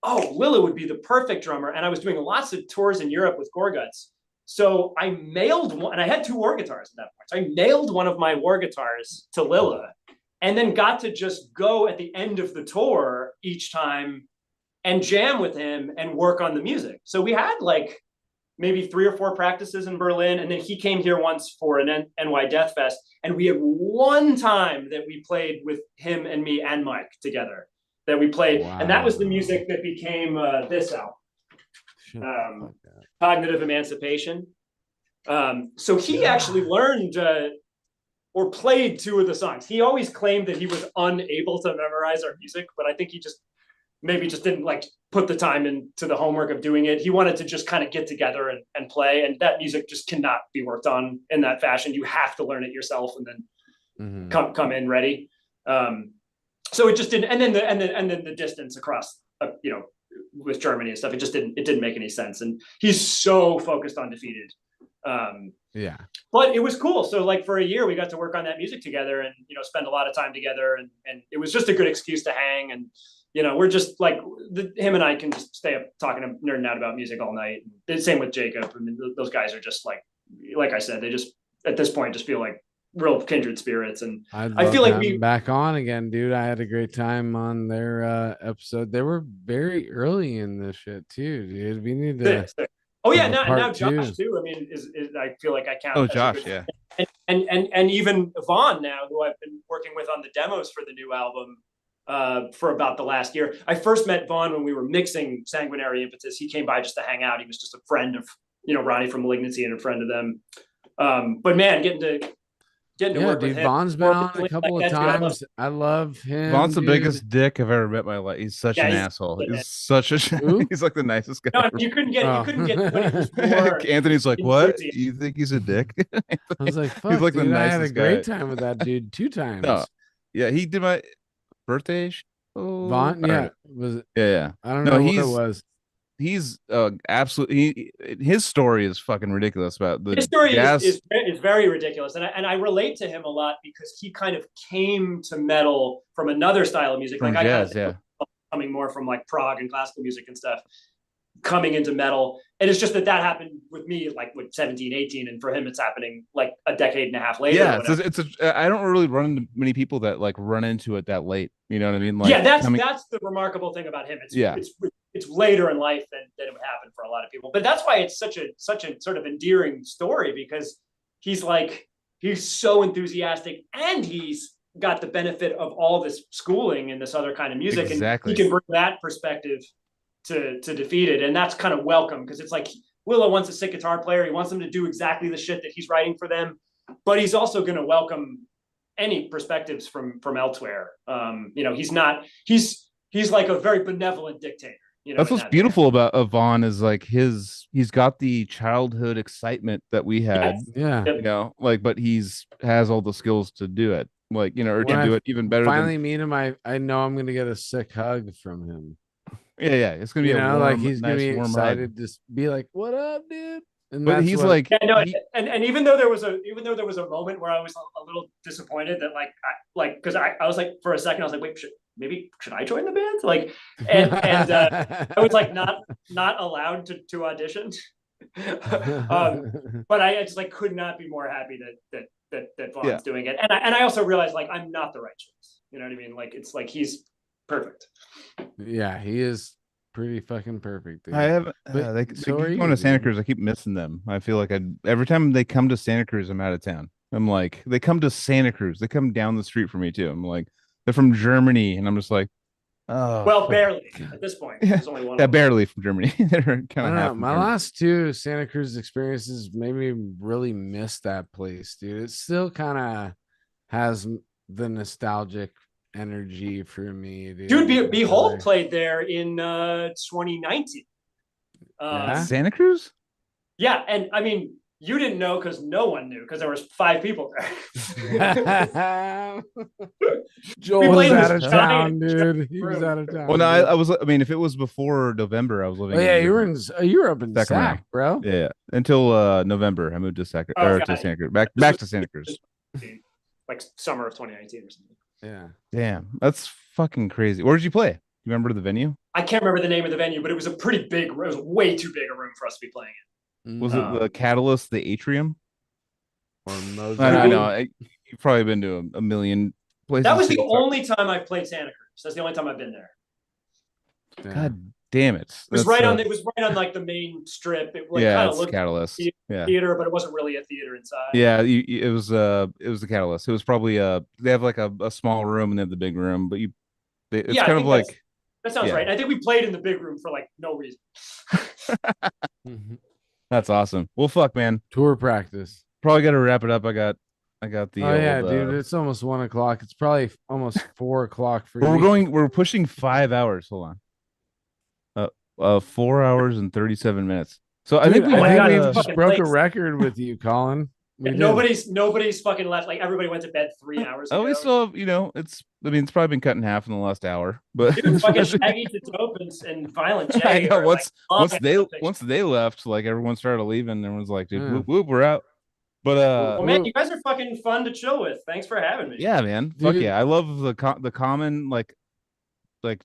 oh, Lilla would be the perfect drummer. And I was doing lots of tours in Europe with Gorguts. So I mailed one, and I had 2 Warr guitars at that point. So I mailed one of my Warr guitars to Lilla, and then got to just go at the end of the tour each time and jam with him and work on the music. So we had like maybe 3 or 4 practices in Berlin. And then he came here once for an NY Death Fest. And we had one time that we played with him and me and Mike together that we played. Wow. And that was the music that became this album, Cognitive Emancipation. So he actually learned or played 2 of the songs. He always claimed that he was unable to memorize our music, but I think he maybe just didn't like put the time into the homework of doing it. He wanted to just kind of get together and play, and that music just cannot be worked on in that fashion. You have to learn it yourself and then come in ready. So it just didn't, and then the distance across, with Germany and stuff, it didn't make any sense. And he's so focused on Defeated. Yeah, but it was cool. So like for a year we got to work on that music together and spend a lot of time together, and it was just a good excuse to hang. And we're just like him and I can just stay up talking and nerding out about music all night. And same with Jacob. I mean, those guys are just like I said, they just at this point just feel like real kindred spirits. And I feel like we back on again, dude. I had a great time on their episode. They were very early in this shit too, dude. We need to. Oh yeah, now Josh too. I mean, is I feel like I count. Oh, Josh, yeah. And even Vaughn now, who I've been working with on the demos for the new album for about the last year. I first met Vaughn when we were mixing Sanguinary Impetus. He came by just to hang out. He was just a friend of Ronnie from Malignancy and a friend of them. But man, getting to work with him. Vaughn's been on a couple of times. I love him. Vaughn's the biggest dick I've ever met in my life. He's such an asshole. He's such a he's like the nicest guy. No, you couldn't get more Anthony's like, what? You think he's a dick? I was like, fuck, he's like dude, the nicest I had a great time with that dude 2 times. No. Yeah, he did my birthday show. Vaughn, yeah. Was it? Yeah. I don't know what it was. He's absolutely his story is fucking ridiculous about the his story is very ridiculous, and I relate to him a lot because he kind of came to metal from another style of music, from like jazz, coming more from like prog and classical music and stuff, coming into metal. And it's just that happened with me like with 17, 18, and for him it's happening like a decade and a half later. Yeah, I don't really run into many people that like run into it that late. You know what I mean? Like, yeah, that's the remarkable thing about him. It's later in life than it would happen for a lot of people. But that's why it's such a sort of endearing story, because he's so enthusiastic, and he's got the benefit of all this schooling and this other kind of music. Exactly. And he can bring that perspective to Defeated. And that's kind of welcome, because it's like Willow wants a sick guitar player. He wants them to do exactly the shit that he's writing for them. But he's also going to welcome any perspectives from elsewhere. He's like a very benevolent dictator. That's what's beautiful about Vaughn is like he's got the childhood excitement that we had. Yes. Yeah. But has all the skills to do it. Like, or to do it even better. Finally meet him. I know I'm gonna get a sick hug from him. Yeah. It's gonna be he's gonna be excited to be like, "What up, dude?" And but he's like, and even though there was a moment where I was a little disappointed that because I was like, for a second I was like, wait, should I join the band? Like, and I was like not allowed to audition. But I just like could not be more happy that Vaughn's doing it. And I also realized like I'm not the right choice. You know what I mean? Like it's like he's perfect. Yeah, he is pretty fucking perfect. Dude. I have they keep going to Santa Cruz. I keep missing them. I feel like every time they come to Santa Cruz, I'm out of town. I'm like, they come to Santa Cruz. They come down the street for me too. I'm like, they're from Germany, and I'm just like, oh, well, barely at this point. There's only one. Yeah, barely from Germany. They're kind of my last 2 Santa Cruz experiences made me really miss that place, dude. It still kind of has the nostalgic energy for me, dude. Behold played there in 2019. Santa Cruz. Yeah, and I mean, You didn't know because no one knew because there was 5 people there. Joel We was played out this of giant town, dude. He was room. out of town. Well, no, dude. I was. I mean, if it was before November, I was living. Oh yeah, in you were in. You were up in Sacramento. Sac, bro. Yeah, until November, I moved to to Santa Cruz, back to Santa Cruz. Like summer of 2019 or something. Yeah. Damn, that's fucking crazy. Where did you play? You remember the venue? I can't remember the name of the venue, but it was a pretty big. It was way too big a room for us to be playing in. Was it the Catalyst, the Atrium? Or Moses? I don't know. You've probably been to a million places. That was the only time I've played Santa Cruz. That's the only time I've been there. Yeah. God damn it! It was right on. It was right on like the main strip. It like, yeah, kind of it's looked Catalyst. like Yeah, theater, but it wasn't really a theater inside. yeah. It was the Catalyst. It was probably they have like a small room and they have the big room, but it's Yeah, kind of like that sounds right. And I think we played in the big room for like no reason. that's awesome. Well, fuck, man. Tour practice. Probably got to wrap it up. I got the. Oh old, yeah, dude. It's almost 1 o'clock. It's probably almost 4 o'clock for you. We're pushing 5 hours. Hold on. 4 hours and 37 minutes. So I think Dude, we just fucking broke a place. record with you, Colin. We did. Nobody's fucking left. Like everybody went to bed 3 hours ago. we still have, it's probably been cut in half in the last hour, but Dude, fucking Shaggy to Dope and Violent J. I know are, once like, once they left, like everyone started leaving. Everyone's like, dude, Yeah. whoop, whoop, we're out. But well, man, you guys are fucking fun to chill with. Thanks for having me. yeah, man, fuck Dude. yeah, I love the common like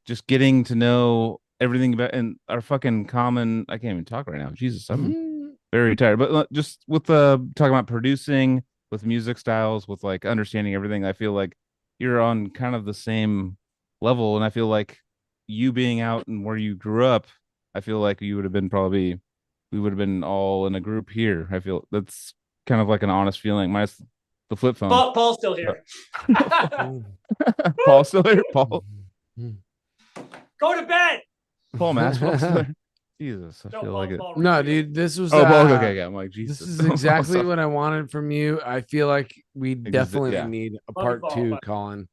just getting to know everything about and our fucking common. I can't even talk right now. Jesus, I'm very tired. But just with talking about producing, with music styles, with like understanding everything, I feel like you're on kind of the same level, and I feel like you being out and where you grew up, I feel like we would have been all in a group here. I feel that's kind of like an honest feeling. Minus the flip phone. Paul's still here. Paul's still here. Paul Go to bed. Maxwell's still there. Jesus, I feel like it. No, dude, this was. Okay. I'm like, Jesus. This is exactly what I wanted from you. I feel like we definitely yeah. need a Love part you, Paul. two, Colin.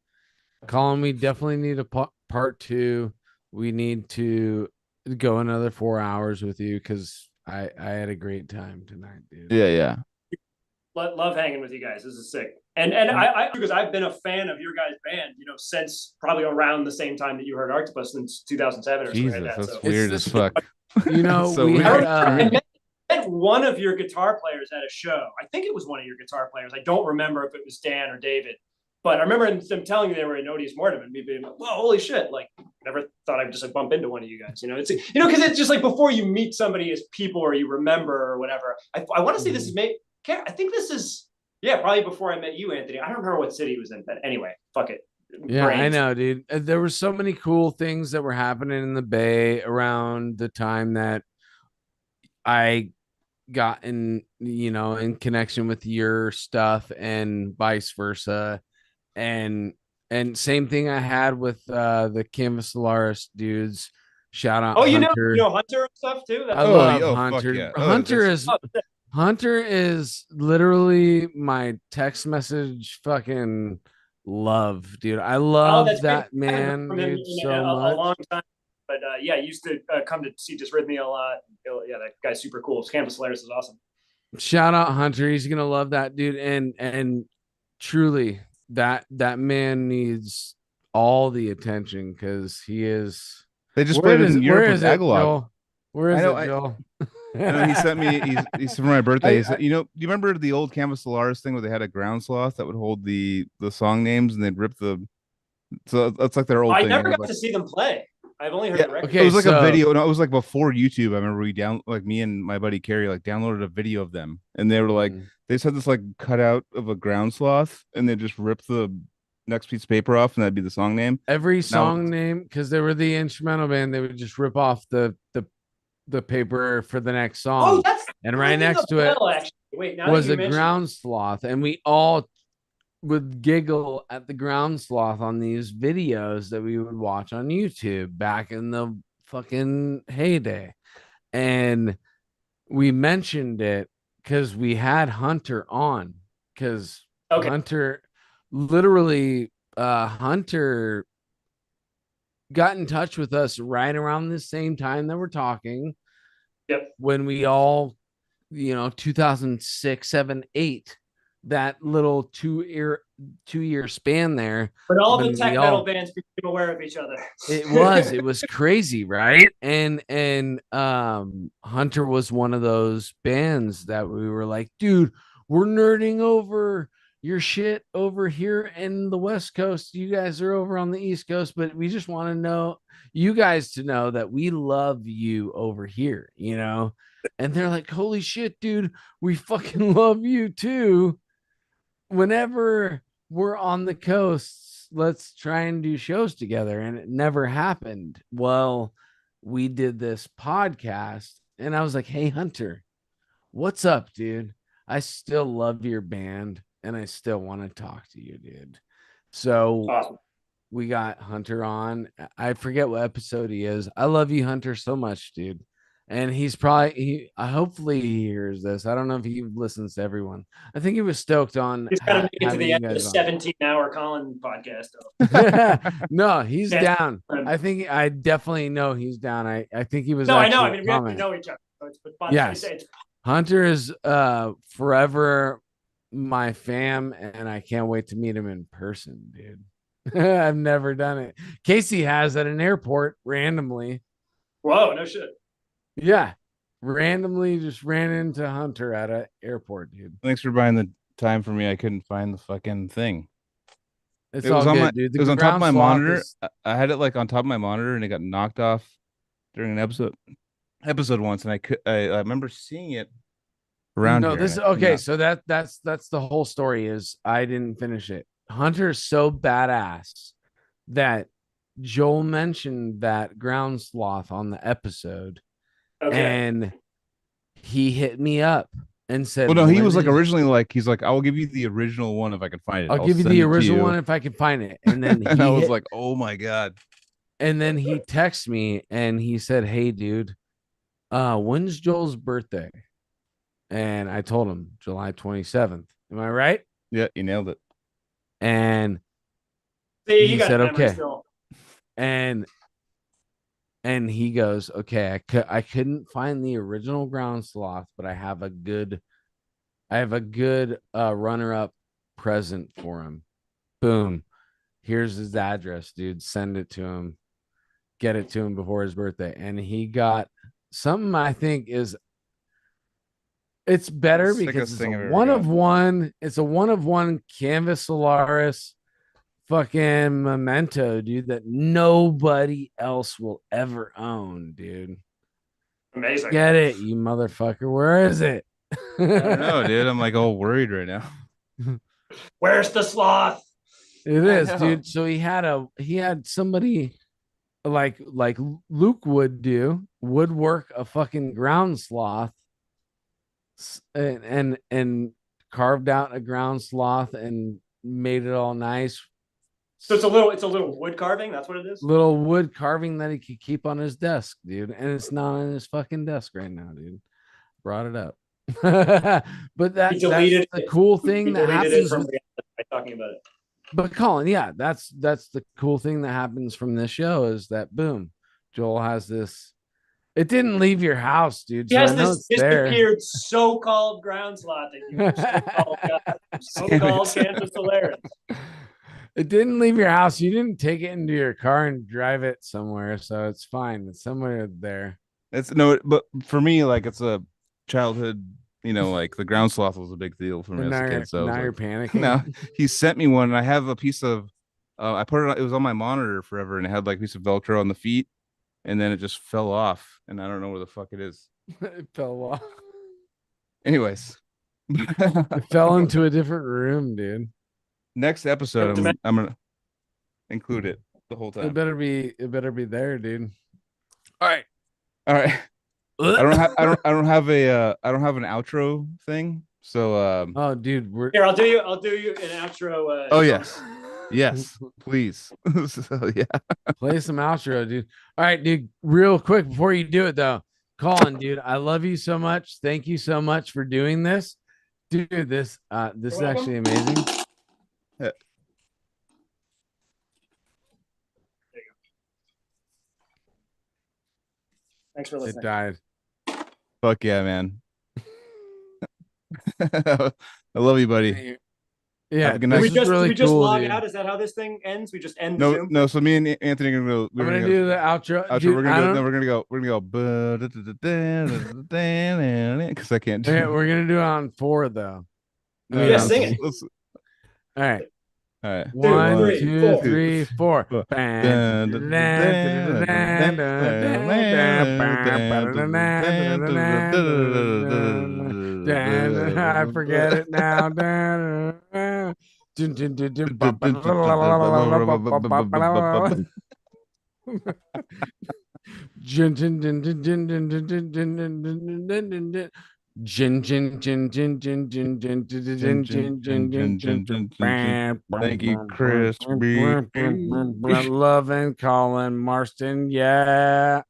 Colin, we definitely need a part two. We need to go another 4 hours with you because I had a great time tonight, dude. Yeah. Love hanging with you guys. This is sick. And I because I've been a fan of your guys' band, since probably around the same time that you heard Arctopus, since 2007 or Jesus, something like that. that's So weird as fuck. So we weird. had I met one of your guitar players at a show. I think it was one of your guitar players. I don't remember if it was Dan or David, but I remember them telling me they were in Odious Mortem and me being like, "Whoa, holy shit!" Like, never thought I'd just like bump into one of you guys. It's because it's just like before you meet somebody as people or you remember or whatever. I want to say this is I think this is probably before I met you, Anthony. I don't remember what city he was in, but anyway, fuck it. Yeah, I know, dude. There were so many cool things that were happening in the Bay around the time that I got in connection with your stuff and vice versa. And same thing I had with the Canvas Solaris dudes. Shout out. Oh, Hunter. you know Hunter and stuff too? I love fuck Hunter. yeah. Hunter is literally my text message fucking love, dude. I love that man, dude, so much. A long time. But he used to come to see Dysrhythmia a lot. Yeah, that guy's super cool. Canvas Solaris is awesome. Shout out Hunter. He's gonna love that dude. And truly, that man needs all the attention because he is. They just played in Europe with Agalog. Where is it, Joel? He sent me. He's for my birthday. He said, do you remember the old Canvas Solaris thing where they had a ground sloth that would hold the song names and they'd rip the. So that's like their old. I thing. never got to see them play. I've only heard the record. Okay, it was like a video. No, it was like before YouTube. I remember me and my buddy Carrie downloaded a video of them, and they were like, they just had this cutout of a ground sloth, and they just ripped the next piece of paper off, and that'd be the song name. Every song name, because they were the instrumental band, they would just rip off the paper for the next song. Oh, and right next to it was a ground sloth, and we all would giggle at the ground sloth on these videos that we would watch on YouTube back in the fucking heyday. And we mentioned it because we had Hunter on, because Hunter got in touch with us right around the same time that we're talking. Yep. When we all 2006, 7, 8, that little 2-year span there. But all the when tech we metal all- bands became aware of each other. it was crazy, right? And Hunter was one of those bands that we were like, dude, we're nerding over your shit over here in the West Coast. You guys are over on the East Coast, but we just want to know you guys to know that we love you over here, And they're like, holy shit, dude, we fucking love you too. Whenever we're on the coasts, let's try and do shows together. And it never happened. Well, we did this podcast, and I was like, hey, Hunter, what's up, dude? I still love your band, and I still want to talk to you, dude. So Awesome. we got Hunter on. I forget what episode he is. I love you, Hunter, so much, dude. And he's probably hopefully he hears this. I don't know if he listens to everyone. I think he was stoked on He's got to make it to having the you end of the guys on. 17-hour Colin podcast. Though. No, he's Yeah. down. I definitely know he's down. I think he was. No, I know. I actually mean, we have to commenting. know each other. So it's fun. Yes. It's Hunter is forever my fam, and I can't wait to meet him in person, dude. I've never done it. Casey has at an airport randomly. whoa, no shit. Yeah. Randomly just ran into Hunter at an airport, dude. Thanks for buying the time for me. I couldn't find the fucking thing. It's It all was on good, my dude. it was on top of my monitor. Is... I had it like on top of my monitor, and it got knocked off during an episode once, and I remember seeing it around here. This okay. So that's the whole story. Is I didn't finish it. Hunter's so badass that Joel mentioned that ground sloth on the episode, and he hit me up and said, well, no, he was like originally like, he's like, I will give you the original one if I can find it. I'll give you the original one if I can find it. And then and I was like, oh my God. And then he texted me and he said, hey, dude, when's Joel's birthday? And I told him July 27th. Am I right? Yeah, you nailed it. And See, he said, okay. And he goes, okay, I couldn't find the original ground sloth, but I have a good runner-up present for him. Boom. Here's his address, dude. Send it to him. Get it to him before his birthday. And he got something I think it's better because it's a one of one. It's a one of one Canvas Solaris fucking memento, dude, that nobody else will ever own, dude. Amazing. Get it, you motherfucker. Where is it? I don't know, dude. I'm like all worried right now. Where's the sloth? It is, dude. So he had somebody like Luke would work a fucking ground sloth and carved out a ground sloth and made it all nice. So it's a little wood carving. That's what it is. Little wood carving that he could keep on his desk, dude. And it's not on his fucking desk right now, dude. Brought it up. But that's the cool thing that happens by talking about it. But Colin, yeah, that's the cool thing that happens from this show is that boom, Joel has this. It didn't leave your house, dude. He has this disappeared so-called ground sloth so-called Canvas Solaris. It didn't leave your house. You didn't take it into your car and drive it somewhere, so it's fine. It's somewhere there. But for me, like it's a childhood. Like the ground sloth was a big deal for me as a kid. So now you're panicking. Now he sent me one, and I have a piece of. I put it on. It was on my monitor forever, and it had like a piece of Velcro on the feet, and then it just fell off, and I don't know where the fuck it is. It fell off. Anyways, it fell into a different room, dude. Next episode, I'm gonna include it the whole time. It better be there, dude. All right. I don't have an outro thing. So oh, dude, here. I'll do you an outro. Oh yes, please. So, yeah, play some outro, dude. All right, dude. Real quick before you do it, though, Colin, dude, I love you so much. Thank you so much for doing this, dude. This is actually amazing. Yeah. There you go. Thanks for listening. It died. Fuck yeah, man. I love you, buddy. Yeah, Have a good Did night. we this is just really did we just cool, log dude. out? Is that how this thing ends? We just end the No, Zoom? no. So me and Anthony are gonna go. I'm gonna do the outro. Outro. Dude, We're I gonna go. don't- No, we're gonna go. Because I can't do. Okay, we're gonna do it on 4 though. I No, mean, Yeah, on sing three. it. All right. All right. 1, 3, 2, 4. 3, 4. I forget it now. Jin jin jin jin jin jin jin jin jin jin jin jin jin. Thank you, Chris B. Love and Colin Marston. Yeah.